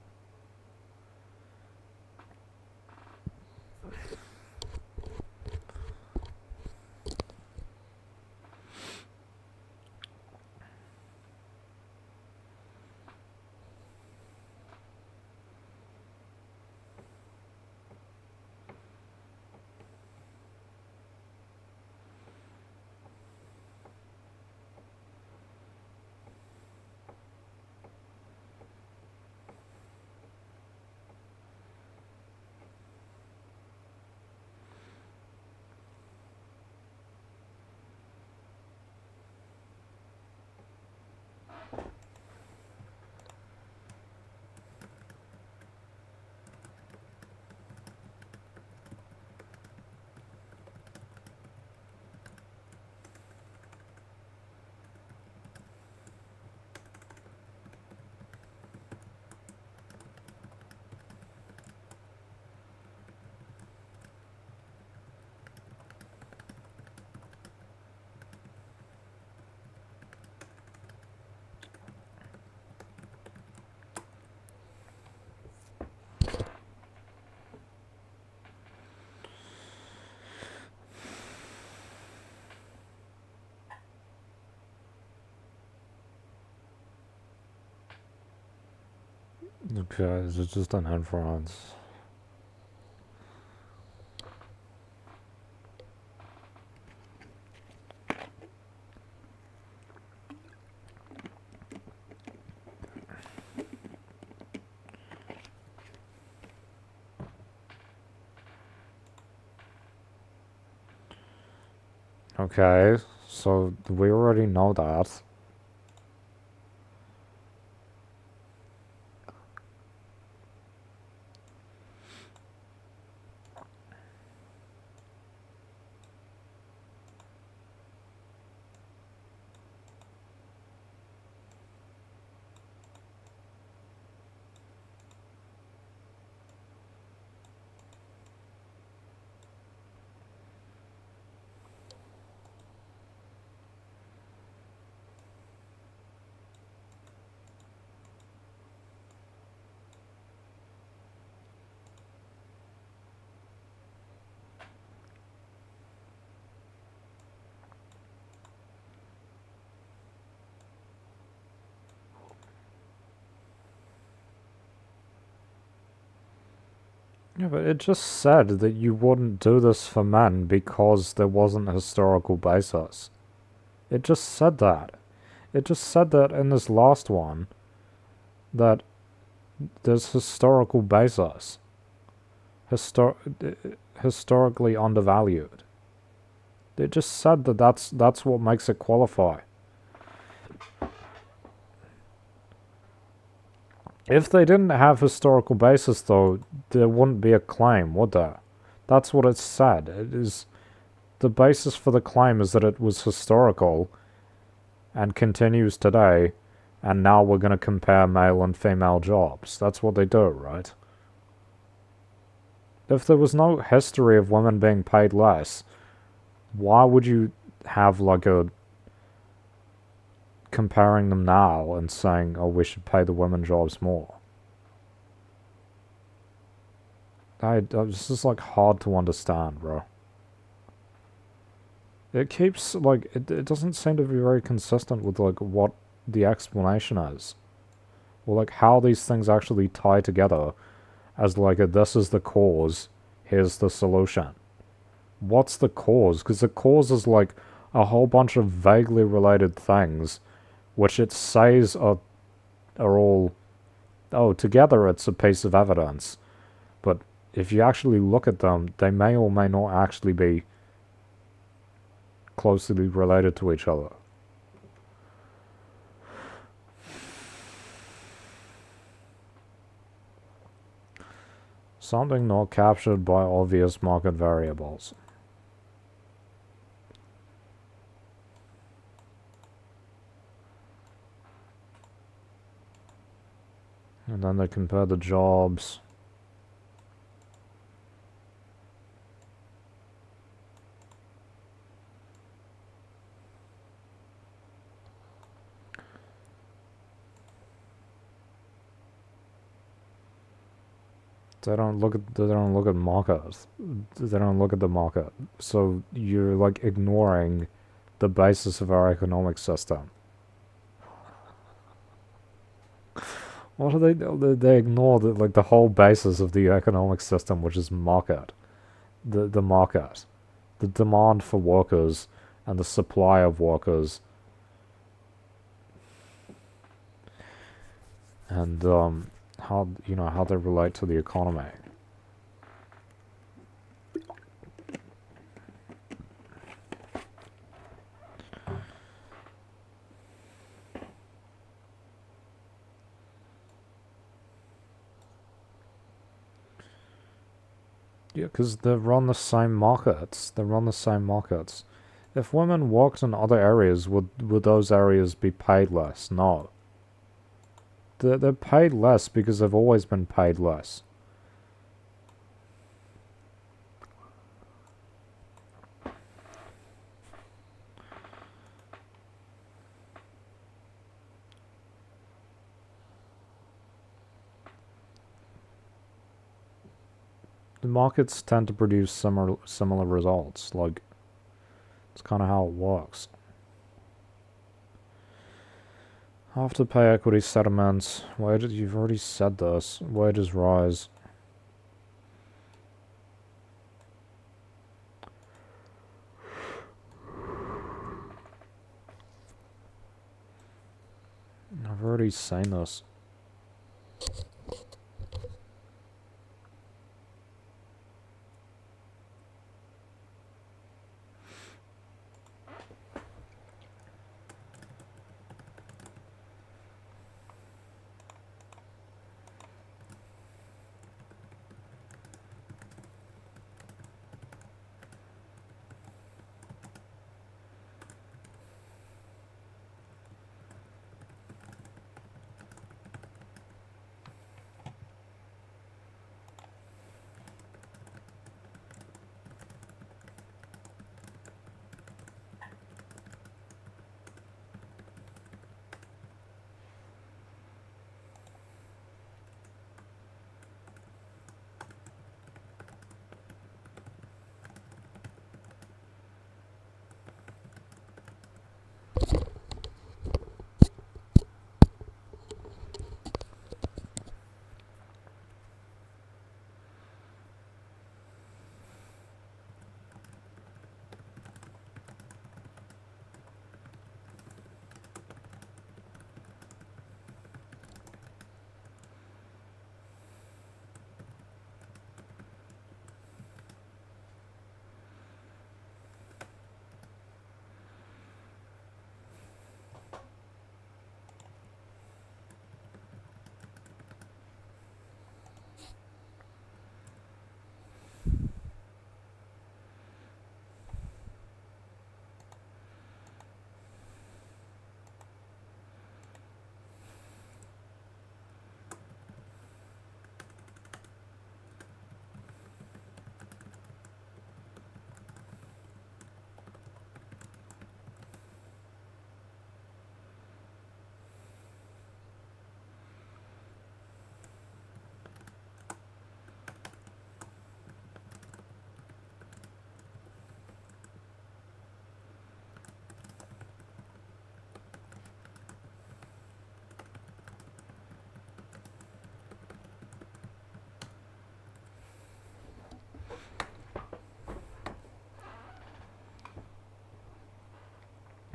Speaker 1: Okay, it's just an inference. Okay, so we already know that. Yeah, but it just said that you wouldn't do this for men because there wasn't a historical basis. It just said that. It just said that in this last one, that there's historical basis. Histor- Historically undervalued. It just said that that's what makes it qualify. If they didn't have historical basis, though, there wouldn't be a claim, would there? That's what it said. It is the basis for the claim is that it was historical and continues today, and now we're going to compare male and female jobs. That's what they do, right? If there was no history of women being paid less, why would you have like a comparing them now and saying, oh, we should pay the women jobs more? This is like hard to understand, bro. It keeps like it doesn't seem to be very consistent with like what the explanation is, or like how these things actually tie together as like a this is the cause, here's the solution. What's the cause? Because the cause is like a whole bunch of vaguely related things, which it says are all together it's a piece of evidence, but if you actually look at them, they may or may not actually be closely related to each other. Something not captured by obvious market variables. And then they compare the jobs. They don't look at markets. They don't look at the market. So you're like ignoring the basis of our economic system. What do they do? They ignore like the whole basis of the economic system, which is market. The market, the demand for workers, and the supply of workers, and how how they relate to the economy. Yeah, because they run the same markets. They run the same markets. If women worked in other areas, would those areas be paid less? No. They're paid less because they've always been paid less. The markets tend to produce similar results. Like, it's kind of how it works. After pay equity settlements, wages, you've already said this, wages rise. I've already seen this.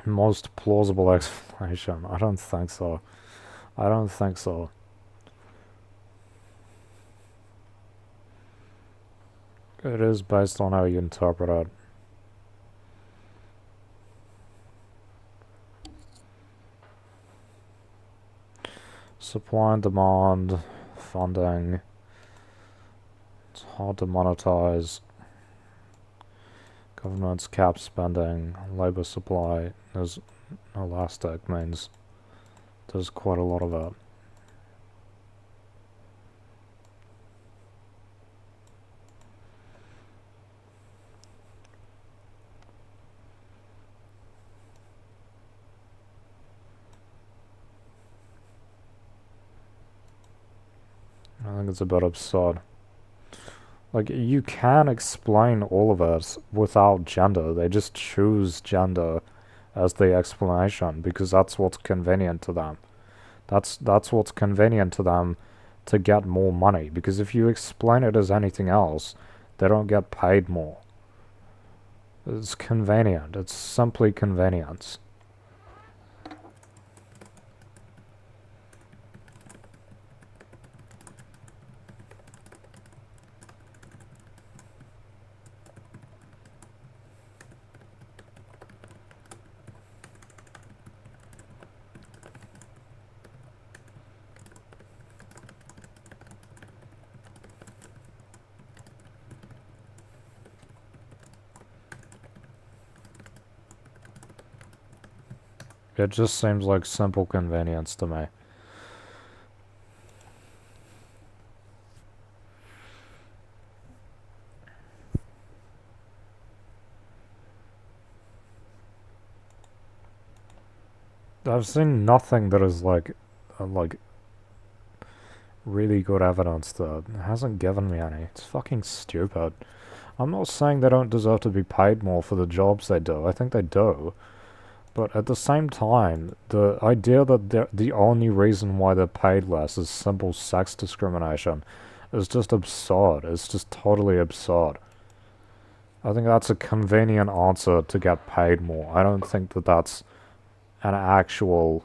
Speaker 1: Most plausible explanation. I don't think so. I don't think so. It is based on how you interpret it. Supply and demand, funding. It's hard to monetize. Government's cap spending, labor supply is elastic, means there's quite a lot of it. I think it's a bit absurd. Like, you can explain all of it without gender. They just choose gender as the explanation because that's what's convenient to them. That's what's convenient to them to get more money. Because if you explain it as anything else, they don't get paid more. It's convenient. It's simply convenience. It just seems like simple convenience to me. I've seen nothing that is like really good evidence that it hasn't given me any. It's fucking stupid. I'm not saying they don't deserve to be paid more for the jobs they do. I think they do. But at the same time, the idea that the only reason why they're paid less is simple sex discrimination is just absurd. It's just totally absurd. I think that's a convenient answer to get paid more. I don't think that that's an actual...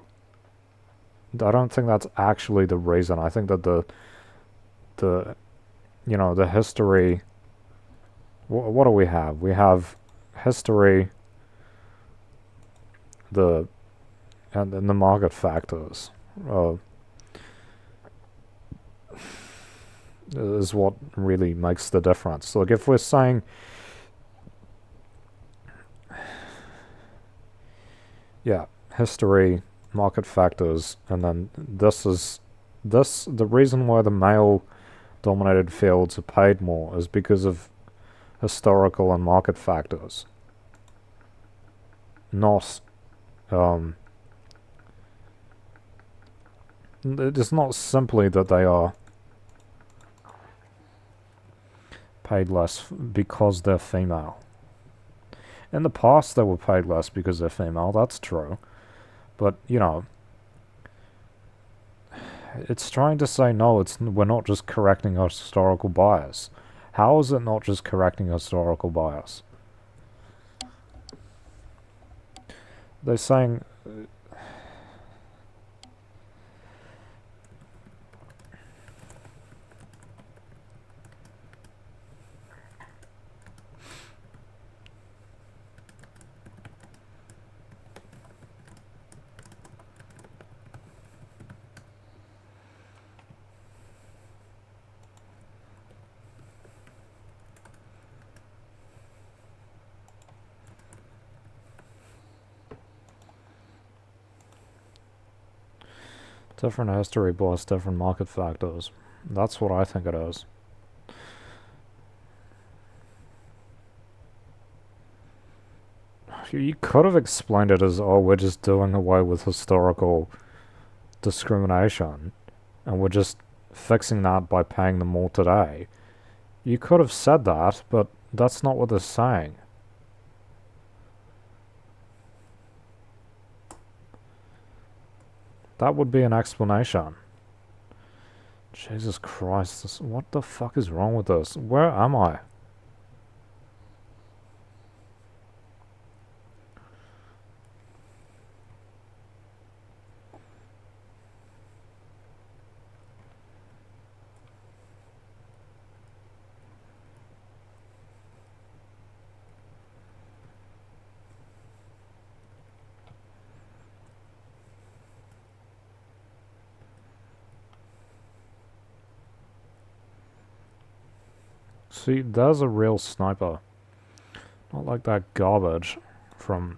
Speaker 1: I don't think that's actually the reason. I think that the you know, the history... What do we have? We have history, and the market factors is what really makes the difference. Like if we're saying, yeah, history, market factors, and then the reason why the male dominated fields are paid more is because of historical and market factors, not it is not simply that they are paid less because they're female. In the past, they were paid less because they're female, that's true. But, you know, it's trying to say, no, we're not just correcting a historical bias. How is it not just correcting a historical bias? They're saying... different history plus different market factors. That's what I think it is. You could have explained it as, oh, we're just doing away with historical discrimination, and we're just fixing that by paying them more today. You could have said that, but that's not what they're saying. That would be an explanation. Jesus Christ, what the fuck is wrong with this? Where am I? See, there's a real sniper. Not like that garbage from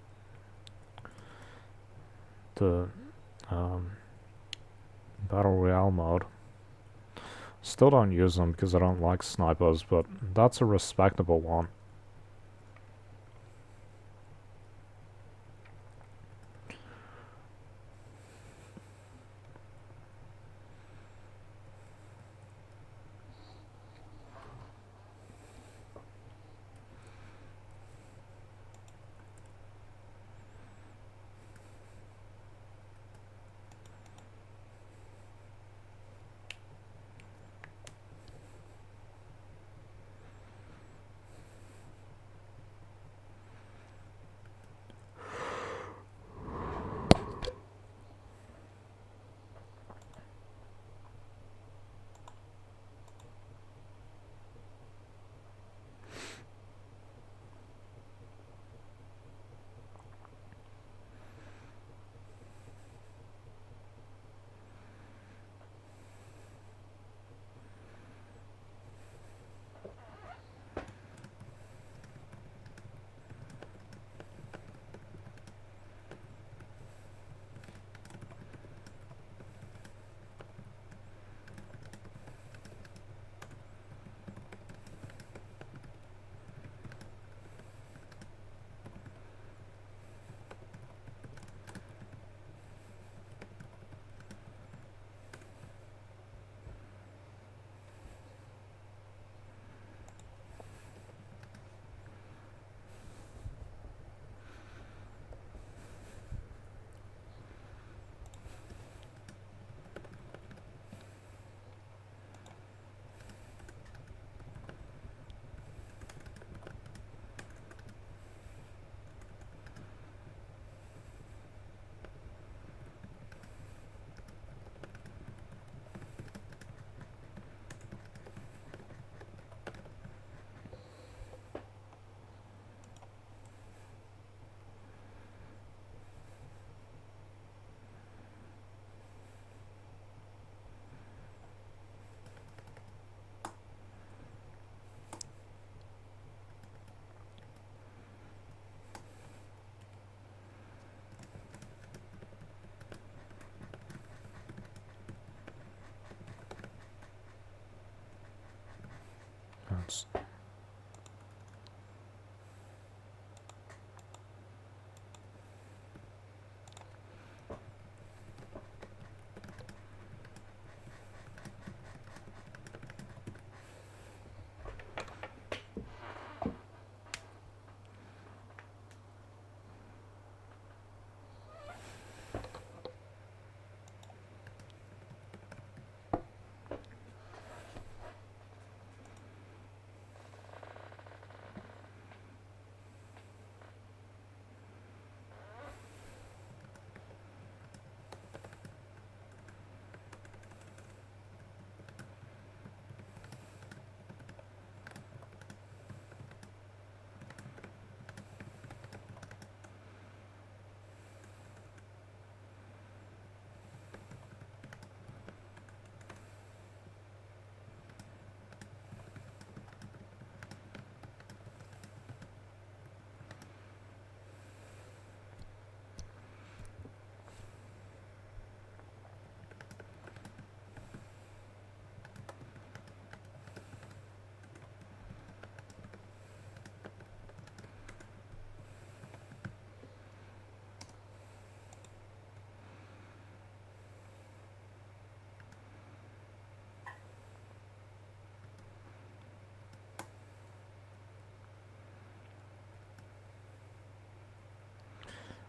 Speaker 1: the Battle Royale mode. Still don't use them because I don't like snipers, but that's a respectable one. arguments.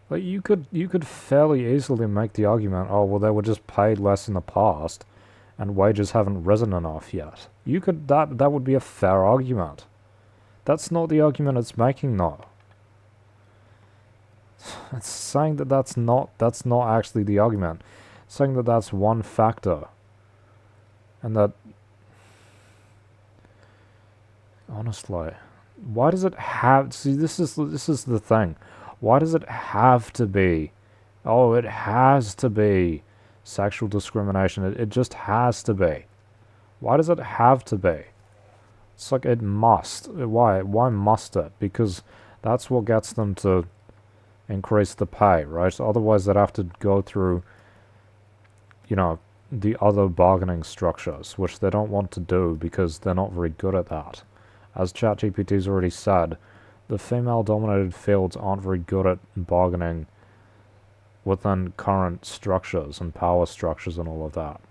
Speaker 1: But you could fairly easily make the argument, oh well, they were just paid less in the past, and wages haven't risen enough yet. That would be a fair argument. That's not the argument it's making, though. It's saying that that's not actually the argument. It's saying that that's one factor, and that honestly, why does it have? See, this is the thing. Why does it have to be? Oh, it has to be sexual discrimination. It just has to be. Why does it have to be? It's like it must. Why? Why must it? Because that's what gets them to increase the pay, right? Otherwise, they'd have to go through, the other bargaining structures, which they don't want to do because they're not very good at that. As ChatGPT's already said, the female-dominated fields aren't very good at bargaining within current structures and power structures and all of that.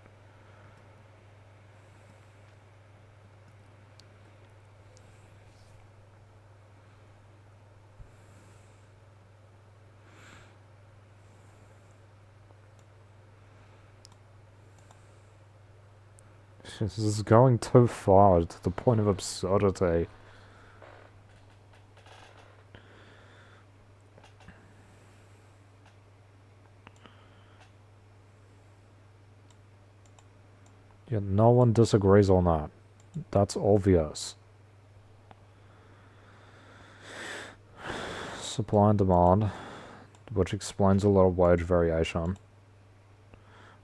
Speaker 1: This is going too far to the point of absurdity. Yeah, no one disagrees on that. That's obvious. Supply and demand, which explains a lot of wage variation.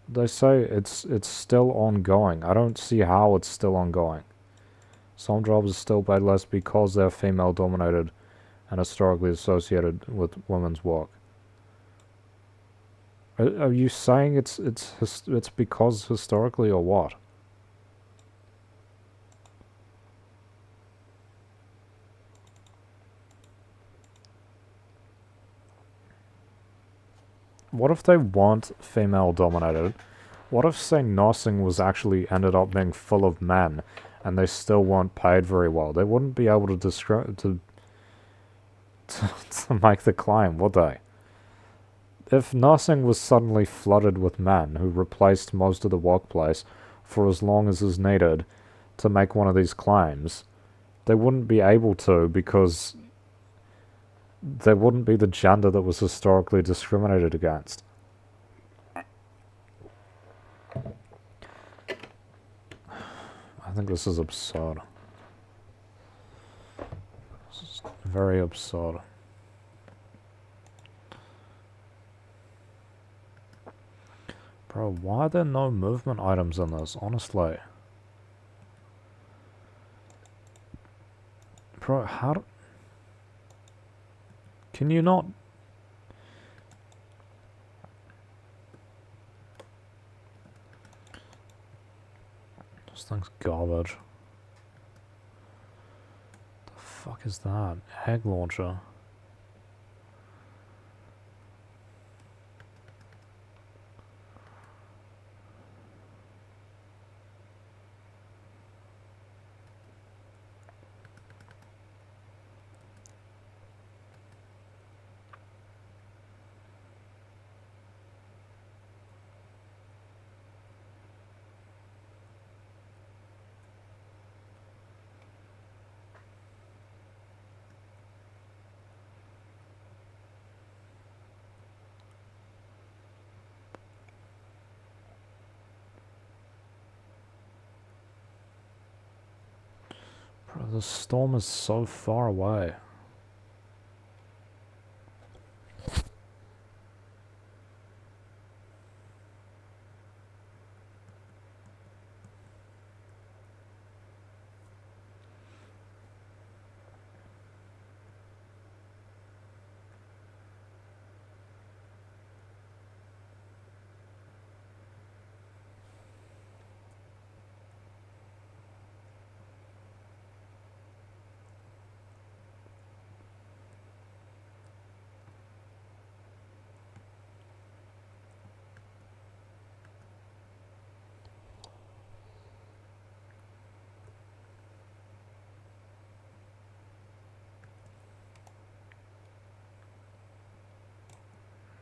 Speaker 1: They say it's still ongoing. I don't see how it's still ongoing. Some jobs are still paid less because they're female dominated and historically associated with women's work. Are you saying it's because historically, or what? What if they weren't female dominated? What if, say, nursing was actually ended up being full of men, and they still weren't paid very well? They wouldn't be able to make the claim, would they? If nursing was suddenly flooded with men who replaced most of the workplace for as long as is needed to make one of these claims, they wouldn't be able to because they wouldn't be the gender that was historically discriminated against. I think this is absurd. This is very absurd. Bro, why are there no movement items in this, honestly? Bro, how do... Can you not... This thing's garbage. fuck is that? Egg launcher. Bro, the storm is so far away.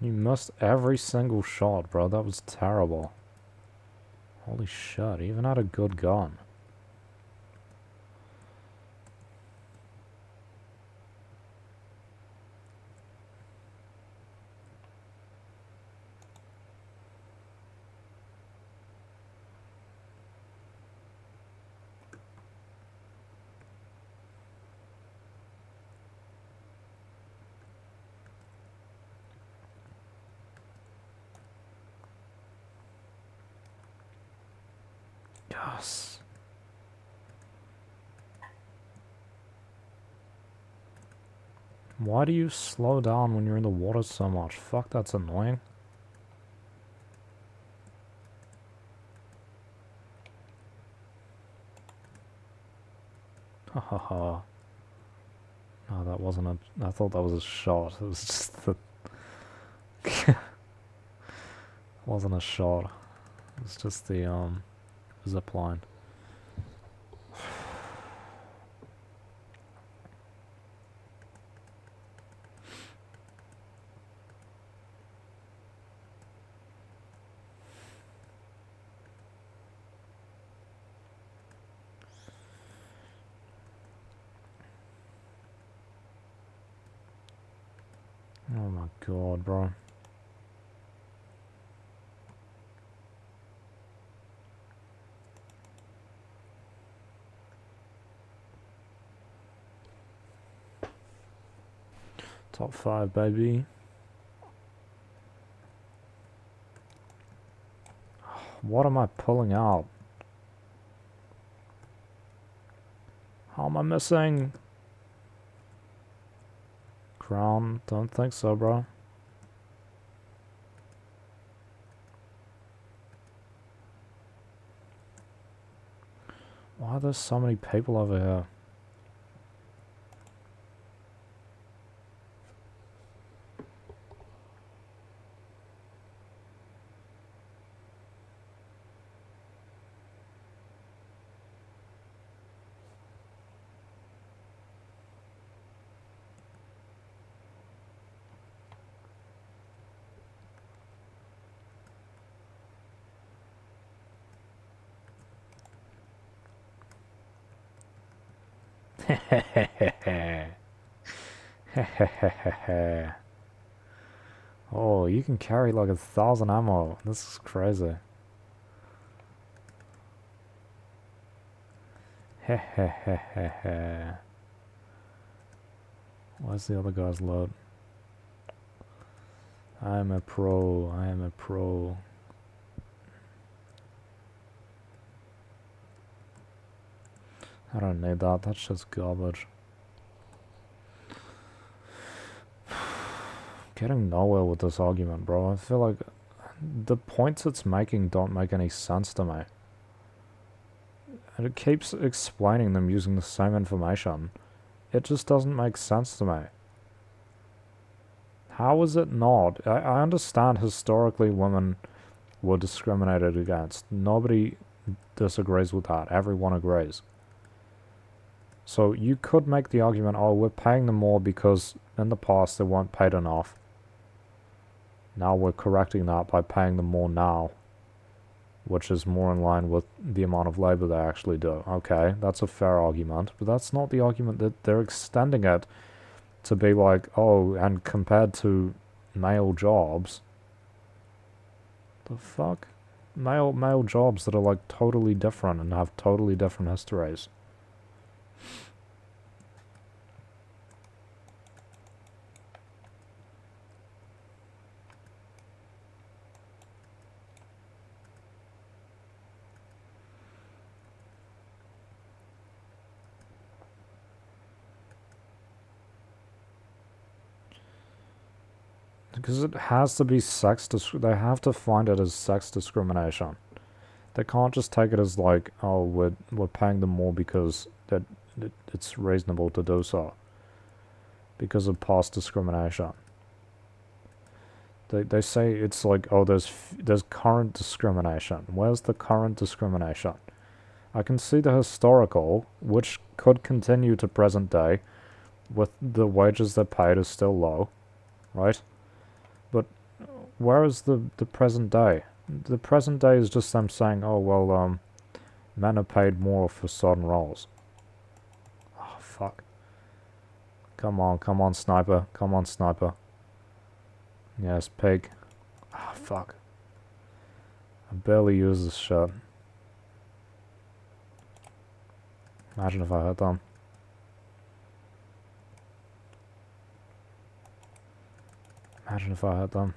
Speaker 1: You missed every single shot, bro. That was terrible. Holy shit, he even had a good gun. Yes. Why do you slow down when you're in the water so much? Fuck, that's annoying. Hahaha. No, that wasn't a... I thought that was a shot. It was just the... wasn't a shot. It was just the, zip line. Oh my god, bro. Top 5, baby. What am I pulling out? How am I missing? Crown? Don't think so, bro. Why are there so many people over here? Oh, you can carry like 1,000 ammo. This is crazy. Where's the other guy's load? I am a pro. I am a pro. I don't need that. That's just garbage. Getting nowhere with this argument, bro. I feel like the points it's making don't make any sense to me. And it keeps explaining them using the same information. It just doesn't make sense to me. How is it not? I understand historically women were discriminated against. Nobody disagrees with that. Everyone agrees. So you could make the argument, oh, we're paying them more because in the past they weren't paid enough. Now we're correcting that by paying them more now, which is more in line with the amount of labor they actually do. Okay, that's a fair argument, but that's not the argument. That they're extending it to be like, oh, and compared to male jobs, the fuck? Male jobs that are like totally different and have totally different histories. Because it has to be they have to find it as sex discrimination. They can't just take it as like, oh, we're paying them more because it's reasonable to do so. Because of past discrimination. They say it's like, oh, there's current discrimination. Where's the current discrimination? I can see the historical, which could continue to present day, with the wages they're paid is still low, right? But where is the present day? The present day is just them saying, oh, well, men are paid more for certain roles. Oh, fuck. Come on, sniper. Come on, sniper. Yes, pig. Ah, fuck. I barely use this shit. Imagine if I hit them. Imagine if I hit them.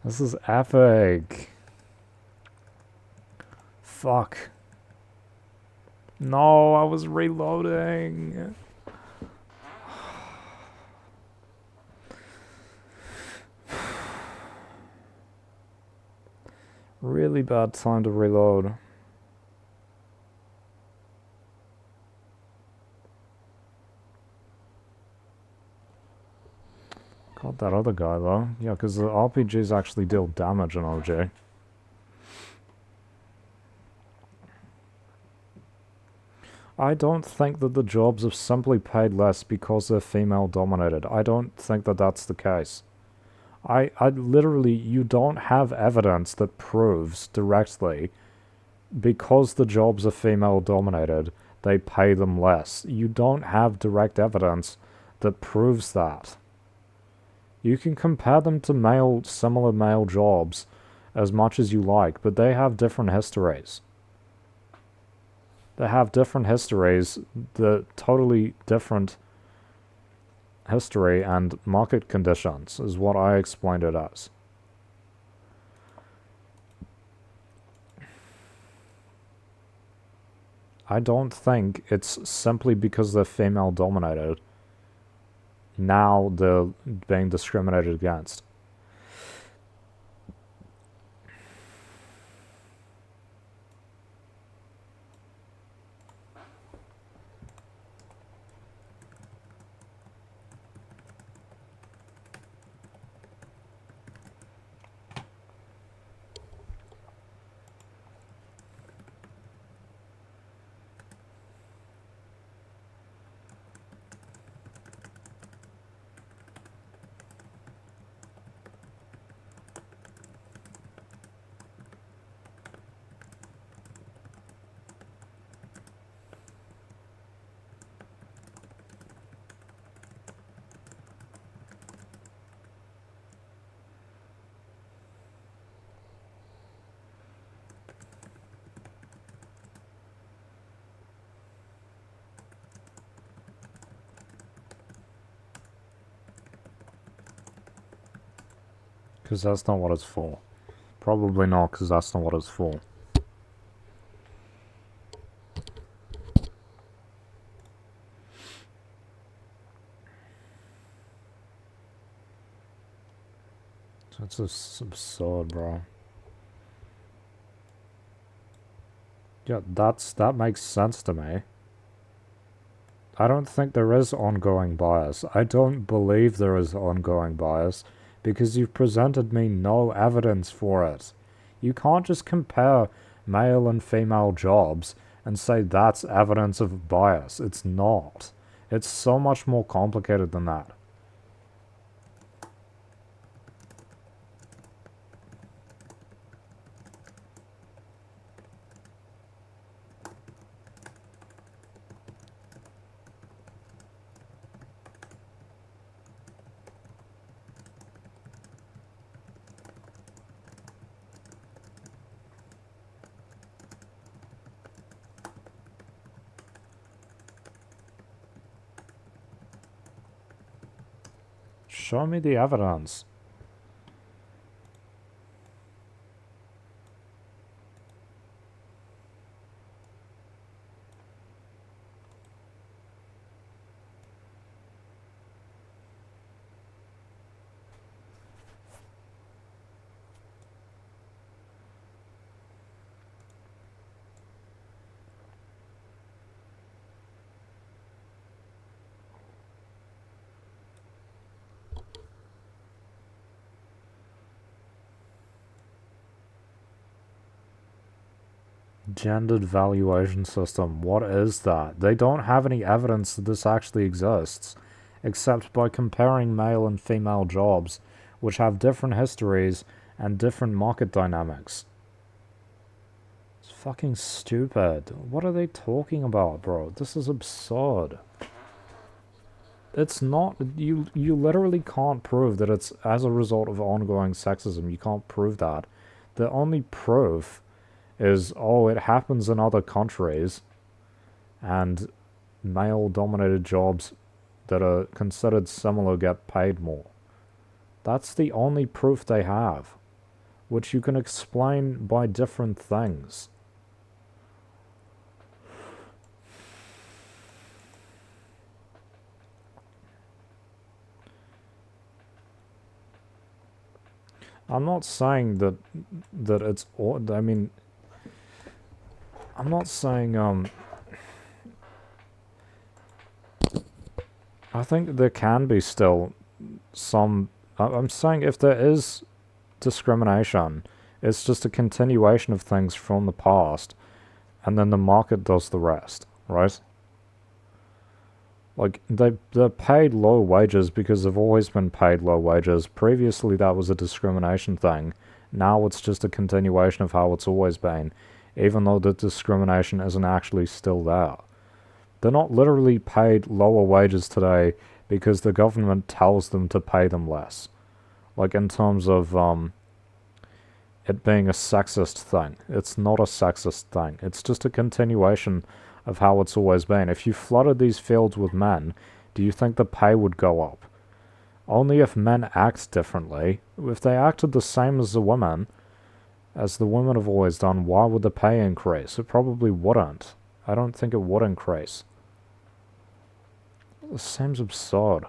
Speaker 1: This is epic. Fuck. No, I was reloading. Really bad time to reload. Got that other guy though. Yeah, because the RPGs actually deal damage in OG. I don't think that the jobs are simply paid less because they're female dominated. I don't think that that's the case. I literally, you don't have evidence that proves directly because the jobs are female dominated, they pay them less. You don't have direct evidence that proves that. You can compare them to similar male jobs as much as you like, but they have different histories. They have different histories, the totally different history and market conditions is what I explained it as. I don't think it's simply because they're female dominated. Now they're being discriminated against. Because that's not what it's for. Probably not, because that's not what it's for. That's just absurd, bro. Yeah, that makes sense to me. I don't think there is ongoing bias. I don't believe there is ongoing bias because you've presented me no evidence for it. You can't just compare male and female jobs and say that's evidence of bias. It's not. It's so much more complicated than that. Show me the evidence. Gendered valuation system. What is that? They don't have any evidence that this actually exists, except by comparing male and female jobs, which have different histories and different market dynamics. It's fucking stupid. What are they talking about, bro? This is absurd. It's not. You literally can't prove that it's as a result of ongoing sexism. You can't prove that. The only proof is, oh, it happens in other countries, and male-dominated jobs that are considered similar get paid more. That's the only proof they have, which you can explain by different things. I'm not saying that it's. I mean, I'm not saying I think there can be still some. I'm saying if there is discrimination, it's just a continuation of things from the past, and then the market does the rest, right? Like they're paid low wages because they've always been paid low wages. Previously, that was a discrimination thing. Now it's just a continuation of how it's always been, even though the discrimination isn't actually still there. They're not literally paid lower wages today because the government tells them to pay them less. Like in terms of it being a sexist thing. It's not a sexist thing. It's just a continuation of how it's always been. If you flooded these fields with men, do you think the pay would go up? Only if men act differently. If they acted the same as the women have always done, why would the pay increase? It probably wouldn't. I don't think it would increase. It seems absurd.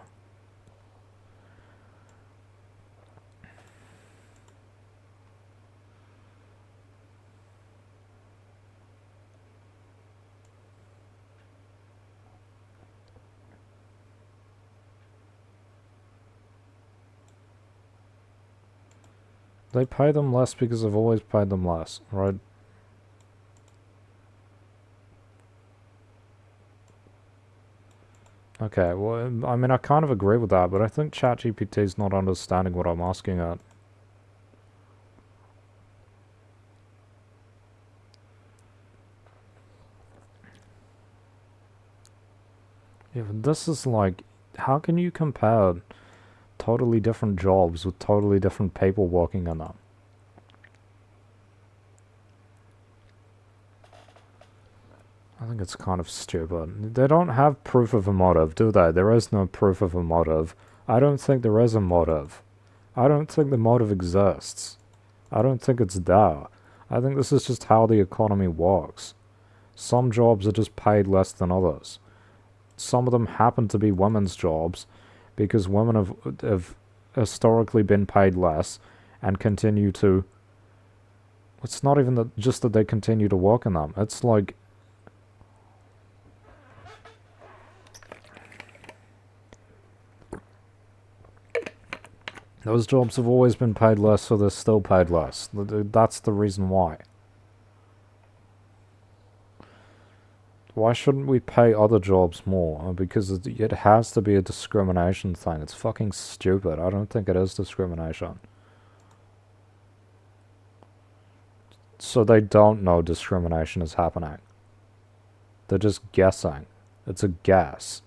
Speaker 1: They pay them less because they've always paid them less, right? Okay, well, I mean, I kind of agree with that, but I think ChatGPT's not understanding what I'm asking at. Yeah, but this is like, how can you compare totally different jobs with totally different people working in them? I think it's kind of stupid. They don't have proof of a motive, do they? There is no proof of a motive. I don't think there is a motive. I don't think the motive exists. I don't think it's there. I think this is just how the economy works. Some jobs are just paid less than others. Some of them happen to be women's jobs because women have historically been paid less, and continue to... It's not even just that they continue to work in them. It's like... Those jobs have always been paid less, so they're still paid less. That's the reason why. Why shouldn't we pay other jobs more? Because it has to be a discrimination thing. It's fucking stupid. I don't think it is discrimination. So they don't know discrimination is happening. They're just guessing. It's a guess.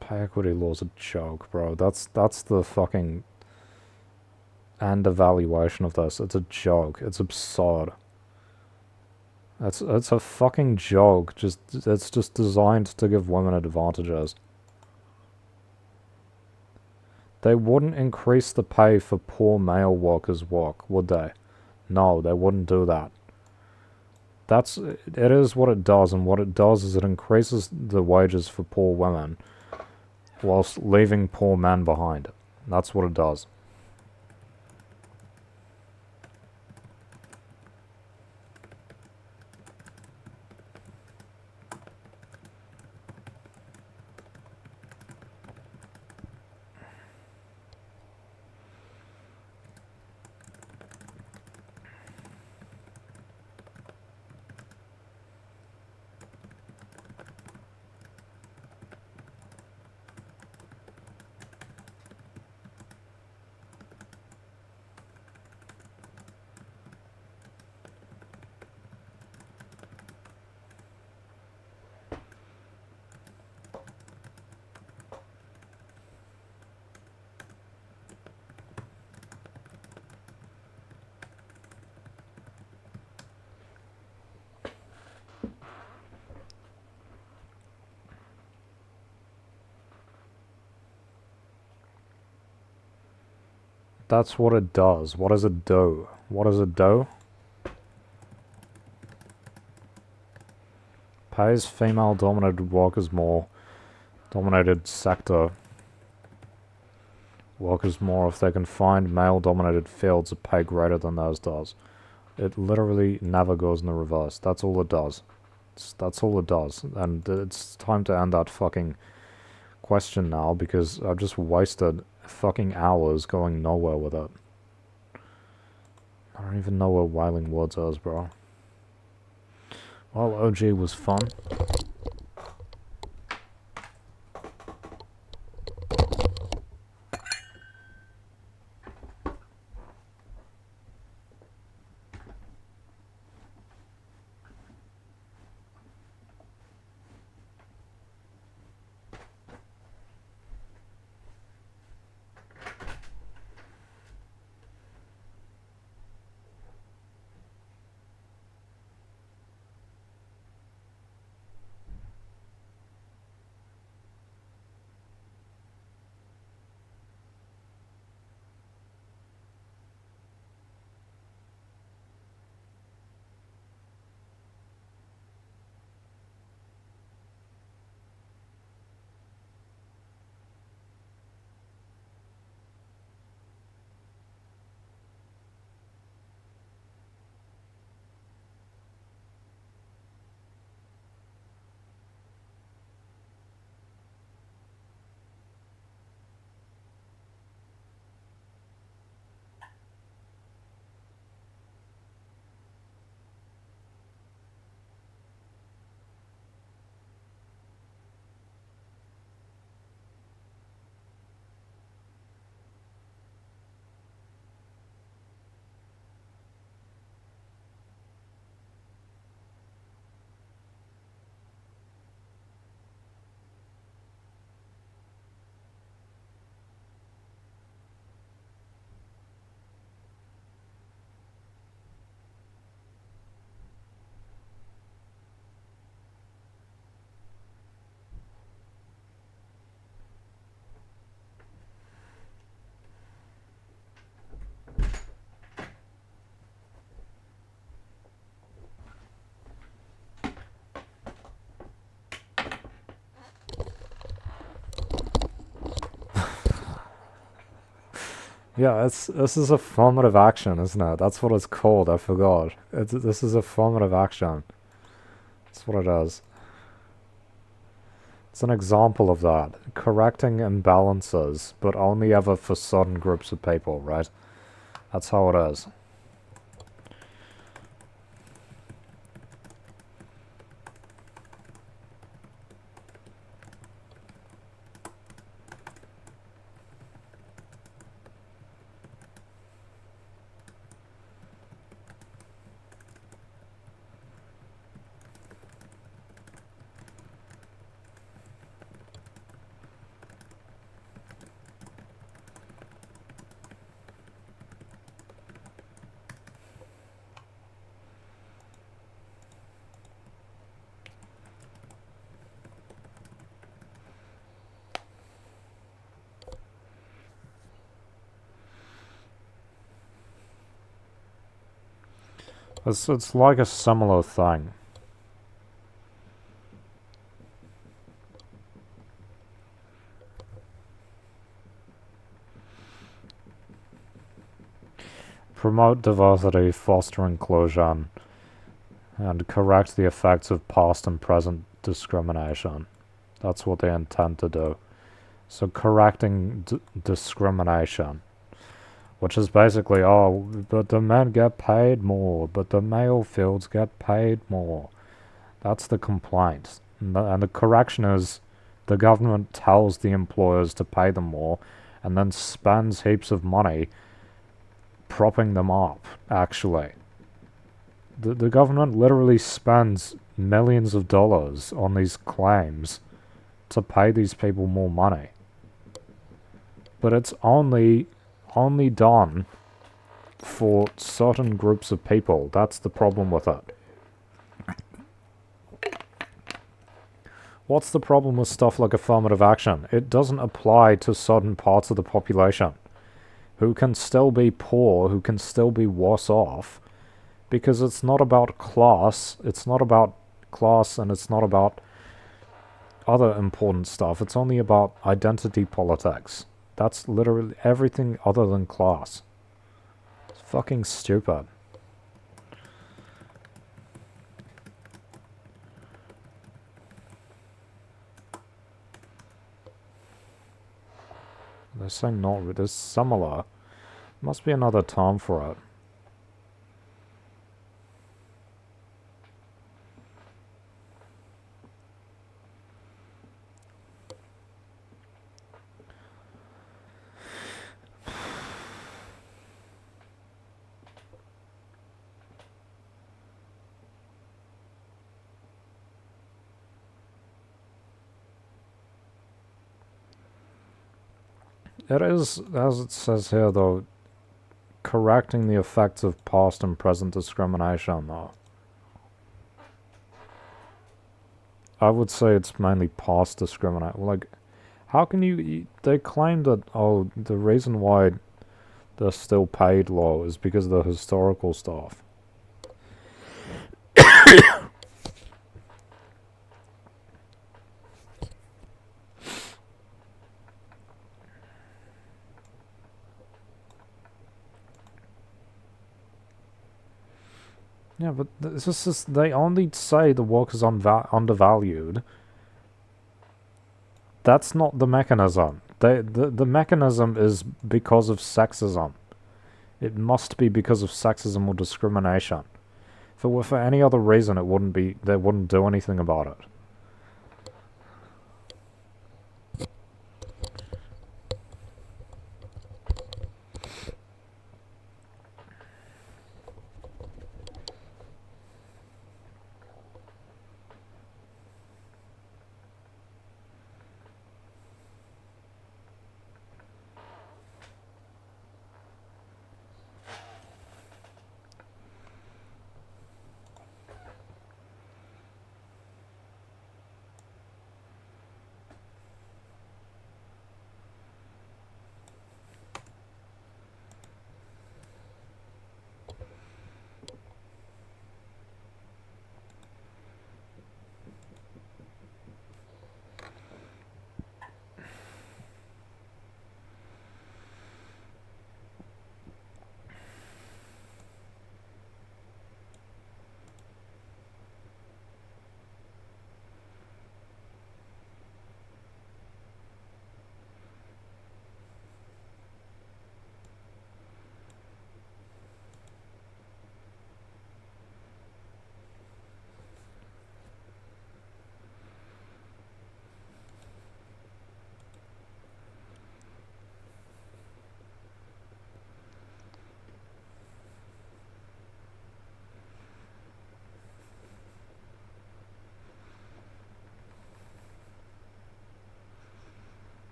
Speaker 1: Pay equity law's a joke, bro. That's the fucking end evaluation of this. It's a joke. It's absurd. It's a fucking joke. It's just designed to give women advantages. They wouldn't increase the pay for poor male workers' work, would they? No, they wouldn't do that. It is what it does, and what it does is it increases the wages for poor women whilst leaving poor men behind. That's what it does. That's what it does. What does it do? What does it do? Pays female-dominated workers more. Dominated sector workers more if they can find male-dominated fields that pay greater than theirs does. It literally never goes in the reverse. That's all it does. That's all it does. And it's time to end that fucking question now, because I've just wasted fucking hours going nowhere with it. I don't even know where Wailing Woods is, bro. Well, OG was fun. Yeah, this is affirmative action, isn't it? That's what it's called. I forgot. This is affirmative action. That's what it is. It's an example of that. Correcting imbalances, but only ever for certain groups of people, right? That's how it is. It's like a similar thing. Promote diversity, foster inclusion, and correct the effects of past and present discrimination. That's what they intend to do. So correcting discrimination, which is basically, oh, but the men get paid more, but the male fields get paid more. That's the complaint. And the correction is the government tells the employers to pay them more and then spends heaps of money propping them up, actually. The government literally spends millions of dollars on these claims to pay these people more money. But it's only done for certain groups of people. That's the problem with it. What's the problem with stuff like affirmative action? It doesn't apply to certain parts of the population who can still be poor, who can still be worse off, because it's not about class, and it's not about other important stuff. It's only about identity politics. That's literally everything other than class. It's fucking stupid. They're saying not, there's similar. Must be another term for it. It is, as it says here though, correcting the effects of past and present discrimination though. I would say it's mainly past discrimination. Like, how can you... They claim that, oh, the reason why they're still paid low is because of the historical stuff. Yeah, but this is... They only say the work is undervalued. That's not the mechanism. The mechanism is because of sexism. It must be because of sexism or discrimination. If it were for any other reason, it wouldn't be. They wouldn't do anything about it.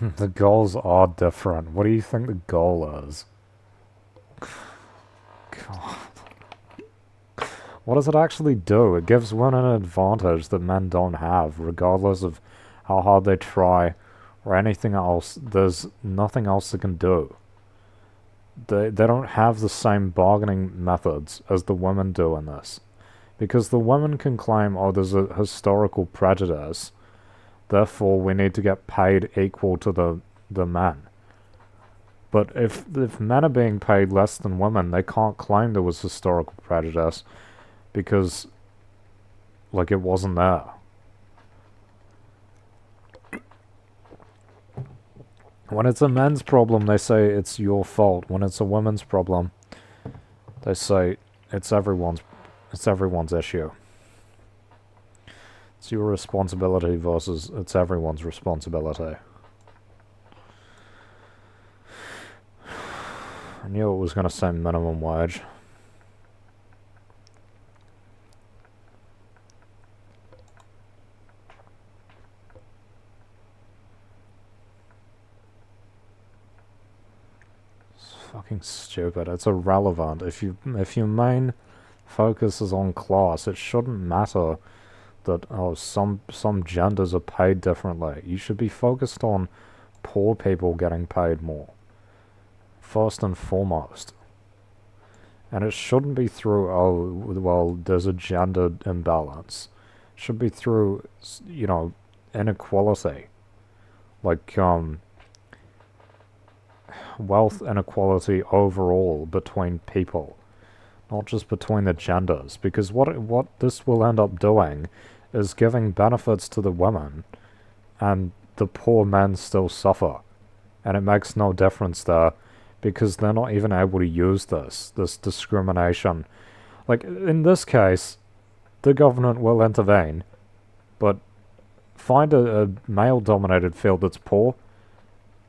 Speaker 1: The goals are different. What do you think the goal is? God. What does it actually do? It gives women an advantage that men don't have, regardless of how hard they try or anything else. There's nothing else they can do. They don't have the same bargaining methods as the women do in this. Because the women can claim, oh, there's a historical prejudice, therefore we need to get paid equal to the men. But if men are being paid less than women, they can't claim there was historical prejudice because, like, it wasn't there. When it's a men's problem, they say it's your fault. When it's a women's problem, they say it's everyone's issue. It's your responsibility versus it's everyone's responsibility. I knew it was going to say minimum wage. It's fucking stupid. It's irrelevant. If your main focus is on class, it shouldn't matter that some genders are paid differently. You should be focused on poor people getting paid more, first and foremost. And it shouldn't be through, oh, well, there's a gender imbalance. It should be through, inequality. Like, wealth inequality overall between people. Not just between the genders. Because what this will end up doing is giving benefits to the women, and the poor men still suffer. And it makes no difference there, because they're not even able to use this discrimination. Like, in this case, the government will intervene, but find a male-dominated field that's poor,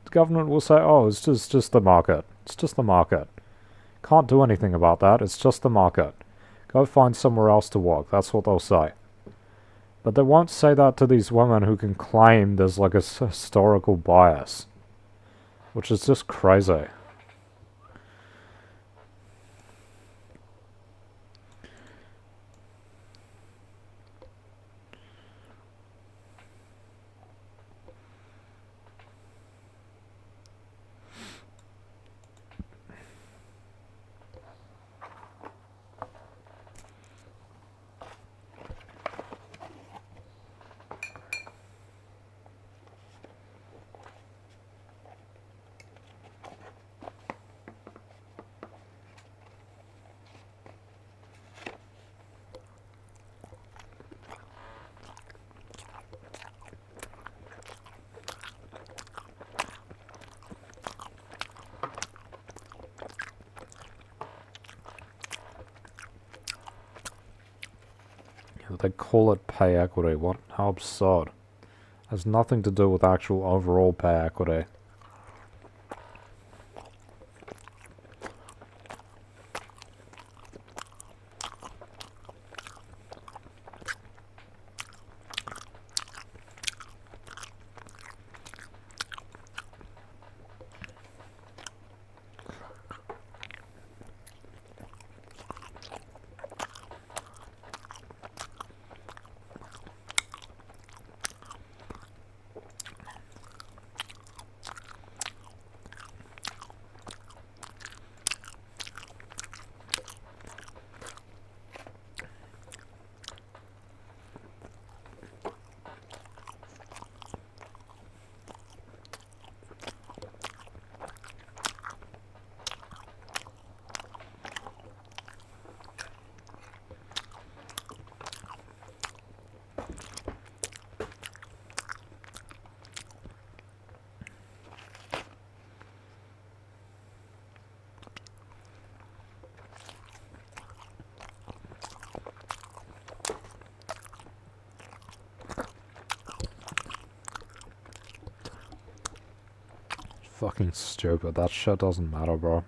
Speaker 1: the government will say, oh, it's just the market. It's just the market. Can't do anything about that, it's just the market. Go find somewhere else to work, that's what they'll say. But they won't say that to these women who can claim there's like a historical bias, which is just crazy. They call it pay equity. What? How absurd. Has nothing to do with actual overall pay equity. Fucking stupid. That shit doesn't matter, bro.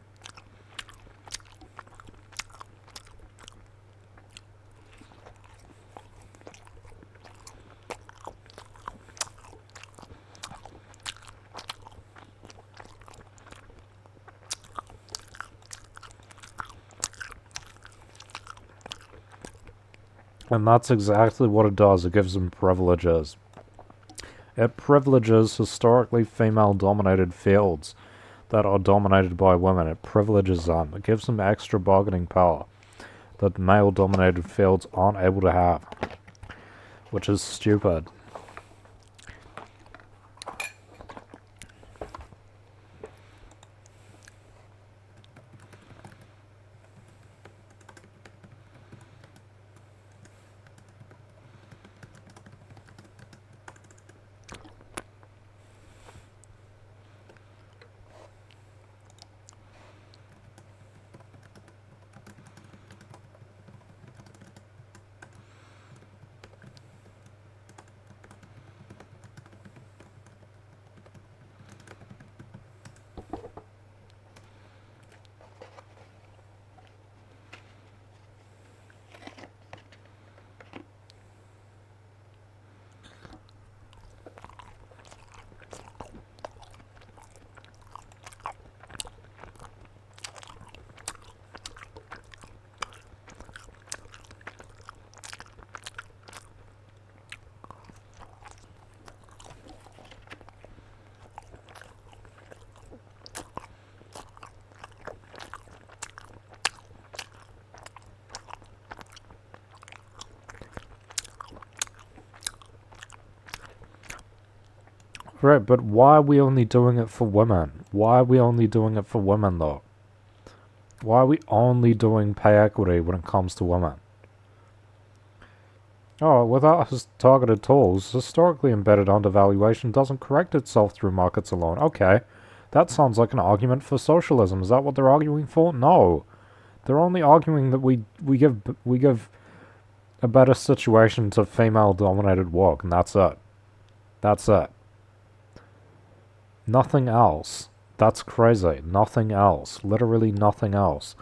Speaker 1: And that's exactly what it does. It gives them privileges. It privileges historically female-dominated fields that are dominated by women. It privileges them. It gives them extra bargaining power that male-dominated fields aren't able to have, which is stupid. Right, but why are we only doing it for women? Why are we only doing it for women, though? Why are we only doing pay equity when it comes to women? Oh, without targeted tools, historically embedded undervaluation doesn't correct itself through markets alone. Okay, that sounds like an argument for socialism. Is that what they're arguing for? No. They're only arguing that we give a better situation to female-dominated work, and that's it. That's it. Nothing else. That's crazy. Nothing else. Literally nothing else.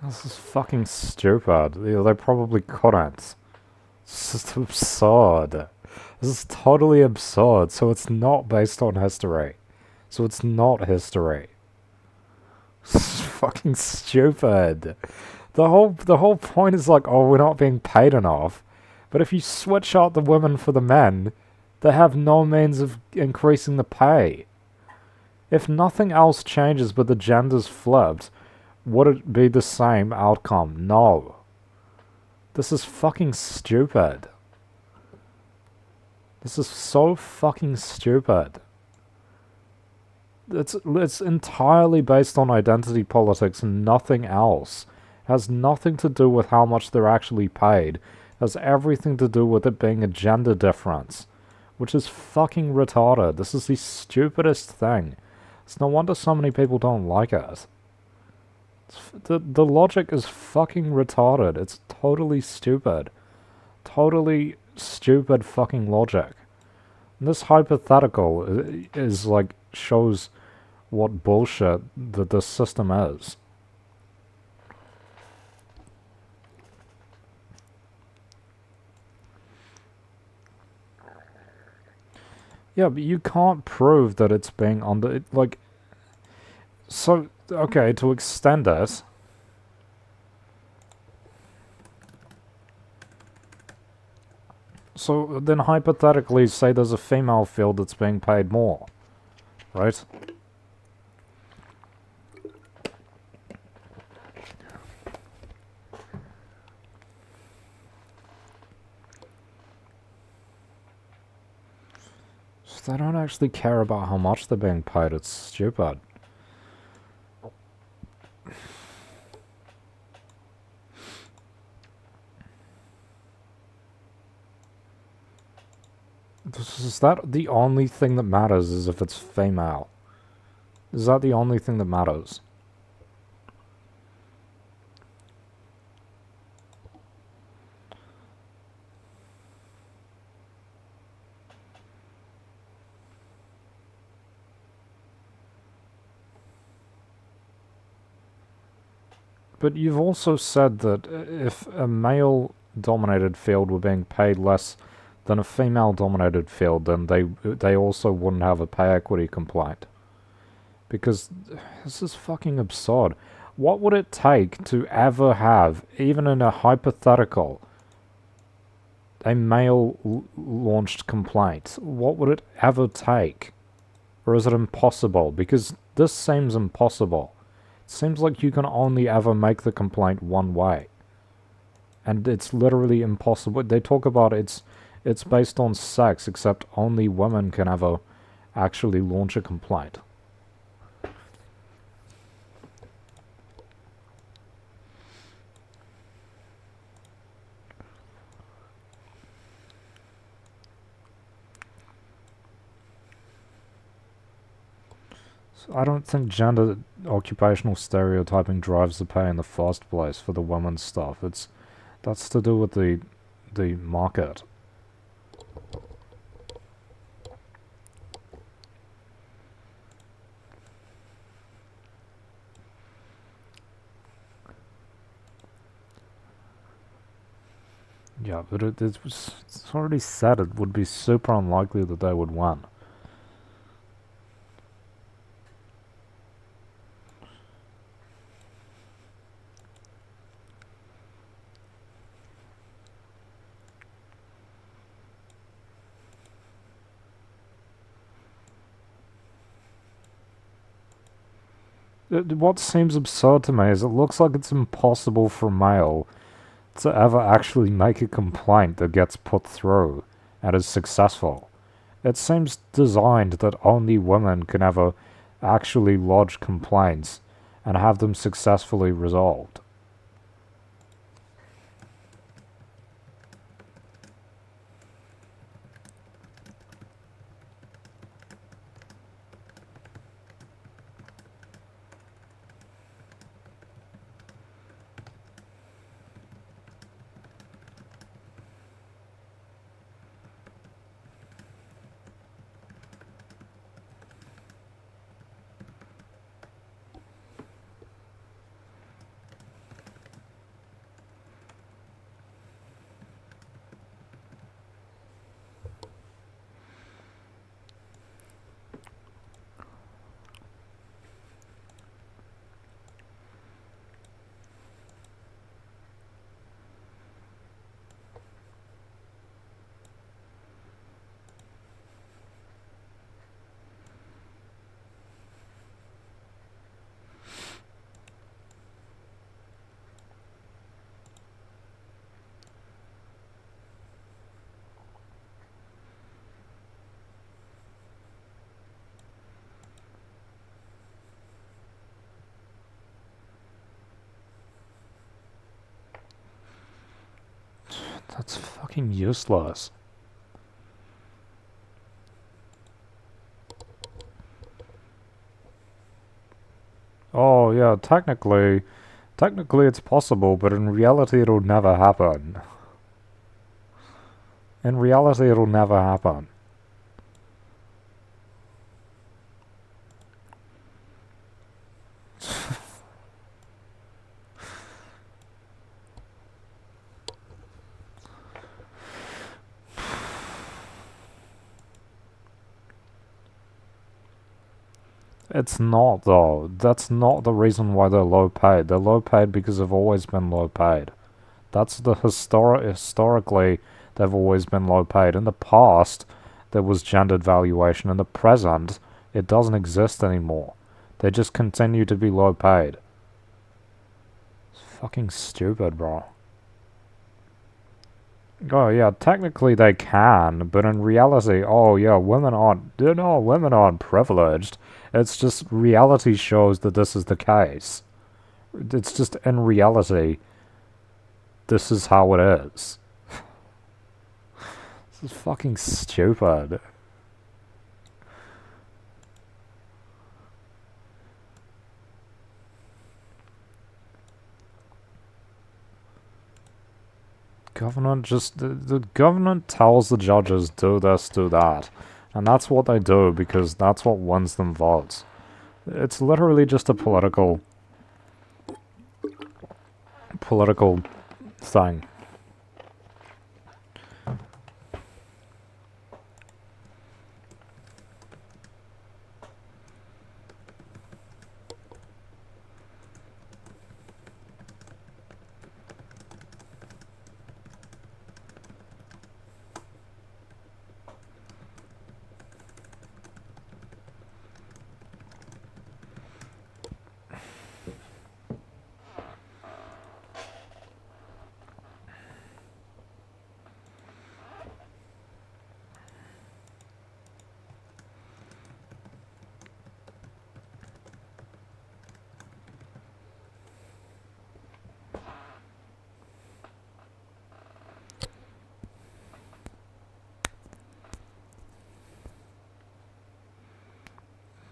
Speaker 1: This is fucking stupid. They probably couldn't. It's just absurd. This is totally absurd. So it's not based on history. So it's not history. This is fucking stupid. The whole point is like, oh, we're not being paid enough. But if you switch out the women for the men, they have no means of increasing the pay. If nothing else changes but the genders flipped, would it be the same outcome? No. This is fucking stupid. This is so fucking stupid. It's entirely based on identity politics and nothing else. It has nothing to do with how much they're actually paid. It has everything to do with it being a gender difference. Which is fucking retarded. This is the stupidest thing. It's no wonder so many people don't like it. It's the logic is fucking retarded. It's totally stupid. Totally stupid fucking logic. This hypothetical is like shows what bullshit that this system is. Yeah, but you can't prove that it's being under like. So okay, to extend it. So then hypothetically, say there's a female field that's being paid more, right? So they don't actually care about how much they're being paid. It's stupid. Is that the only thing that matters is if it's female? Is that the only thing that matters? But you've also said that if a male-dominated field were being paid less than a female-dominated field, then they also wouldn't have a pay equity complaint. Because this is fucking absurd. What would it take to ever have, even in a hypothetical, a male-launched complaint? What would it ever take? Or is it impossible? Because this seems impossible. It seems like you can only ever make the complaint one way. And it's literally impossible. They talk about it's based on sex, except only women can ever actually launch a complaint. I don't think gender occupational stereotyping drives the pay in the first place for the women's stuff. That's to do with the market. Yeah, but it's already said it would be super unlikely that they would win. What seems absurd to me is it looks like it's impossible for a male to ever actually make a complaint that gets put through and is successful. It seems designed that only women can ever actually lodge complaints and have them successfully resolved. That's fucking useless. Oh, yeah, technically, Technically it's possible, but in reality it'll never happen. In reality it'll never happen. It's not, though. That's not the reason why they're low paid. They're low paid because they've always been low paid. That's the historically, they've always been low paid. In the past, there was gendered valuation. In the present, it doesn't exist anymore. They just continue to be low paid. It's fucking stupid, bro. Oh yeah, technically they can, but in reality, oh yeah, women aren't privileged. It's just reality shows that this is the case. It's just in reality, this is how it is. This is fucking stupid. The government tells the judges do this, do that. And that's what they do because that's what wins them votes. It's literally just a political thing.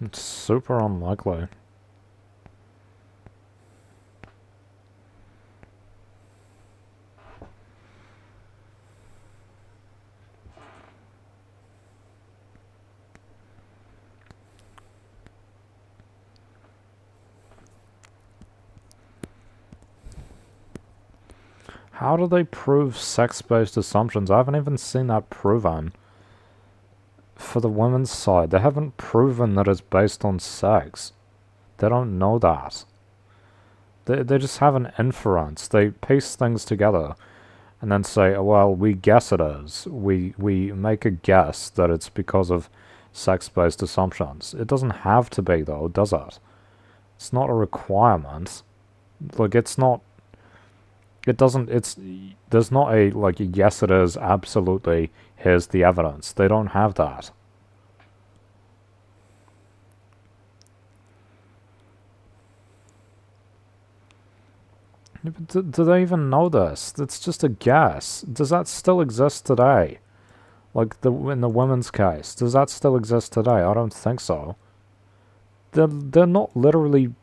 Speaker 1: It's super unlikely. How do they prove sex-based assumptions? I haven't even seen that proven. For the women's side, they haven't proven that it's based on sex. They don't know that. They just have an inference. They piece things together and then say, oh, well, we guess it is. We make a guess that it's because of sex-based assumptions. It doesn't have to be, though, does it? It's not a requirement. Like, it's not... It doesn't... It's... There's not a, like, yes, it is, absolutely, here's the evidence. They don't have that. Do they even know this? It's just a guess. Does that still exist today? Like in the women's case, does that still exist today? I don't think so. They're not literally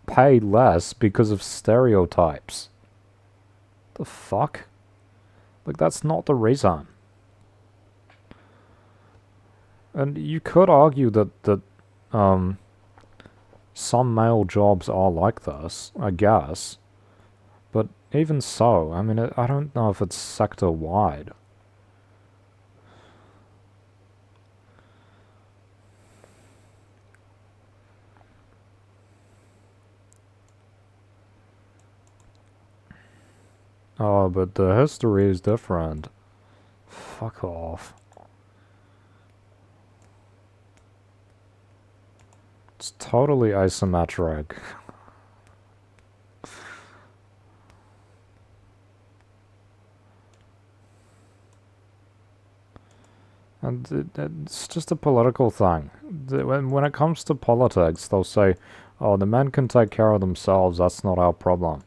Speaker 1: paid less because of stereotypes. The fuck? Like that's not the reason. And you could argue that some male jobs are like this, I guess. But even so, I mean, I don't know if it's sector-wide. Oh, but the history is different. Fuck off. It's totally isometric. And it's just a political thing. When it comes to politics, they'll say, oh, the men can take care of themselves, that's not our problem.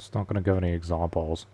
Speaker 1: It's not gonna give any examples.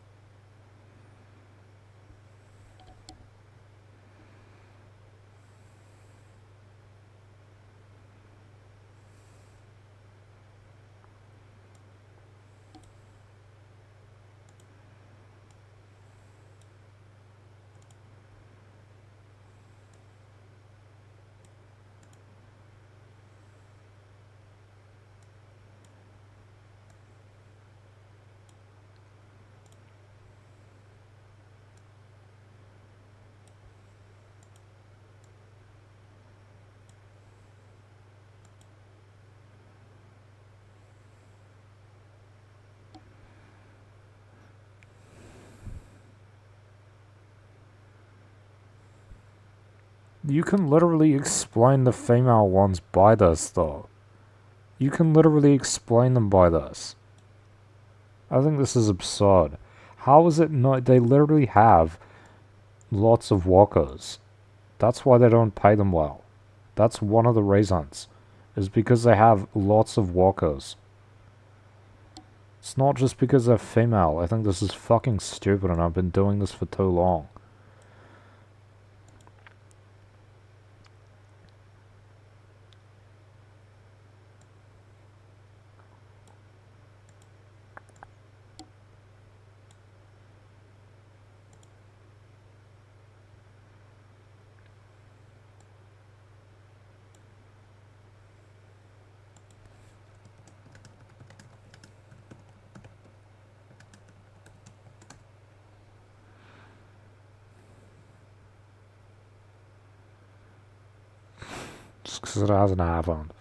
Speaker 1: You can literally explain the female ones by this, though. You can literally explain them by this. I think this is absurd. How is it not? They literally have lots of workers. That's why they don't pay them well. That's one of the reasons. Is because they have lots of workers. It's not just because they're female. I think this is fucking stupid and I've been doing this for too long. Just because it hasn't happened.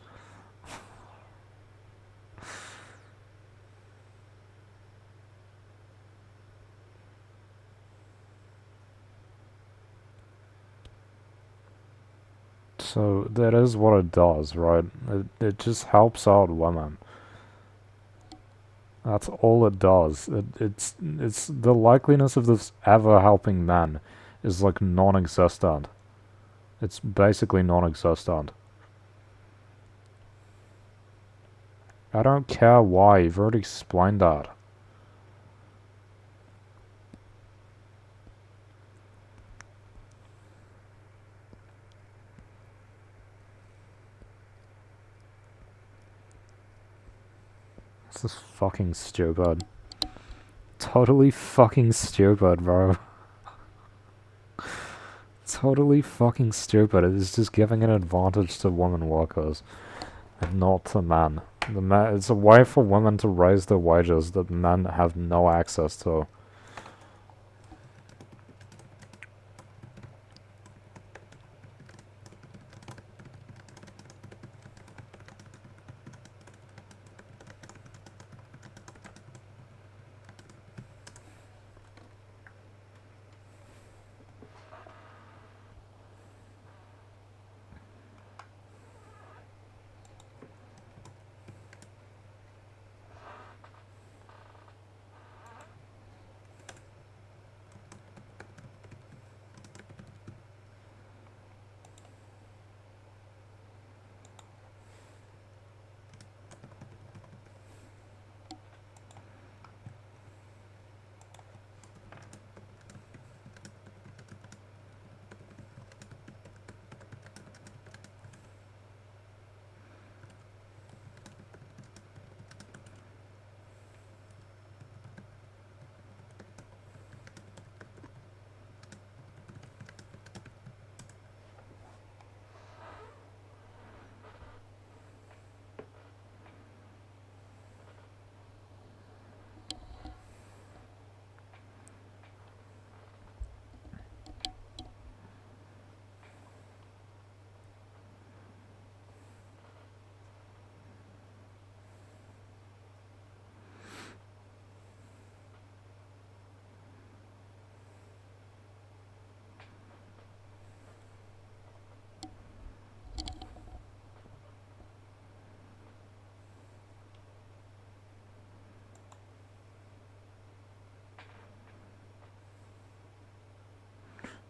Speaker 1: So that is what it does, right? It just helps out women. That's all it does. It's the likeliness of this ever helping men is like non-existent. It's basically non-existent. I don't care why, you've already explained that. This is fucking stupid. Totally fucking stupid, bro. Totally fucking stupid. It is just giving an advantage to women workers and not to men. It's a way for women to raise their wages that men have no access to.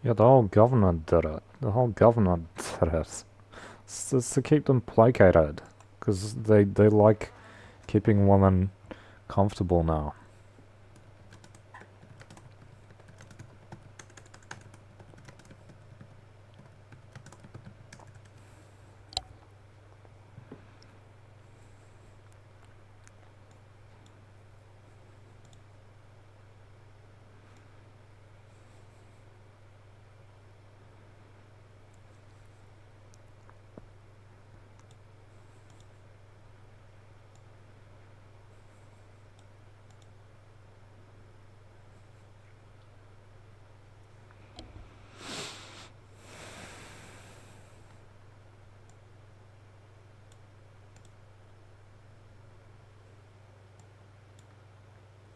Speaker 1: Yeah, the whole government did it. The whole government did it. It's to keep them placated. Because they like keeping women comfortable now.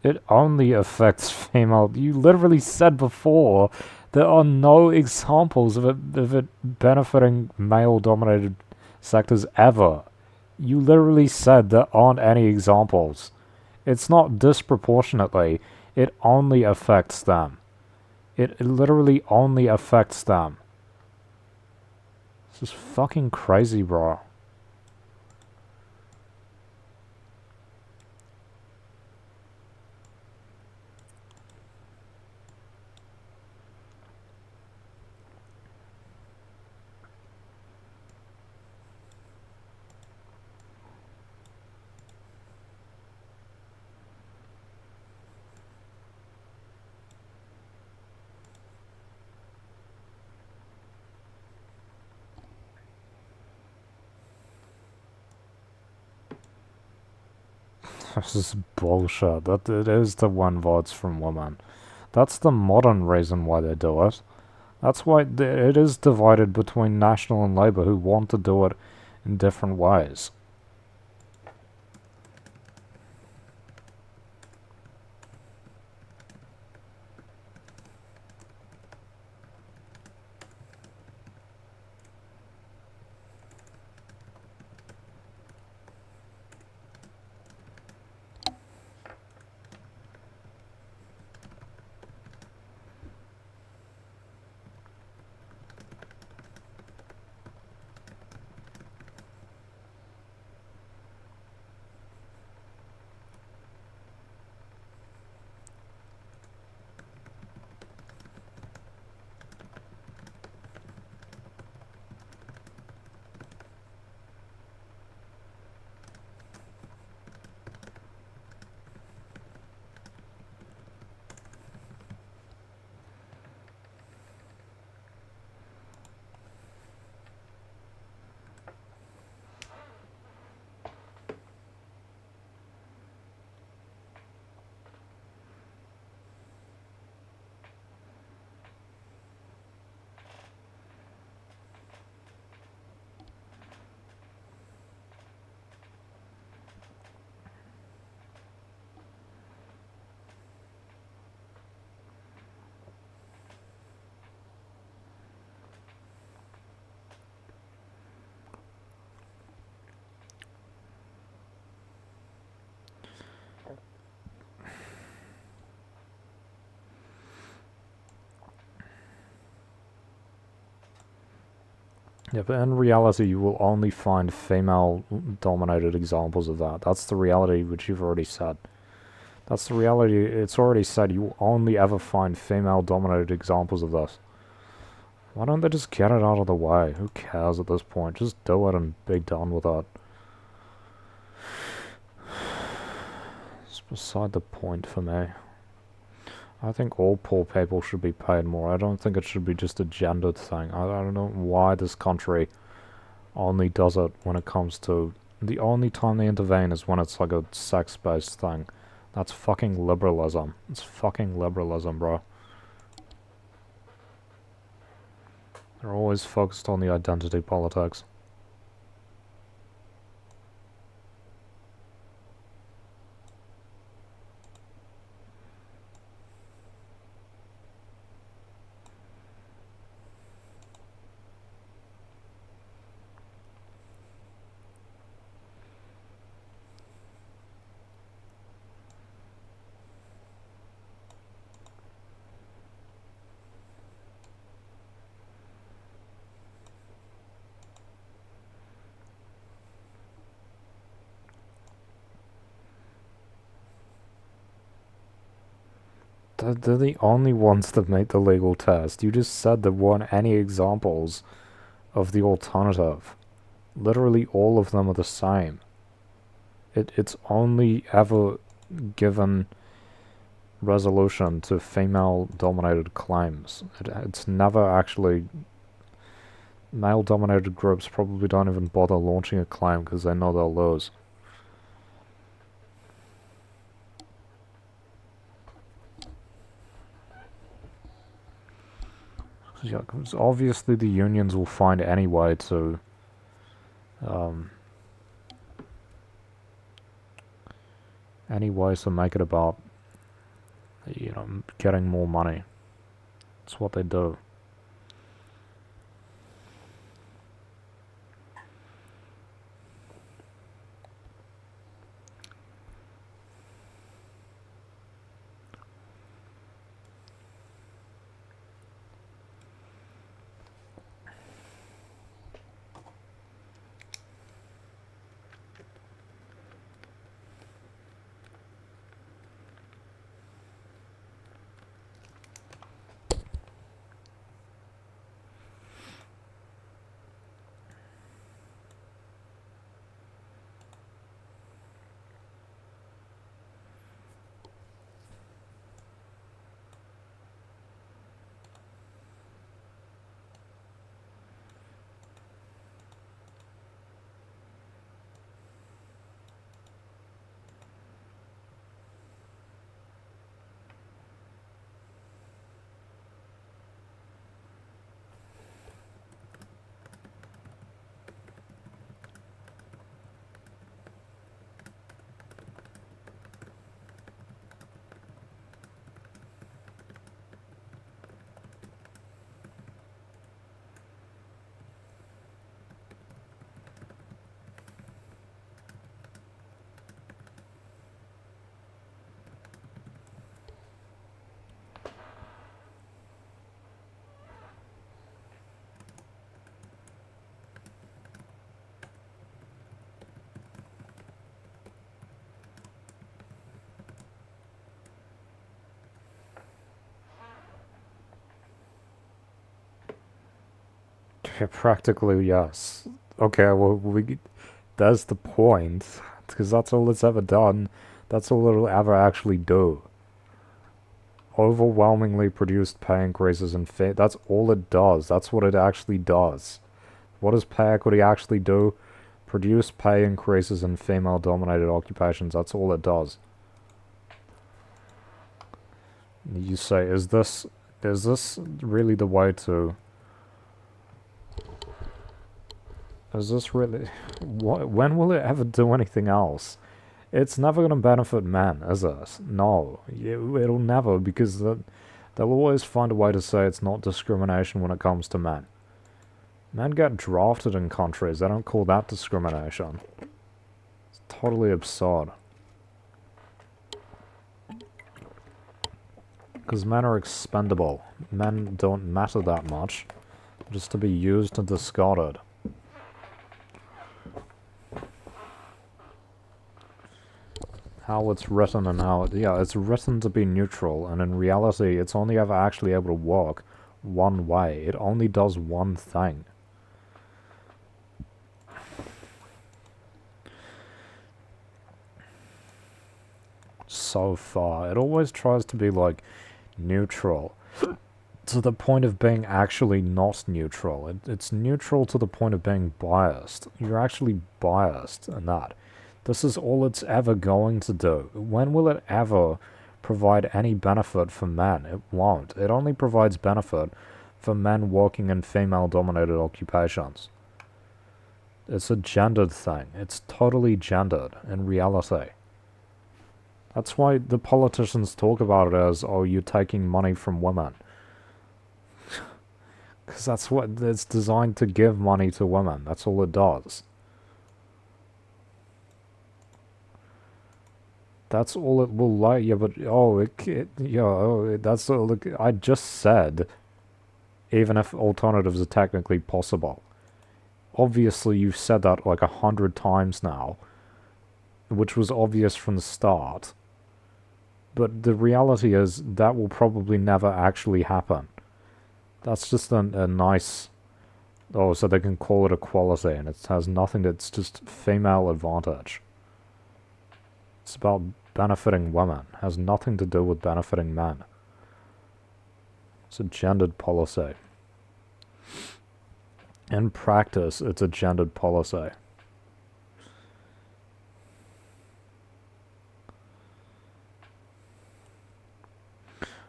Speaker 1: It only affects female. You literally said before there are no examples of it benefiting male-dominated sectors ever. You literally said there aren't any examples. It's not disproportionately. It only affects them. It literally only affects them. This is fucking crazy, bro. This is bullshit. That it is to win votes from women. That's the modern reason why they do it. That's why it is divided between National and Labour who want to do it in different ways. Yeah, but in reality, you will only find female-dominated examples of that. That's the reality which you've already said. That's the reality. It's already said you will only ever find female-dominated examples of this. Why don't they just get it out of the way? Who cares at this point? Just do it and be done with it. It's beside the point for me. I think all poor people should be paid more. I don't think it should be just a gendered thing. I don't know why this country only does it when it comes to... The only time they intervene is when it's like a sex-based thing. That's fucking liberalism. It's fucking liberalism, bro. They're always focused on the identity politics. They're the only ones that make the legal test. You just said there weren't any examples of the alternative. Literally all of them are the same. It's only ever given resolution to female-dominated claims. It's never actually... Male-dominated groups probably don't even bother launching a claim because they know they'll lose. Yeah, because obviously the unions will find any way to any ways to make it about You know, getting more money. That's what they do. Yeah, practically, yes. Okay, well, that's the point, because that's all it's ever done. That's all it'll ever actually do. Overwhelmingly produced pay increases and that's all it does. That's what it actually does. What does pay equity actually do? Produce pay increases in female-dominated occupations. That's all it does. You say, is this really the way to... Is this really... when will it ever do anything else? It's never going to benefit men, is it? No. It'll never, because they'll always find a way to say it's not discrimination when it comes to men. Men get drafted in countries. They don't call that discrimination. It's totally absurd. Because men are expendable. Men don't matter that much. Just to be used and discarded. How it's written and how it's written to be neutral, and in reality it's only ever actually able to work one way. It only does one thing. So far, it always tries to be like neutral to the point of being actually not neutral. It's neutral to the point of being biased. You're actually biased in that. This is all it's ever going to do. When will it ever provide any benefit for men? It won't. It only provides benefit for men working in female-dominated occupations. It's a gendered thing. It's totally gendered in reality. That's why the politicians talk about it as, oh, you're taking money from women. Because that's what it's designed to give money to women. That's all it does. That's all it will like. Yeah, but that's all. I just said, even if alternatives are technically possible. Obviously, you've said that like 100 times now, which was obvious from the start. But the reality is that will probably never actually happen. That's just a nice... Oh, so they can call it equality, and it has nothing. It's just female advantage. It's about benefiting women. It has nothing to do with benefiting men. It's a gendered policy. In practice, it's a gendered policy.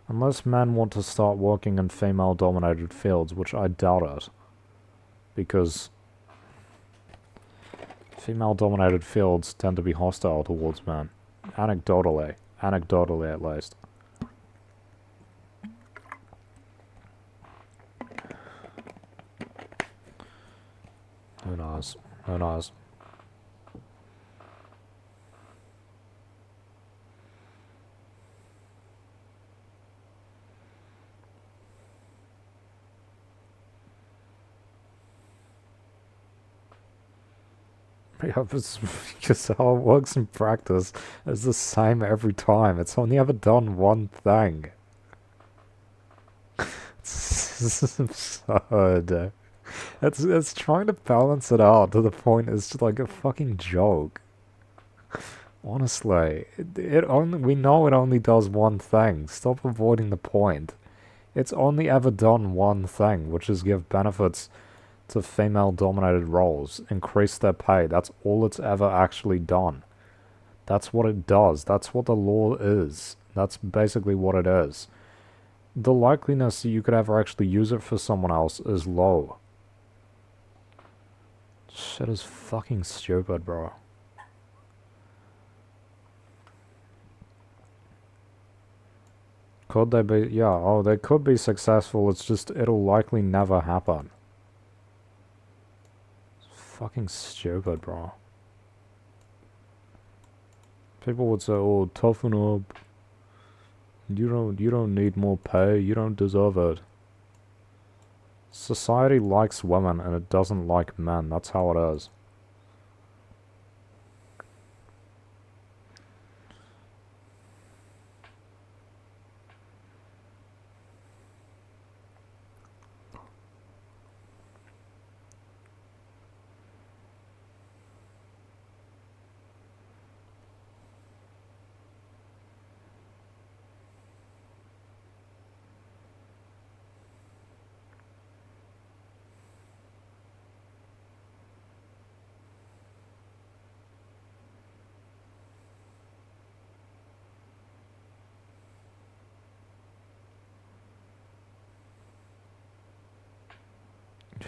Speaker 1: Unless men want to start working in female-dominated fields, which I doubt it. Because female-dominated fields tend to be hostile towards men. Anecdotally at least. Who knows? Yeah, because how it works in practice is the same every time. It's only ever done one thing. It's absurd. It's trying to balance it out to the point it's just like a fucking joke. Honestly, we know it only does one thing. Stop avoiding the point. It's only ever done one thing, which is give benefits to female-dominated roles, increase their pay. That's all it's ever actually done. That's what it does. That's what the law is. That's basically what it is. The likeliness that you could ever actually use it for someone else is low. Shit is fucking stupid, bro. Could they be? Yeah, oh, they could be successful. It's just, it'll likely never happen. It's fucking stupid, bro. People would say, oh, toughen up. You don't need more pay. You don't deserve it. Society likes women and it doesn't like men. That's how it is.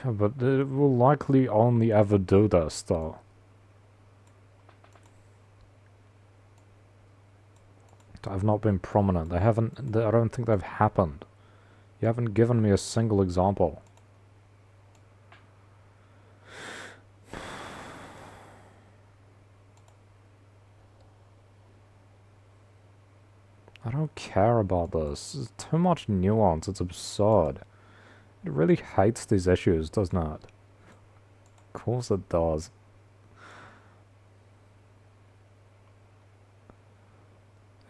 Speaker 1: Yeah, but it will likely only ever do this, though. I've not been prominent. I don't think they've happened. You haven't given me a single example. I don't care about this. There's too much nuance. It's absurd. It really hates these issues, doesn't it? Of course it does.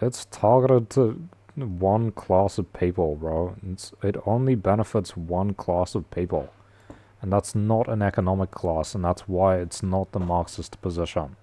Speaker 1: It's targeted to one class of people, bro. It only benefits one class of people. And that's not an economic class, and that's why it's not the Marxist position.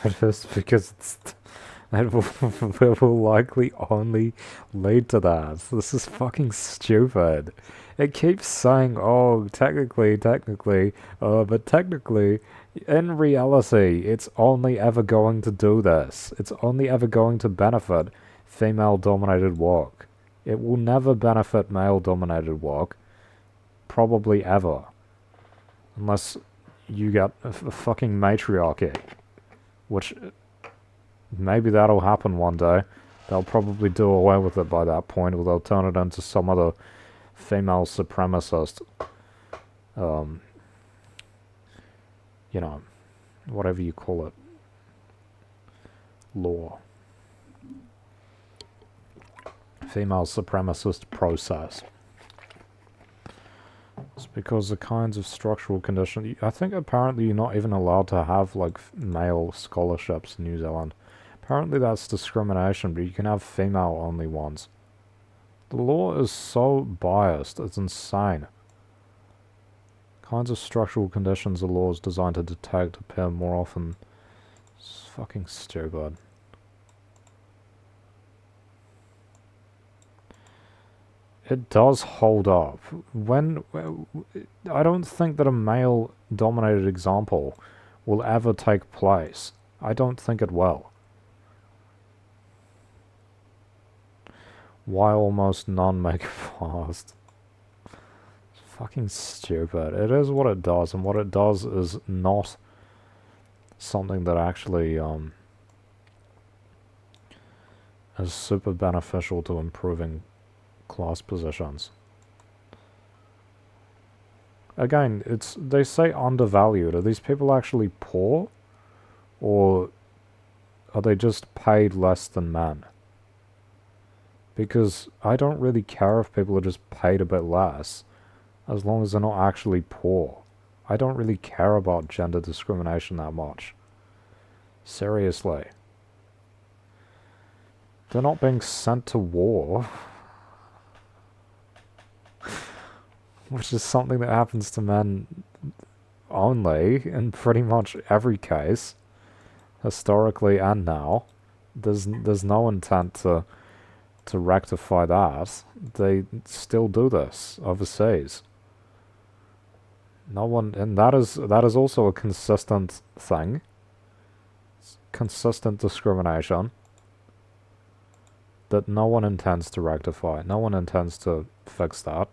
Speaker 1: It is because it will likely only lead to that. This is fucking stupid. It keeps saying, oh, technically, but technically, in reality, it's only ever going to do this. It's only ever going to benefit female-dominated work. It will never benefit male-dominated work. Probably ever. Unless you get a fucking matriarchy, which maybe that'll happen one day. They'll probably do away with it by that point, or they'll turn it into some other female supremacist, you know, whatever you call it, law. Female supremacist process. It's because the kinds of structural conditions... I think apparently you're not even allowed to have, like, male scholarships in New Zealand. Apparently that's discrimination, but you can have female-only ones. The law is so biased, it's insane. Kinds of structural conditions the law is designed to detect appear more often. It's fucking stupid. It does hold up. I don't think that a male-dominated example will ever take place. I don't think it will. Why almost none make it fast? It's fucking stupid. It is what it does, and what it does is not something that actually is super beneficial to improving class positions. Again, they say undervalued. Are these people actually poor? Or are they just paid less than men? Because I don't really care if people are just paid a bit less, as long as they're not actually poor. I don't really care about gender discrimination that much. Seriously. They're not being sent to war. Which is something that happens to men only, in pretty much every case. Historically and now. There's no intent to rectify that. They still do this overseas. No one, and that is also a consistent thing. It's consistent discrimination that no one intends to rectify. No one intends to fix that.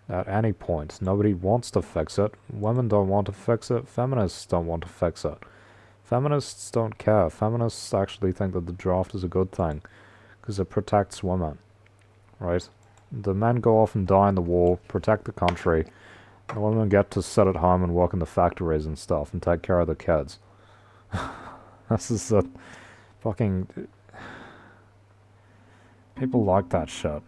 Speaker 1: At any point, nobody wants to fix it. Women don't want to fix it. Feminists don't want to fix it. Feminists don't care. Feminists actually think that the draft is a good thing because it protects women, right? The men go off and die in the war, protect the country. The women get to sit at home and work in the factories and stuff and take care of the kids. This is a fucking... People like that shit.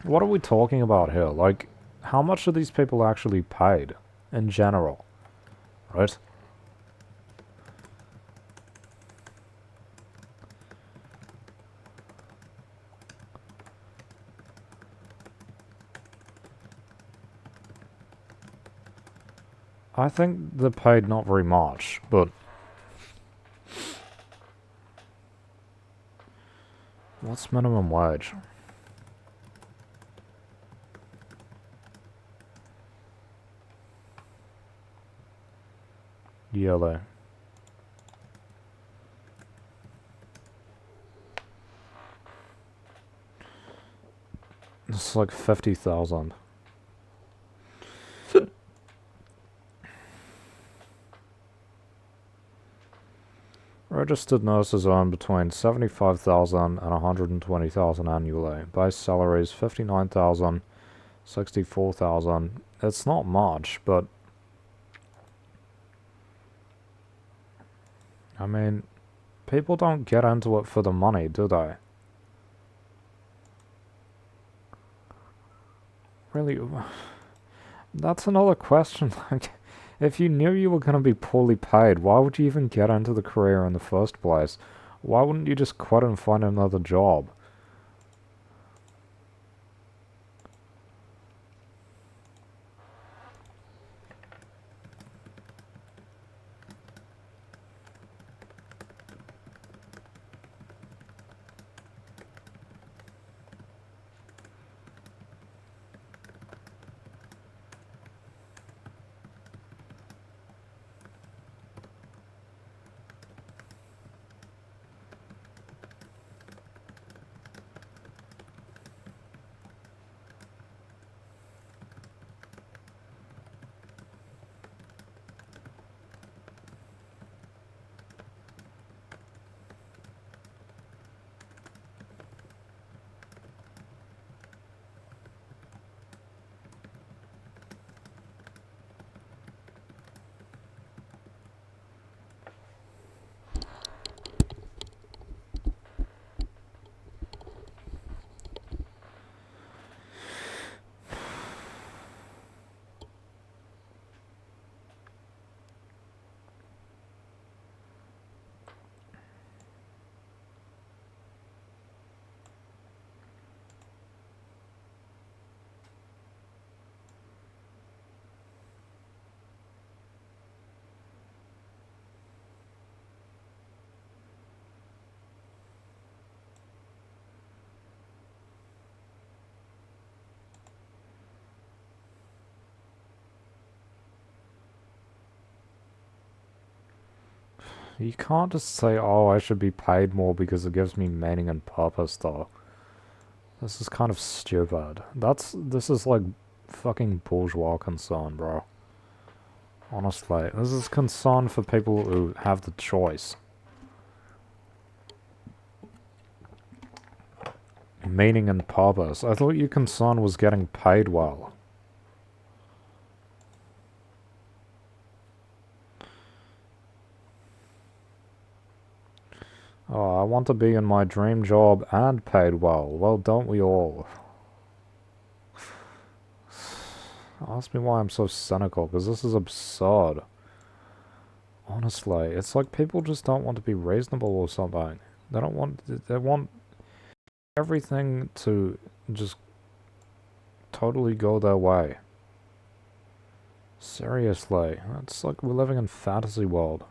Speaker 1: What are we talking about here? Like, how much are these people actually paid in general? Right? I think they're paid not very much, but... What's minimum wage? Yearly. It's like 50,000. Registered nurses earn between 75,000 and 120,000 annually. Base salaries 59,000, 64,000. It's not much, but I mean, people don't get into it for the money, do they? Really? That's another question. Like, if you knew you were going to be poorly paid, why would you even get into the career in the first place? Why wouldn't you just quit and find another job? You can't just say, oh, I should be paid more because it gives me meaning and purpose, though. This is kind of stupid. This is like fucking bourgeois concern, bro. Honestly, this is concern for people who have the choice. Meaning and purpose. I thought your concern was getting paid well. Oh, I want to be in my dream job and paid well. Well, don't we all? Ask me why I'm so cynical, because this is absurd. Honestly, it's like people just don't want to be reasonable or something. They want everything to just totally go their way. Seriously, it's like we're living in fantasy world.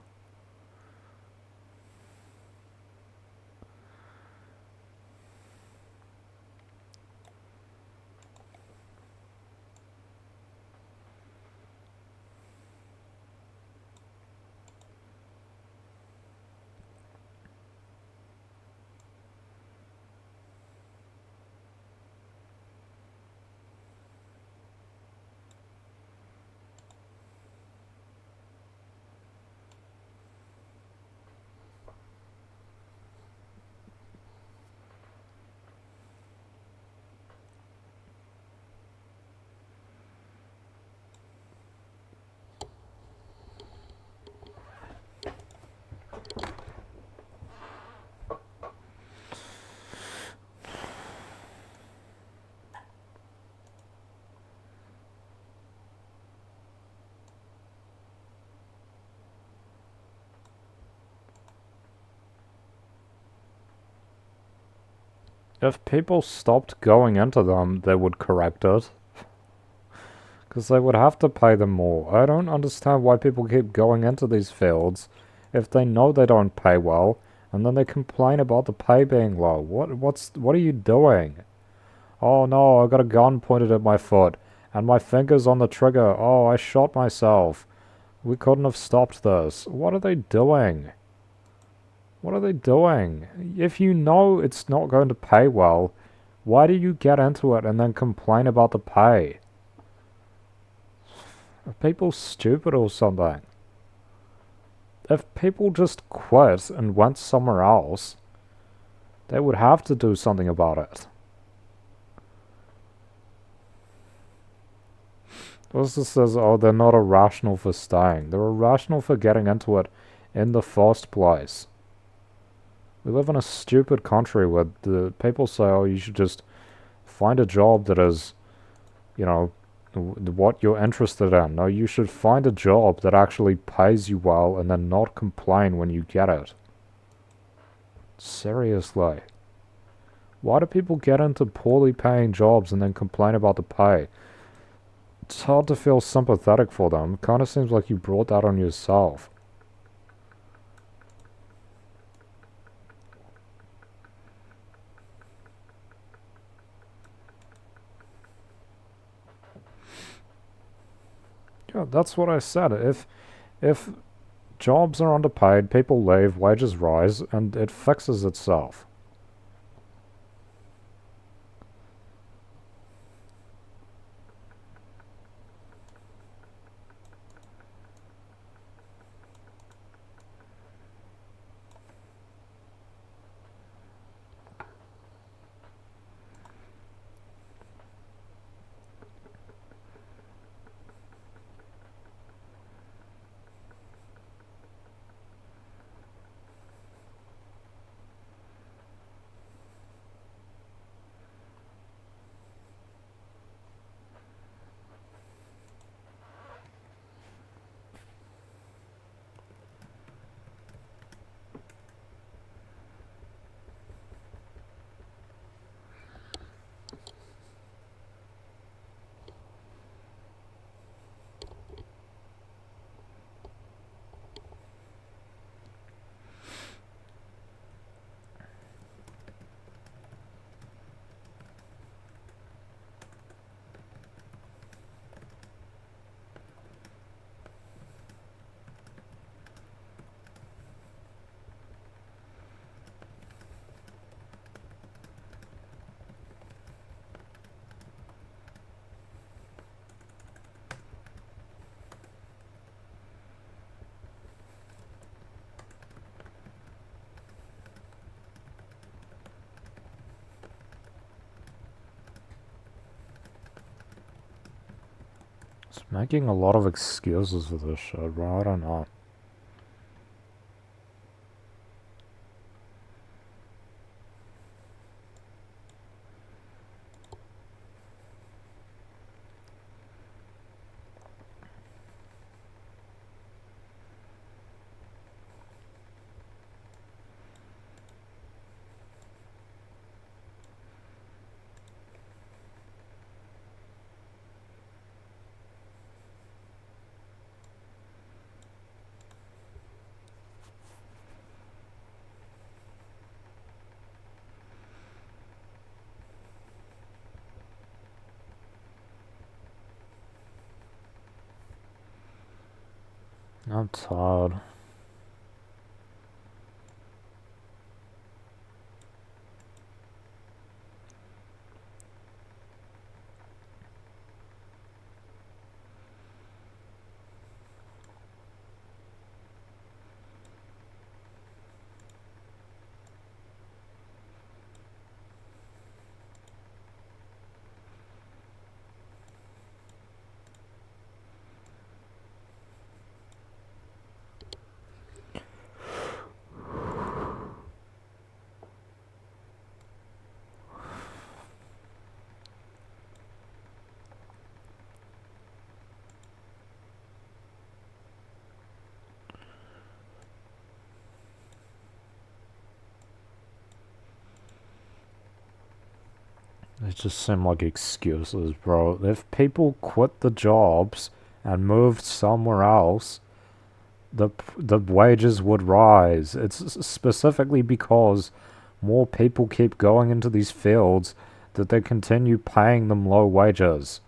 Speaker 1: If people stopped going into them, they would correct it. Because they would have to pay them more. I don't understand why people keep going into these fields if they know they don't pay well, and then they complain about the pay being low. What are you doing? Oh no, I got a gun pointed at my foot, and my finger's on the trigger. Oh, I shot myself. We couldn't have stopped this. What are they doing? What are they doing? If you know it's not going to pay well, why do you get into it and then complain about the pay? Are people stupid or something? If people just quit and went somewhere else, they would have to do something about it. This just says, oh, they're not irrational for staying. They're irrational for getting into it in the first place. We live in a stupid country where the people say, oh, you should just find a job that is, you know, what you're interested in. No, you should find a job that actually pays you well and then not complain when you get it. Seriously. Why do people get into poorly paying jobs and then complain about the pay? It's hard to feel sympathetic for them. It kind of seems like you brought that on yourself. Yeah, that's what I said. If jobs are underpaid, people leave, wages rise, and it fixes itself. It's making a lot of excuses for this shit, bro. I don't know. I'm tired. They just seem like excuses, bro. If people quit the jobs and moved somewhere else, the wages would rise. It's specifically because more people keep going into these fields that they continue paying them low wages.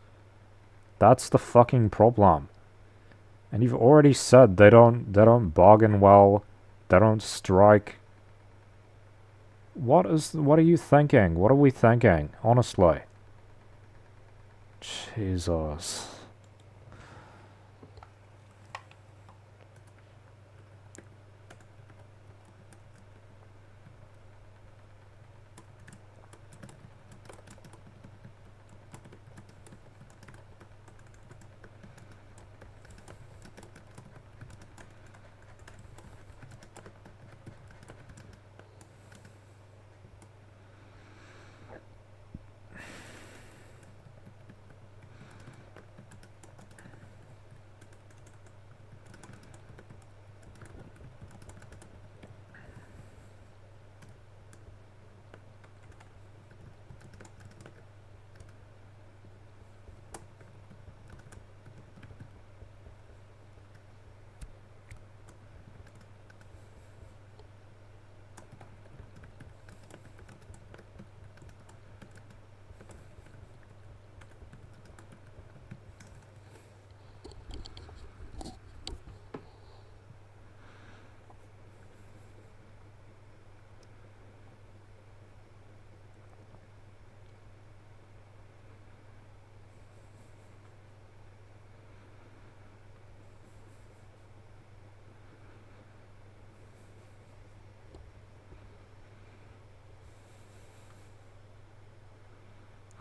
Speaker 1: That's the fucking problem. And you've already said they don't bargain well, they don't strike. What are you thinking? What are we thinking? Honestly. Jesus.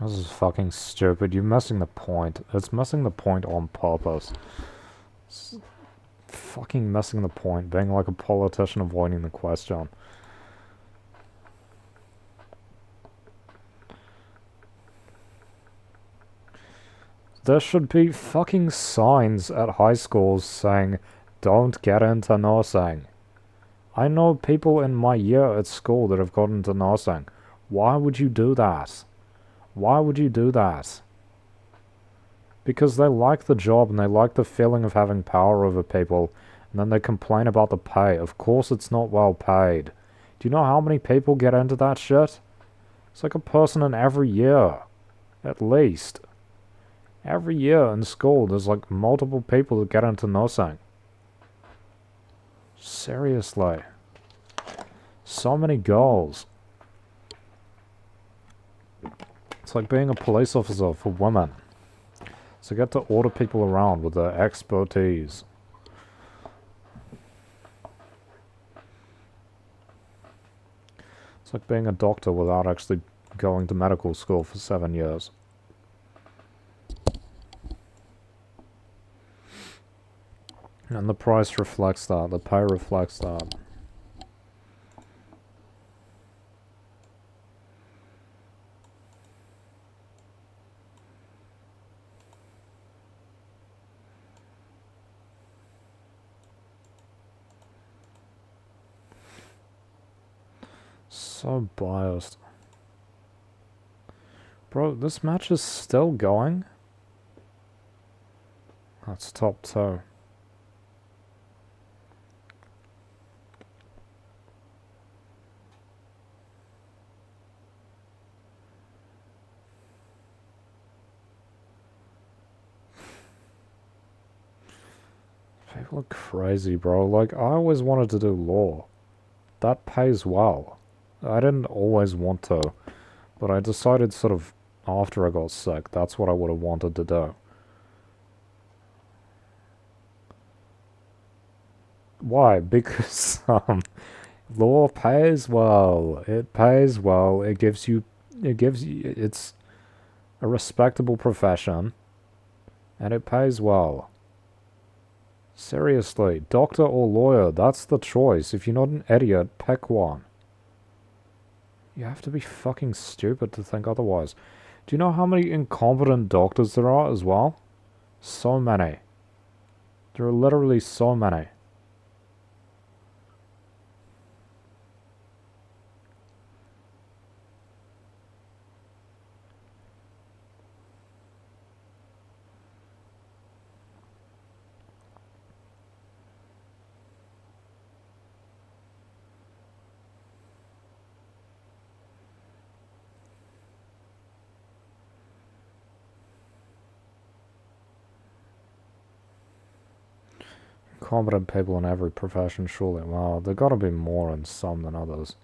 Speaker 1: This is fucking stupid. You're missing the point. It's missing the point on purpose. It's fucking missing the point. Being like a politician avoiding the question. There should be fucking signs at high schools saying, don't get into nursing. I know people in my year at school that have gotten into nursing. Why would you do that? Why would you do that? Because they like the job and they like the feeling of having power over people, and then they complain about the pay. Of course it's not well paid. Do you know how many people get into that shit? It's like a person in every year. At least. Every year in school there's like multiple people that get into nursing. Seriously. So many girls. It's like being a police officer for women. So get to order people around with their expertise. It's like being a doctor without actually going to medical school for 7 years. And the price reflects that, the pay reflects that. So biased. Bro, this match is still going? That's top 2. People are crazy, bro. Like, I always wanted to do law. That pays well. I didn't always want to, but I decided sort of after I got sick, that's what I would have wanted to do. Why? Because, law pays well. It pays well. It's a respectable profession, and it pays well. Seriously, doctor or lawyer, that's the choice. If you're not an idiot, pick one. You have to be fucking stupid to think otherwise. Do you know how many incompetent doctors there are as well? So many. There are literally so many. Competent people in every profession, surely. Well, there gotta be more in some than others.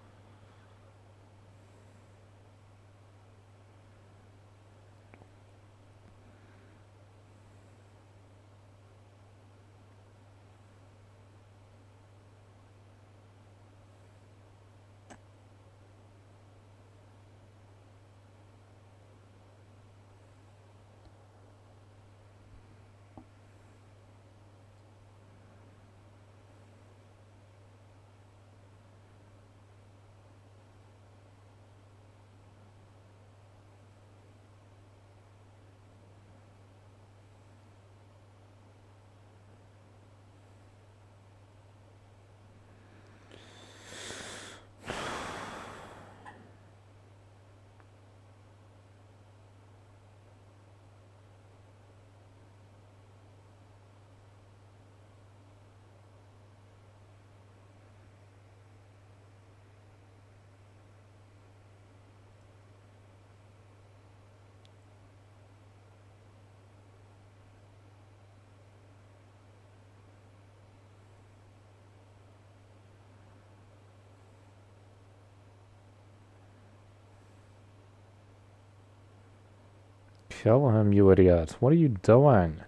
Speaker 1: Kill him, you idiot. What are you doing?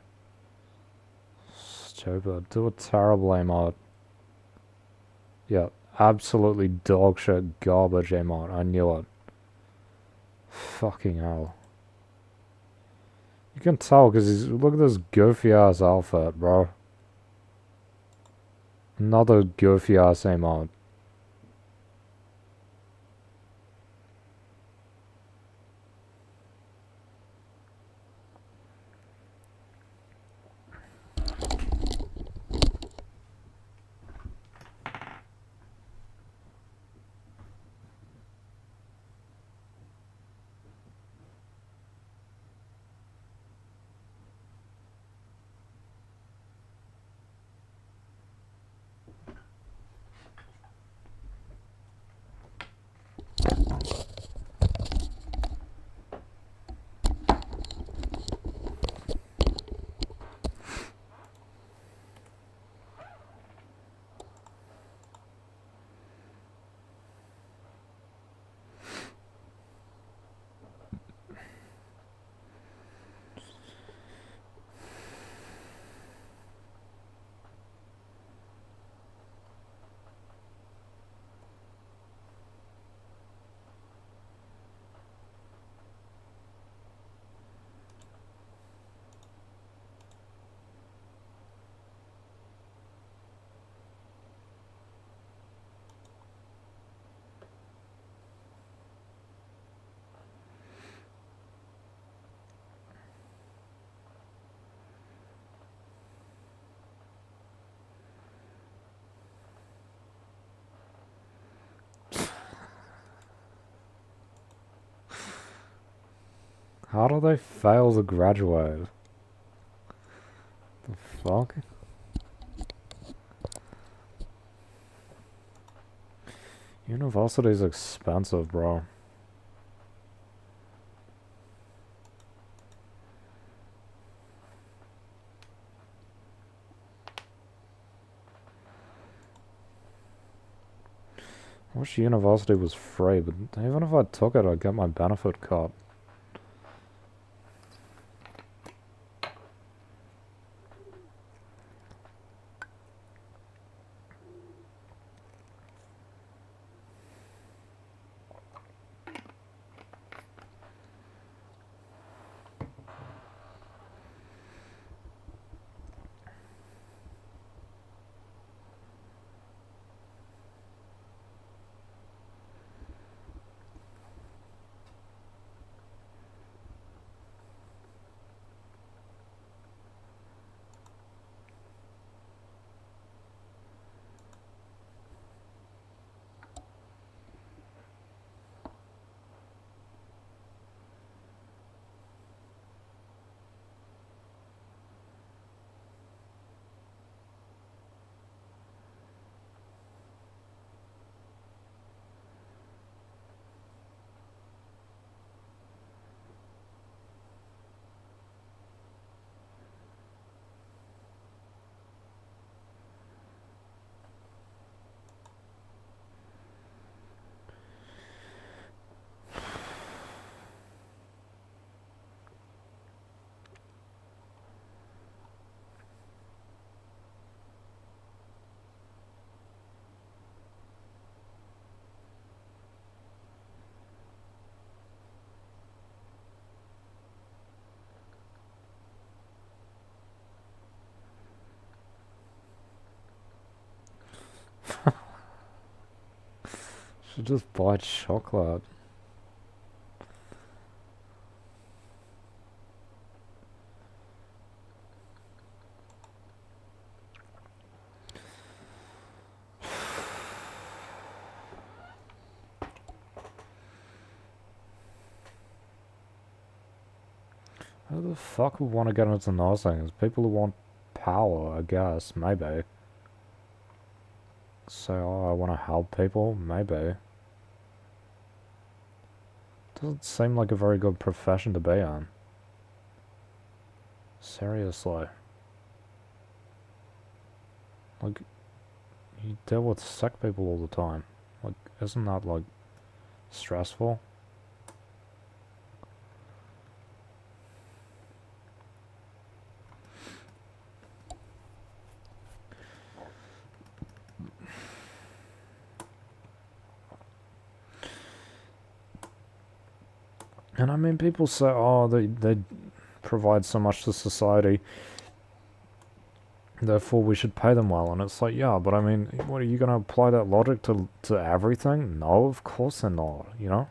Speaker 1: Stupid. Do a terrible emote. Yeah, absolutely dog shit garbage emote. I knew it. Fucking hell. You can tell because he's... Look at this goofy ass outfit, bro. Another goofy ass emote. How do they fail to graduate? The fuck? University's expensive, bro. I wish university was free, but even if I took it, I'd get my benefit cut. Should just buy chocolate. Who the fuck would want to get into nursing? It's people who want power, I guess. Maybe. Say, oh, I want to help people? Maybe. Doesn't seem like a very good profession to be in. Seriously. Like, you deal with sick people all the time. Like, isn't that, like, stressful? And I mean, people say, oh, they provide so much to society, therefore we should pay them well. And it's like, yeah, but I mean, what, are you going to apply that logic to everything? No, of course they're not, you know?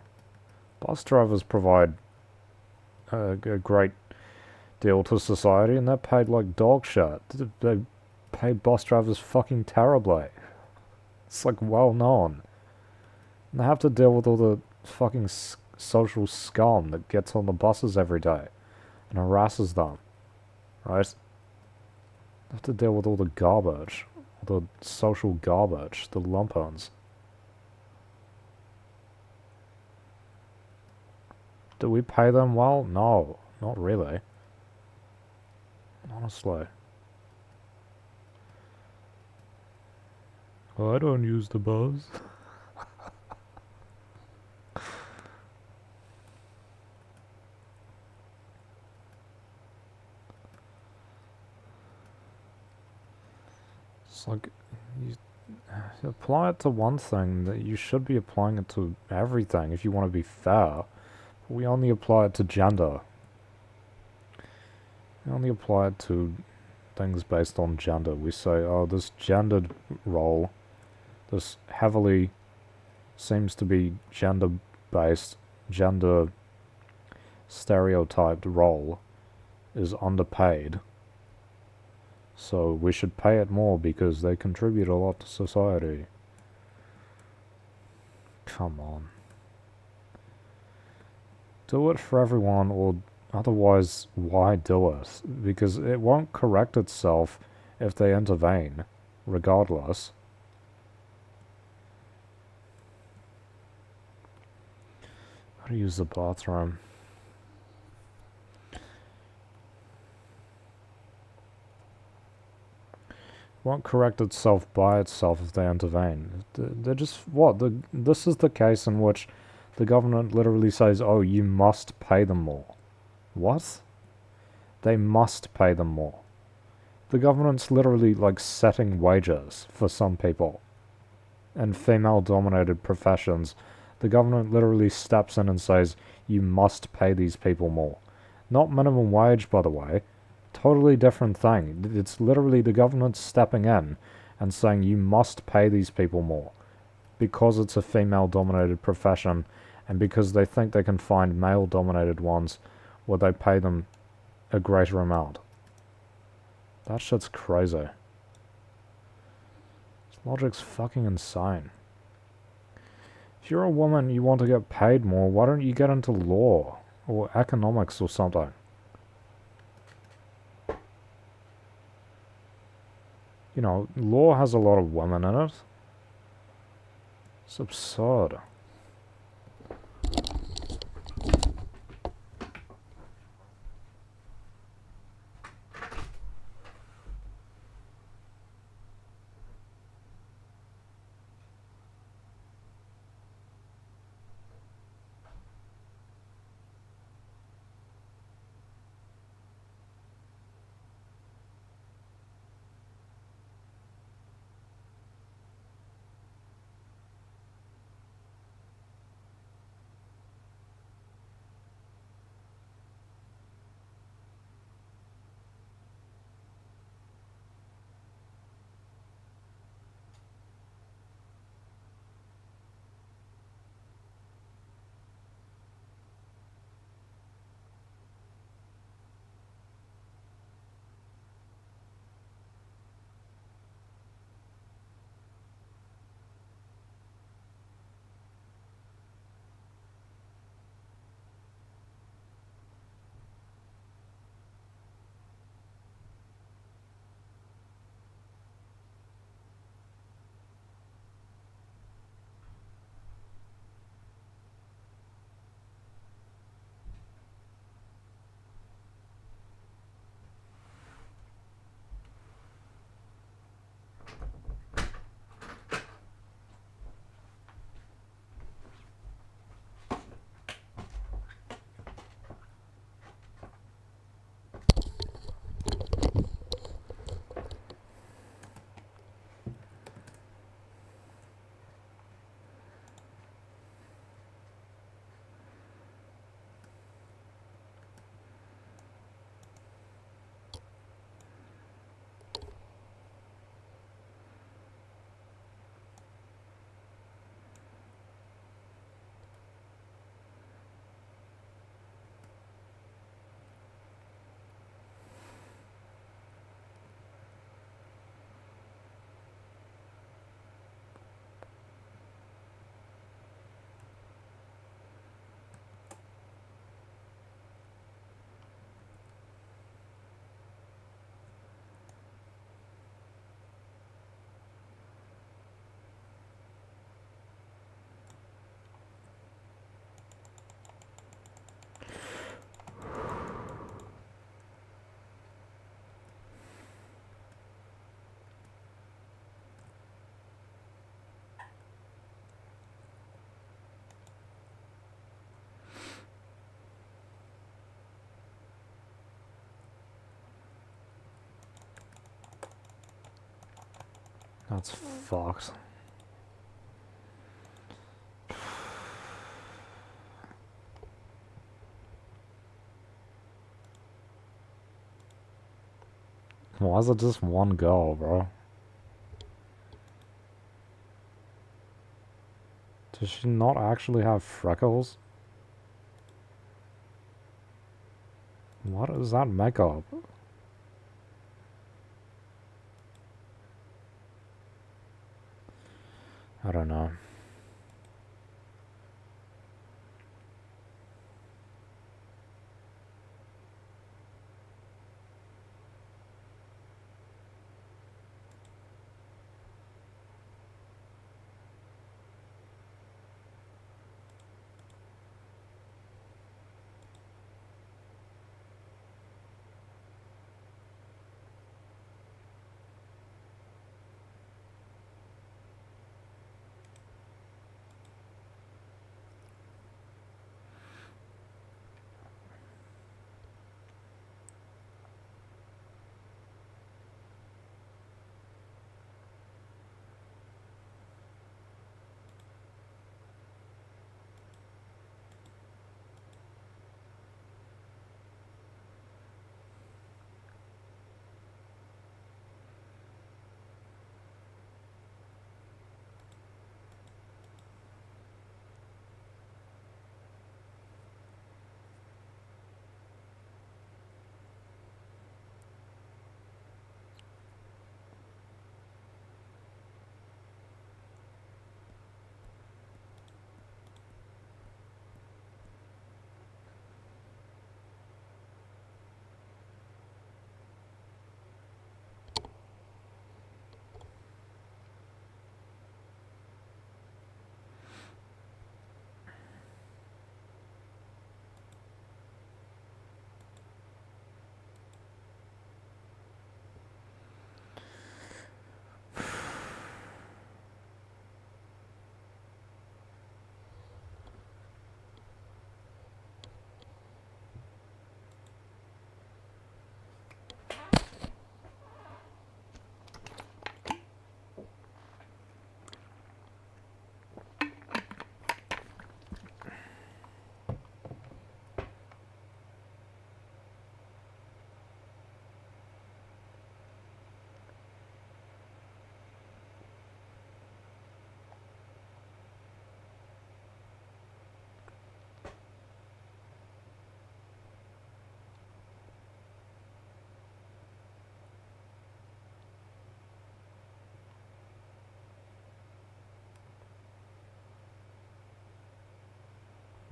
Speaker 1: Bus drivers provide a great deal to society, and they're paid like dog shit. They pay bus drivers fucking terribly. It's like well known. And they have to deal with all the fucking social scum that gets on the buses every day and harasses them, right? They have to deal with all the garbage, all the social garbage, the lumpers. Do we pay them well? No, not really. Honestly. I don't use the bus. It's like, you apply it to one thing, that you should be applying it to everything if you want to be fair. We only apply it to gender. We only apply it to things based on gender. We say, oh, this gendered role, this heavily seems to be gender-based, gender stereotyped role is underpaid. So we should pay it more because they contribute a lot to society. Come on. Do it for everyone or Otherwise, why do it? Because it won't correct itself if they intervene, regardless. How to use the bathroom. Won't correct itself by itself if they intervene. They're just, what? This is the case in which the government literally says, oh, you must pay them more. What? They must pay them more. The government's literally like setting wages for some people. In female-dominated professions, the government literally steps in and says, you must pay these people more. Not minimum wage, by the way. Totally different thing. It's literally the government stepping in and saying you must pay these people more because it's a female-dominated profession and because they think they can find male-dominated ones where they pay them a greater amount. That shit's crazy. This logic's fucking insane. If you're a woman, you want to get paid more, why don't you get into law or economics or something? You know, law has a lot of women in it. It's absurd. That's fucked. Why is it just one girl, bro? Does she not actually have freckles? What is that makeup? I don't know.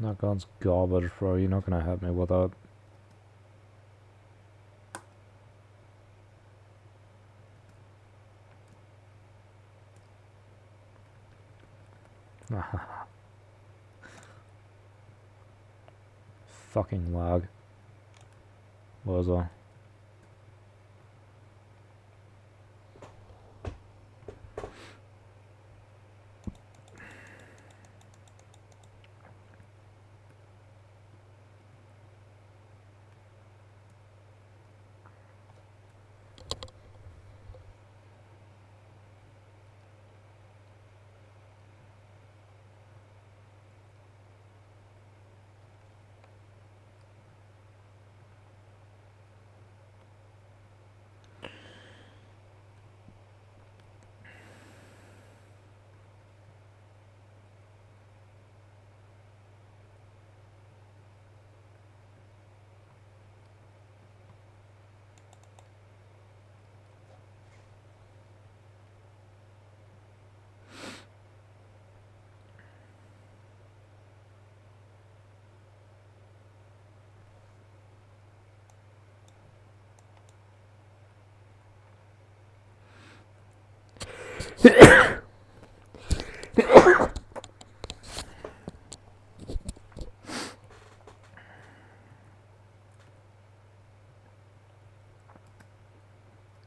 Speaker 1: That gun's garbage, bro. You're not gonna hit me with it. Fucking lag. Loser.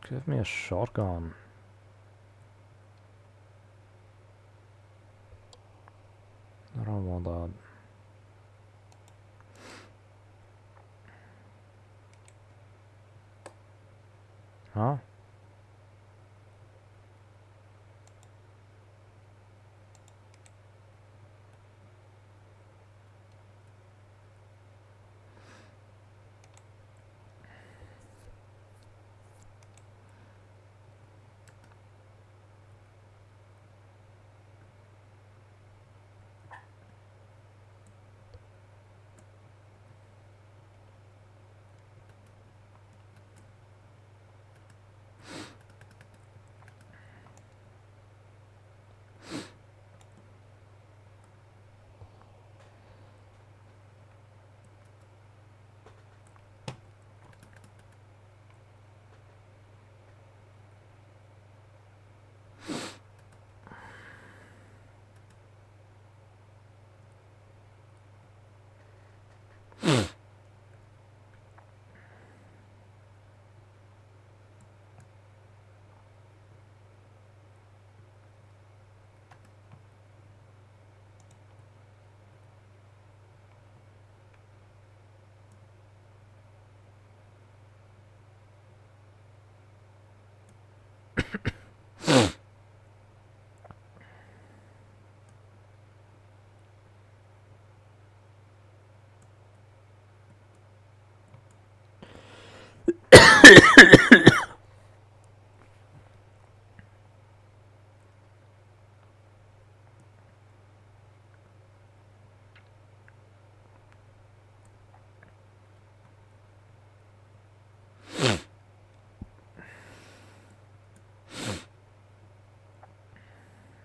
Speaker 1: Give me a shotgun. I don't want that. Huh?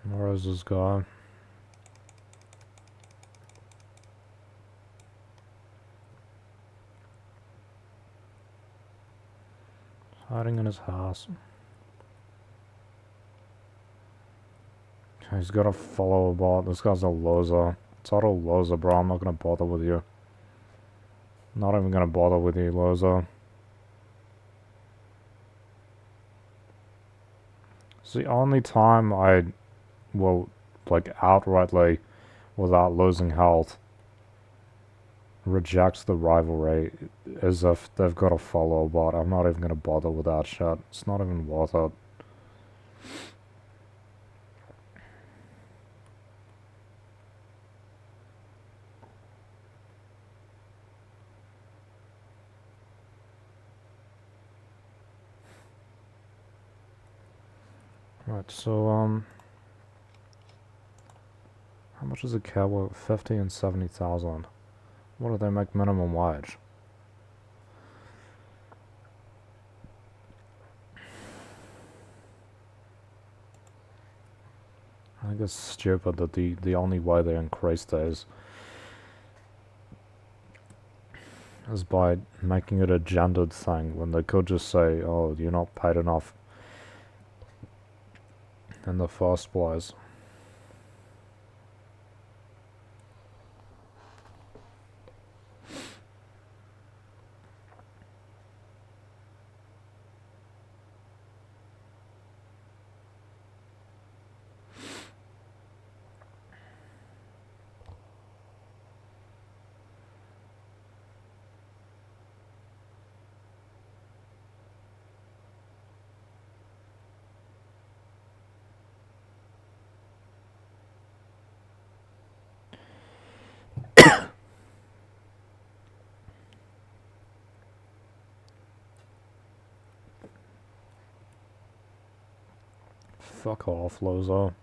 Speaker 1: Where is this guy? Hiding in his house. He's got a follower bot. This guy's a loser. Total loser, bro. I'm not gonna bother with you. Not even gonna bother with you, loser. It's the only time I will, like, outrightly, without losing health, reject the rivalry as if they've got a follower bot. I'm not even gonna bother with that shit. It's not even worth it. Right, so, how much is a cowboy? 50 and 70,000. What do they make minimum wage? I think it's stupid that the only way they increased is is by making it a gendered thing when they could just say, oh, you're not paid enough in the first place. Fuck off, Lozo.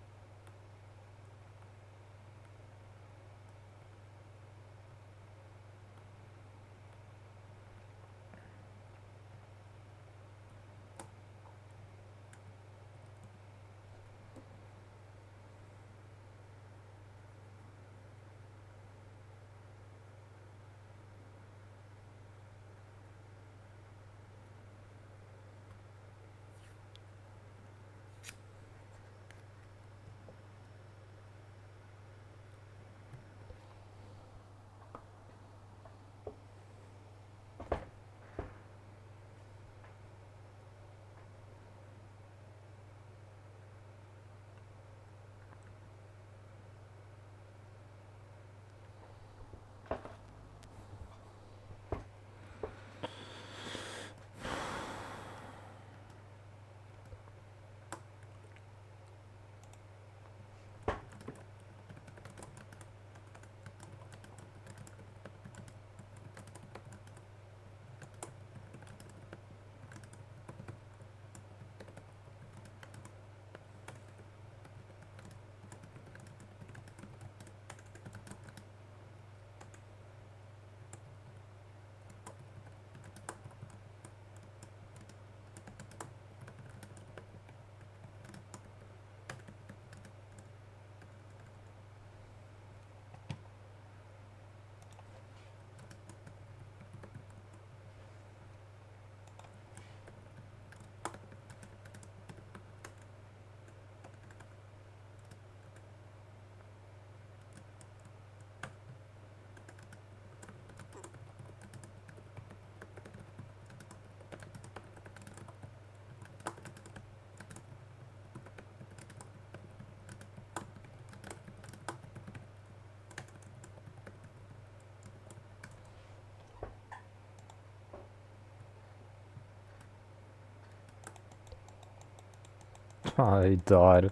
Speaker 1: He died.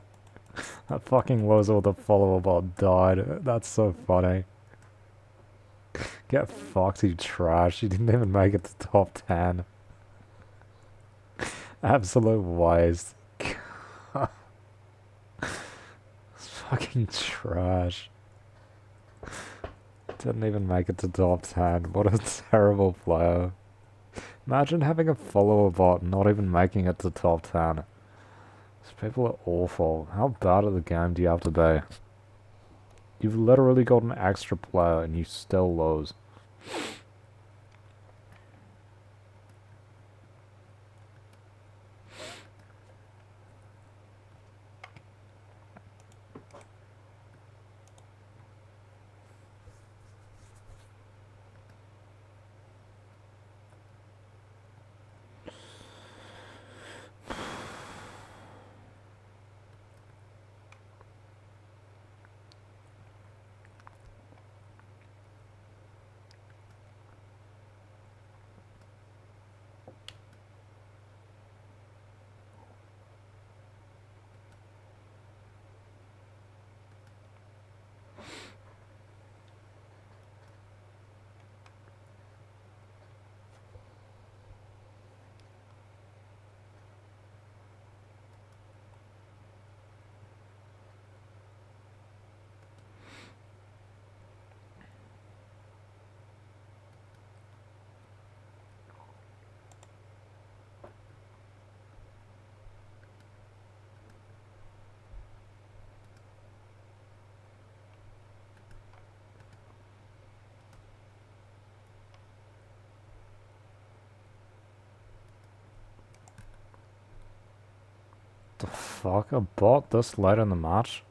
Speaker 1: That fucking Lozo with the follower bot died. That's so funny. Get fucked, you trash. You didn't even make it to top 10. Absolute waste. Fucking trash. Didn't even make it to top 10. What a terrible player. Imagine having a follower bot and not even making it to top 10. These people are awful. How bad at the game do you have to be? You've literally got an extra player and you still lose. The fuck? A bot this late in the match?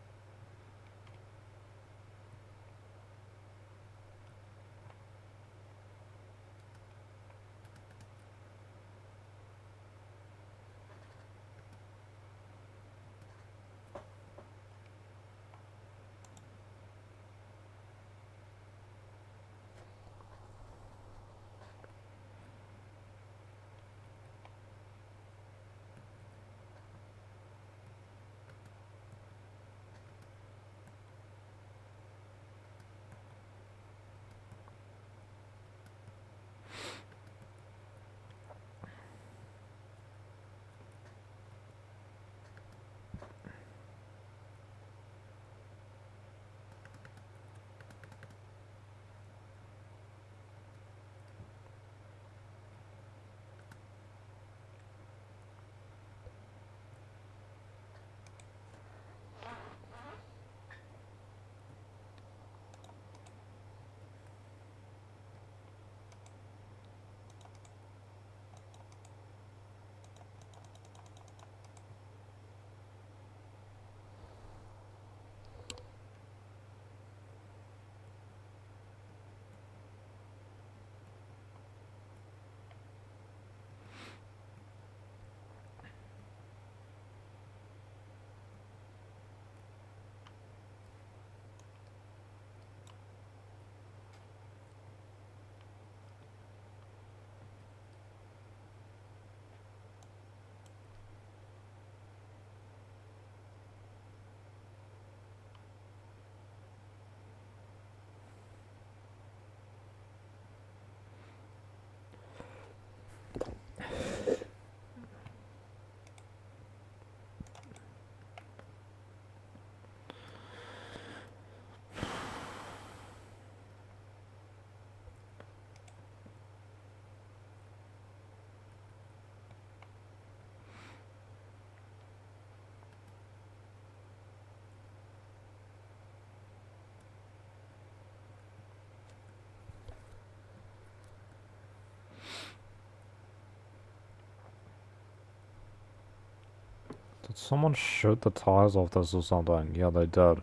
Speaker 1: Did someone shoot the tires off this or something? Yeah, they did.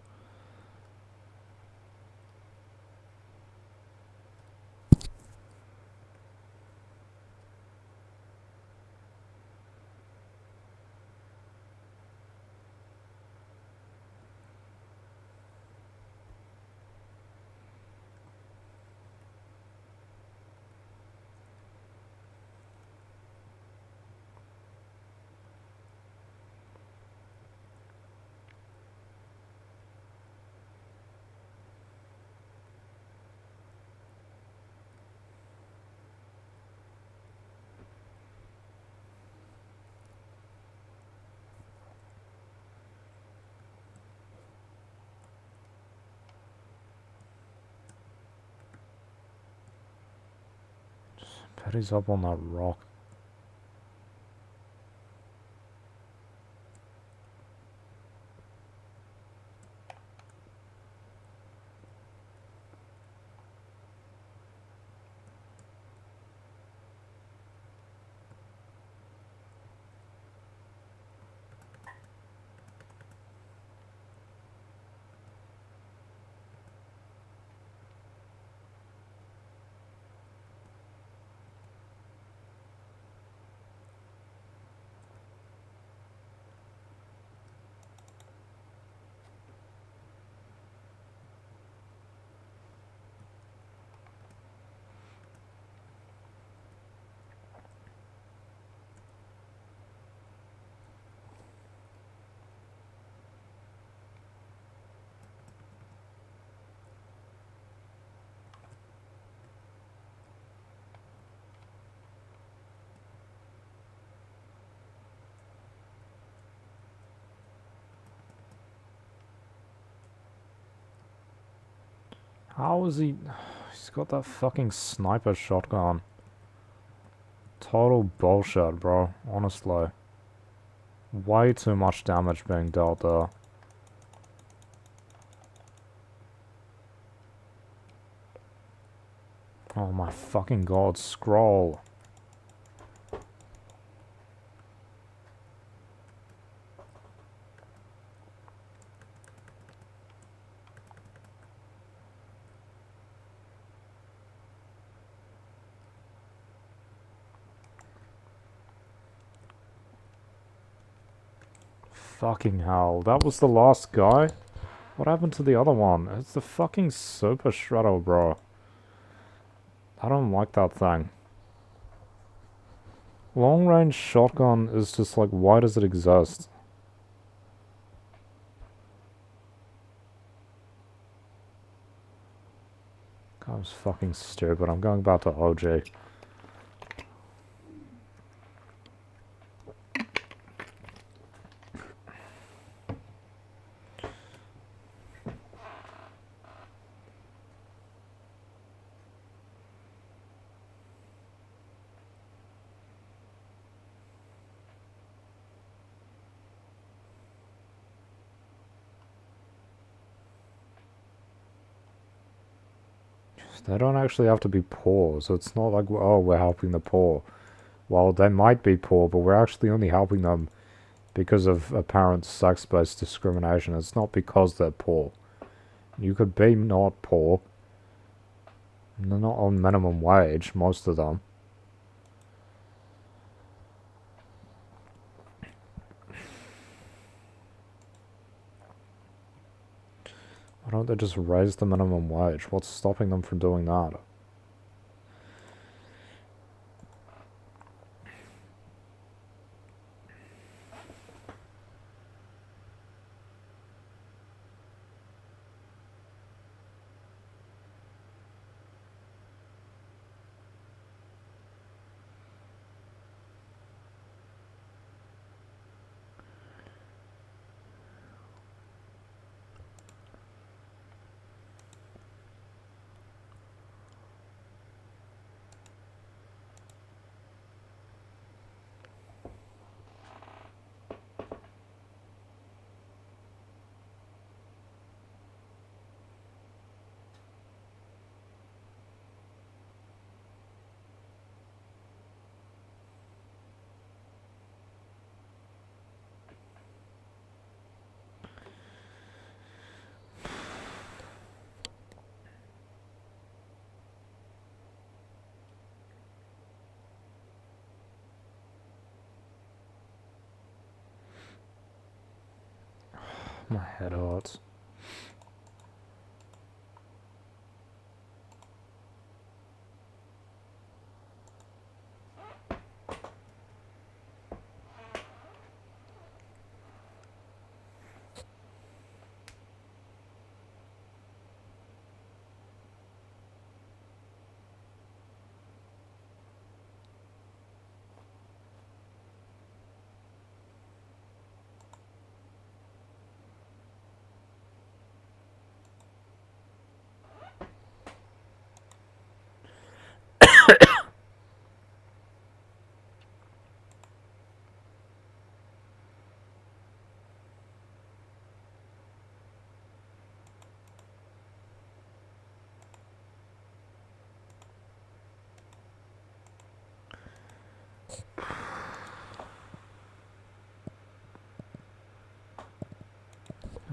Speaker 1: Bet he's up on that rock. How is he... He's got that fucking sniper shotgun. Total bullshit, bro. Honestly. Way too much damage being dealt there. Oh my fucking god, scroll. Fucking hell, that was the last guy? What happened to the other one? It's the fucking Super Shredder, bro. I don't like that thing. Long range shotgun is just like, why does it exist? That was fucking stupid. I'm going back to OG. They don't actually have to be poor, so it's not like, oh, we're helping the poor. Well, they might be poor, but we're actually only helping them because of apparent sex-based discrimination. It's not because they're poor. You could be not poor. They're not on minimum wage, most of them. Why don't they just raise the minimum wage? What's stopping them from doing that? My head hurts.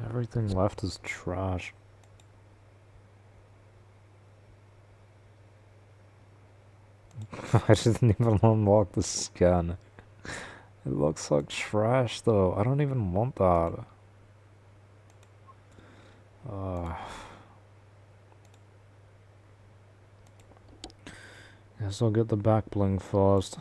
Speaker 1: Everything left is trash. I didn't even unlock the skin. It looks like trash though. I don't even want that. Guess I'll get the back bling first.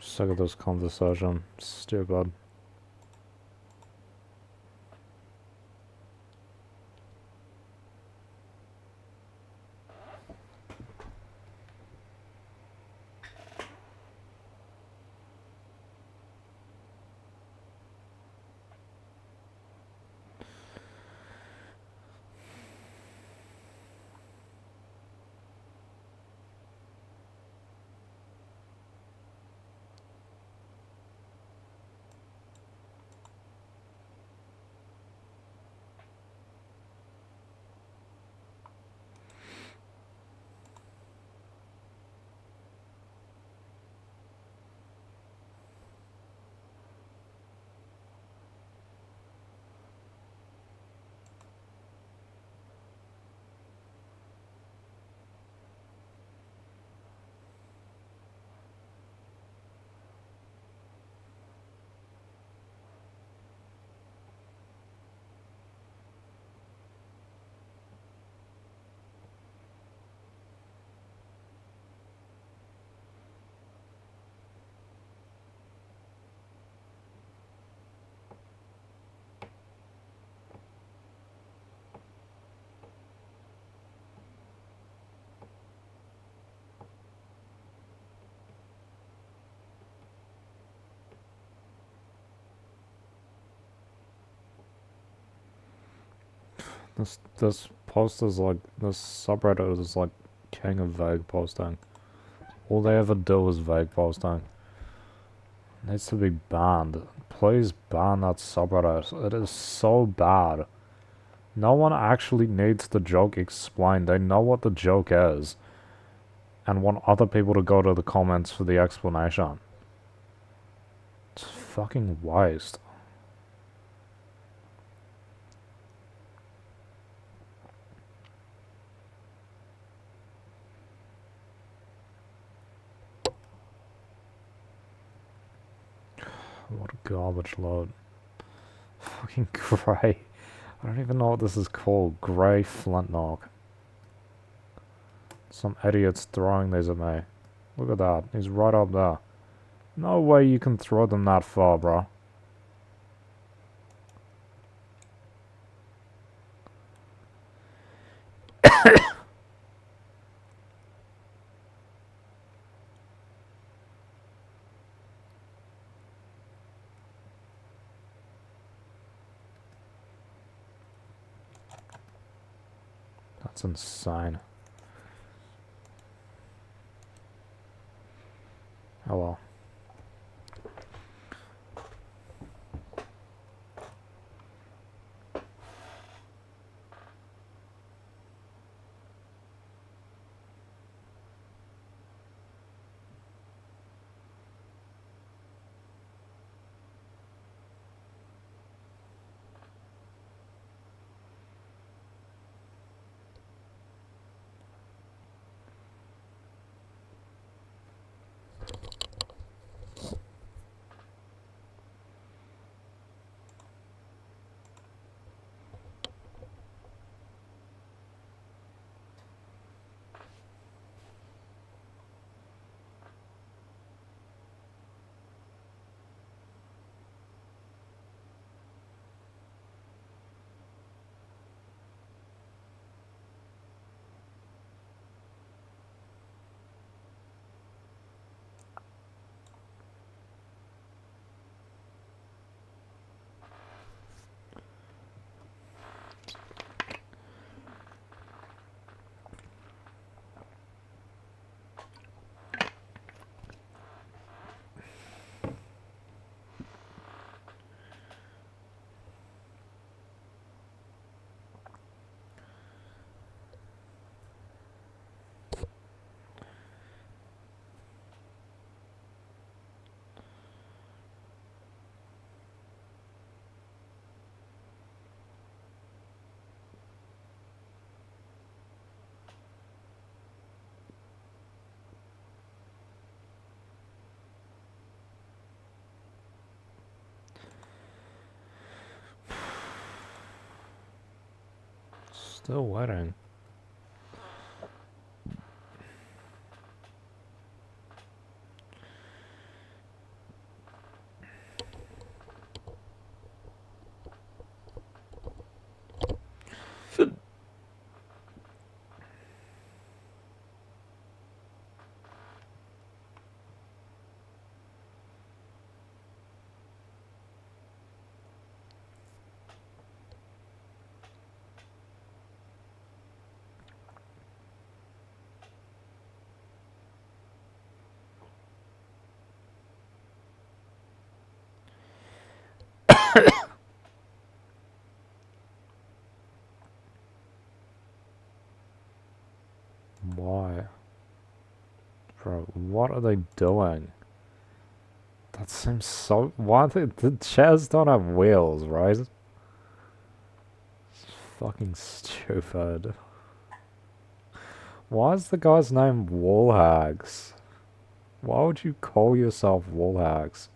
Speaker 1: Sick of this conversation. Stupid. This post is like, this subreddit is like king of vague posting. All they ever do is vague posting. It needs to be banned. Please ban that subreddit. It is so bad. No one actually needs the joke explained. They know what the joke is. And want other people to go to the comments for the explanation. It's fucking waste. What a garbage load. Fucking grey. I don't even know what this is called. Grey Flintlock. Some idiot's throwing these at me. Look at that. He's right up there. No way you can throw them that far, bro. That's insane. Oh well. Still waiting. Why? Bro, what are they doing? That seems so... Why the chairs don't have wheels, right? It's fucking stupid. Why is the guy's name Wallhags? Why would you call yourself Wallhags?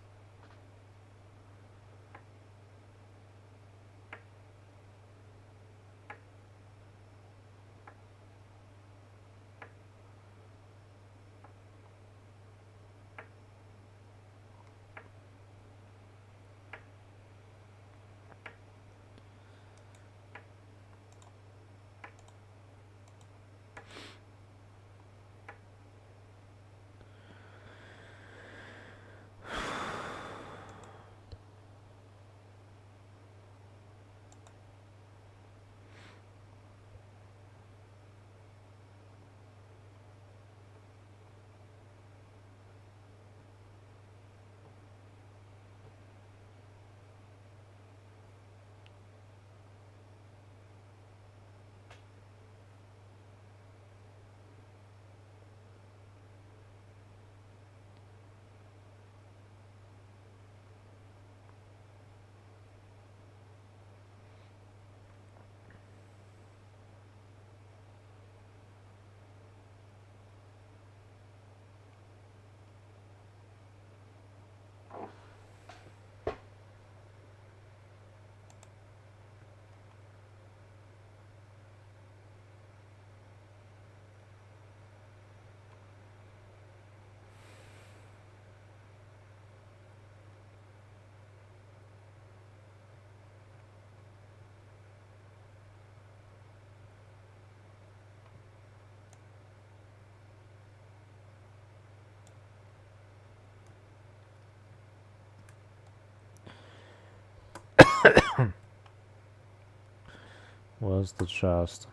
Speaker 1: Where's the chest?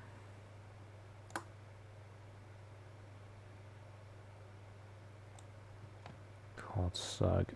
Speaker 1: God's sake.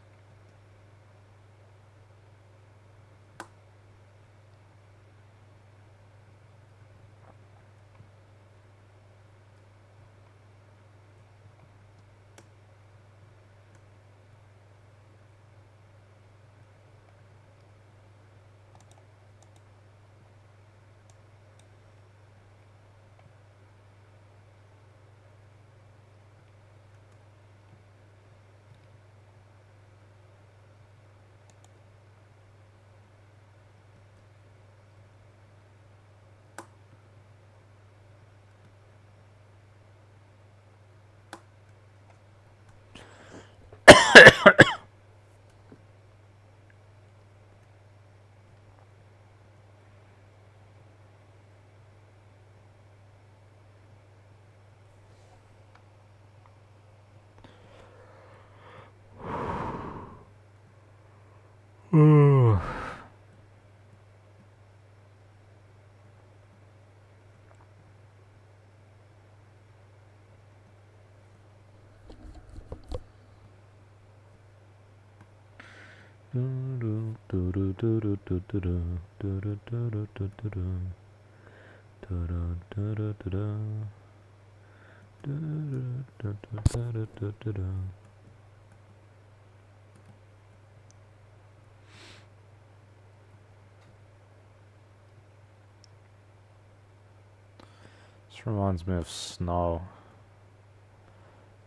Speaker 1: This reminds me of Snow,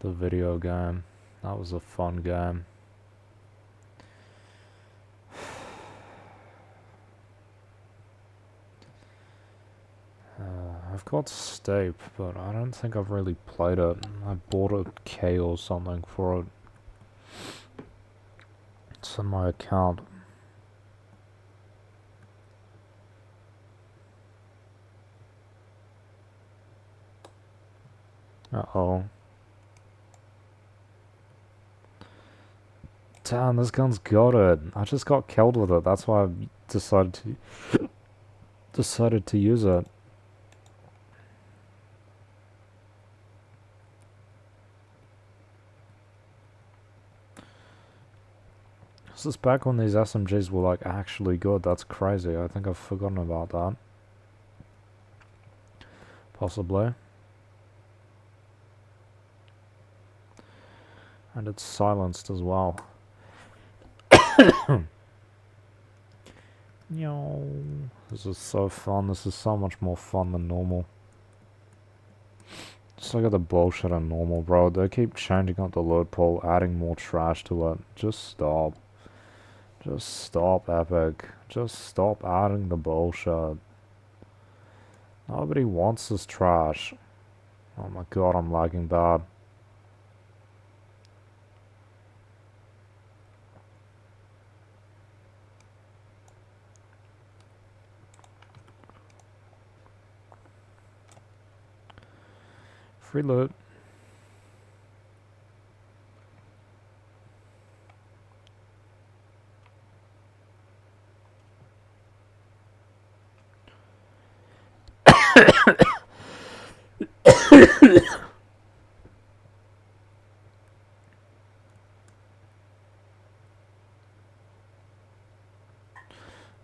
Speaker 1: the video game. That was a fun game. I've got Stape, but I don't think I've really played it. I bought a K or something for it. It's in my account. Uh-oh. Damn, this gun's got it. I just got killed with it. That's why I decided to use it. This is back when these SMGs were like actually good. That's crazy. I think I've forgotten about that. Possibly. And it's silenced as well. Yo, this is so fun. This is so much more fun than normal. Just look at the bullshit in normal, bro. They keep changing up the load pool, adding more trash to it. Just stop. Just stop, Epic. Just stop adding the bullshit. Nobody wants this trash. Oh my god, I'm lagging bad. Free loot.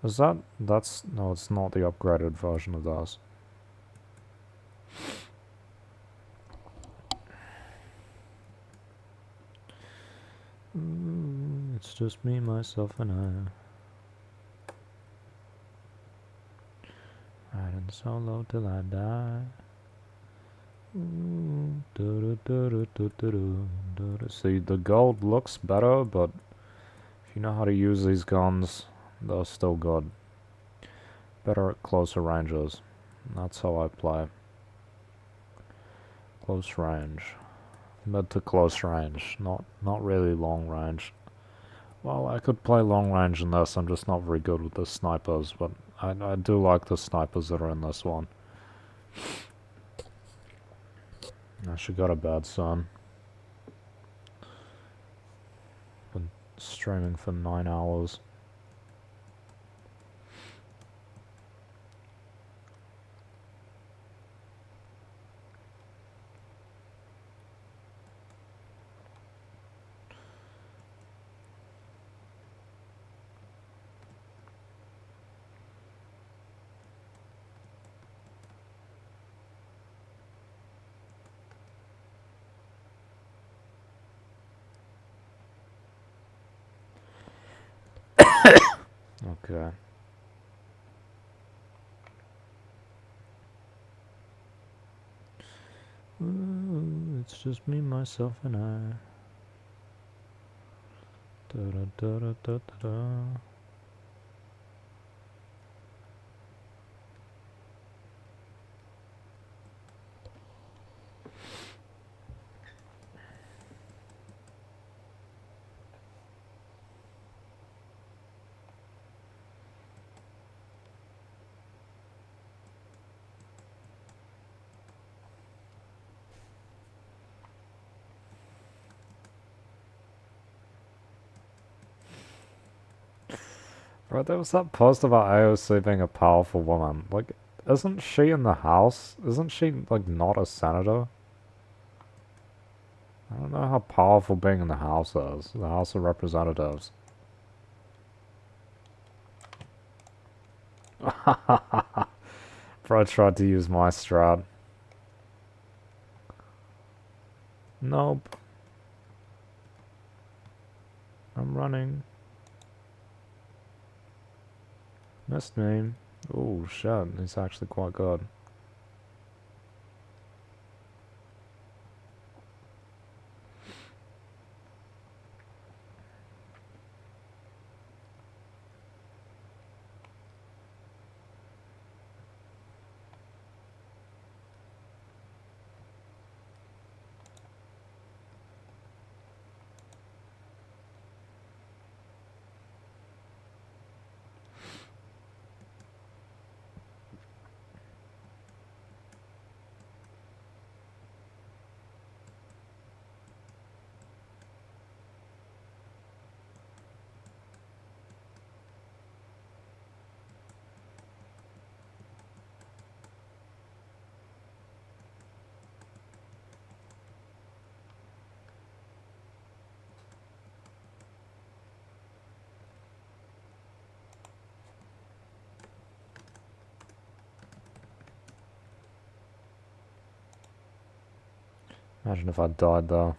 Speaker 1: Is that's, no, it's not the upgraded version of this. It's just me, myself, and I. Riding solo till I die. See, the gold looks better, but if you know how to use these guns, they're still good. Better at closer ranges. That's how I play. Close range. Mid to close range, not really long range. Well, I could play long range in this, I'm just not very good with the snipers, but I do like the snipers that are in this one. I should go to bed soon. Been streaming for 9 hours. Okay. Ooh, it's just me, myself, and I. Da da da da da da da. Right, there was that post about AOC being a powerful woman. Like, isn't she in the House? Isn't she, like, not a senator? I don't know how powerful being in the House is. The House of Representatives. Bro tried to use my strat. Nope. I'm running. Missed me. Oh shit, he's actually quite good. Imagine if I died though.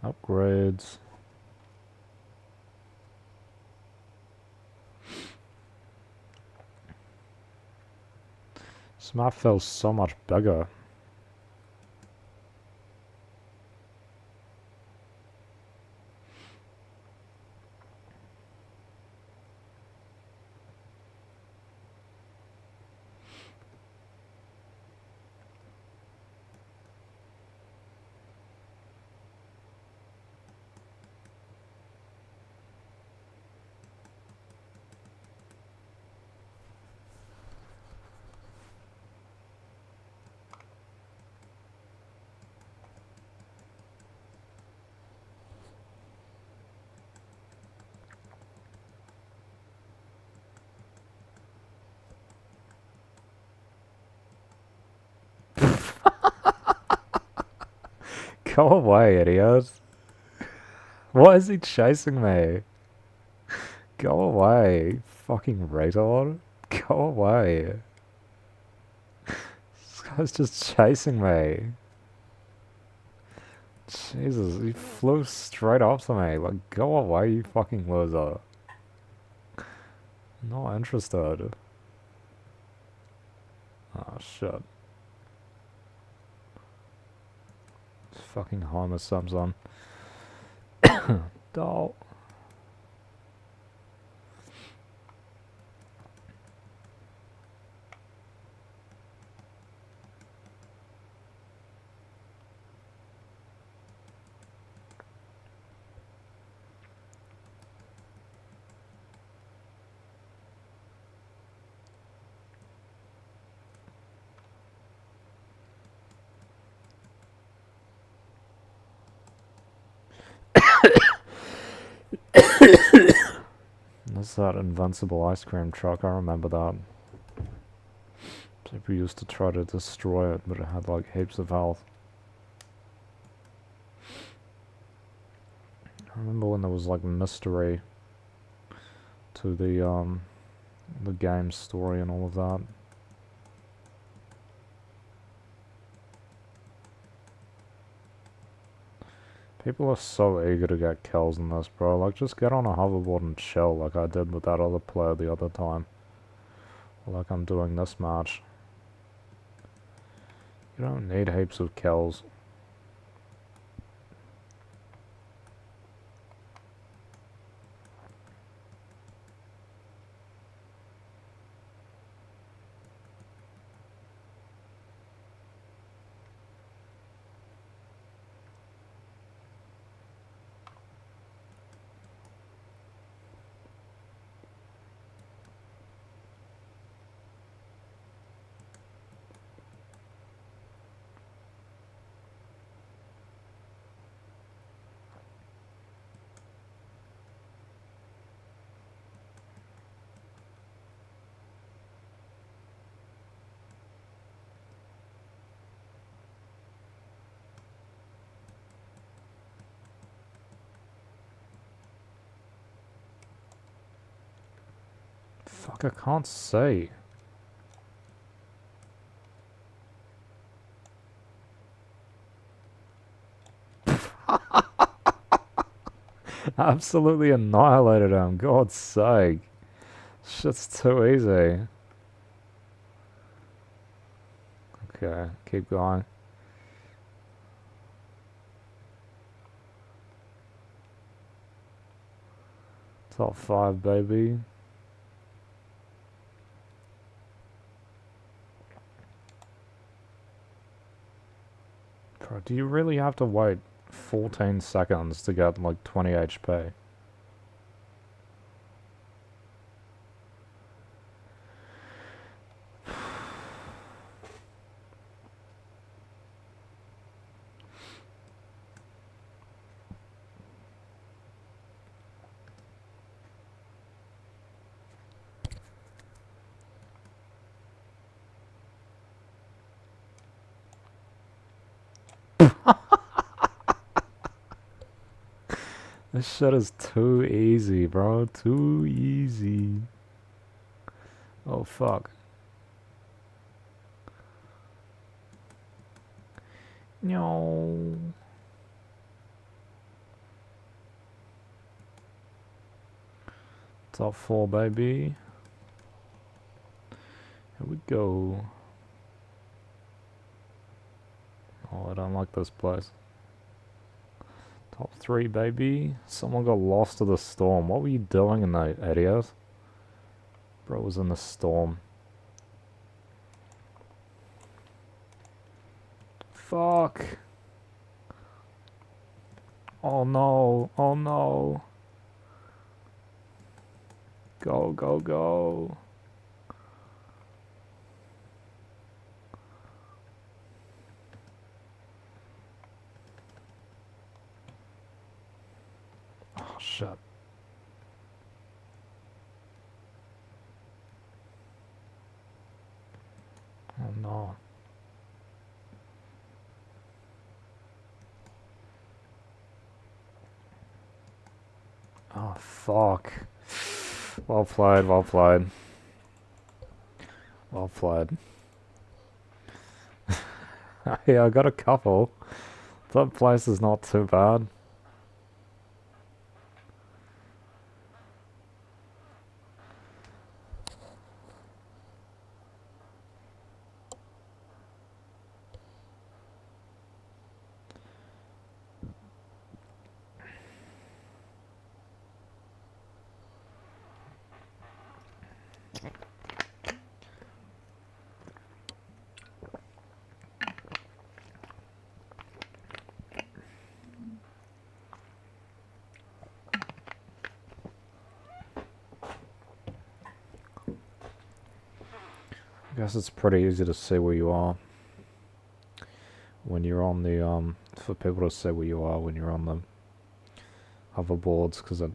Speaker 1: Upgrades. This map feels so much bigger. Go away, idiot. Why is he chasing me? Go away, fucking retard. Go away. This guy's just chasing me. Jesus, he flew straight up to me. Like, go away, you fucking loser. Not interested. Oh, shit. Fucking Homer Simpson. Doll. This There's that invincible ice cream truck, I remember that. People used to try to destroy it, but it had like heaps of health. I remember when there was like mystery to the game story and all of that. People are so eager to get kills in this, bro. Like, just get on a hoverboard and chill like I did with that other player the other time. Like I'm doing this match. You don't need heaps of kills. Fuck, I can't see. Absolutely annihilated him, God's sake. Shit's too easy. Okay, keep going. Top 5, baby. Bro, do you really have to wait 14 seconds to get like 20 HP? This shit is too easy, bro. Too easy. Oh, fuck. No. Top 4, baby. Here we go. Oh, I don't like this place. Top 3, baby. Someone got lost to the storm. What were you doing in that, idiot? Bro was in the storm. Fuck. Oh no. Oh no. Go, go, go. Oh, shit. Oh no. Oh, fuck. Well played, well played. Well played. Yeah, I got a couple. That place is not too bad. I guess it's pretty easy to see where you are when you're on the, for people to see where you are when you're on the hoverboards, because it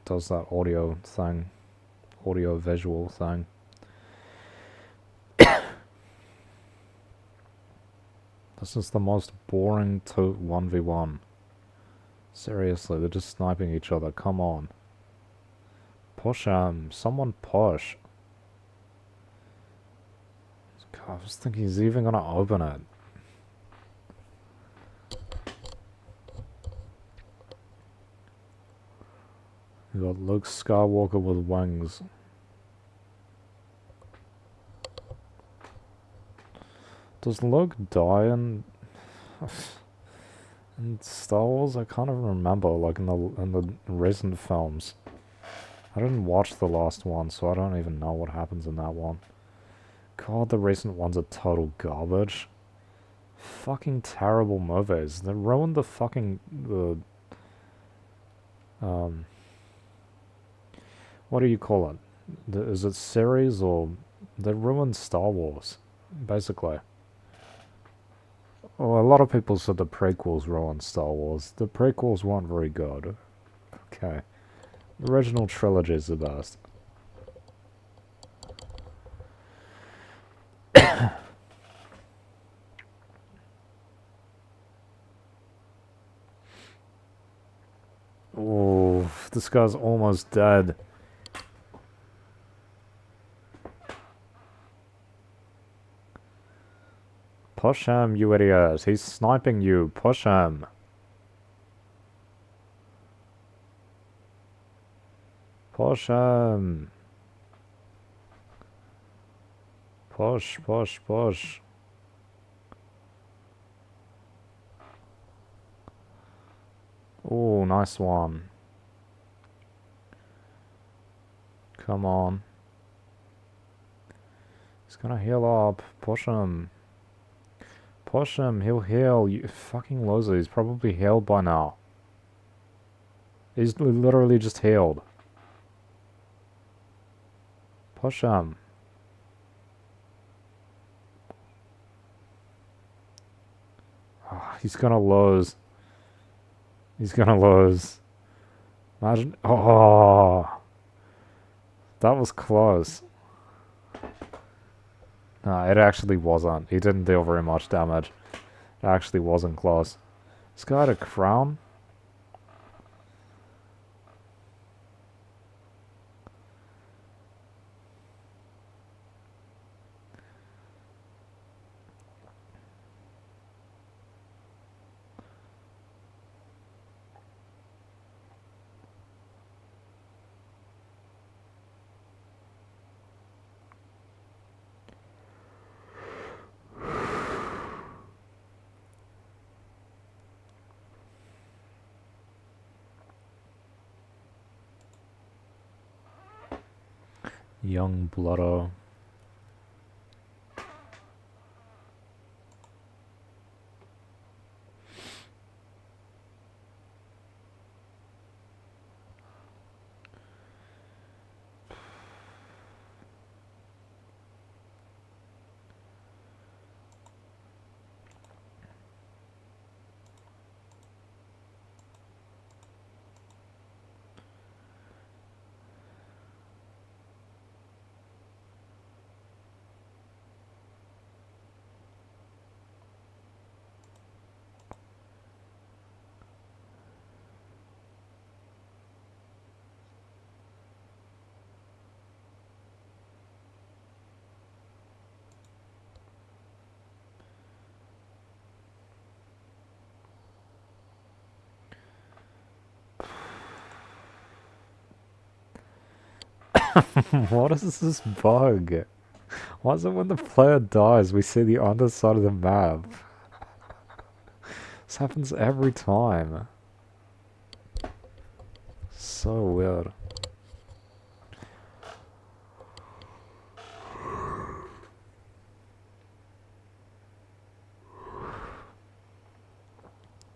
Speaker 1: does that audio thing. audio-visual thing. This is the most boring 1v1. Seriously, they're just sniping each other. Come on. Push him. Someone push. God, I was thinking he's even gonna open it. You got Luke Skywalker with wings. Does Luke die in Star Wars? I can't even remember. Like in the recent films, I didn't watch the last one, so I don't even know what happens in that one. God, the recent ones are total garbage. Fucking terrible movies. They ruined the fucking what do you call it? Is it series or they ruined Star Wars, basically. Well, a lot of people said the prequels ruined Star Wars. The prequels weren't very good. Okay. The original trilogy is the best. Oh, this guy's almost dead. Push him, you idiot. He's sniping you. Push him. Push him. Push, push, push. Oh, nice one. Come on. He's gonna heal up. Push him. Push him. He'll heal. You fucking loser. He's probably healed by now. He's literally just healed. Push him. Oh, he's gonna lose. He's gonna lose. Imagine. Oh. That was close. No, it actually wasn't. He didn't deal very much damage. It actually wasn't close. This guy had a crown? Young Bloodo. What is this bug? Why is it when the player dies we see the underside of the map? This happens every time. So weird.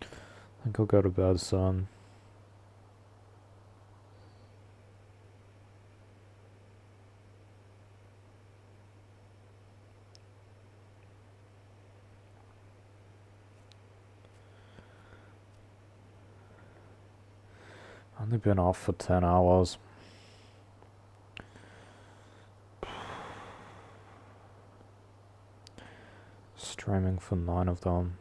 Speaker 1: I think I'll go to bed soon. Only been off for 10 hours. aiming for 9 of them.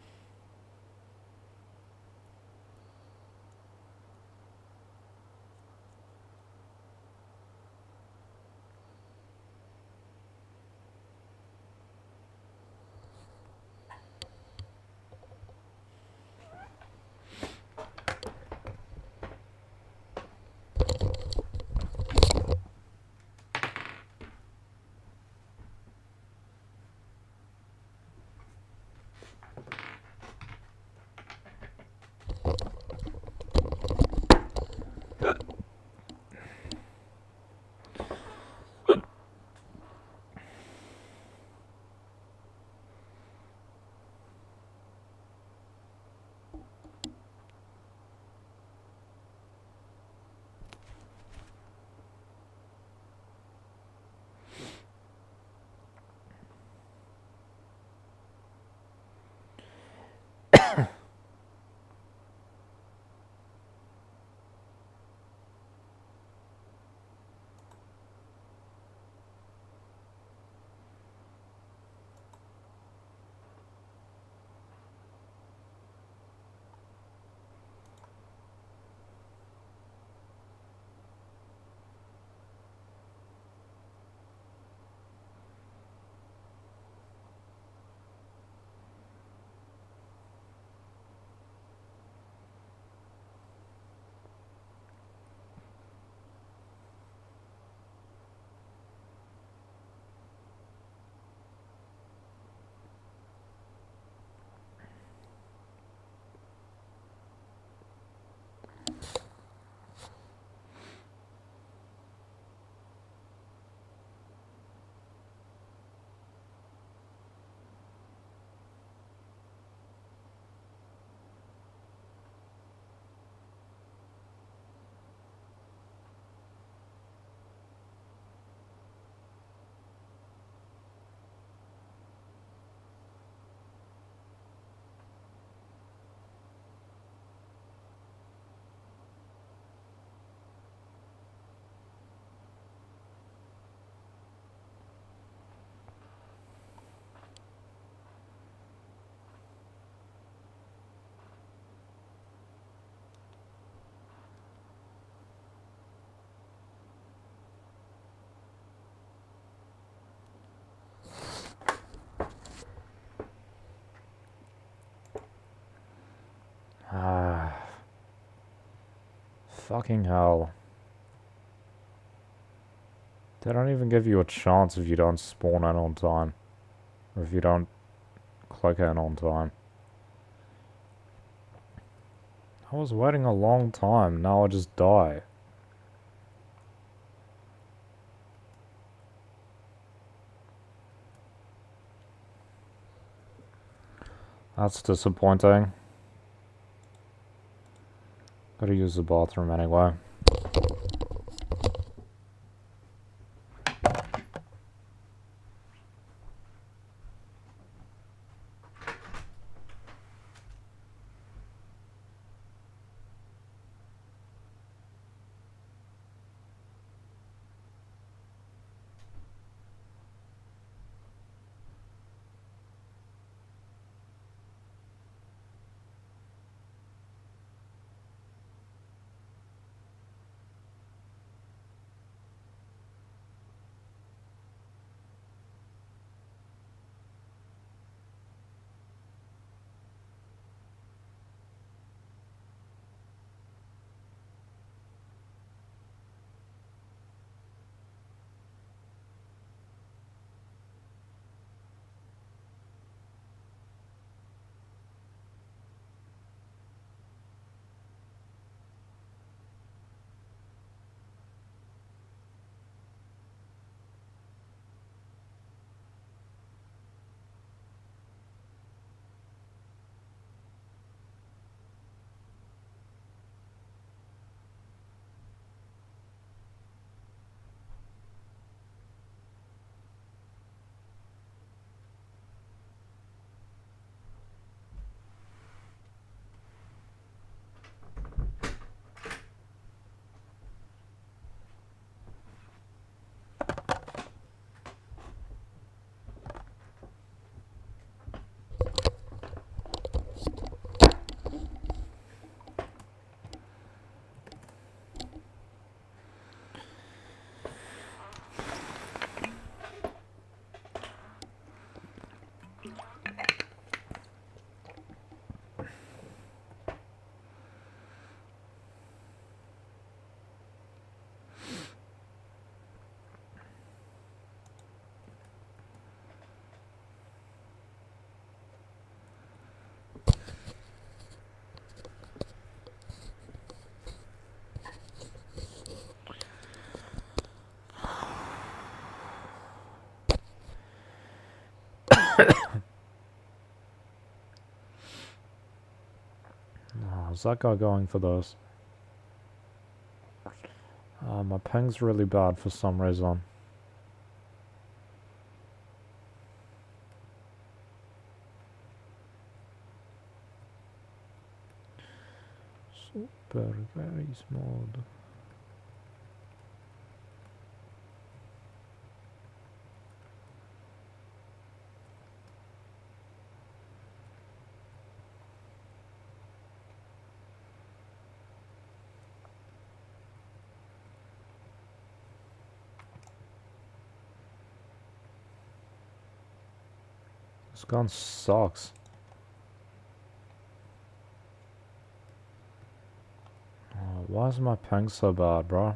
Speaker 1: Fucking hell. They don't even give you a chance if you don't spawn in on time. Or if you don't click in on time. I was waiting a long time, now I just die. That's disappointing. Gotta use the bathroom anyway. is that guy going for this? My ping's really bad for some reason. Super, very small. This gun sucks. Oh, why is my ping so bad, bro?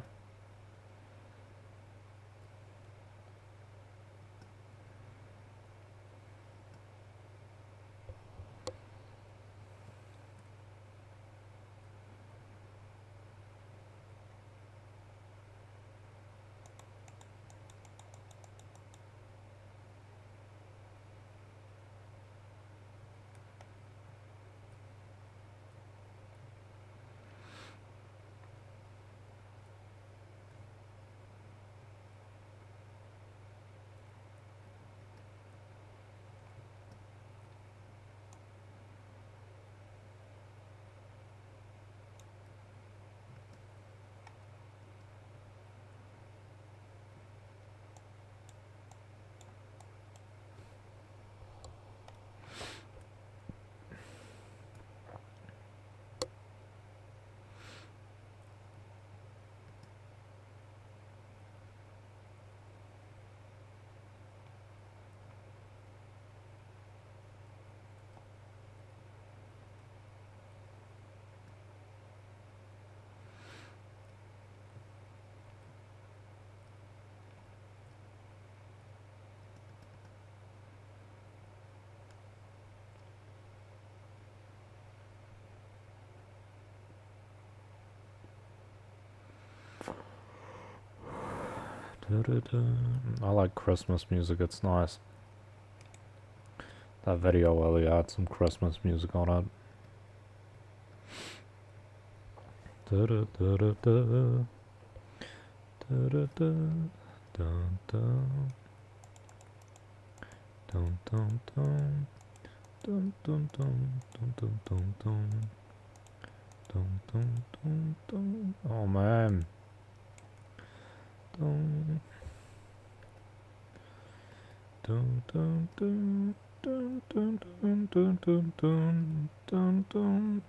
Speaker 1: I like Christmas music, it's nice. That video earlier had some Christmas music on it. Dun dun dun. Dun dun dun dun dun dun dun. Dun dun dun dun. Oh man. Dun dun dun dun dun dun dun dun dun dun dun.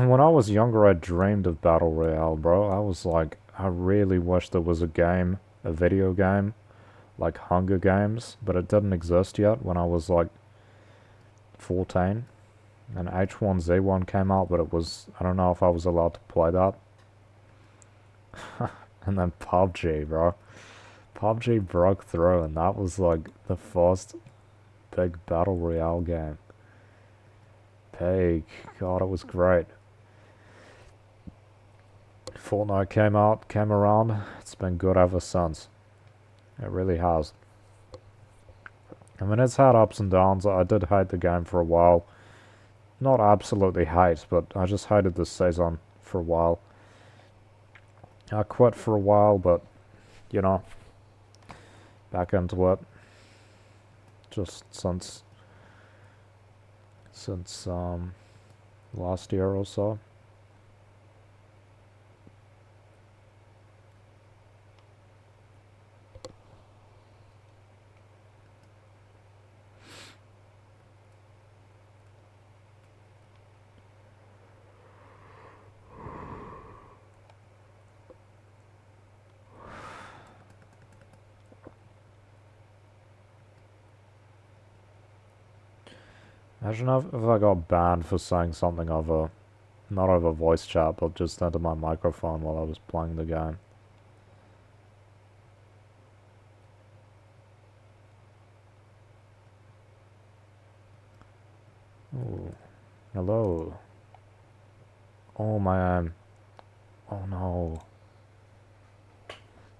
Speaker 1: When I was younger, I dreamed of Battle Royale, bro. I was like, I really wish there was a game, a video game, like Hunger Games, but it didn't exist yet when I was like 14. And H1Z1 came out, but it was, I don't know if I was allowed to play that. And then PUBG, bro. PUBG broke through, and that was like the first big Battle Royale game. Big. God, it was great. Fortnite came around. It's been good ever since. It really has. I mean, it's had ups and downs. I did hate the game for a while. Not absolutely hate, but I just hated this season for a while. I quit for a while, but, you know, back into it. Just since last year or so. Imagine if I got banned for saying something over, not over voice chat, but just into my microphone while I was playing the game. Ooh. Hello. Oh my, oh no.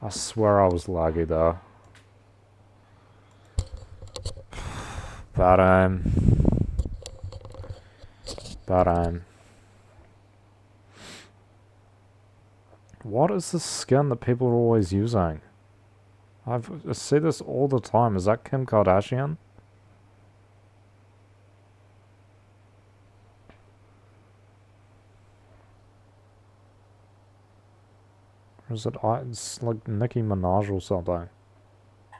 Speaker 1: I swear I was laggy though. Bad aim. Bad aim. What is this skin that people are always using? I see this all the time. Is that Kim Kardashian? Or is it it's like Nicki Minaj or something? I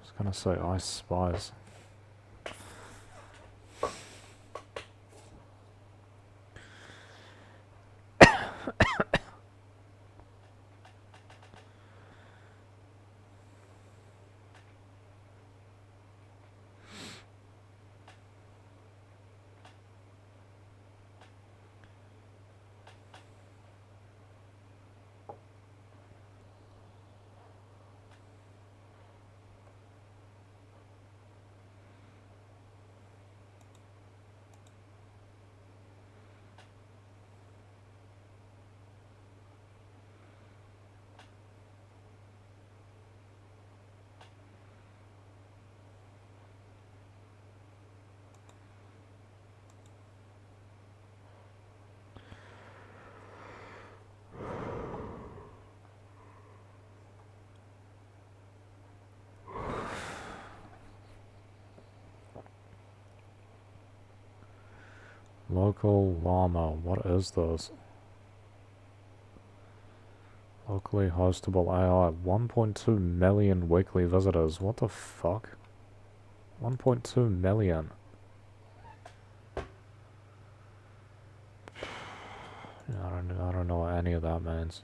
Speaker 1: was gonna say Ice Spice. Local llama. What is this? Locally hostable AI. 1.2 million weekly visitors. What the fuck? 1.2 million. I don't know what any of that means.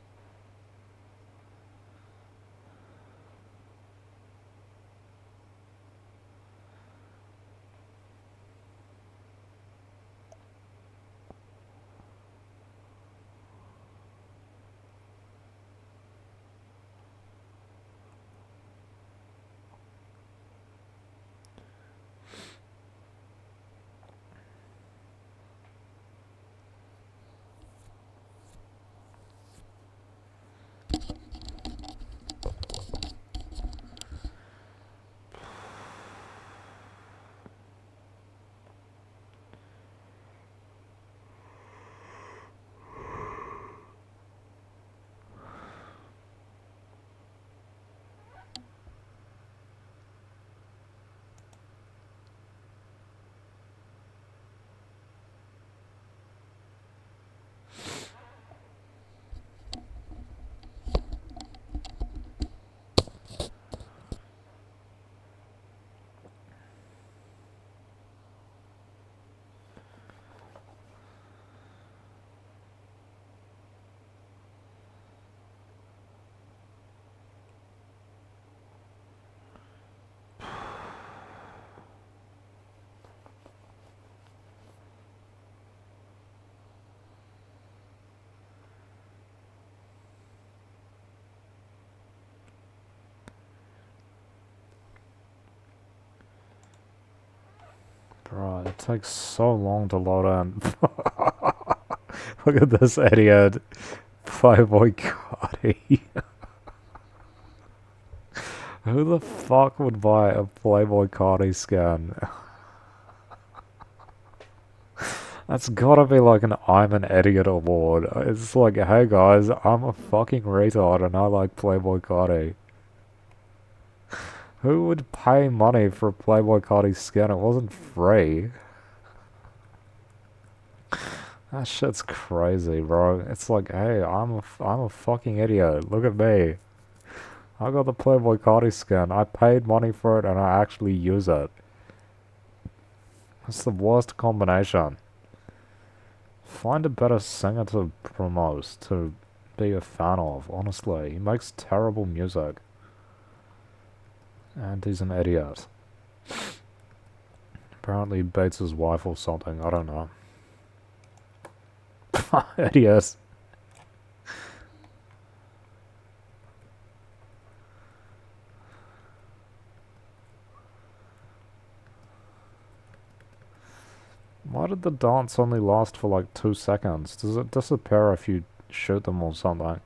Speaker 1: Bro, it takes so long to load in. Look at this idiot. Playboy Cardi. Who the fuck would buy a Playboy Cardi skin? That's gotta be like an I'm an idiot award. It's like, hey guys, I'm a fucking retard and I like Playboy Cardi. Who would pay money for a Playboy Cardi skin? It wasn't free. That shit's crazy, bro. It's like, hey, I'm a fucking idiot. Look at me. I got the Playboy Cardi skin. I paid money for it and I actually use it. That's the worst combination. Find a better singer to promote, to be a fan of, honestly. He makes terrible music. And he's an idiot. Apparently he beats his wife or something, I don't know. Idiot. Why did the dance only last for like 2 seconds? Does it disappear if you shoot them or something?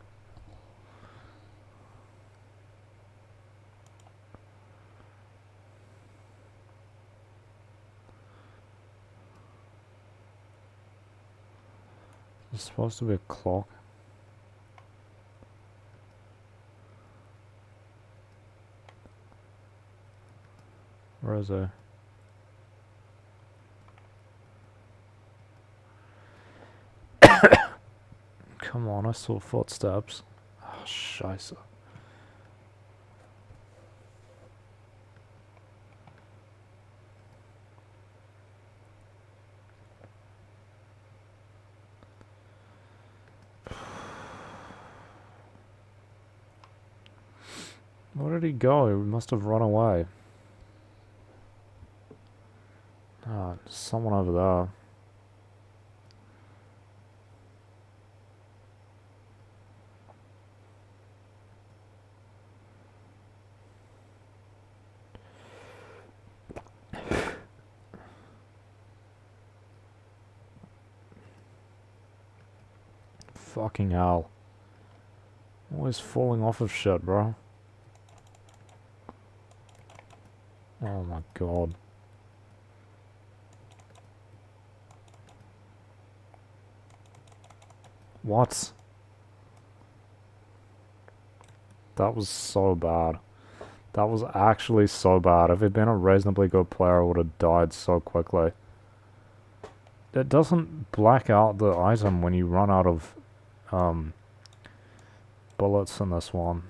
Speaker 1: There's supposed to be a clock. Where is he? Come on, I saw footsteps. Oh, scheisse. Where did he go? He must have run away. Ah, there's someone over there. Fucking hell. Always falling off of shit, bro. Oh my god. What? That was so bad. That was actually so bad. If he'd been a reasonably good player, I would have died so quickly. It doesn't black out the item when you run out of bullets in this one.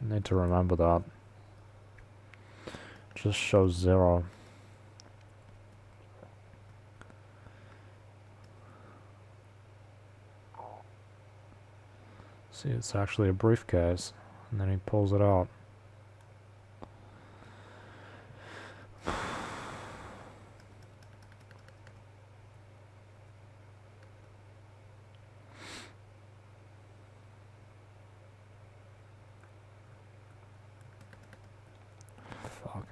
Speaker 1: I need to remember that. Just shows 0. See, it's actually a briefcase. And then he pulls it out. Fuck.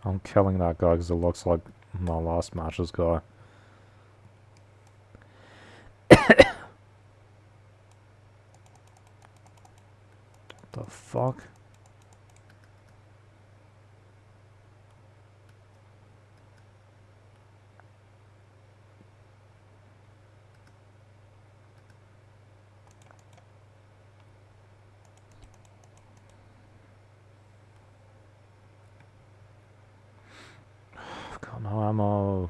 Speaker 1: I'm killing that guy because it looks like my last match's guy. The fuck? I've got no ammo.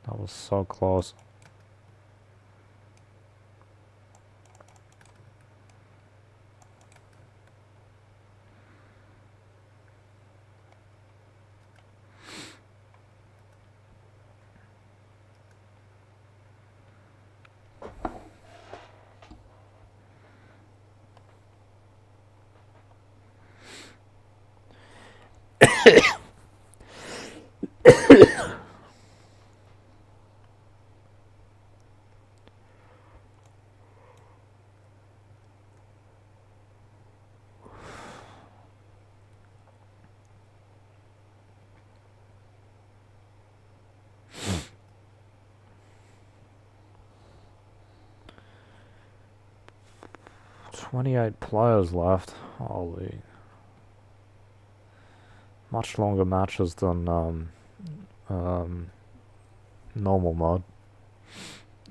Speaker 1: That was so close. "28 players left. Holy. Much longer matches than normal mode.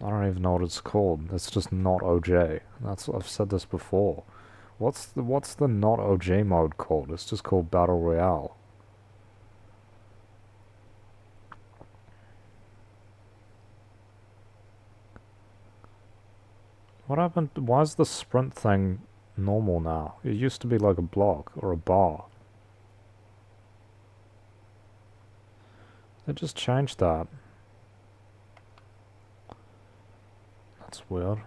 Speaker 1: I don't even know what it's called. It's just not OJ. I've said this before. What's the not OJ mode called? It's just called Battle Royale. What happened? Why is the sprint thing normal now? It used to be like a block or a bar. They just changed that. That's weird.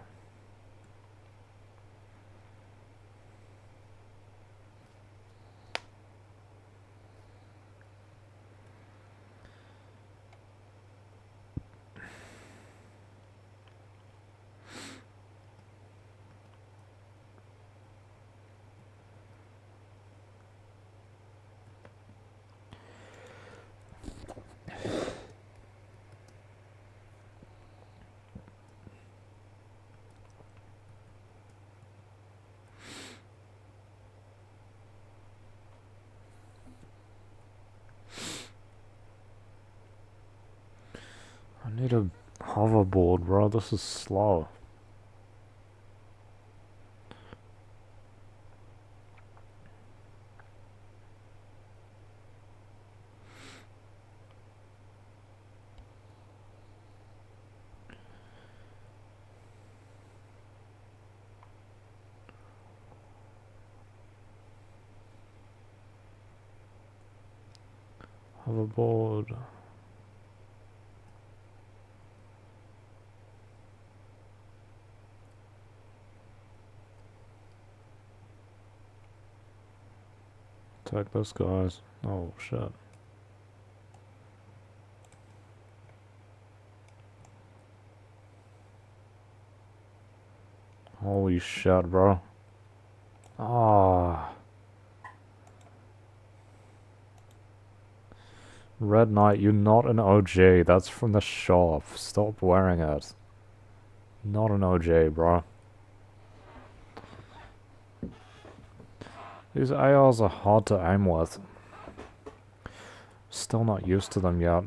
Speaker 1: I need a hoverboard, bro. This is slow. Hoverboard. Take those guys. Oh shit. Holy shit, bro. Ah. Red Knight, you're not an OG. That's from the shop. Stop wearing it. Not an OG, bro. These ARs are hard to aim with. Still not used to them yet.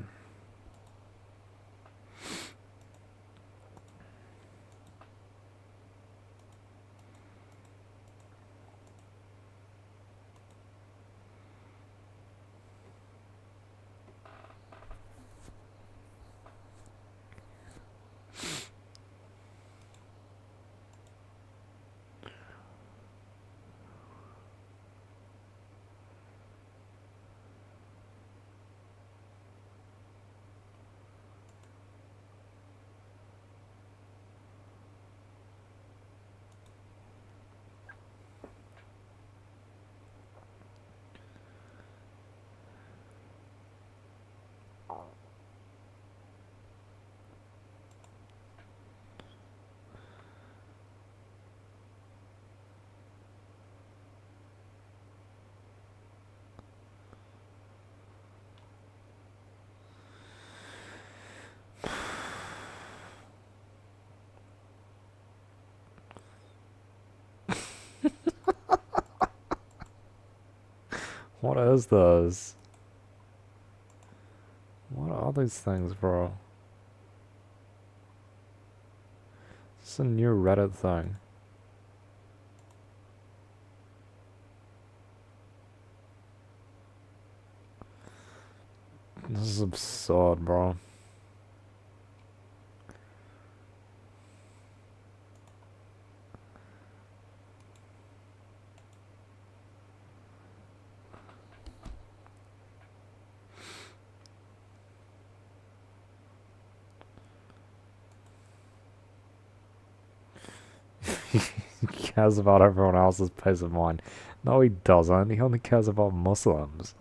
Speaker 1: What is this? What are these things, bro? It's a new Reddit thing. This is absurd, bro. He cares about everyone else's peace of mind. No, he doesn't. He only cares about Muslims.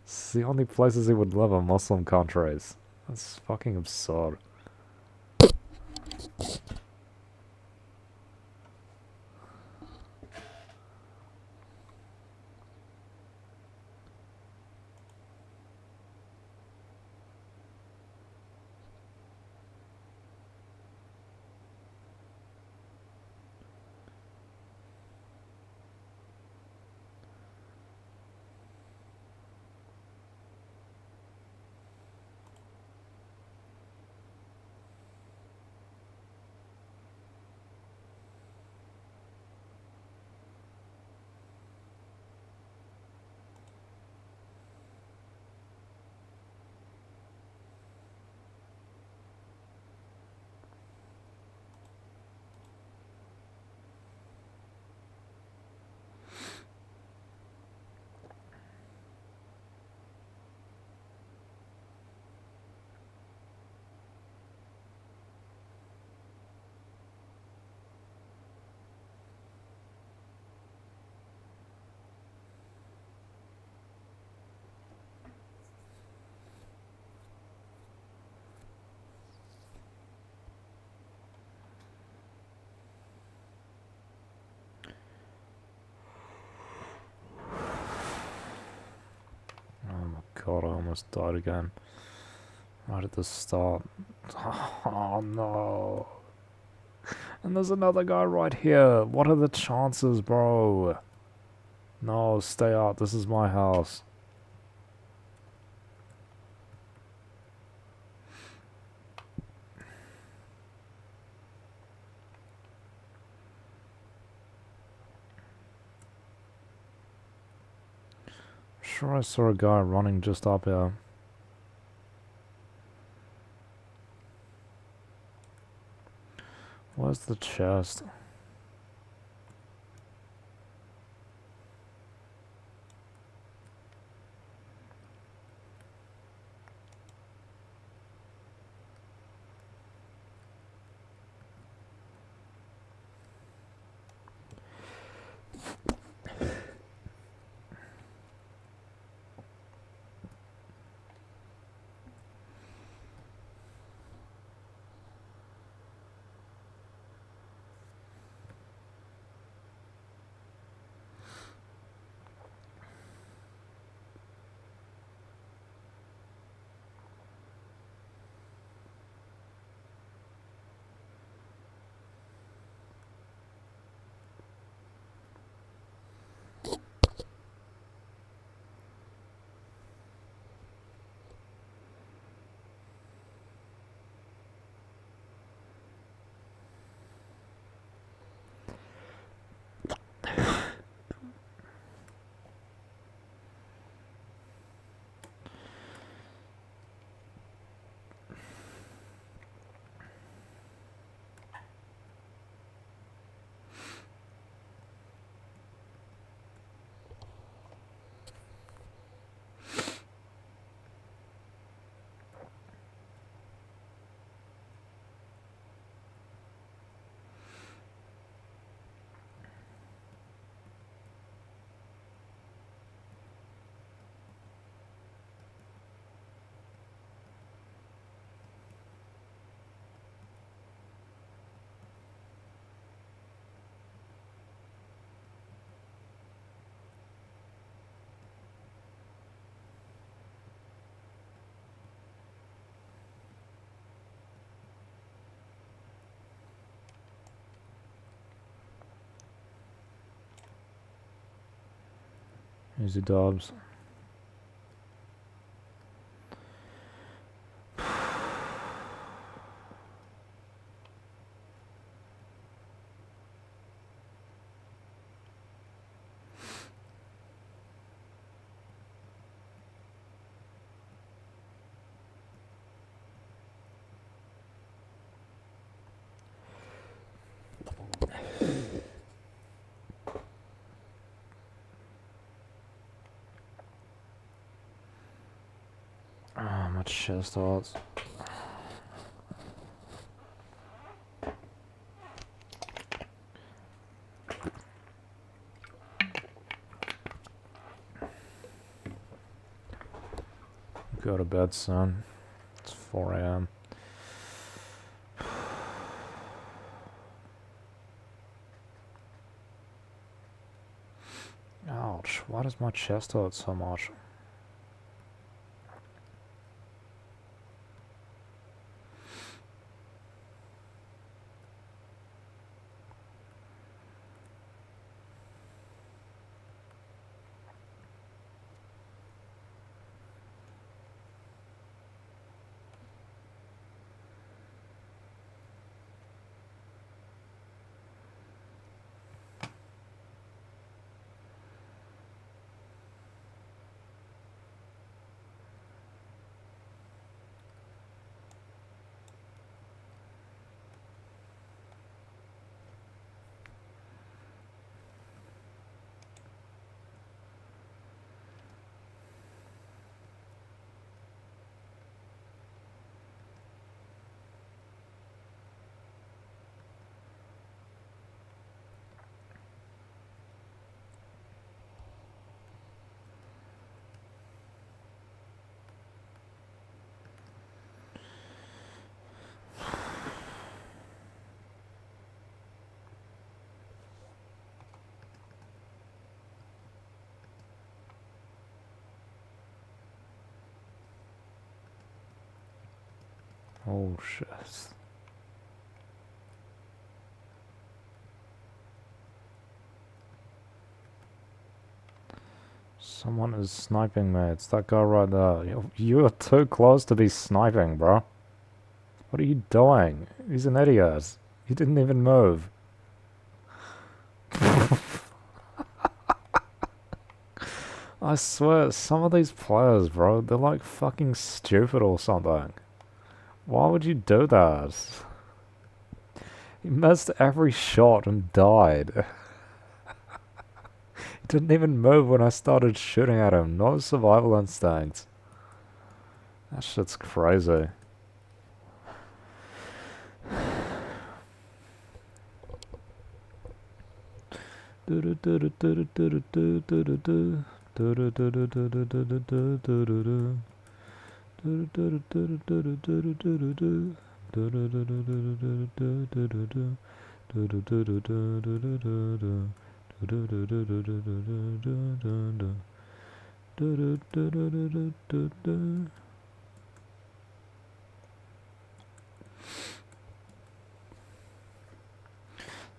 Speaker 1: It's the only places he would live are Muslim countries. That's fucking absurd. god, I almost died again. Right at the start. Oh no. And there's another guy right here. What are the chances, bro? No, stay out. This is my house. Sure, I saw a guy running just up here. Where's the chest? Easy dubs. Ah, my chest hurts. Go to bed, son. It's 4 a.m. Ouch, why does my chest hurt so much? Oh shit. Someone is sniping me. It's that guy right there. You are too close to be sniping, bro. What are you doing? He's an idiot. He didn't even move. I swear, some of these players, bro, they're like fucking stupid or something. Why would you do that? He missed every shot and died. He didn't even move when I started shooting at him. No survival instinct. That shit's crazy.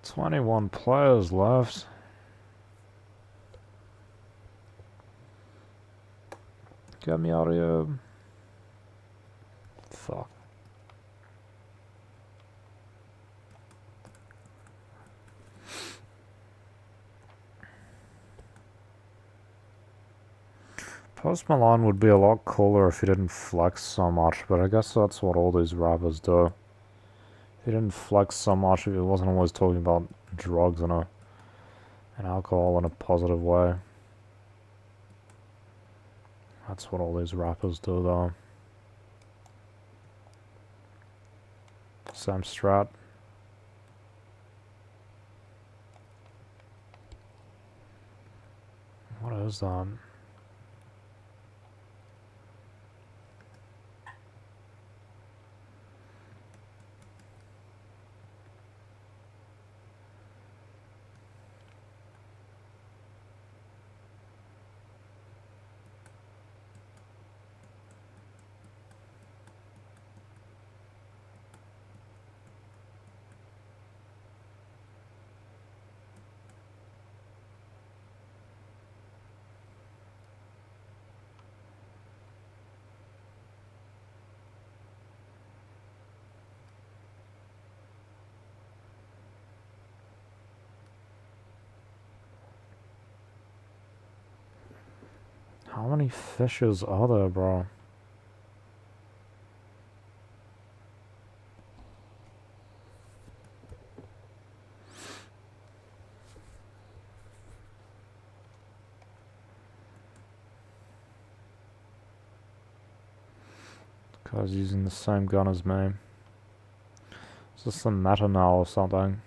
Speaker 1: "21 players left. Get me out of here. Fuck. Post Malone would be a lot cooler if he didn't flex so much, but I guess that's what all these rappers do. If he didn't flex so much, if he wasn't always talking about drugs and alcohol in a positive way. That's what all these rappers do, though. Sam Strat. What is that? How many fishes are there, bro? Guy's using the same gun as me. Is this the meta now or something?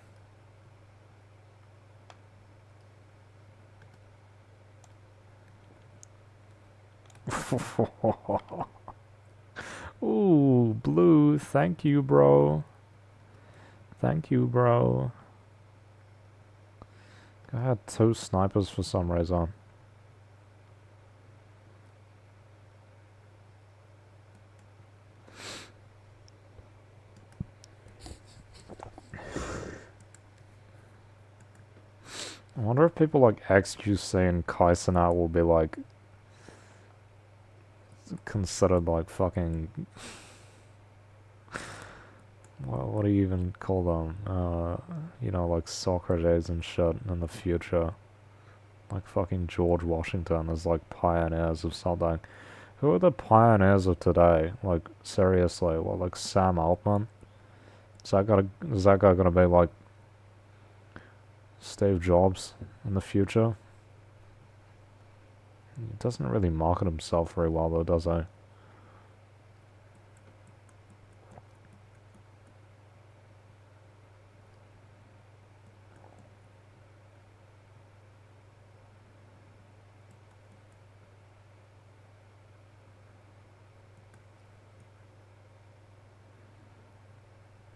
Speaker 1: Ooh, blue, thank you, bro. Thank you, bro. I had 2 snipers for some reason. I wonder if people like XQC and Kaisenat will be like considered like fucking what do you even call them? You know, like Socrates and shit in the future. Like fucking George Washington as like pioneers of something. Who are the pioneers of today? Like seriously, what, like Sam Altman? Is that guy gonna be like Steve Jobs in the future? He doesn't really market himself very well though, does he?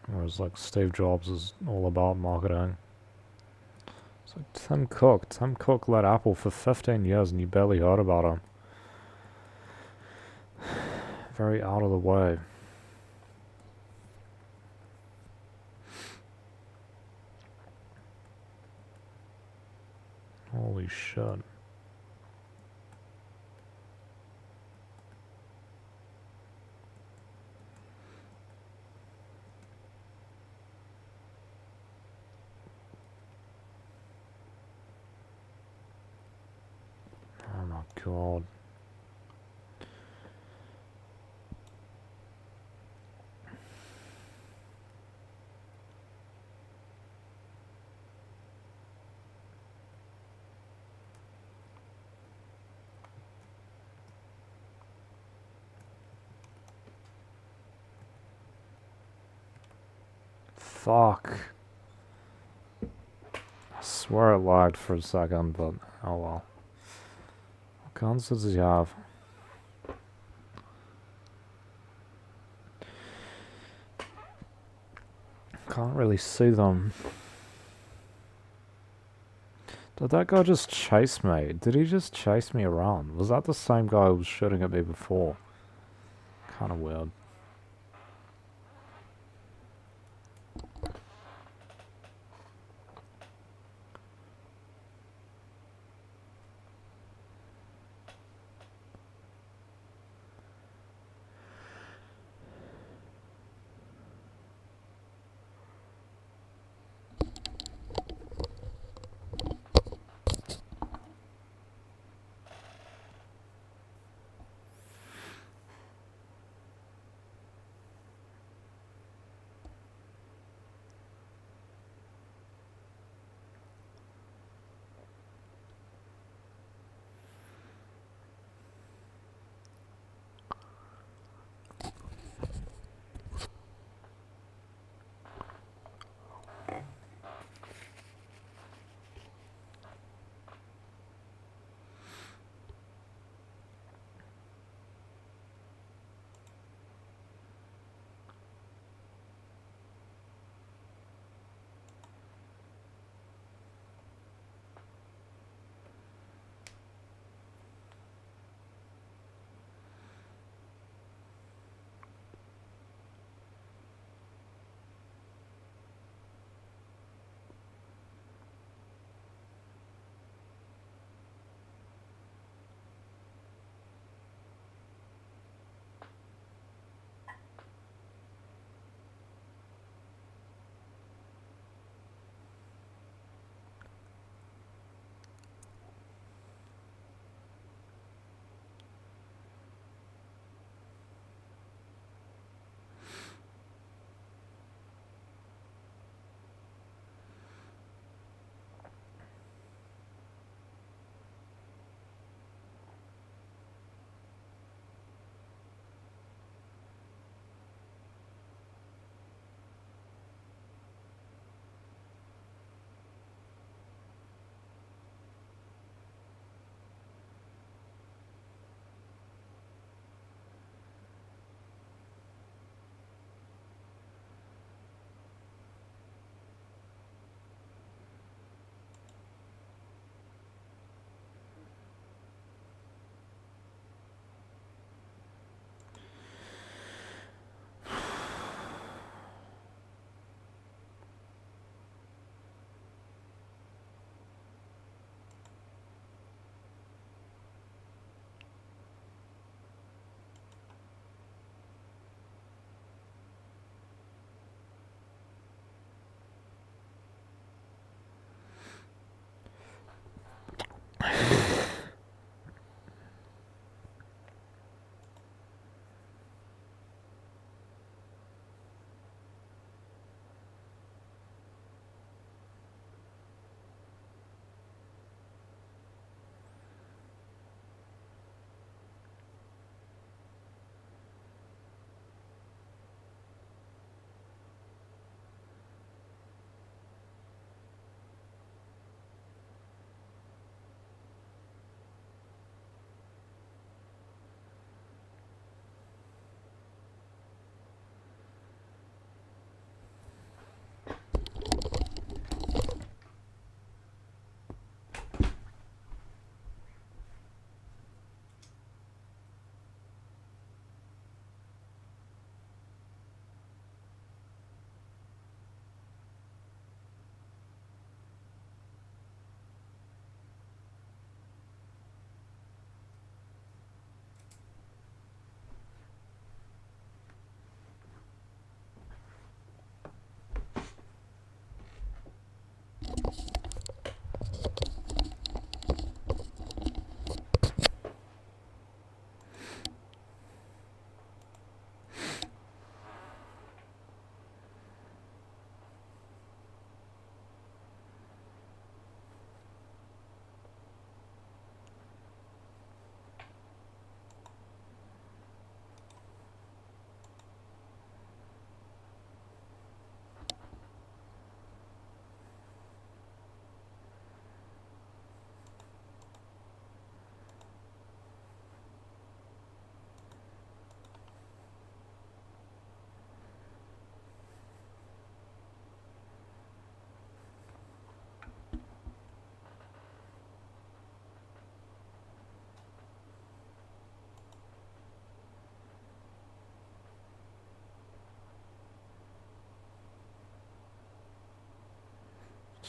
Speaker 1: Whereas like Steve Jobs is all about marketing. It's like Tim Cook. Tim Cook led Apple for 15 years and you barely heard about him. Very out of the way. Holy shit. Oh my god. Fuck. I swear it lagged for a second, but oh well. What guns does he have? Can't really see them. Did that guy just chase me? Did he just chase me around? Was that the same guy who was shooting at me before? Kinda weird.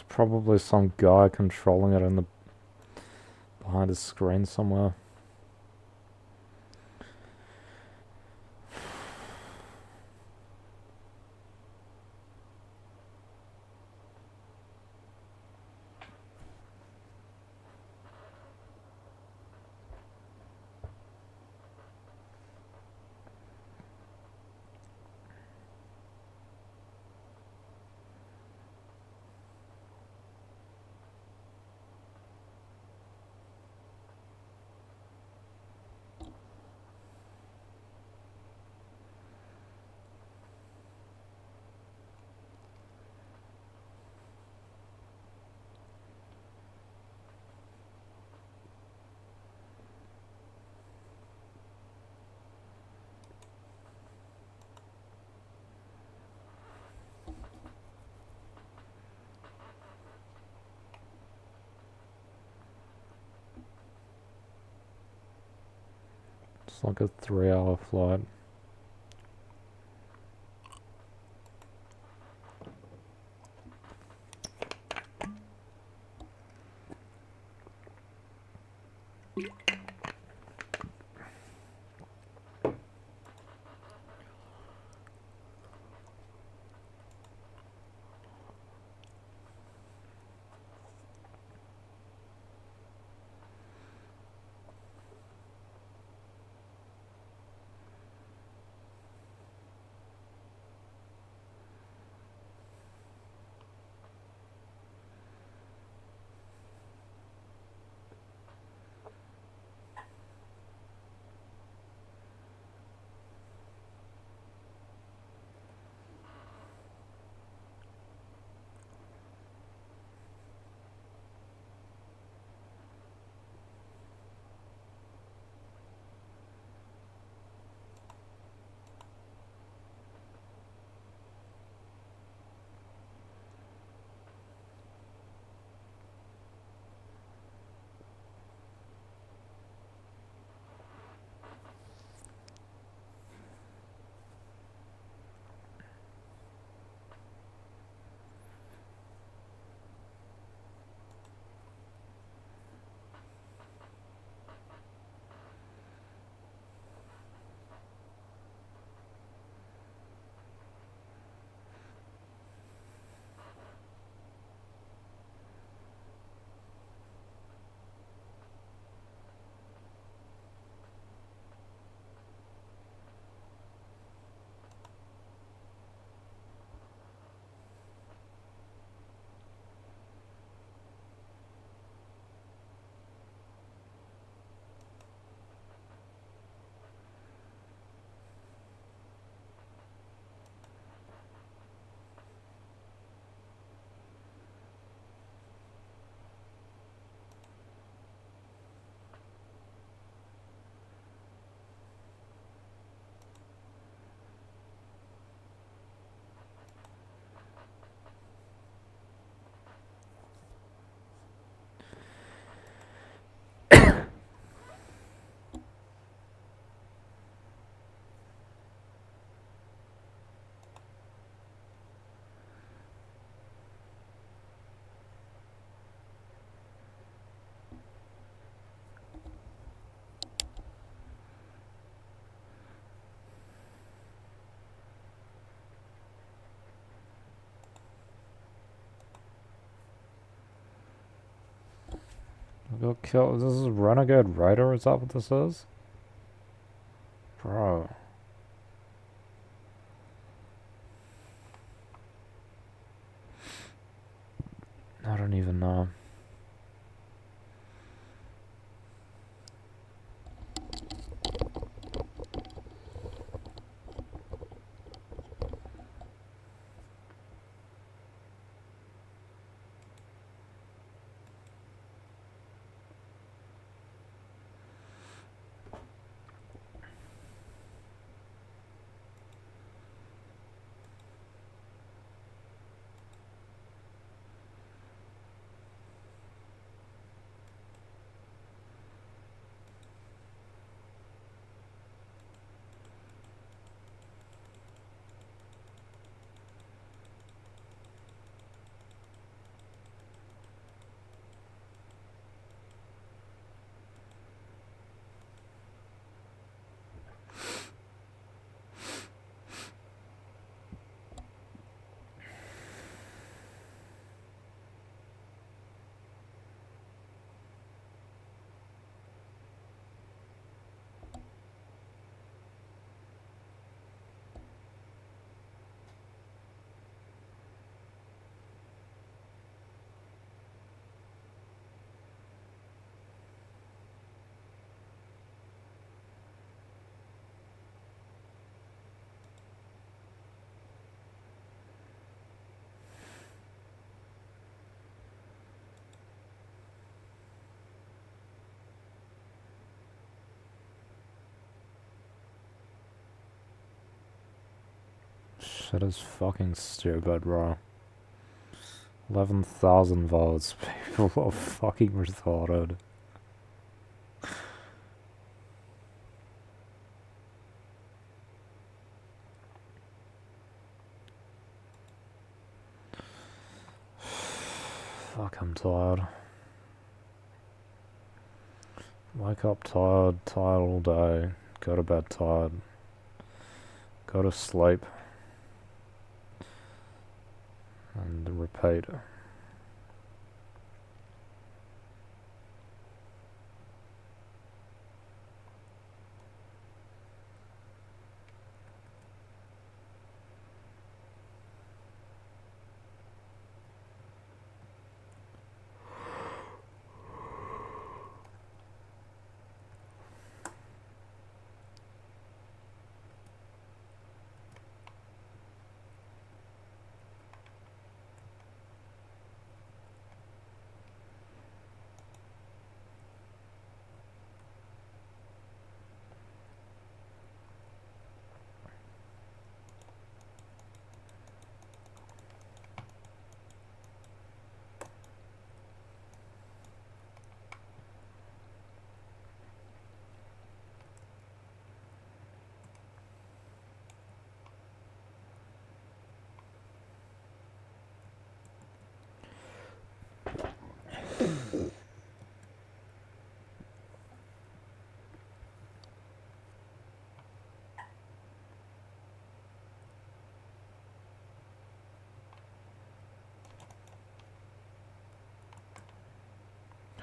Speaker 1: It's probably some guy controlling it in the behind his screen somewhere. It's like a 3-hour flight. I got killed. This is Renegade Raider, is that what this is? Bro. I don't even know. Shit is fucking stupid, bro. 11,000 votes. People are fucking retarded. Fuck, I'm tired. Wake up tired, tired all day. Go to bed tired. Go to sleep. And repeat.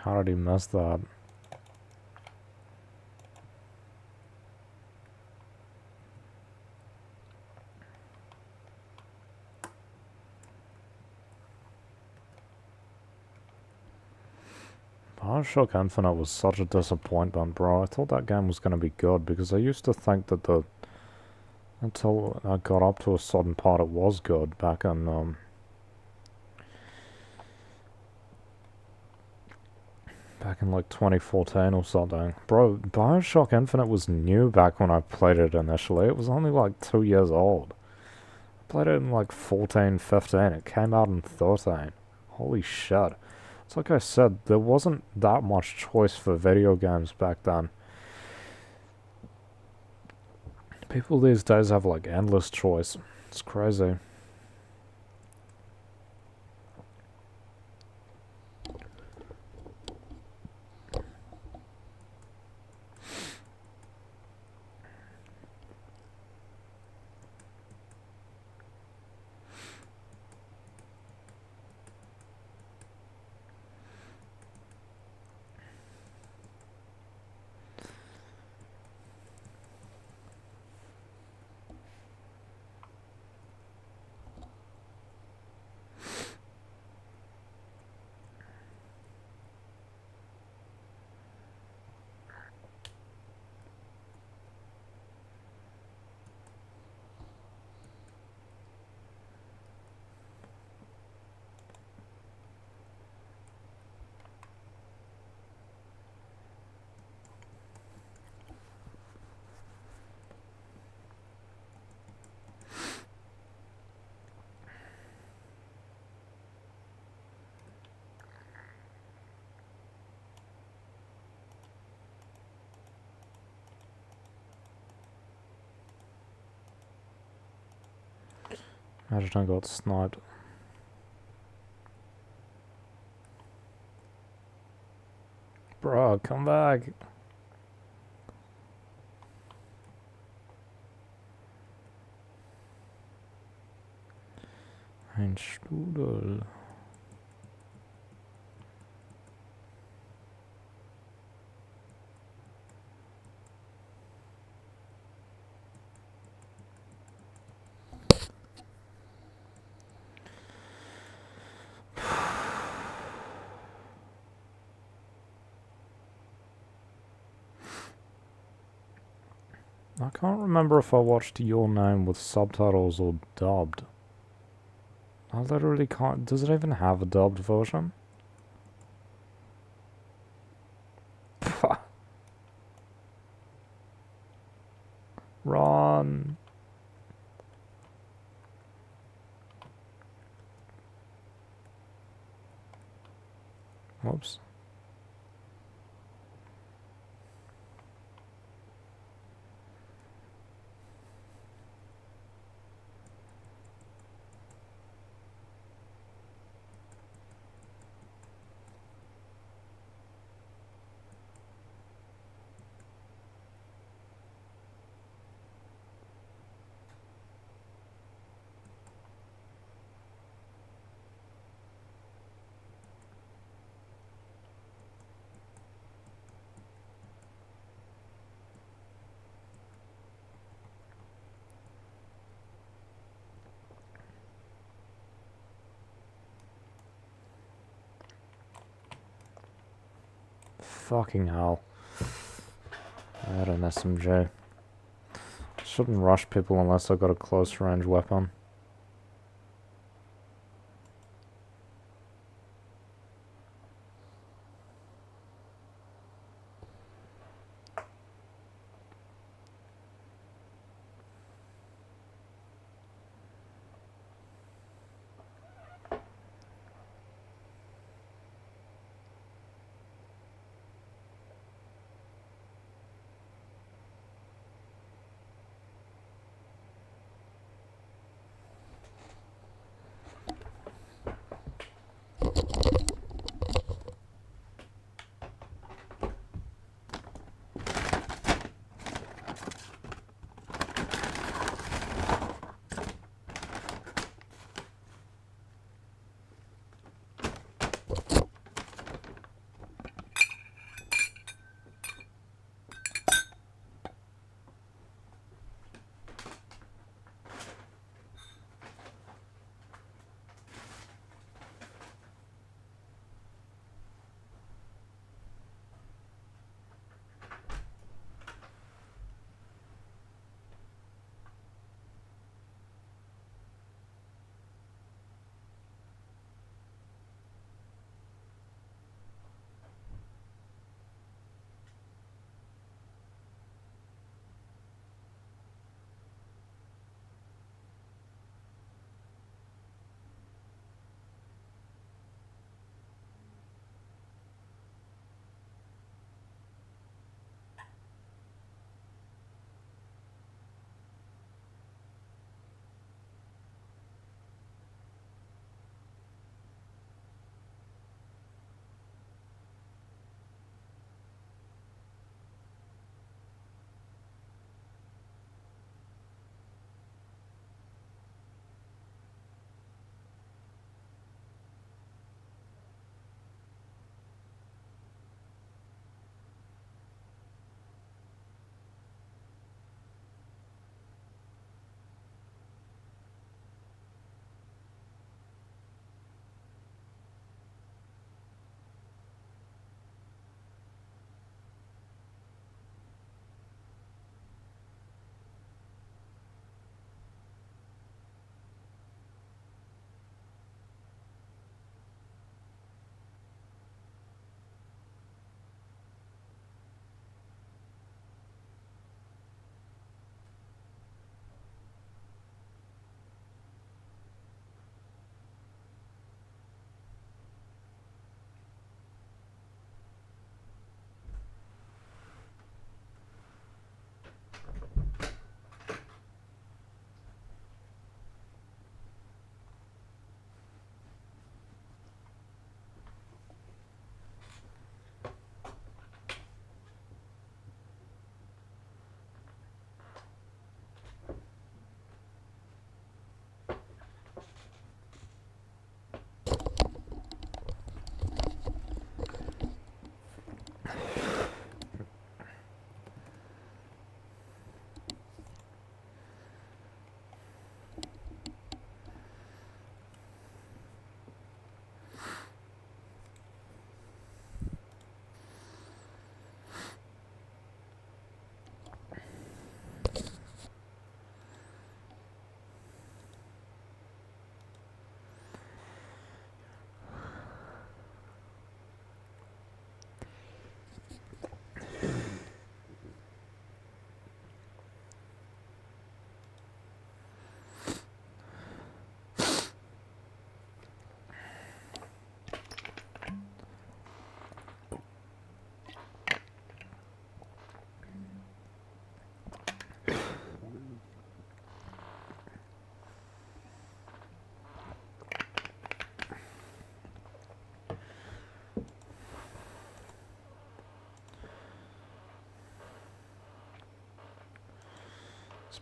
Speaker 1: How did he miss that? Bioshock Infinite was such a disappointment, bro. I thought that game was gonna be good because I used to think that until I got up to a certain part it was good back in like 2014 or something. Bro, Bioshock Infinite was new back when I played it initially. It was only like 2 years old. I played it in like 14, 15. It came out in 13. Holy shit. It's like I said, there wasn't that much choice for video games back then. People these days have like endless choice. It's crazy. Imagine I got sniped. Bro, come back. Ein Strudel. I can't remember if I watched Your Name with subtitles or dubbed. I literally can't. Does it even have a dubbed version? Run. Whoops. Fucking hell. I had an SMG. Shouldn't rush people unless I've got a close range weapon.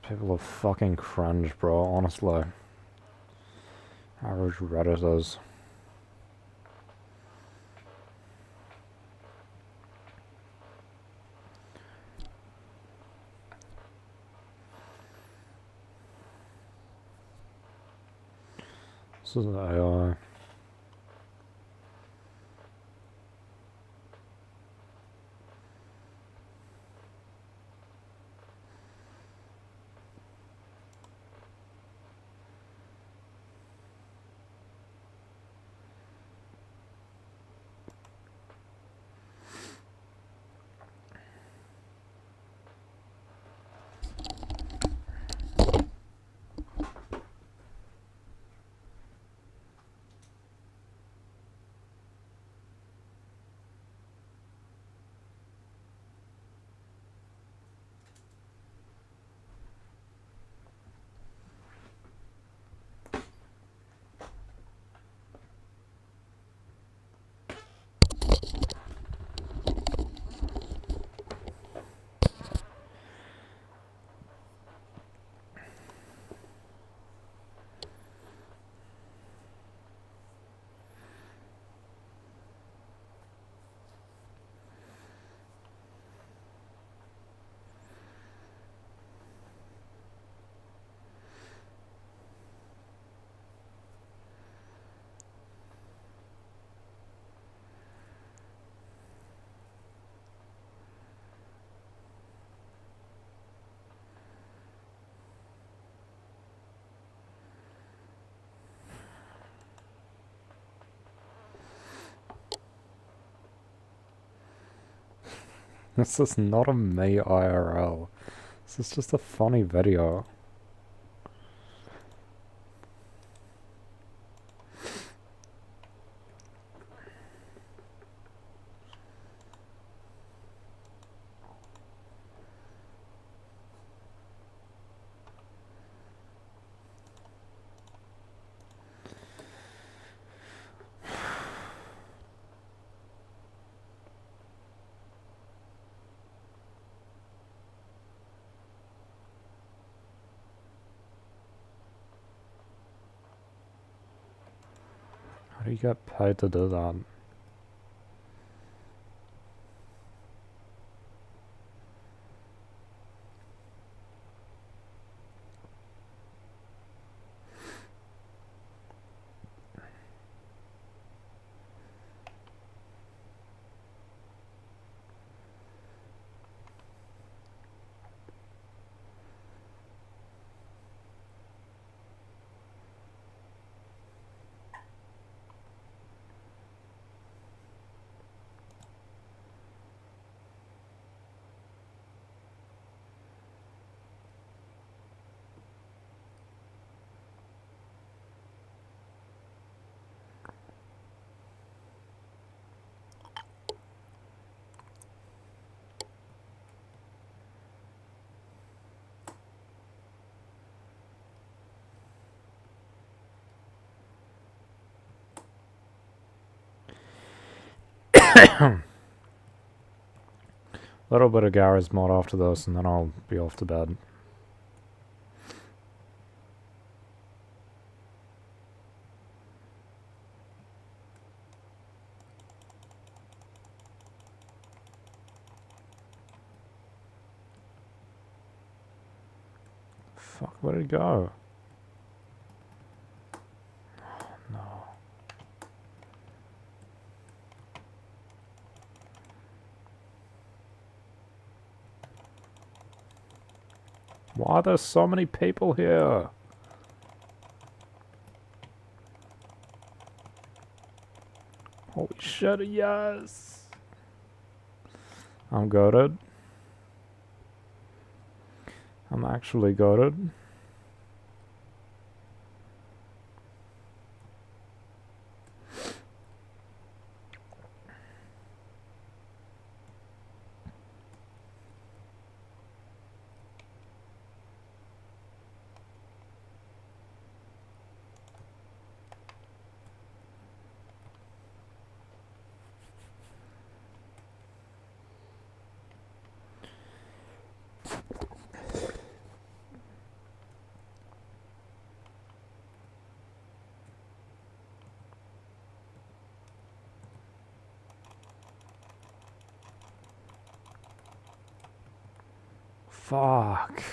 Speaker 1: People are fucking cringe, bro, honestly. Average Redditors. This is an AI. This is not a me IRL. This is just a funny video. How do you get paid to do that? Little bit of Garry's Mod after this, and then I'll be off to bed. Fuck, where'd it go? No. Why are there so many people here? Holy shit, yes! I'm goated. I'm actually goated. Fuck.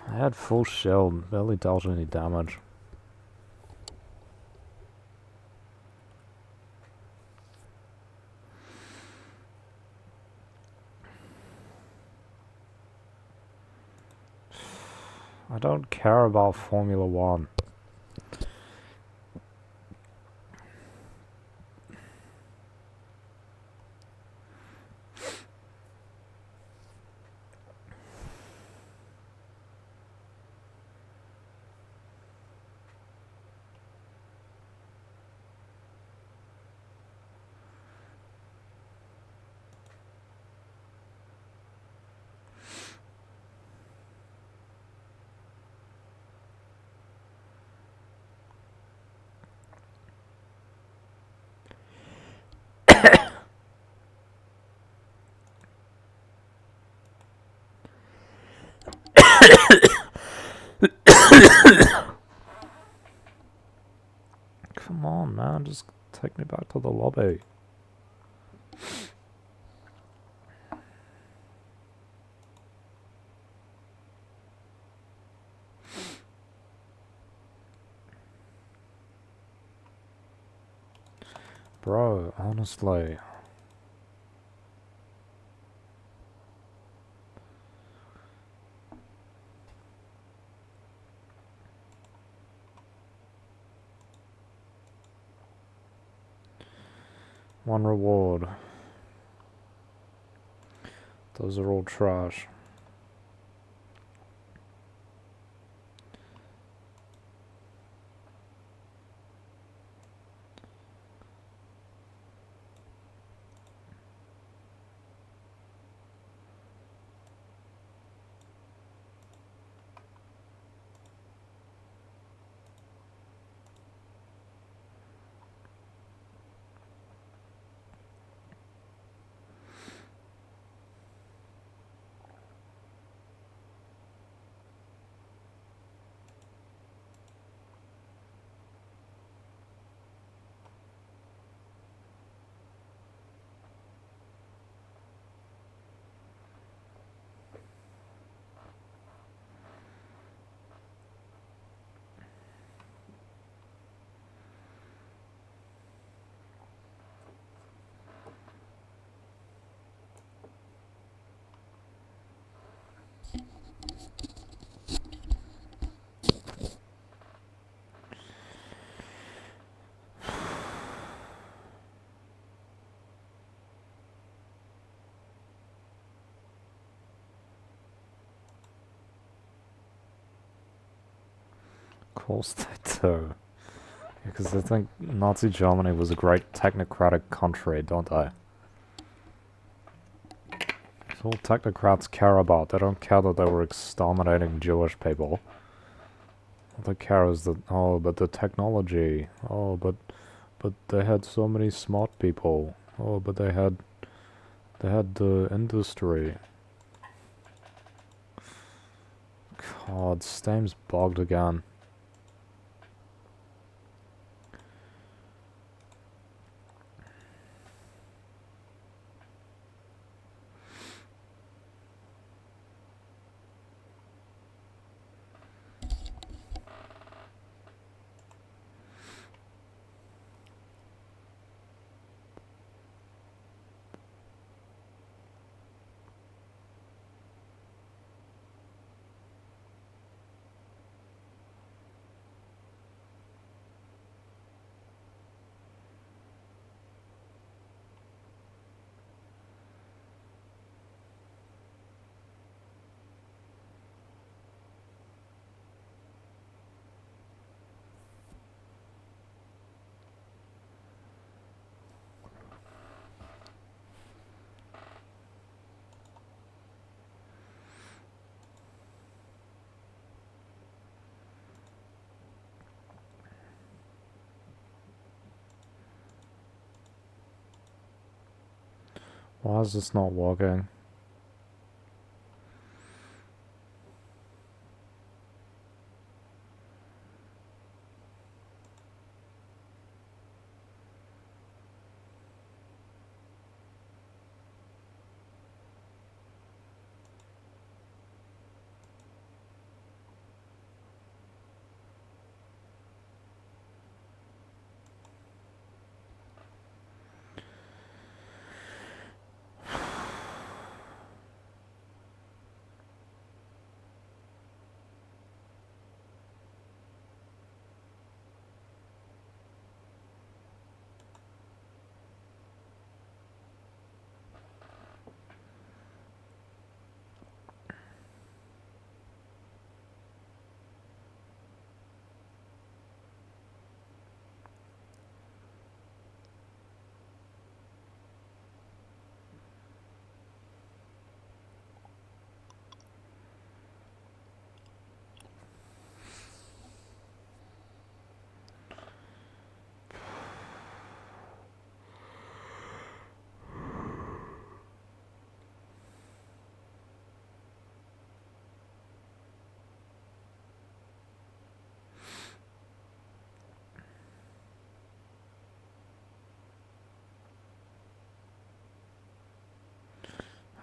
Speaker 1: I had full shield, barely dealt any damage. I don't care about Formula 1. Come on, man, just take me back to the lobby. Bro, honestly. One reward. Those are all trash. Of course they do. Because they think Nazi Germany was a great technocratic country, don't they? It's all technocrats care about. They don't care that they were exterminating Jewish people. All they care is that, oh, but the technology. Oh, but they had so many smart people. Oh, but they had the industry. God, Steam's bogged again. Why is this not working?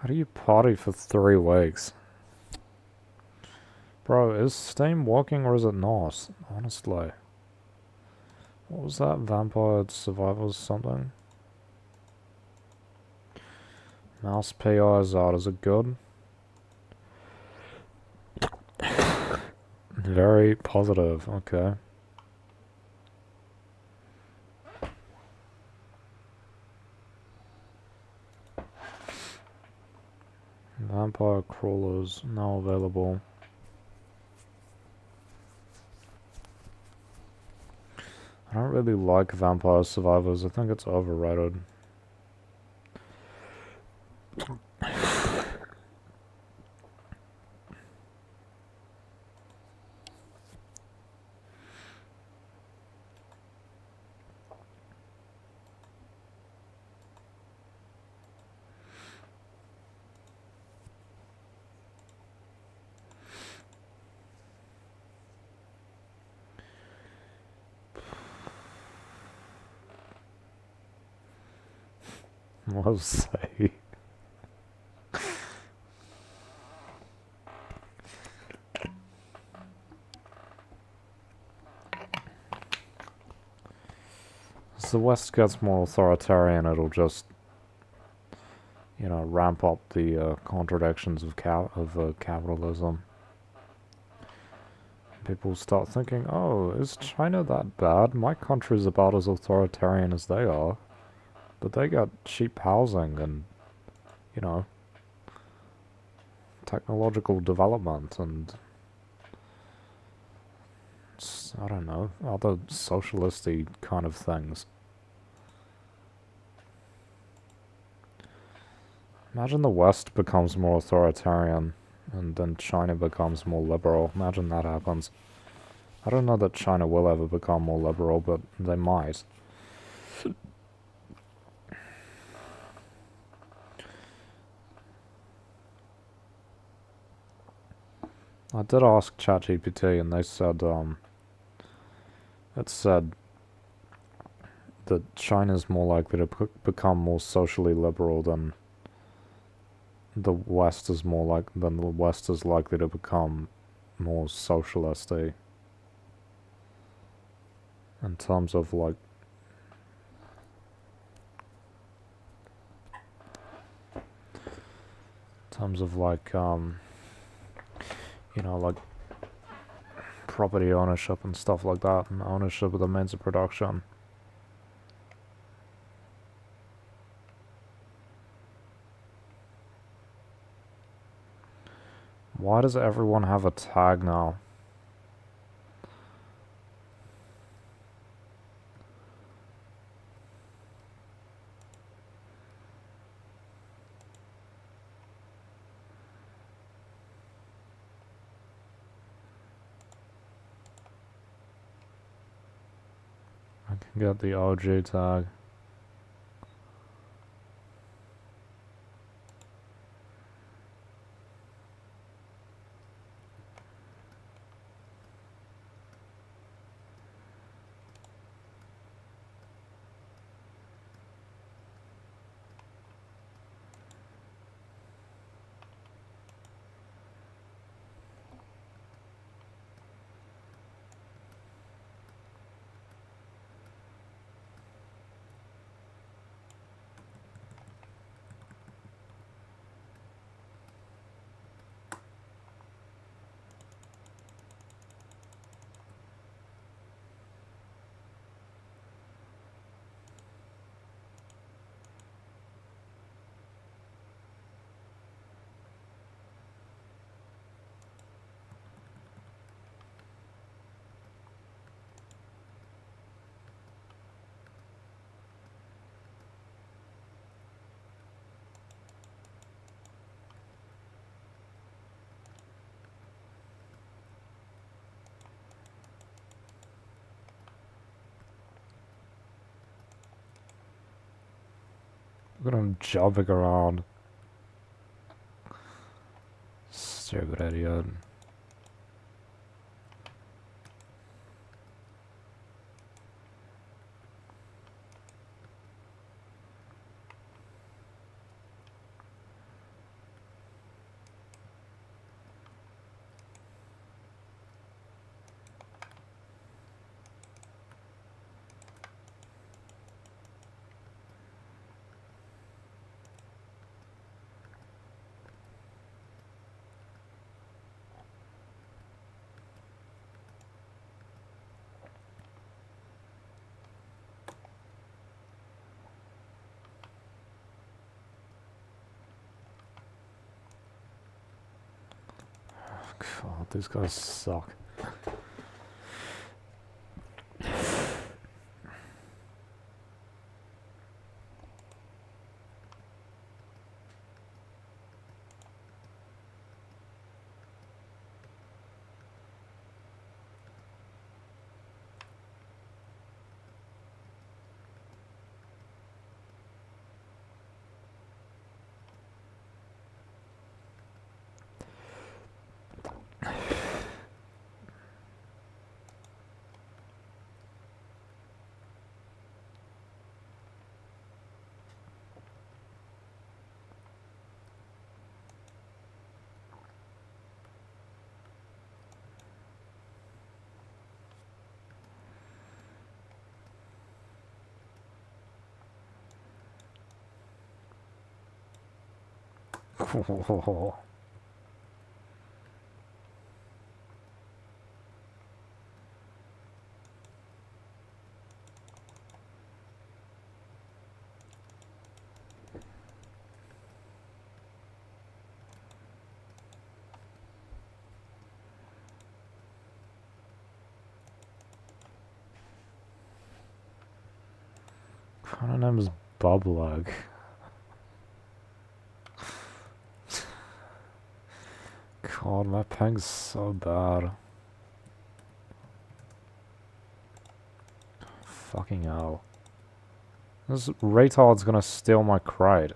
Speaker 1: How do you party for 3 weeks? Bro, is Steam working or is it not? Honestly. What was that? Vampire Survivors something? Mouse PI is out. Is it good? Very positive. Okay. Vampire Crawlers now available. I don't really like Vampire Survivors. I think it's overrated. What to say? As the West gets more authoritarian, it'll just, you know, ramp up the contradictions of capitalism. People start thinking, oh, is China that bad? My country's about as authoritarian as they are. But they got cheap housing and, you know, technological development and, I don't know, other socialisty kind of things. Imagine the West becomes more authoritarian and then China becomes more liberal. Imagine that happens. I don't know that China will ever become more liberal, but they might. I did ask ChatGPT and they said, it said that China's more likely to become more socially liberal than the West is likely to become more socialisty in terms of like you know, like property ownership and stuff like that, and ownership of the means of production. Why does everyone have a tag now? I can get the OG tag. Look at him jumping around. Stupid idiot. God, these guys suck. Her name is Bublag. God, my ping's so bad. Fucking hell. This retard's gonna steal my crate.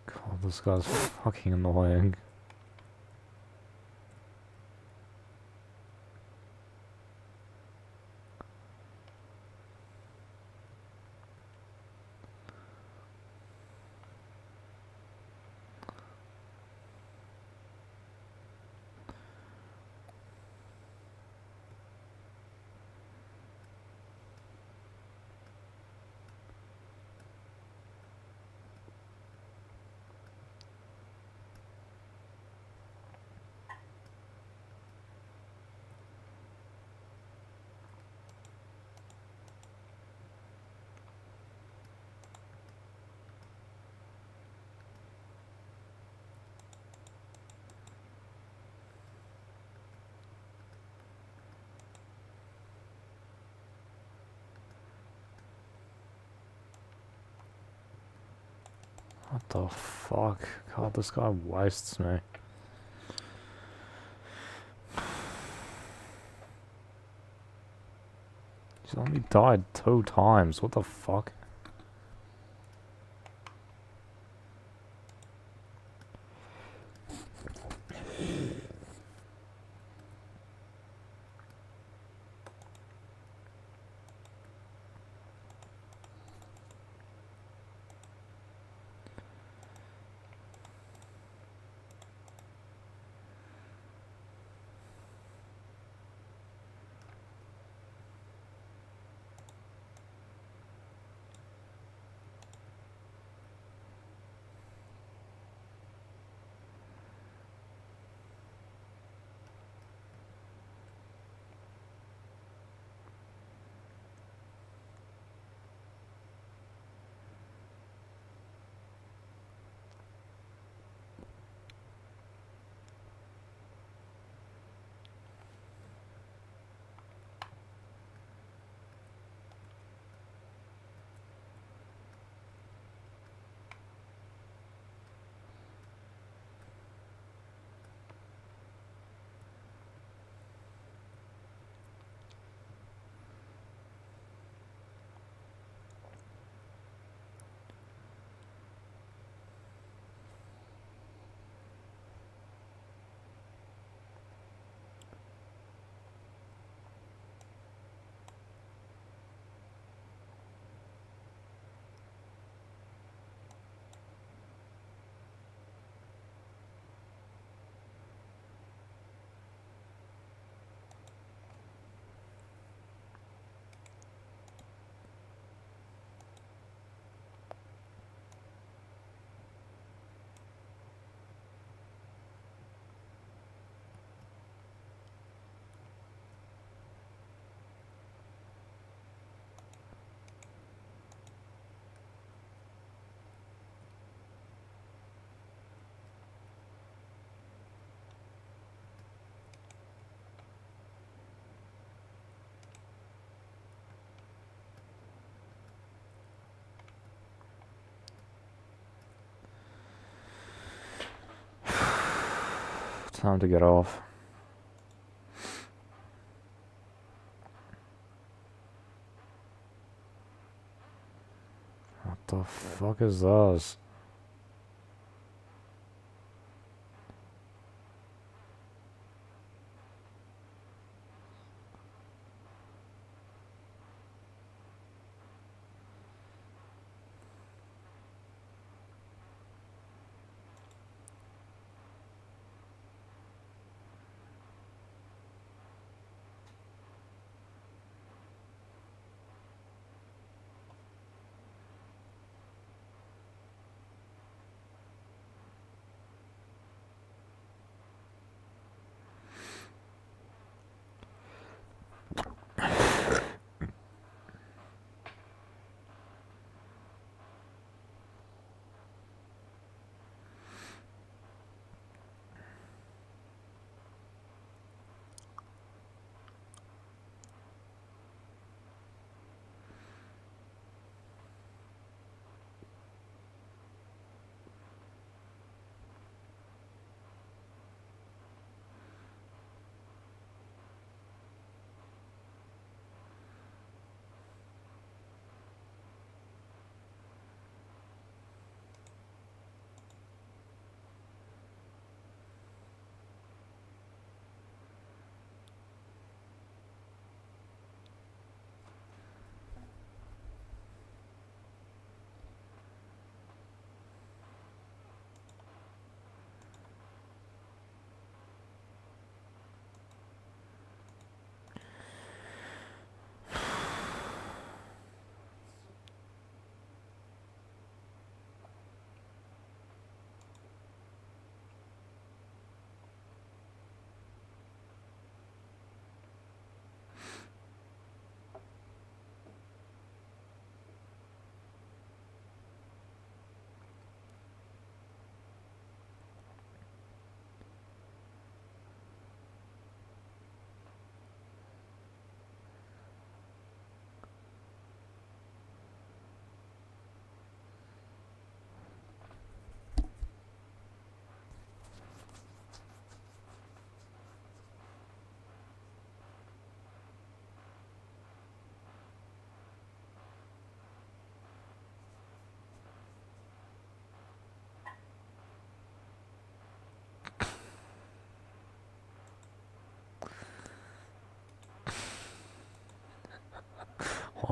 Speaker 1: God, this guy's fucking annoying. What the fuck? God, this guy wastes me. He's only died 2 times. What the fuck? Time to get off. What the fuck is this?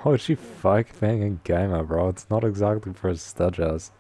Speaker 1: Why would she fuck being a gamer, bro? It's not exactly prestigious.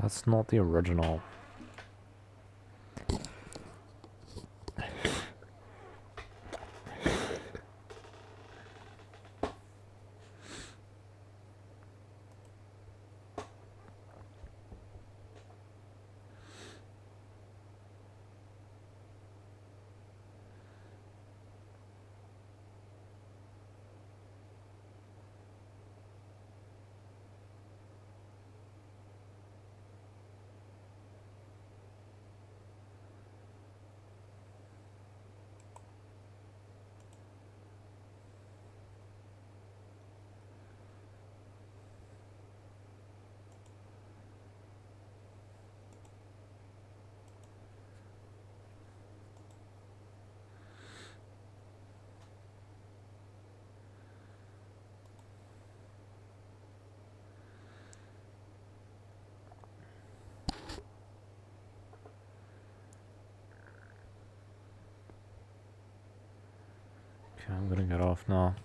Speaker 1: That's not the original. Okay, I'm gonna get off now.